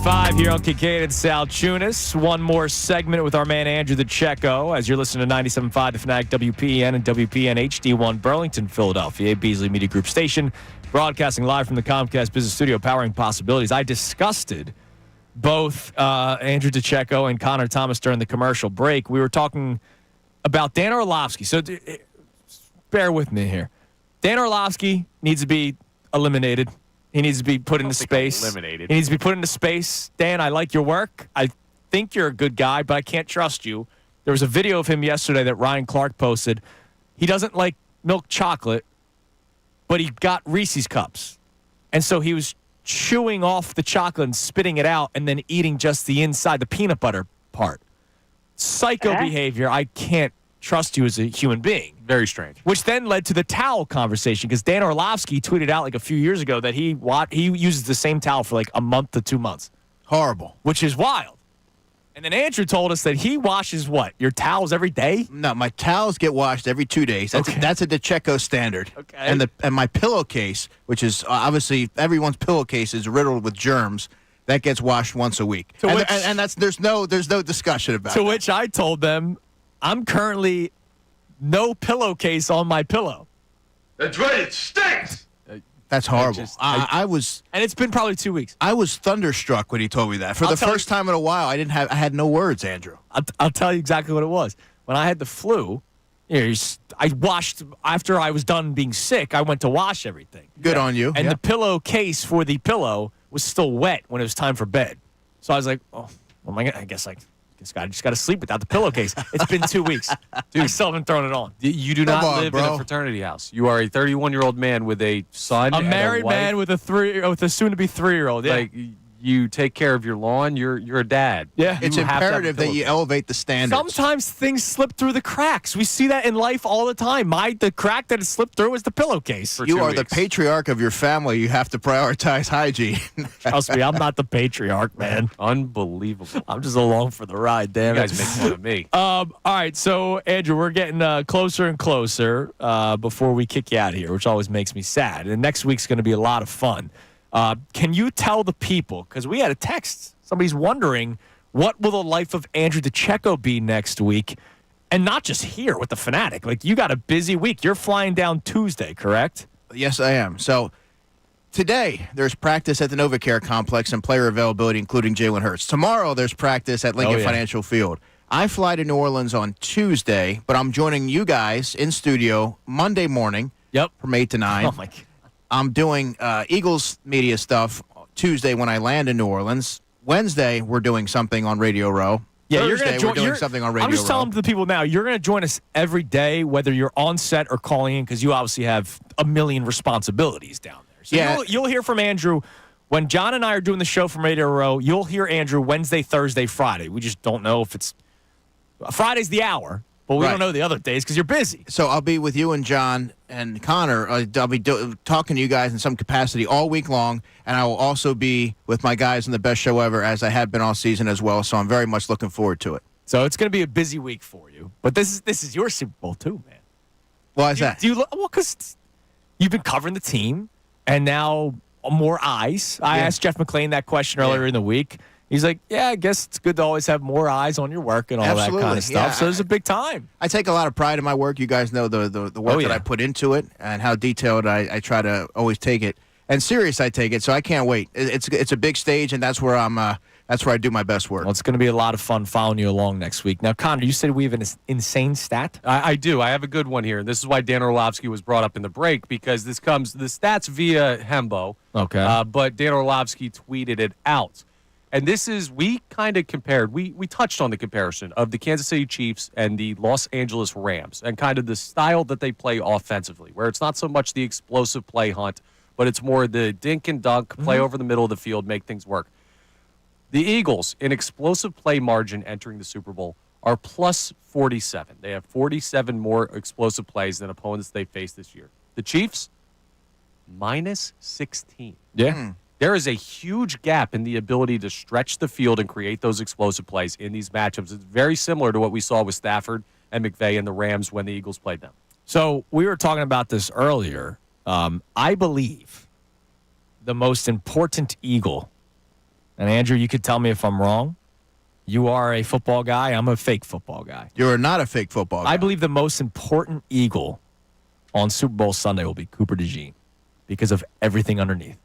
97.5 here on Kincade Salciunas. One more segment with our man Andrew the Checo as you're listening to 97.5 The Fanatic WPN and WPN HD1 Burlington, Philadelphia, a Beasley Media Group station, broadcasting live from the Comcast Business Studio, powering possibilities. I disgusted both Andrew DeCecco and Connor Thomas during the commercial break. We were talking about Dan Orlovsky. So bear with me here. Dan Orlovsky needs to be eliminated. He needs to be put into space. Eliminated. He needs to be put into space. Dan, I like your work. I think you're a good guy, but I can't trust you. There was a video of him yesterday that Ryan Clark posted. He doesn't like milk chocolate, but he got Reese's Cups. And so he was chewing off the chocolate and spitting it out and then eating just the inside, the peanut butter part. Psycho behavior. I can't trust you as a human being. Very strange. Which then led to the towel conversation because Dan Orlovsky tweeted out like a few years ago that he uses the same towel for like a month to 2 months. Horrible. Which is wild. And then Andrew told us that he washes what? Your towels every day? No, my towels get washed every 2 days. That's a DeCecco standard. Okay. And my pillowcase, which is obviously everyone's pillowcase is riddled with germs, that gets washed once a week. And that's there's no discussion about it. To which I told them, I'm currently no pillowcase on my pillow. That's right, it stinks! That's horrible. I was, and it's been probably 2 weeks. I was thunderstruck when he told me that. For the first time in a while, I had no words, Andrew. I'll tell you exactly what it was. When I had the flu, I washed after I was done being sick. I went to wash everything. Good on you. And the pillowcase for the pillow was still wet when it was time for bed. So I was like, oh, well, I guess I just got to sleep without the pillowcase. It's been 2 weeks. Dude, I still haven't thrown it on. You do not live in a fraternity house. You are a 31-year-old man with a son. A married man with a soon-to-be 3-year-old. Yeah. Like, you take care of your lawn. You're a dad. Yeah. It's imperative that you elevate the standards. Sometimes things slip through the cracks. We see that in life all the time. The crack that it slipped through is the pillowcase. You are the patriarch of your family. You have to prioritize hygiene. Trust me, I'm not the patriarch, man. Unbelievable. I'm just along for the ride, damn you it. guys make fun of me. All right, so, Andrew, we're getting closer and closer before we kick you out of here, which always makes me sad. And next week's going to be a lot of fun. Can you tell the people, because we had a text, somebody's wondering, what will the life of Andrew DeCecco be next week? And not just here with the Fanatic. Like, you got a busy week. You're flying down Tuesday, correct? Yes, I am. So today, there's practice at the NovaCare Complex and player availability, including Jaylen Herz. Tomorrow, there's practice at Lincoln Financial Field. I fly to New Orleans on Tuesday, but I'm joining you guys in studio Monday morning from 8 to 9. Oh, my God. I'm doing Eagles media stuff Tuesday when I land in New Orleans. Wednesday, we're doing something on Radio Row. Yeah, Thursday, we're doing something on Radio Row. I'm just telling the people now, you're going to join us every day, whether you're on set or calling in, because you obviously have a million responsibilities down there. So you'll hear from Andrew. When John and I are doing the show from Radio Row, you'll hear Andrew Wednesday, Thursday, Friday. We just don't know if it's Friday's the hour. But we don't know the other days because you're busy. So I'll be with you and John and Connor. I'll be talking to you guys in some capacity all week long, and I will also be with my guys in the best show ever, as I have been all season as well. So I'm very much looking forward to it. So it's going to be a busy week for you. But this is your Super Bowl too, man. Why is that? Well, because you've been covering the team, and now more eyes. I asked Jeff McClain that question earlier in the week. He's like, yeah, I guess it's good to always have more eyes on your work and all that kind of stuff. Yeah. So it's a big time. I take a lot of pride in my work. You guys know the work that I put into it and how detailed I try to always take it. And serious I take it, so I can't wait. It's a big stage, and that's where I do my best work. Well, it's going to be a lot of fun following you along next week. Now, Connor, you said we have an insane stat? I do. I have a good one here. This is why Dan Orlovsky was brought up in the break, because the stats via Hembo. Okay. But Dan Orlovsky tweeted it out. And this is, we kind of compared, we touched on the comparison of the Kansas City Chiefs and the Los Angeles Rams and kind of the style that they play offensively, where it's not so much the explosive play hunt, but it's more the dink and dunk, play over the middle of the field, make things work. The Eagles, in explosive play margin entering the Super Bowl, are plus 47. They have 47 more explosive plays than opponents they faced this year. The Chiefs, minus 16. Yeah. There is a huge gap in the ability to stretch the field and create those explosive plays in these matchups. It's very similar to what we saw with Stafford and McVay and the Rams when the Eagles played them. So we were talking about this earlier. I believe the most important Eagle And Andrew, you could tell me if I'm wrong. You are a football guy. I'm a fake football guy. You're not a fake football guy. I believe the most important Eagle on Super Bowl Sunday will be Cooper DeJean because of everything underneath.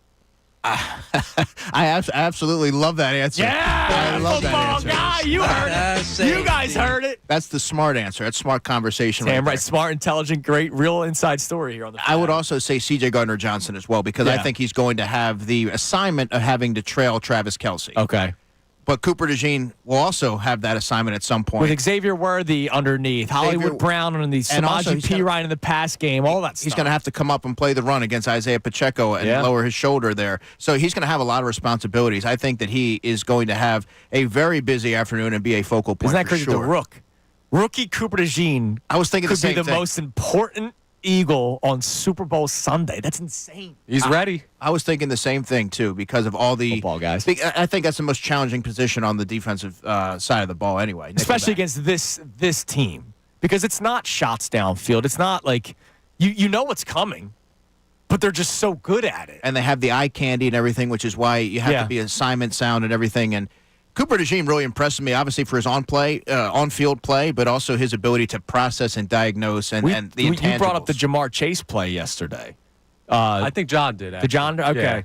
I absolutely love that answer. Yeah, I love football that answer. guy. You heard it. You guys heard it. That's the smart answer. That's smart conversation. Damn right right. Smart, intelligent, great, real inside story here on the I would also say C.J. Gardner-Johnson as well because I think he's going to have the assignment of having to trail Travis Kelce. Okay. But Cooper DeJean will also have that assignment at some point. With Xavier Worthy underneath, Hollywood Brown underneath, Samaje Perine in the pass game, all that stuff. He's going to have to come up and play the run against Isaiah Pacheco and lower his shoulder there. So he's going to have a lot of responsibilities. I think that he is going to have a very busy afternoon and be a focal point. Isn't that crazy? Sure. The rookie Cooper DeJean I was thinking could the same be the thing. most important Eagle on Super Bowl Sunday. That's insane. He's ready. I was thinking the same thing, too, because of all the football guys. I think that's the most challenging position on the defensive side of the ball anyway. Especially against this team. Because it's not shots downfield. It's not like you know what's coming, but they're just so good at it. And they have the eye candy and everything, which is why you have to be assignment sound and everything. And Cooper DeJean really impressed me, obviously, for his on-field play, but also his ability to process and diagnose and the intangibles. You brought up the Jamar Chase play yesterday. I think John did. The John? Okay. Yeah.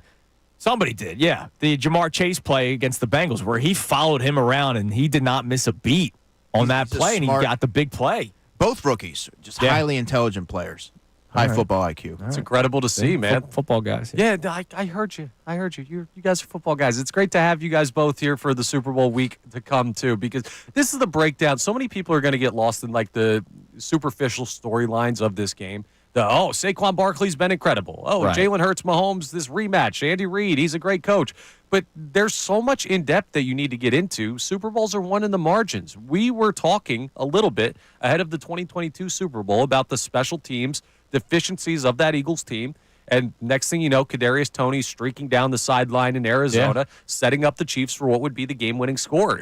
Somebody did, yeah. The Jamar Chase play against the Bengals where he followed him around and he did not miss a beat on that play, and he got the big play. Both rookies, just highly intelligent players. High football IQ. It's incredible to see, man. Football guys. Yeah, I heard you. You guys are football guys. It's great to have you guys both here for the Super Bowl week to come, too, because this is the breakdown. So many people are going to get lost in, like, the superficial storylines of this game. Saquon Barkley's been incredible. Right. Jaylen Herz, Mahomes, this rematch. Andy Reid, he's a great coach. But there's so much in depth that you need to get into. Super Bowls are won in the margins. We were talking a little bit ahead of the 2022 Super Bowl about the special teams deficiencies of that Eagles team. And next thing you know, Kadarius Toney streaking down the sideline in Arizona, setting up the Chiefs for what would be the game-winning score.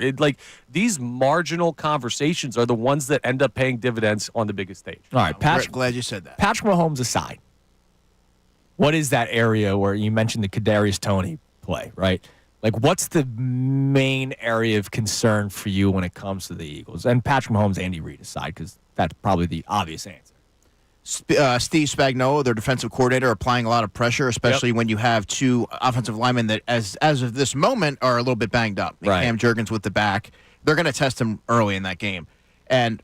These marginal conversations are the ones that end up paying dividends on the biggest stage. All right, Patrick. Glad you said that. Patrick Mahomes aside, what is that area where you mentioned the Kadarius Toney play, right? Like, what's the main area of concern for you when it comes to the Eagles? And Patrick Mahomes, Andy Reid aside, because that's probably the obvious answer. Steve Spagnuolo, their defensive coordinator, applying a lot of pressure, especially when you have two offensive linemen that, as of this moment, are a little bit banged up. Right. Cam Jurgens with the back. They're going to test him early in that game. And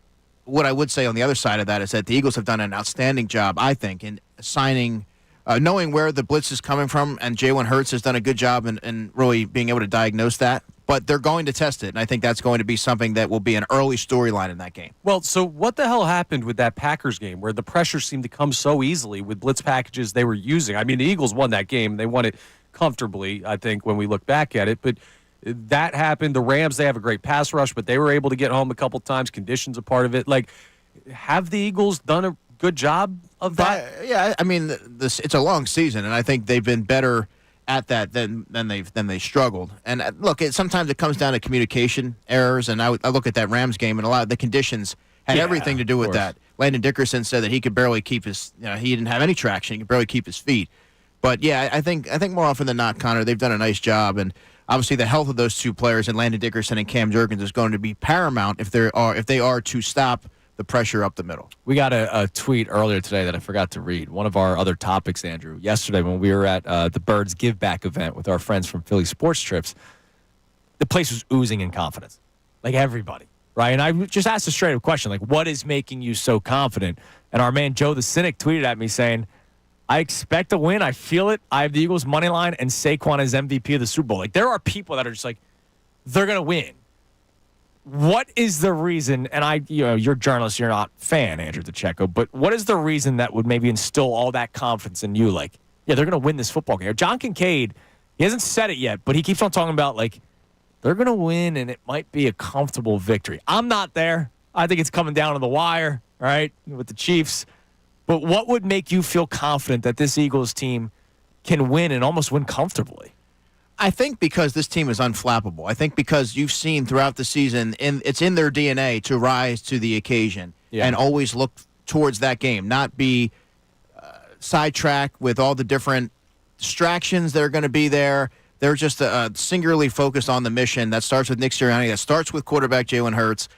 what I would say on the other side of that is that the Eagles have done an outstanding job, I think, in assigning, knowing where the blitz is coming from, and Jaylen Herz has done a good job in really being able to diagnose that. But they're going to test it, and I think that's going to be something that will be an early storyline in that game. Well, so what the hell happened with that Packers game where the pressure seemed to come so easily with blitz packages they were using? I mean, the Eagles won that game. They won it comfortably, I think, when we look back at it. But that happened. The Rams, they have a great pass rush, but they were able to get home a couple times. Conditions a part of it. Like, have the Eagles done a good job of that? Yeah, I mean, it's a long season, and I think they've been better at that than they struggled. And look, sometimes it comes down to communication errors, and I look at that Rams game, and a lot of the conditions had everything to do with that. Landon Dickerson said that he could barely keep his, he didn't have any traction. He could barely keep his feet. But yeah, I think more often than not, Connor, they've done a nice job, and obviously the health of those two players, and Landon Dickerson and Cam Jurgens, is going to be paramount if they are to stop the pressure up the middle. We got a tweet earlier today that I forgot to read. One of our other topics, Andrew, yesterday when we were at the Birds Give Back event with our friends from Philly Sports Trips, the place was oozing in confidence. Like everybody, right? And I just asked a straight-up question, like, what is making you so confident? And our man Joe the Cynic tweeted at me saying, I expect a win. I feel it. I have the Eagles' money line and Saquon as MVP of the Super Bowl. Like, there are people that are just like, they're going to win. What is the reason, and you're a journalist, you're not a fan, Andrew DeCecco, but what is the reason that would maybe instill all that confidence in you? Like, yeah, they're going to win this football game. John Kincade, he hasn't said it yet, but he keeps on talking about, like, they're going to win and it might be a comfortable victory. I'm not there. I think it's coming down to the wire, right, with the Chiefs. But what would make you feel confident that this Eagles team can win and almost win comfortably? I think because this team is unflappable. I think because you've seen throughout the season, it's in their DNA to rise to the occasion and always look towards that game, not be sidetracked with all the different distractions that are going to be there. They're just singularly focused on the mission that starts with Nick Sirianni, that starts with quarterback Jaylen Herz,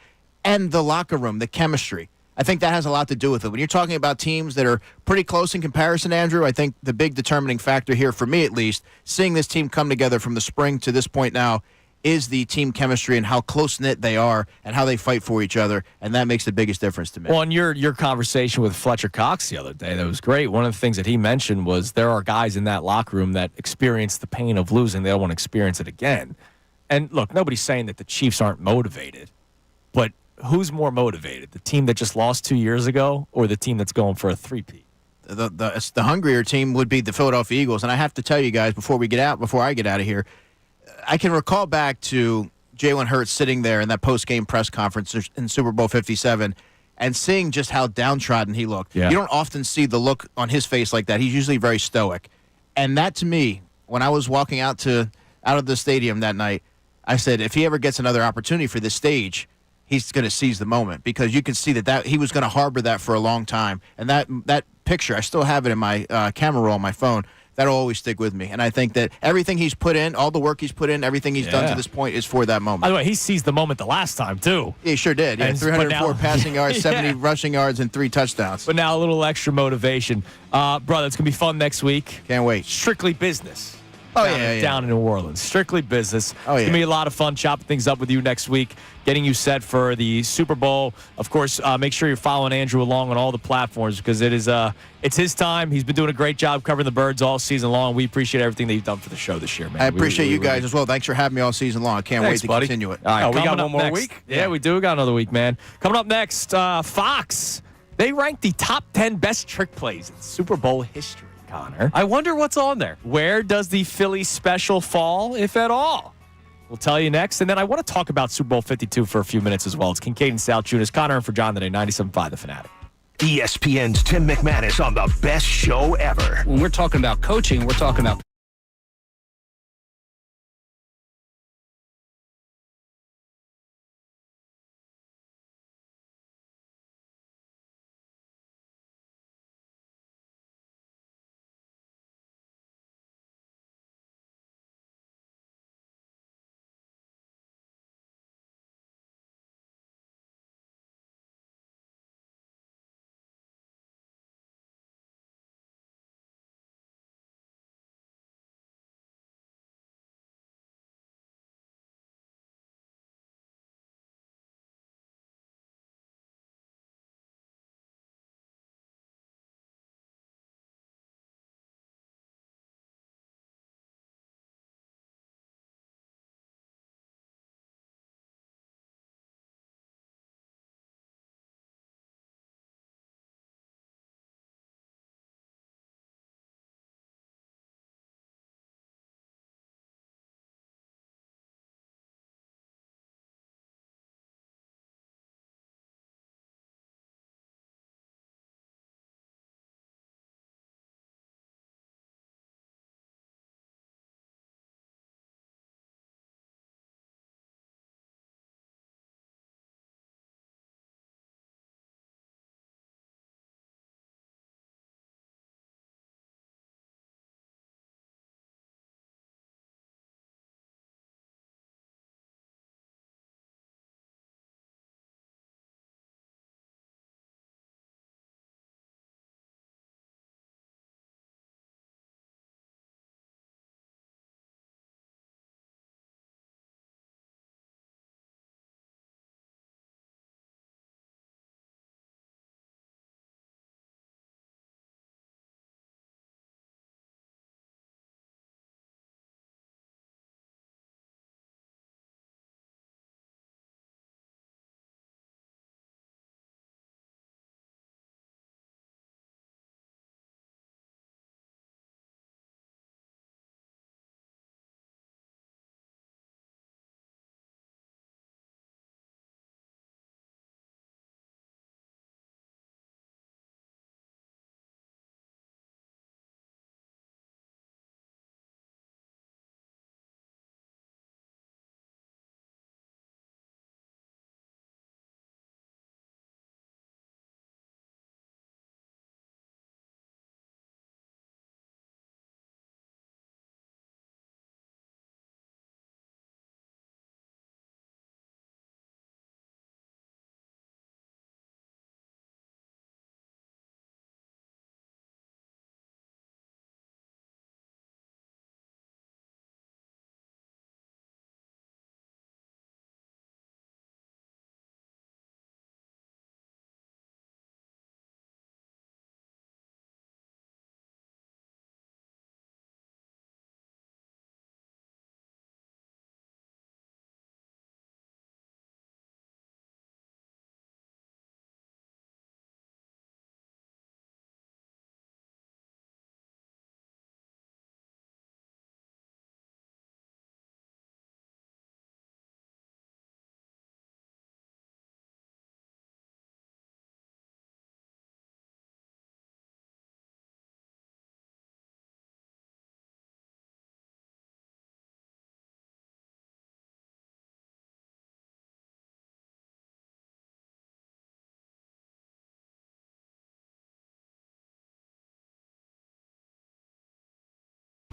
and the locker room, the chemistry. I think that has a lot to do with it. When you're talking about teams that are pretty close in comparison, Andrew, I think the big determining factor here, for me at least, seeing this team come together from the spring to this point now, is the team chemistry and how close-knit they are and how they fight for each other, and that makes the biggest difference to me. Well, in your conversation with Fletcher Cox the other day, that was great. One of the things that he mentioned was there are guys in that locker room that experience the pain of losing. They don't want to experience it again. And, look, nobody's saying that the Chiefs aren't motivated, but who's more motivated, the team that just lost 2 years ago or the team that's going for a three-peat? The hungrier team would be the Philadelphia Eagles. And I have to tell you guys, before I get out of here, I can recall back to Jaylen Herz sitting there in that post-game press conference in Super Bowl 57 and seeing just how downtrodden he looked. Yeah. You don't often see the look on his face like that. He's usually very stoic. And that, to me, when I was walking out of the stadium that night, I said, if he ever gets another opportunity for this stage, he's going to seize the moment, because you can see that he was going to harbor that for a long time. And that picture, I still have it in my camera roll on my phone. That'll always stick with me. And I think that everything he's put in, all the work he's put in, everything he's done to this point is for that moment. By the way, he seized the moment the last time, too. He sure did. Yeah, 304 passing yards, 70 rushing yards, and 3 touchdowns. But now a little extra motivation. Brother, it's going to be fun next week. Can't wait. Strictly business. Oh, down in New Orleans. Strictly business. Oh, yeah. It's going to be a lot of fun chopping things up with you next week, getting you set for the Super Bowl. Of course, make sure you're following Andrew along on all the platforms, because it's his time. He's been doing a great job covering the Birds all season long. We appreciate everything that you've done for the show this year, man. I appreciate you guys as well. Thanks for having me all season long. I can't wait to continue it. All right, we got coming one up more next- week? Yeah, we do. We got another week, man. Coming up next, Fox. They ranked the top 10 best trick plays in Super Bowl history, Connor. I wonder what's on there. Where does the Philly special fall, if at all? We'll tell you next. And then I want to talk about Super Bowl 52 for a few minutes as well. It's Kincade and Salciunas, Connor and for John today, 97.5 The Fanatic. ESPN's Tim McManus on the best show ever. When we're talking about coaching, we're talking about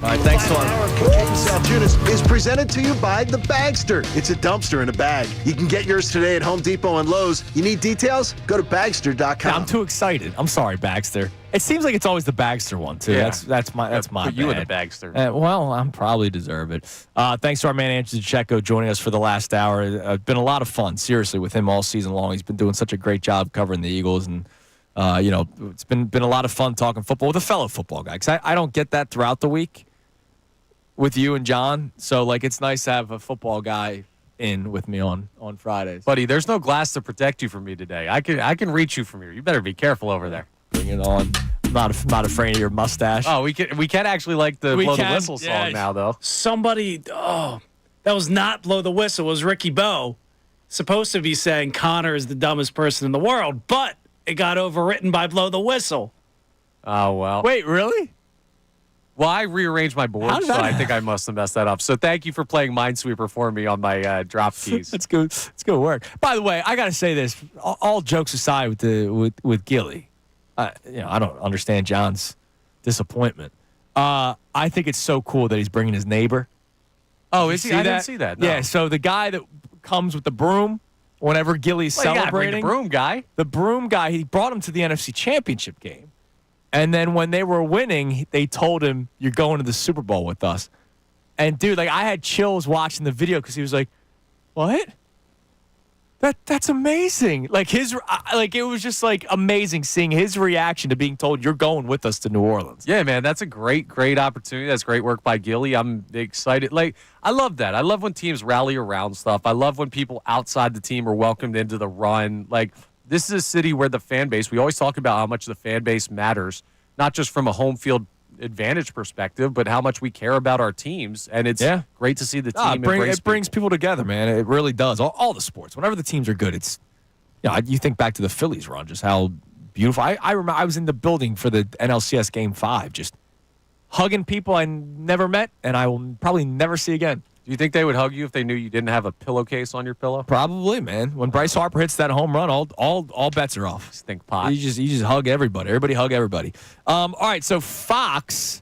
All right, thanks to Final hour of Kincade Salciunas is presented to you by The Bagster. It's a dumpster in a bag. You can get yours today at Home Depot and Lowe's. You need details? Go to Bagster.com. Yeah, I'm too excited. I'm sorry, Bagster. It seems like it's always the Bagster one too. Yeah. That's my Put you in the bad. Bagster. Well, I probably deserve it. Thanks to our man Andrew DeCecco joining us for the last hour. It's been a lot of fun, seriously, with him all season long. He's been doing such a great job covering the Eagles, and it's been a lot of fun talking football with a fellow football guy. Because I don't get that throughout the week with you and John. So it's nice to have a football guy in with me on Fridays. Buddy, there's no glass to protect you from me today. I can reach you from here. You better be careful over there. Bring it on. I'm not afraid of your mustache. Oh, we can actually the blow the whistle song now though. Somebody, that was not blow the whistle. It was Ricky Bowe. Supposed to be saying Connor is the dumbest person in the world, but it got overwritten by blow the whistle. Oh, well. Wait, really? Well, I rearranged my board, so I think I must have messed that up. So thank you for playing Minesweeper for me on my drop keys. That's good. It's good work. By the way, I got to say this. All jokes aside with Gilly, I don't understand John's disappointment. I think it's so cool that he's bringing his neighbor. Oh, is he? I didn't see that. No. Yeah, so the guy that comes with the broom whenever Gilly's celebrating. The broom guy. The broom guy, he brought him to the NFC Championship game. And then when they were winning, they told him, "You're going to the Super Bowl with us." And dude, I had chills watching the video because he was like, "What? That's amazing!" It was just amazing seeing his reaction to being told, "You're going with us to New Orleans." Yeah, man, that's a great opportunity. That's great work by Gilly. I'm excited. I love that. I love when teams rally around stuff. I love when people outside the team are welcomed into the run. This is a city where the fan base, we always talk about how much the fan base matters, not just from a home field advantage perspective, but how much we care about our teams. And it's great to see the team it brings people together, man. It really does. All the sports. Whenever the teams are good, it's you think back to the Phillies run, just how beautiful. I remember I was in the building for the NLCS Game 5, just hugging people I never met and I will probably never see again. Do you think they would hug you if they knew you didn't have a pillowcase on your pillow? Probably, man. When Bryce Harper hits that home run, all bets are off. Stink pot. You just hug everybody. Everybody hug everybody. All right, so Fox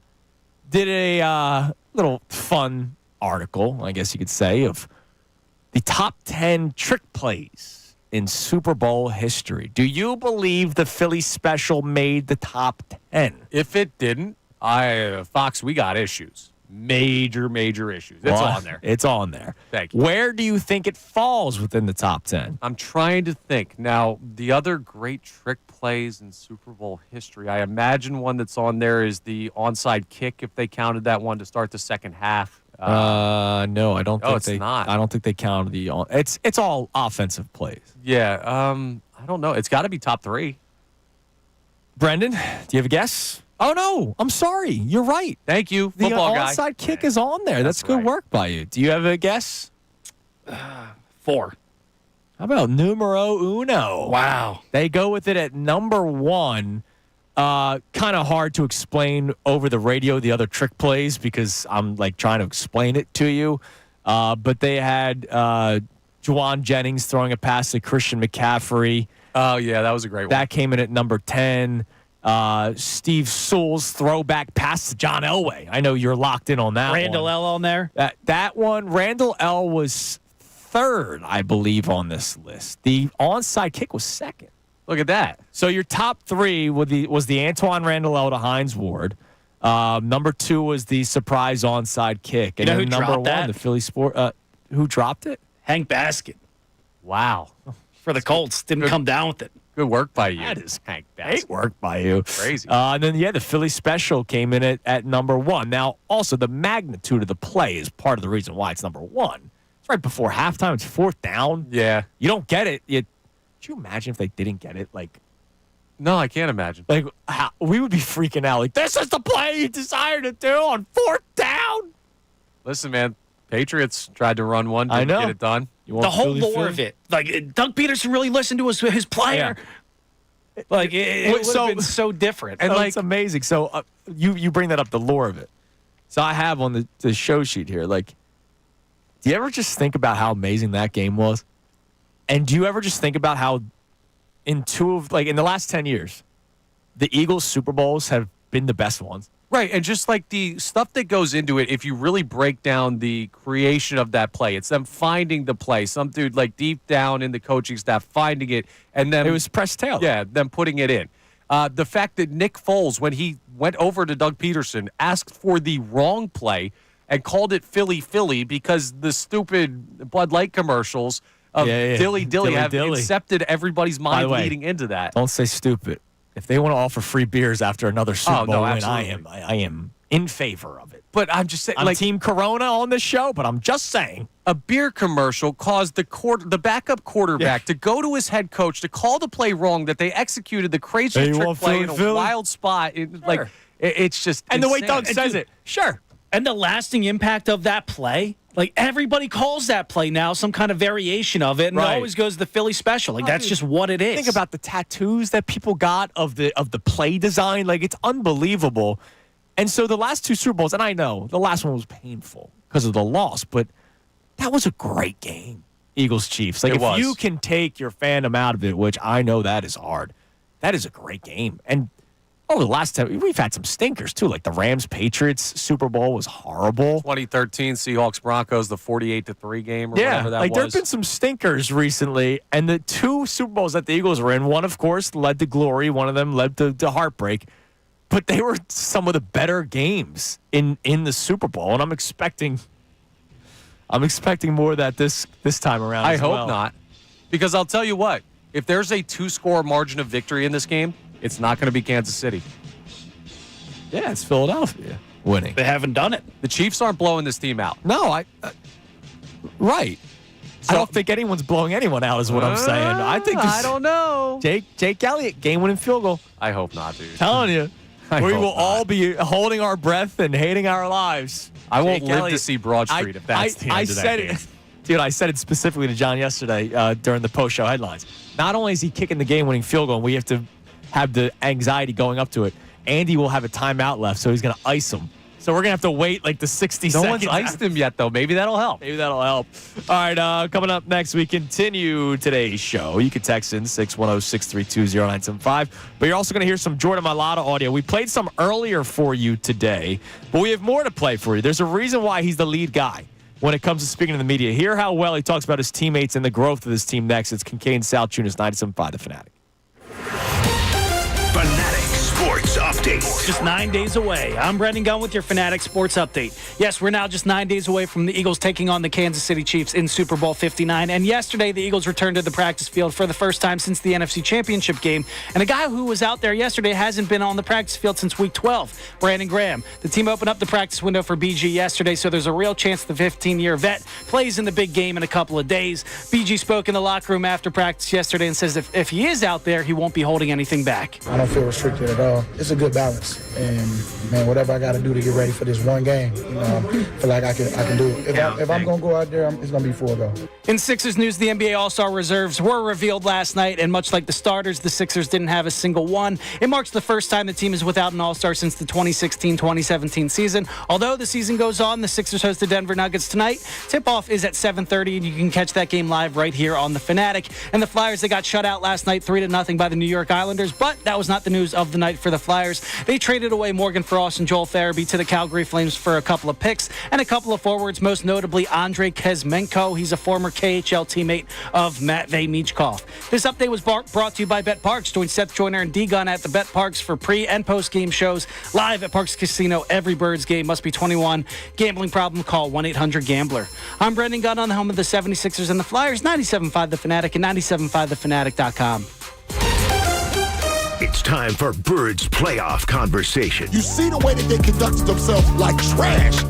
did a little fun article, I guess you could say, of the top 10 trick plays in Super Bowl history. Do you believe the Philly special made the top 10? If it didn't, Fox, we got issues. Major issues. It's on there. It's on there. Thank you. Where do you think it falls within the top 10? I'm trying to think. Now, the other great trick plays in Super Bowl history, I imagine one that's on there is the onside kick, if they counted that one to start the second half. No, I don't think it's not. I don't think they counted it's all offensive plays. Yeah, I don't know. It's got to be top 3. Brendan, do you have a guess? Oh, no. I'm sorry. You're right. Thank you, the football guy. onside kick is on there. That's good work by you. Do you have a guess? 4. How about numero uno? Wow. They go with it at number 1. Kind of hard to explain over the radio, the other trick plays, because I'm trying to explain it to you. But they had Juwan Jennings throwing a pass to Christian McCaffrey. Oh, yeah, that was a great one. That came in at number 10. Steve Sewell's throwback pass to John Elway. I know you're locked in on that Randall one. L on there? That one, Randall L was 3rd, I believe, on this list. The onside kick was 2nd. Look at that. So your top 3 was the Antoine Randall L to Hines Ward. Number 2 was the surprise onside kick. And you know who number dropped 1, that? the Philly Sport. Who dropped it? Hank Basket. Wow. For the Colts. Didn't come down with it. Good work by you. That is Hank great work by you. Crazy. And then, the Philly special came in at number 1. Now, also, the magnitude of the play is part of the reason why it's number 1. It's right before halftime. It's 4th down. Yeah. You don't get it. Could you imagine if they didn't get it? No, I can't imagine. We would be freaking out. This is the play you desired to do on 4th down. Listen, man. Patriots tried to run one. Didn't get it done. The whole lore of it. Doug Peterson really listened to his player. Yeah. It would have been so different. And it's amazing. So you bring that up, the lore of it. So I have on the show sheet here, do you ever just think about how amazing that game was? And do you ever just think about how in the last 10 years, the Eagles' Super Bowls have been the best ones? Right, and just like the stuff that goes into it, if you really break down the creation of that play, it's them finding the play. Some dude like deep down in the coaching staff finding it, and then It was Press Taylor. yeah, them putting it in. The fact that Nick Foles, when he went over to Doug Peterson, asked for the wrong play and called it Philly Philly because the stupid Bud Light commercials of Dilly Dilly have incepted everybody's mind way, leading into that. Don't say stupid. If they want to offer free beers after another Super Bowl win, I am in favor of it. But I'm just saying, I'm Team Corona on this show, but I'm just saying. A beer commercial caused the backup quarterback to go to his head coach to call the play wrong that they executed the crazy trick play in a wild spot. It's just and insane. the way Doug says it, sure. And the lasting impact of that play, like everybody calls that play now, some kind of variation of it, and it always goes the Philly special. Like that's just what it is. Think about the tattoos that people got of the play design. Like it's unbelievable. And so the last two Super Bowls, and I know the last one was painful because of the loss, but that was a great game. Eagles-Chiefs. Like if you can take your fandom out of it, which I know that is hard, that is a great game. And over the last time, we've had some stinkers, too. Like the Rams-Patriots Super Bowl was horrible. 2013 Seahawks-Broncos, the 48-3 game or whatever that was. There have been some stinkers recently. And the two Super Bowls that the Eagles were in, one, of course, led to glory. One of them led to heartbreak. But they were some of the better games in the Super Bowl. And I'm expecting more of that this time around. I hope not. Because I'll tell you what, if there's a 2-score margin of victory in this game, it's not going to be Kansas City. Yeah, it's Philadelphia winning. They haven't done it. The Chiefs aren't blowing this team out. No, right. So, I don't think anyone's blowing anyone out is what I'm saying. I don't know. Jake Elliott, game-winning field goal. I hope not, dude. Telling you. We will all be holding our breath and hating our lives. I won't live to see Broad Street if that's the end of that game. Dude, I said it specifically to John yesterday during the post-show headlines. Not only is he kicking the game-winning field goal, and we have to have the anxiety going up to it, Andy will have a timeout left, so he's going to ice him. So we're going to have to wait like the 60 seconds. No one's iced him yet, though. Maybe that'll help. All right, coming up next, we continue today's show. You can text in 610-632-0975. But you're also going to hear some Jordan Mailata audio. We played some earlier for you today, but we have more to play for you. There's a reason why he's the lead guy when it comes to speaking to the media. Hear how well he talks about his teammates and the growth of this team next. It's Kincade Salciunas, 97.5 The Fanatic. Fanatic Sports Update. Just 9 days away. I'm Brendan Gunn with your Fanatic Sports Update. Yes, we're now just 9 days away from the Eagles taking on the Kansas City Chiefs in Super Bowl 59. And yesterday, the Eagles returned to the practice field for the first time since the NFC Championship game. And a guy who was out there yesterday hasn't been on the practice field since Week 12, Brandon Graham. The team opened up the practice window for BG yesterday, so there's a real chance the 15-year vet plays in the big game in a couple of days. BG spoke in the locker room after practice yesterday and says if he is out there, he won't be holding anything back. I don't feel restricted at all. It's a good balance, and man, whatever I got to do to get ready for this one game, I feel like I can do it. If I'm gonna go out there, it's gonna be full go. In Sixers news, the NBA All-Star reserves were revealed last night, and much like the starters, the Sixers didn't have a single one. It marks the first time the team is without an All-Star since the 2016-2017 season. Although the season goes on, the Sixers host the Denver Nuggets tonight. Tip-off is at 7:30, and you can catch that game live right here on the Fanatic. And the Flyers, they got shut out last night 3-0 by the New York Islanders, but that was not the news of the night for the Flyers. They traded away Morgan Frost and Joel Farabee to the Calgary Flames for a couple of picks and a couple of forwards, most notably Andrei Kuzmenko. He's a former KHL teammate of Matvei Michkov. This update was brought to you by Bet Parks. Join Seth Joyner and D-Gun at the Bet Parks for pre- and post-game shows live at Parks Casino. Every Birds game must be 21. Gambling problem? Call 1-800-GAMBLER. I'm Brendan Gunn on the home of the 76ers and the Flyers, 97.5 The Fanatic and 97.5thefanatic.com. It's time for Birds Playoff Conversation. You see the way that they conducted themselves like trash.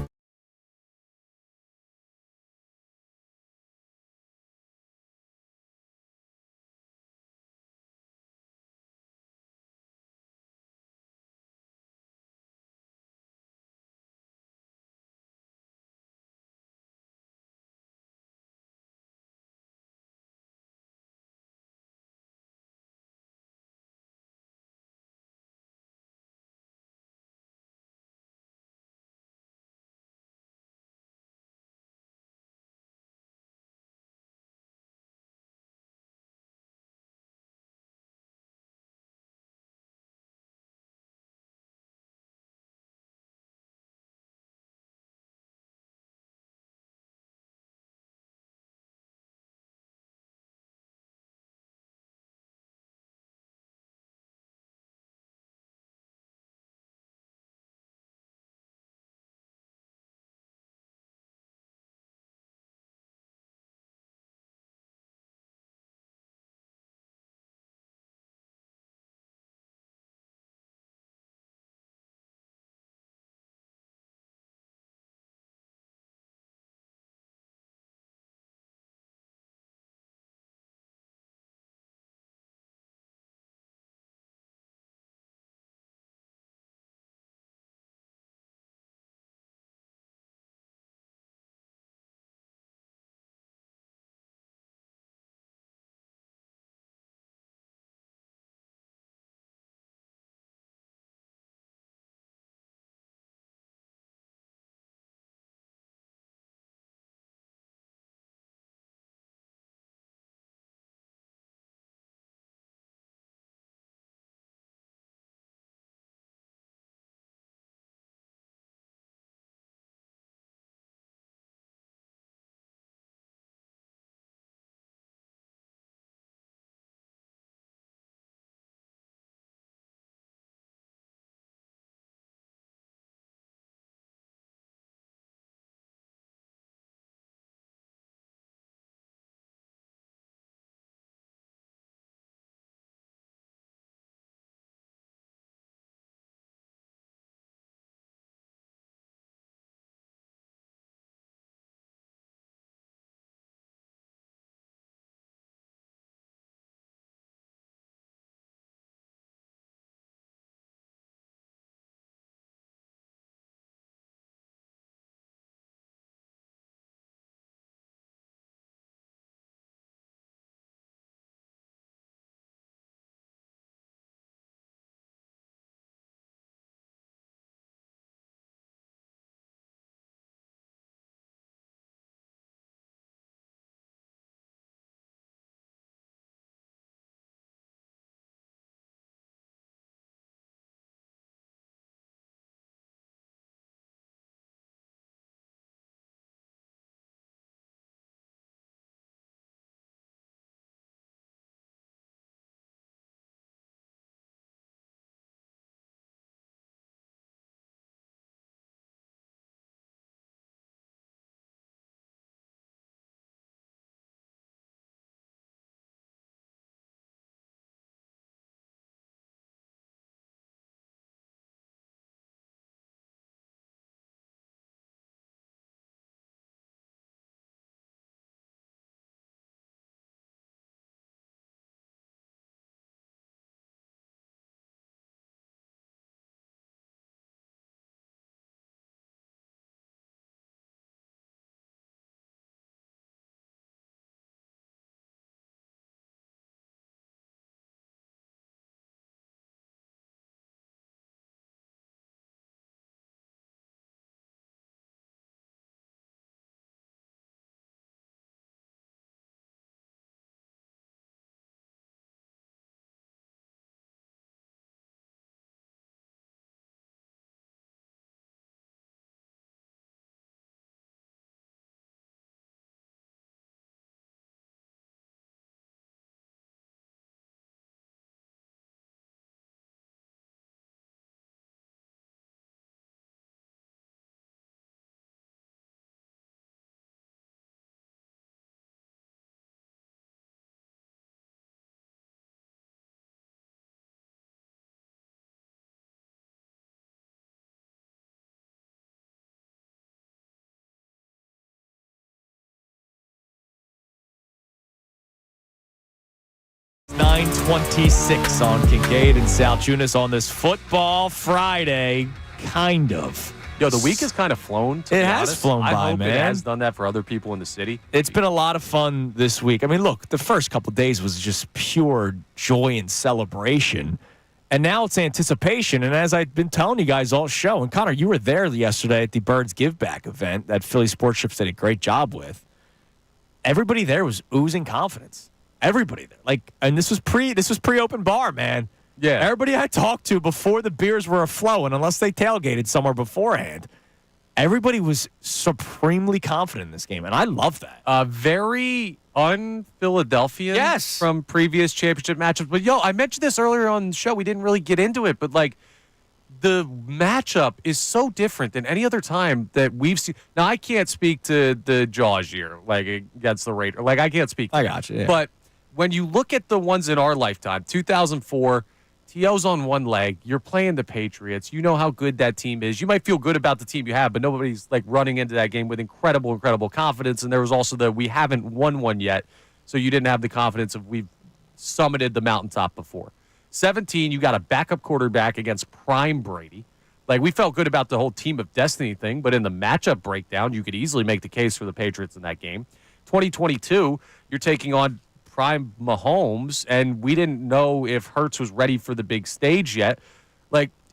9:26 on Kincade and Salciunas on this football Friday, kind of. Yo, the week has kind of flown. It has flown by, man. I hope it has done that for other people in the city. It's been a lot of fun this week. I mean, look, the first couple of days was just pure joy and celebration. And now it's anticipation. And as I've been telling you guys all show, and Connor, you were there yesterday at the Birds Give Back event that Philly Sports Ships did a great job with. Everybody there was oozing confidence. Everybody there. And this was pre-open bar, man. Yeah. Everybody I talked to before the beers were aflowing, unless they tailgated somewhere beforehand, everybody was supremely confident in this game, and I love that. Very un-Philadelphian yes. from previous championship matchups. But, I mentioned this earlier on the show. We didn't really get into it, but, the matchup is so different than any other time that we've seen. Now, I can't speak to the Jaws year, against the Raiders. I can't speak to I got you, yeah. But when you look at the ones in our lifetime, 2004, T.O.'s on one leg. You're playing the Patriots. You know how good that team is. You might feel good about the team you have, but nobody's running into that game with incredible confidence. And there was also we haven't won one yet, so you didn't have the confidence of we've summited the mountaintop before. 17, you got a backup quarterback against prime Brady. We felt good about the whole team of destiny thing, but in the matchup breakdown, you could easily make the case for the Patriots in that game. 2022, you're taking on prime Mahomes, and we didn't know if Hertz was ready for the big stage yet.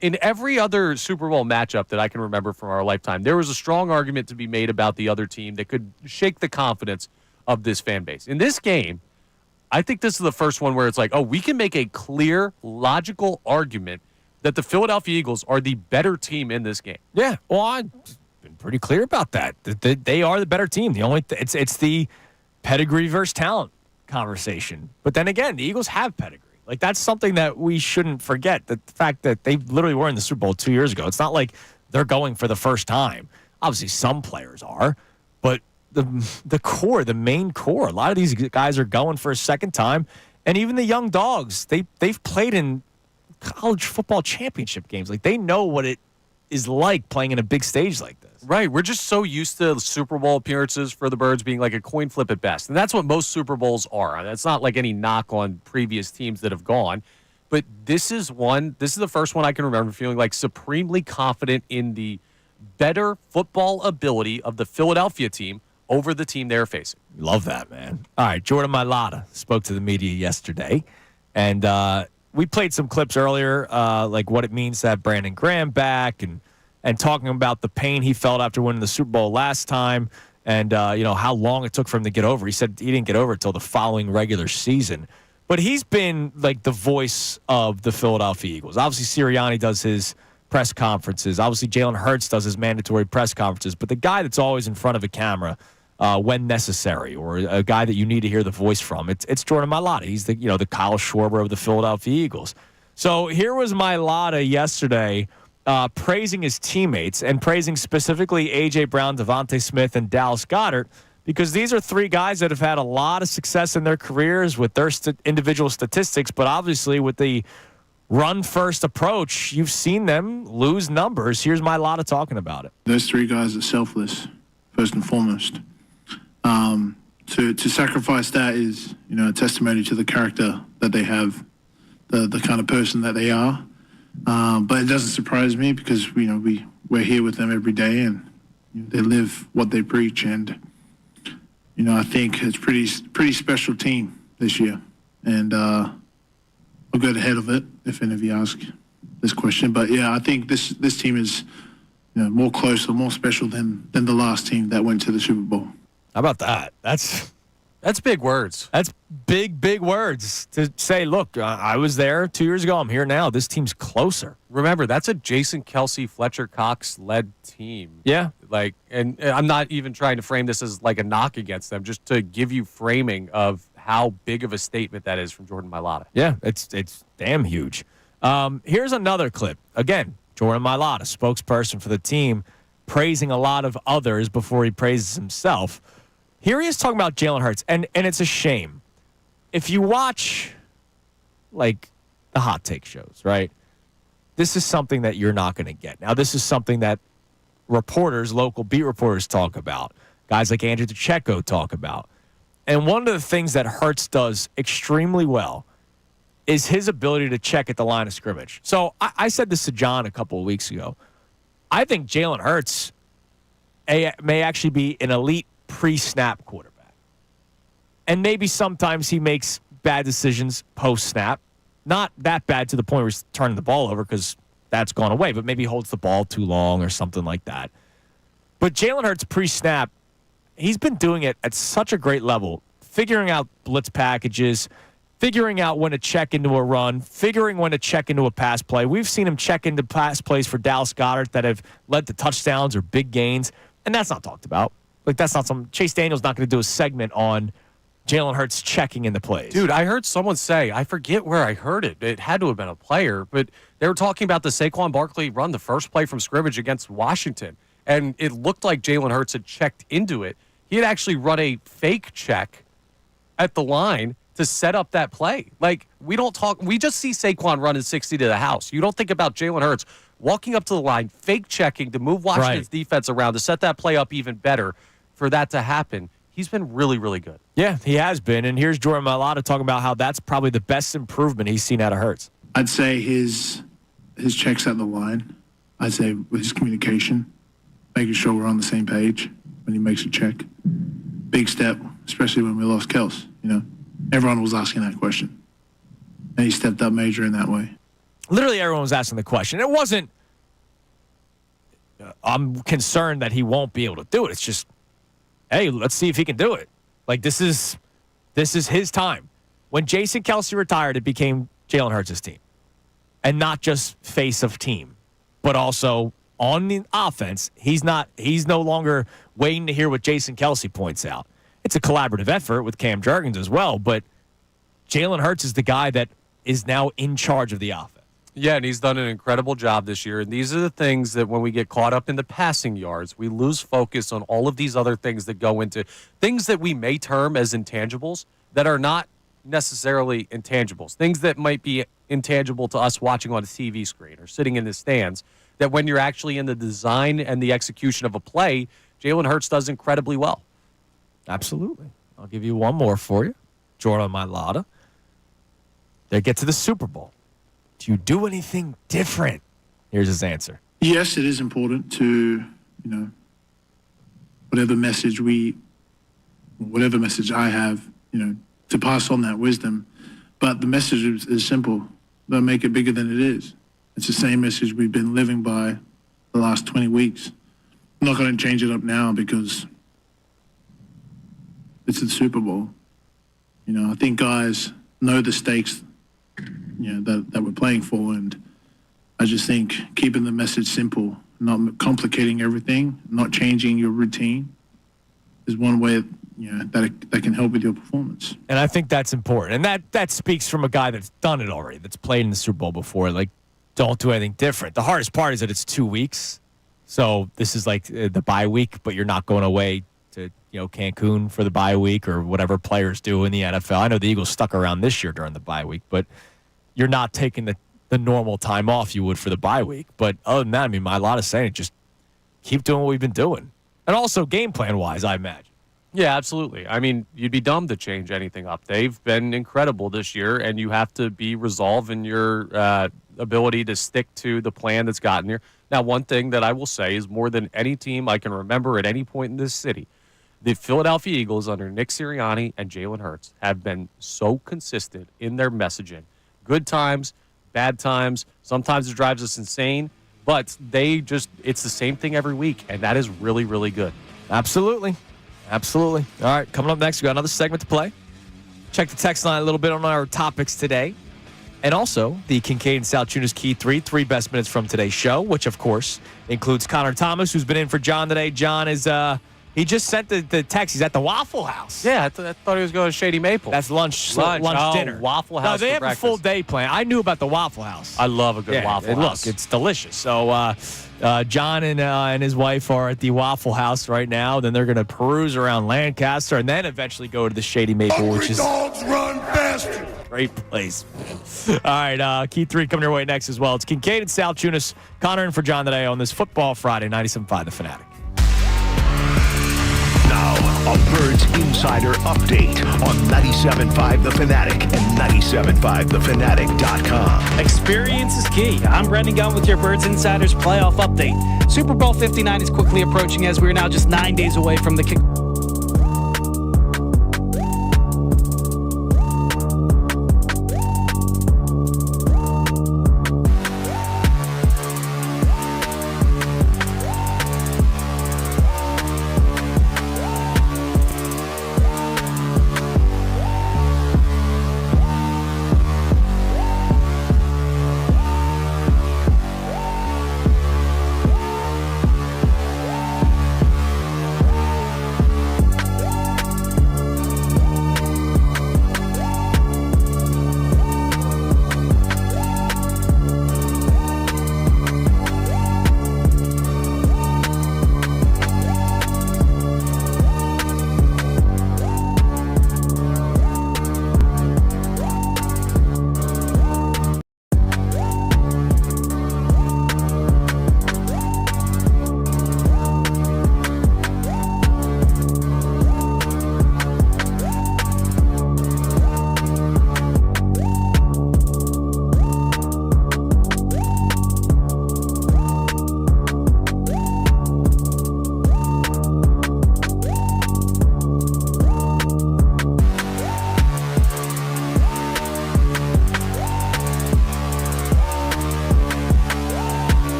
In every other Super Bowl matchup that I can remember from our lifetime, there was a strong argument to be made about the other team that could shake the confidence of this fan base. In this game, I think this is the first one where it's we can make a clear, logical argument that the Philadelphia Eagles are the better team in this game. Yeah, well, I've been pretty clear about that. They are the better team. It's the pedigree versus talent conversation. But then again, the Eagles have pedigree. That's something that we shouldn't forget. The fact that they literally were in the Super Bowl 2 years ago. It's not like they're going for the first time. Obviously, some players are, but the core, the main core, a lot of these guys are going for a second time. And even the young dogs, they've played in college football championship games. They know what it is like playing in a big stage like this. Right. We're just so used to Super Bowl appearances for the Birds being a coin flip at best. And that's what most Super Bowls are. That's not any knock on previous teams that have gone. But this is the first one I can remember feeling supremely confident in the better football ability of the Philadelphia team over the team they're facing. Love that, man. All right, Jordan Mailata spoke to the media yesterday, and we played some clips earlier, what it means to have Brandon Graham back, and talking about the pain he felt after winning the Super Bowl last time, and how long it took for him to get over. He said he didn't get over it until the following regular season. But he's been the voice of the Philadelphia Eagles. Obviously, Sirianni does his press conferences. Obviously, Jaylen Herz does his mandatory press conferences. But the guy that's always in front of a camera when necessary, or a guy that you need to hear the voice from, it's Jordan Mailata. He's the Kyle Schwarber of the Philadelphia Eagles. So here was Mailata yesterday praising his teammates and praising specifically A.J. Brown, Devontae Smith, and Dallas Goedert, because these are three guys that have had a lot of success in their careers with their individual statistics, but obviously with the run-first approach, you've seen them lose numbers. Here's Mailata talking about it. Those three guys are selfless, first and foremost. To sacrifice that is, a testimony to the character that they have, the kind of person that they are. But it doesn't surprise me because we're here with them every day, and they live what they preach. And I think it's pretty special team this year, and I'll get ahead of it if any of you ask this question. But yeah, I think this team is more close or more special than the last team that went to the Super Bowl. How about that? That's big words. That's big words to say, look, I was there 2 years ago. I'm here now. This team's closer. Remember, that's a Jason Kelsey, Fletcher Cox-led team. Yeah. And I'm not even trying to frame this as a knock against them, just to give you framing of how big of a statement that is from Jordan Mailata. Yeah, it's damn huge. Here's another clip. Again, Jordan Mailata, spokesperson for the team, praising a lot of others before he praises himself. Here he is talking about Jaylen Herz, and it's a shame. If you watch, the hot take shows, right, this is something that you're not going to get. Now, this is something that reporters, local beat reporters talk about. Guys like Andrew DeCecco talk about. And one of the things that Hertz does extremely well is his ability to check at the line of scrimmage. So I said this to John a couple of weeks ago. I think Jaylen Herz may actually be an elite pre-snap quarterback. And maybe sometimes he makes bad decisions post-snap. Not that bad to the point where he's turning the ball over because that's gone away, but maybe he holds the ball too long or something like that. But Jaylen Herz pre-snap, he's been doing it at such a great level, figuring out blitz packages, figuring out when to check into a run, figuring when to check into a pass play. We've seen him check into pass plays for Dallas Goedert that have led to touchdowns or big gains, and that's not talked about. Like, that's not some – Chase Daniel's not going to do a segment on Jaylen Herz checking in the plays. Dude, I heard someone say, I forget where I heard it. It had to have been a player, but they were talking about the Saquon Barkley run, the first play from scrimmage against Washington, and it looked like Jaylen Herz had checked into it. He had actually run a fake check at the line to set up that play. Like, we just see Saquon running 60 to the house. You don't think about Jaylen Herz walking up to the line, fake checking to move Washington's defense around to set that play up even better for that to happen. He's been really, really good. Yeah, he has been. And here's Jordan Mailata talking about how that's probably the best improvement he's seen out of Hertz. I'd say his checks at the line. I'd say his communication, making sure we're on the same page when he makes a check. Big step, especially when we lost Kels, you know. Everyone was asking that question. And he stepped up major in that way. Literally everyone was asking the question. It wasn't, I'm concerned that he won't be able to do it. It's just, hey, let's see if he can do it. Like, this is his time. When Jason Kelce retired, it became Jaylen Hertz's team. And not just face of team, but also on the offense. He's no longer waiting to hear what Jason Kelce points out. It's a collaborative effort with Cam Jurgens as well, but Jaylen Herz is the guy that is now in charge of the offense. Yeah, and he's done an incredible job this year. And these are the things that when we get caught up in the passing yards, we lose focus on all of these other things that go into things that we may term as intangibles that are not necessarily intangibles. Things that might be intangible to us watching on a TV screen or sitting in the stands, that when you're actually in the design and the execution of a play, Jaylen Herz does incredibly well. Absolutely. I'll give you one more for you. Jordan Mailata. They get to the Super Bowl. Do you do anything different? Here's his answer. Yes, it is important to, whatever message I have, to pass on that wisdom. But the message is simple. Don't make it bigger than it is. It's the same message we've been living by the last 20 weeks. I'm not going to change it up now because it's the Super Bowl. I think guys know the stakes, that we're playing for, and I just think keeping the message simple, not complicating everything, not changing your routine is one way that can help with your performance. And I think that's important. And that speaks from a guy that's done it already, that's played in the Super Bowl before. Like, don't do anything different. The hardest part is that it's 2 weeks. So this is like the bye week, but you're not going away to Cancun for the bye week or whatever players do in the NFL. I know the Eagles stuck around this year during the bye week, but you're not taking the normal time off you would for the bye week. But other than that, I mean, Mailata's saying just keep doing what we've been doing. And also game plan-wise, I imagine. Yeah, absolutely. I mean, you'd be dumb to change anything up. They've been incredible this year, and you have to be resolved in your ability to stick to the plan that's gotten here. Now, one thing that I will say is more than any team I can remember at any point in this city, the Philadelphia Eagles under Nick Sirianni and Jaylen Herz have been so consistent in their messaging. Good times, bad times. Sometimes it drives us insane, but it's the same thing every week, and that is really, really good. Absolutely. Absolutely. All right, coming up next, we got another segment to play. Check the text line a little bit on our topics today. And also, the Kincade Salciunas Key 3 best minutes from today's show, which, of course, includes Connor Thomas, who's been in for John today. John is, he just sent the text. He's at the Waffle House. Yeah, I thought he was going to Shady Maple. That's lunch dinner. Waffle House. No, they for have breakfast. a full day plan. I knew about the Waffle House. I love a good Waffle House. Look, it's delicious. So, John and his wife are at the Waffle House right now. Then they're going to peruse around Lancaster and then eventually go to the Shady Maple, which is dogs run faster. Great place. All right, Key 3 coming your way next as well. It's Kincade and Salciunas. Connor in for John today on this Football Friday, 97.5 The Fanatic. Now, A Birds Insider Update on 97.5 The Fanatic and 97.5thefanatic.com. Experience is key. I'm Brendan Gunn with your Birds Insiders playoff update. Super Bowl 59 is quickly approaching as we are now just 9 days away from the kick.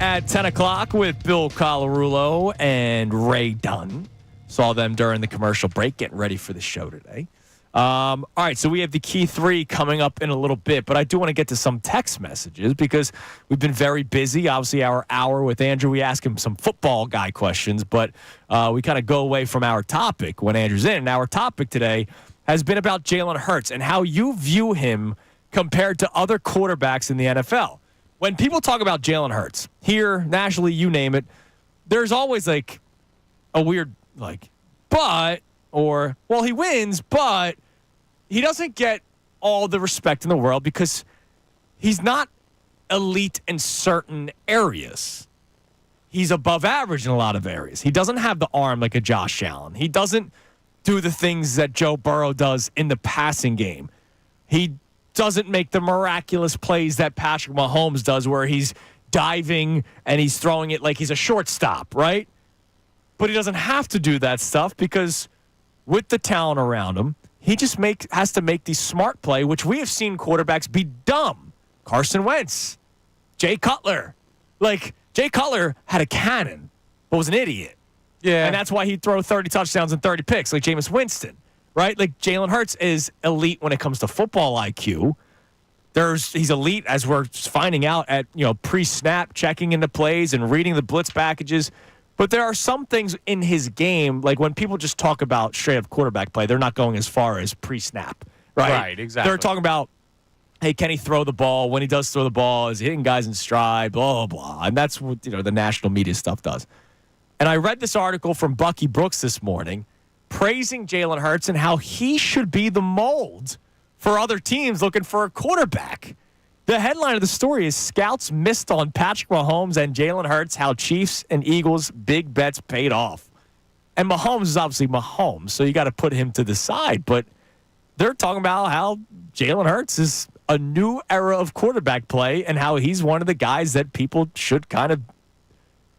at 10 o'clock with Bill Colarulo and Ray Dunn. Saw them during the commercial break, getting ready for the show today. All right, so we have the key three coming up in a little bit, but I do want to get to some text messages because we've been very busy. Obviously, our hour with Andrew, we ask him some football guy questions, but we kind of go away from our topic when Andrew's in. And our topic today has been about Jaylen Herz and how you view him compared to other quarterbacks in the NFL. When people talk about Jaylen Herz, here, nationally, you name it, there's always like a weird, like, but, or, well, he wins, but he doesn't get all the respect in the world because he's not elite in certain areas. He's above average in a lot of areas. He doesn't have the arm like a Josh Allen. He doesn't do the things that Joe Burrow does in the passing game. He doesn't make the miraculous plays that Patrick Mahomes does where he's diving and he's throwing it like he's a shortstop, right? But he doesn't have to do that stuff because with the talent around him, he just has to make the smart play, which we have seen quarterbacks be dumb. Carson Wentz, Jay Cutler. Like, Jay Cutler had a cannon, but was an idiot. Yeah. And that's why he'd throw 30 touchdowns and 30 picks, like Jameis Winston, right? Like, Jaylen Herz is elite when it comes to football IQ. He's elite, as we're finding out, at pre-snap, checking into plays and reading the blitz packages. But there are some things in his game, like when people just talk about straight-up quarterback play, they're not going as far as pre-snap, right? Right, exactly. They're talking about, hey, can he throw the ball? When he does throw the ball, is he hitting guys in stride, blah, blah, blah. And that's what the national media stuff does. And I read this article from Bucky Brooks this morning praising Jaylen Herz and how he should be the mold for other teams looking for a quarterback. The headline of the story is Scouts Missed on Patrick Mahomes and Jaylen Herz, How Chiefs and Eagles Big Bets Paid Off. And Mahomes is obviously Mahomes, so you got to put him to the side. But they're talking about how Jaylen Herz is a new era of quarterback play and how he's one of the guys that people should kind of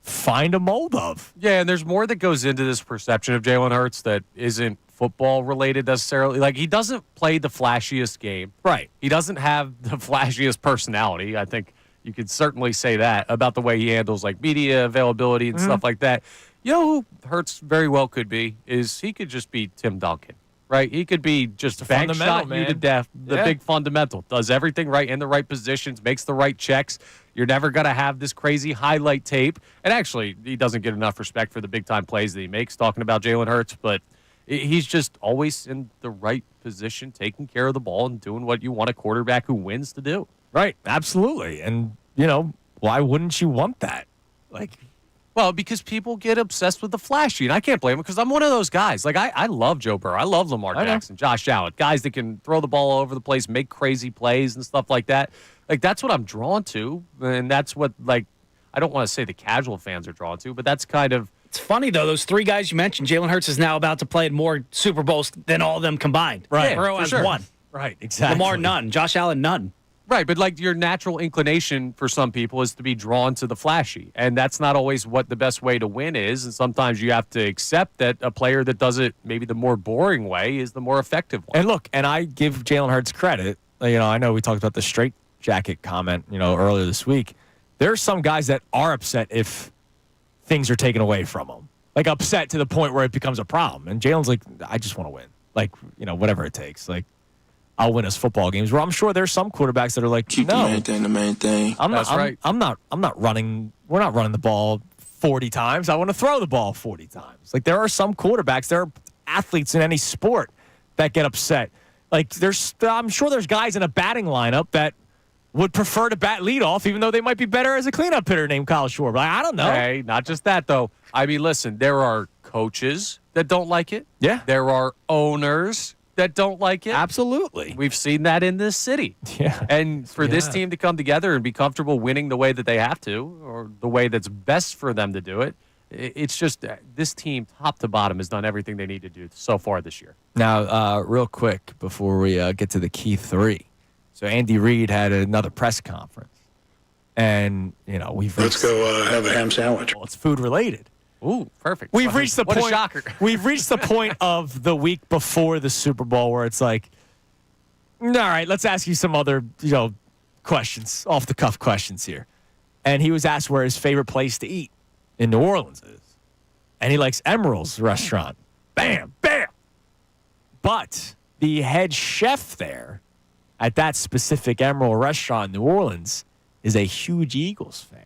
find a mold of. Yeah, and there's more that goes into this perception of Jaylen Herz that isn't football related necessarily. Like, he doesn't play the flashiest game. Right. He doesn't have the flashiest personality. I think you could certainly say that about the way he handles like media availability and stuff like that. You know who Hertz very well could be is he could just be Tim Duncan. Right? He could be just bank shot you to death. The big fundamental. Does everything right in the right positions, makes the right checks. You're never going to have this crazy highlight tape. And actually, he doesn't get enough respect for the big-time plays that he makes, talking about Jaylen Herz. But he's just always in the right position, taking care of the ball and doing what you want a quarterback who wins to do. Right. Absolutely. And, why wouldn't you want that? Well, because people get obsessed with the flashy, and I can't blame them because I'm one of those guys. Like, I love Joe Burrow. I love Lamar Jackson, Josh Allen, guys that can throw the ball all over the place, make crazy plays and stuff like that. Like, that's what I'm drawn to, and that's what, I don't want to say the casual fans are drawn to, but that's kind of... It's funny, though, those three guys you mentioned, Jaylen Herz is now about to play in more Super Bowls than all of them combined. Right. Burrow has one. Right, exactly. Lamar, none. Josh Allen, none. Right, but your natural inclination for some people is to be drawn to the flashy, and that's not always what the best way to win is, and sometimes you have to accept that a player that does it maybe the more boring way is the more effective one. And look, and I give Jaylen Herz credit. I know we talked about the straight jacket comment, earlier this week. There are some guys that are upset if things are taken away from them. Upset to the point where it becomes a problem. And Jaylen's like, I just want to win. Whatever it takes. I'll win us football games. Where I'm sure there's some quarterbacks that are like, Keep no, the main thing. I'm not running. We're not running the ball 40 times. I want to throw the ball 40 times. There are some quarterbacks, there are athletes in any sport that get upset. I'm sure there's guys in a batting lineup that would prefer to bat leadoff, even though they might be better as a cleanup hitter named Kyle Schwarber. I don't know. Hey, not just that, though. I mean, listen, there are coaches that don't like it. Yeah. There are owners that don't like it. Absolutely. We've seen that in this city. Yeah. And for this team to come together and be comfortable winning the way that they have to, or the way that's best for them to do it, it's just this team, top to bottom, has done everything they need to do so far this year. Now, real quick, before we get to the key three. So Andy Reid had another press conference. And, Let's go have a ham sandwich. Well, it's food related. Ooh, perfect. We've reached the point. What a shocker. We've reached the point of the week before the Super Bowl where it's like, all right, let's ask you some other, questions, off the cuff questions here. And he was asked where his favorite place to eat in New Orleans is. And he likes Emeril's restaurant. Bam, bam. But the head chef there at that specific Emerald restaurant in New Orleans is a huge Eagles fan.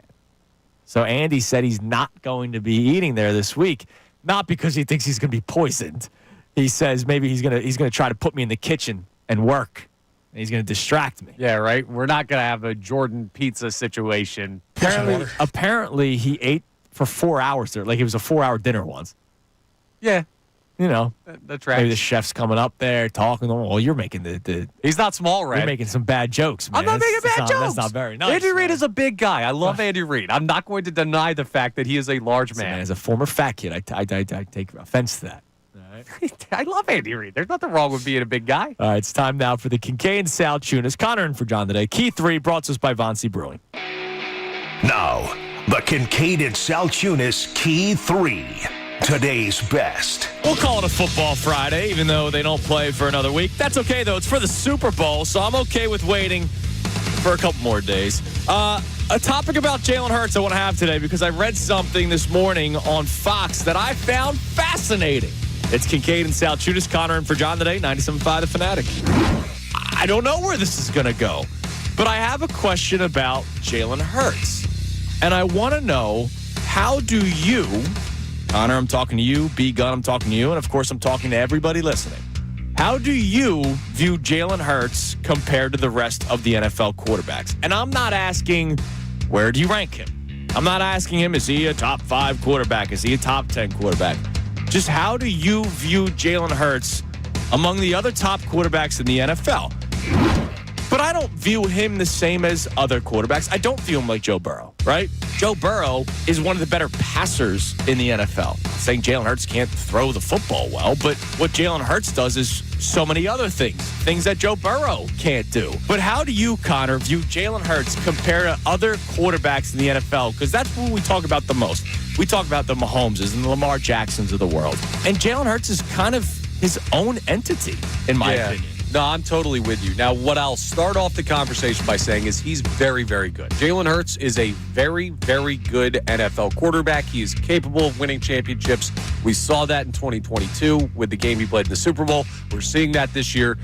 So Andy said he's not going to be eating there this week, not because he thinks he's going to be poisoned. He says maybe he's going to try to put me in the kitchen and work. And he's going to distract me. Yeah, right. We're not going to have a Jordan pizza situation. Apparently he ate for 4 hours there. Like it was a 4-hour dinner once. Yeah. You know, the tracks. Maybe the chef's coming up there talking to him. Well, you're making the He's not small, Red. You're making some bad jokes, man. I'm not making bad jokes. That's not very nice. Andy Reid is a big guy. I love Andy Reid. I'm not going to deny the fact that he is a large man. As a former fat kid, I take offense to that. I love Andy Reid. There's nothing wrong with being a big guy. All right, it's time now for the Kincade Salciunas. Connor and for John today. Key 3 brought to us by Vonsi Brewing. Now, the Kincade Salciunas Key 3. Today's best. We'll call it a football Friday, even though they don't play for another week. That's okay, though. It's for the Super Bowl, so I'm okay with waiting for a couple more days. A topic about Jaylen Herz I want to have today because I read something this morning on Fox that I found fascinating. It's Kincade and Salciunas, Connor and for John today, 97.5 The Fanatic. I don't know where this is going to go, but I have a question about Jaylen Herz. And I want to know, how do you, Connor, I'm talking to you, B. Gunn, I'm talking to you, and of course I'm talking to everybody listening. How do you view Jaylen Herz compared to the rest of the NFL quarterbacks? And I'm not asking, where do you rank him? I'm not asking him, is he a top 5 quarterback? Is he a top 10 quarterback? Just how do you view Jaylen Herz among the other top quarterbacks in the NFL? But I don't view him the same as other quarterbacks. I don't view him like Joe Burrow, right? Joe Burrow is one of the better passers in the NFL. I'm saying Jaylen Herz can't throw the football well, but what Jaylen Herz does is so many other things that Joe Burrow can't do. But how do you, Connor, view Jaylen Herz compared to other quarterbacks in the NFL? Because that's what we talk about the most. We talk about the Mahomeses and the Lamar Jacksons of the world. And Jaylen Herz is kind of his own entity, in my opinion. No, I'm totally with you. Now, what I'll start off the conversation by saying is he's very, very good. Jaylen Herz is a very, very good NFL quarterback. He is capable of winning championships. We saw that in 2022 with the game he played in the Super Bowl. We're seeing that this year,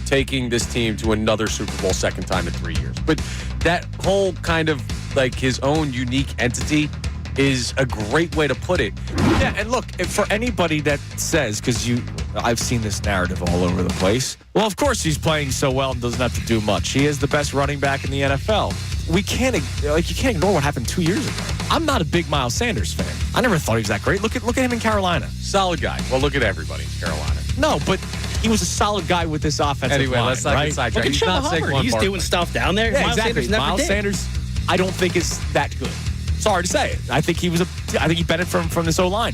taking this team to another Super Bowl, second time in 3 years. But that whole kind of like his own unique entity is a great way to put it. Yeah, and look, for anybody that says, because I've seen this narrative all over the place. Well, of course he's playing so well and doesn't have to do much. He is the best running back in the NFL. You can't ignore what happened 2 years ago. I'm not a big Miles Sanders fan. I never thought he was that great. Look at him in Carolina. Solid guy. Well, look at everybody in Carolina. No, but he was a solid guy with this offensive line. Let's not get sidetracked. Look at Sean Hubbard. He's doing stuff down there. Yeah, Miles exactly. Sanders never Miles did. Sanders, I don't think is that good. Sorry to say it. I think he benefited from this O-line.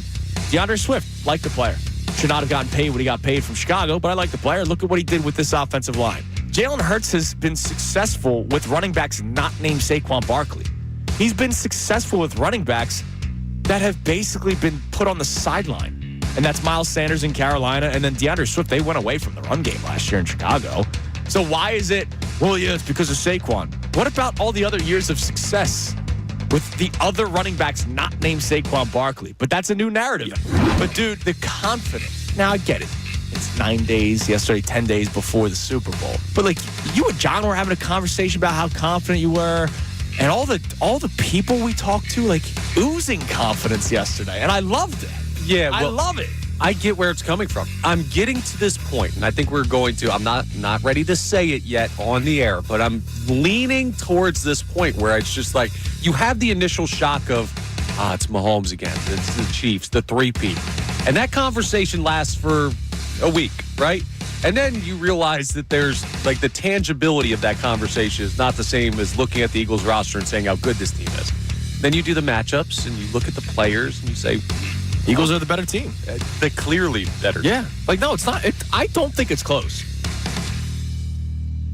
DeAndre Swift, like the player. Should not have gotten paid what he got paid from Chicago, but I like the player. Look at what he did with this offensive line. Jaylen Herz has been successful with running backs not named Saquon Barkley. He's been successful with running backs that have basically been put on the sideline. And that's Miles Sanders in Carolina, and then DeAndre Swift, they went away from the run game last year in Chicago. So why is it, well, yeah, it's because of Saquon. What about all the other years of success with the other running backs not named Saquon Barkley? But that's a new narrative. Yeah. But, dude, the confidence. Now, I get it. It's 9 days, yesterday, 10 days before the Super Bowl. But, like, you and John were having a conversation about how confident you were. And all the people we talked to, like, oozing confidence yesterday. And I loved it. Yeah, well, I love it. I get where it's coming from. I'm getting to this point, and I think we're going to, I'm not ready to say it yet on the air, but I'm leaning towards this point where it's just like, you have the initial shock of, it's Mahomes again, it's the Chiefs, the three-peat. And that conversation lasts for a week, right? And then you realize that there's, like, the tangibility of that conversation is not the same as looking at the Eagles roster and saying how good this team is. Then you do the matchups, and you look at the players, and you say, Eagles are the better team. The clearly better team. Yeah. Like, no, it's not. I don't think it's close.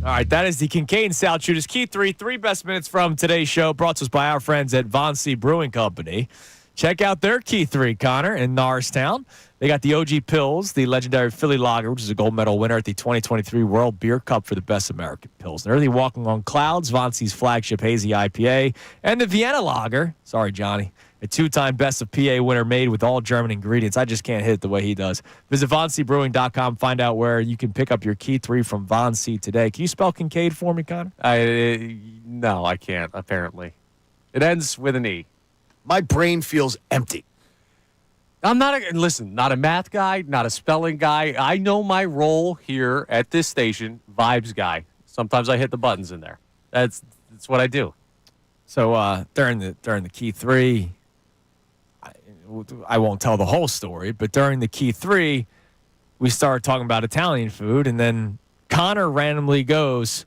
All right, that is the Kincade Salciunas Key 3 best minutes from today's show, brought to us by our friends at Vonsi Brewing Company. Check out their Key 3, Connor, in Norristown. They got the OG Pils, the legendary Philly Lager, which is a gold medal winner at the 2023 World Beer Cup for the best American Pilsner. The Walking on Clouds, Vonsi's flagship hazy IPA, and the Vienna Lager. Sorry, Johnny. A 2-time Best of PA winner made with all German ingredients. I just can't hit it the way he does. Visit VonsiBrewing.com. Find out where you can pick up your Key 3 from Vonsi today. Can you spell Kincade for me, Connor? No, I can't, apparently. It ends with an E. My brain feels empty. I'm not a math guy, not a spelling guy. I know my role here at this station, vibes guy. Sometimes I hit the buttons in there. That's what I do. So during the Key 3, I won't tell the whole story, but during the Key 3, we started talking about Italian food, and then Connor randomly goes,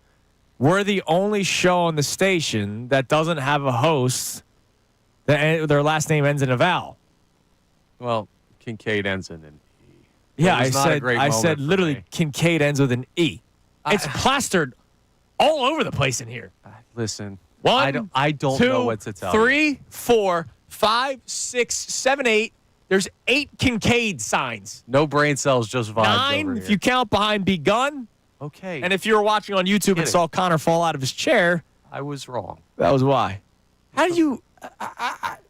"We're the only show on the station that doesn't have a host that their last name ends in a vowel." Well, Kincade ends in an E. Yeah, I said literally Kincade ends with an E. It's plastered all over the place in here. Listen, One, I don't two, know what to tell 3, you. 4, 5, 6, 7, 8. There's 8 Kincade signs. No brain cells, just vibes 9 over if here. you count behind Begun. Okay. And if you were watching on YouTube and saw Connor fall out of his chair, I was wrong. That was why. How do you?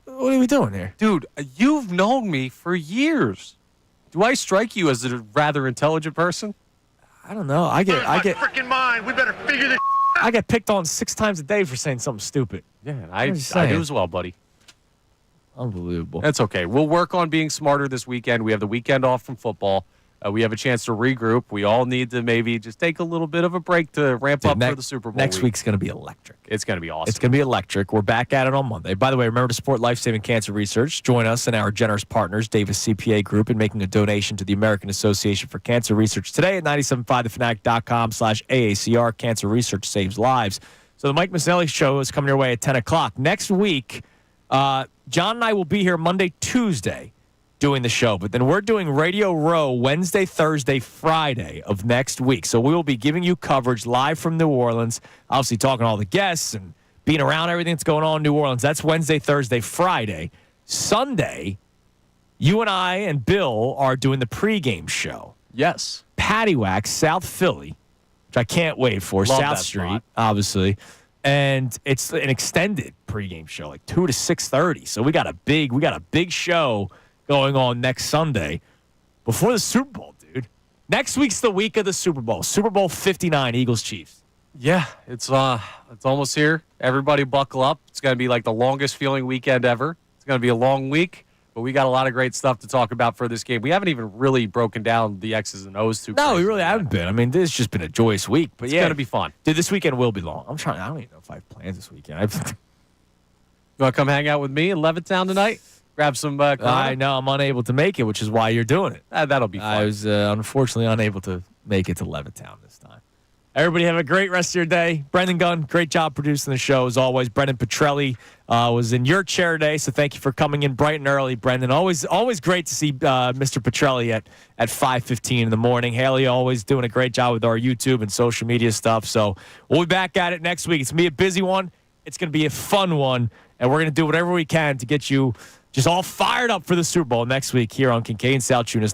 What are we doing here, dude? You've known me for years. Do I strike you as a rather intelligent person? I don't know. I get freaking mind. We better figure this. I get picked on 6 times a day for saying something stupid. Yeah, I do as well, buddy. Unbelievable. That's okay. We'll work on being smarter this weekend. We have the weekend off from football. We have a chance to regroup. We all need to maybe just take a little bit of a break to ramp up for the Super Bowl Next week. week's going to be electric. It's going to be awesome. It's going to be electric. We're back at it on Monday. By the way, remember to support life-saving cancer research. Join us and our generous partners, Davis CPA Group, in making a donation to the American Association for Cancer Research today at 975thefanatic.com/AACR. Cancer research saves lives. So the Mike Missanelli Show is coming your way at 10 o'clock. Next week, John and I will be here Monday, Tuesday, doing the show, but then we're doing Radio Row Wednesday, Thursday, Friday of next week. So we will be giving you coverage live from New Orleans, obviously talking to all the guests and being around everything that's going on in New Orleans. That's Wednesday, Thursday, Friday. Sunday, you and I and Bill are doing the pregame show. Yes. Paddywhack, South Philly, which I can't wait for. Love South that Street, spot. obviously. And it's an extended pregame show, like 2 to 6:30. So we got a big show going on next Sunday before the Super Bowl, dude. Next week's the week of the Super Bowl. Super Bowl 59, Eagles-Chiefs. Yeah, it's almost here. Everybody buckle up. It's going to be like the longest feeling weekend ever. It's going to be a long week, but we got a lot of great stuff to talk about for this game. We haven't even really broken down the X's and O's too No, we crazy really yet. haven't been. I mean, this has just been a joyous week. But It's yeah, going to be fun. Dude, this weekend will be long. I don't even know if I have plans this weekend. You want to come hang out with me in Levittown tonight? Grab some I know I'm unable to make it, which is why you're doing it. That'll be fun. I was unfortunately unable to make it to Levittown this time. Everybody have a great rest of your day. Brendan Gunn, great job producing the show as always. Brendan Petrelli was in your chair today, so thank you for coming in bright and early, Brendan. Always great to see Mr. Petrelli at 5:15 in the morning. Haley always doing a great job with our YouTube and social media stuff. So we'll be back at it next week. It's going to be a busy one. It's going to be a fun one, and we're going to do whatever we can to get you just all fired up for the Super Bowl next week here on Kincade Salciunas.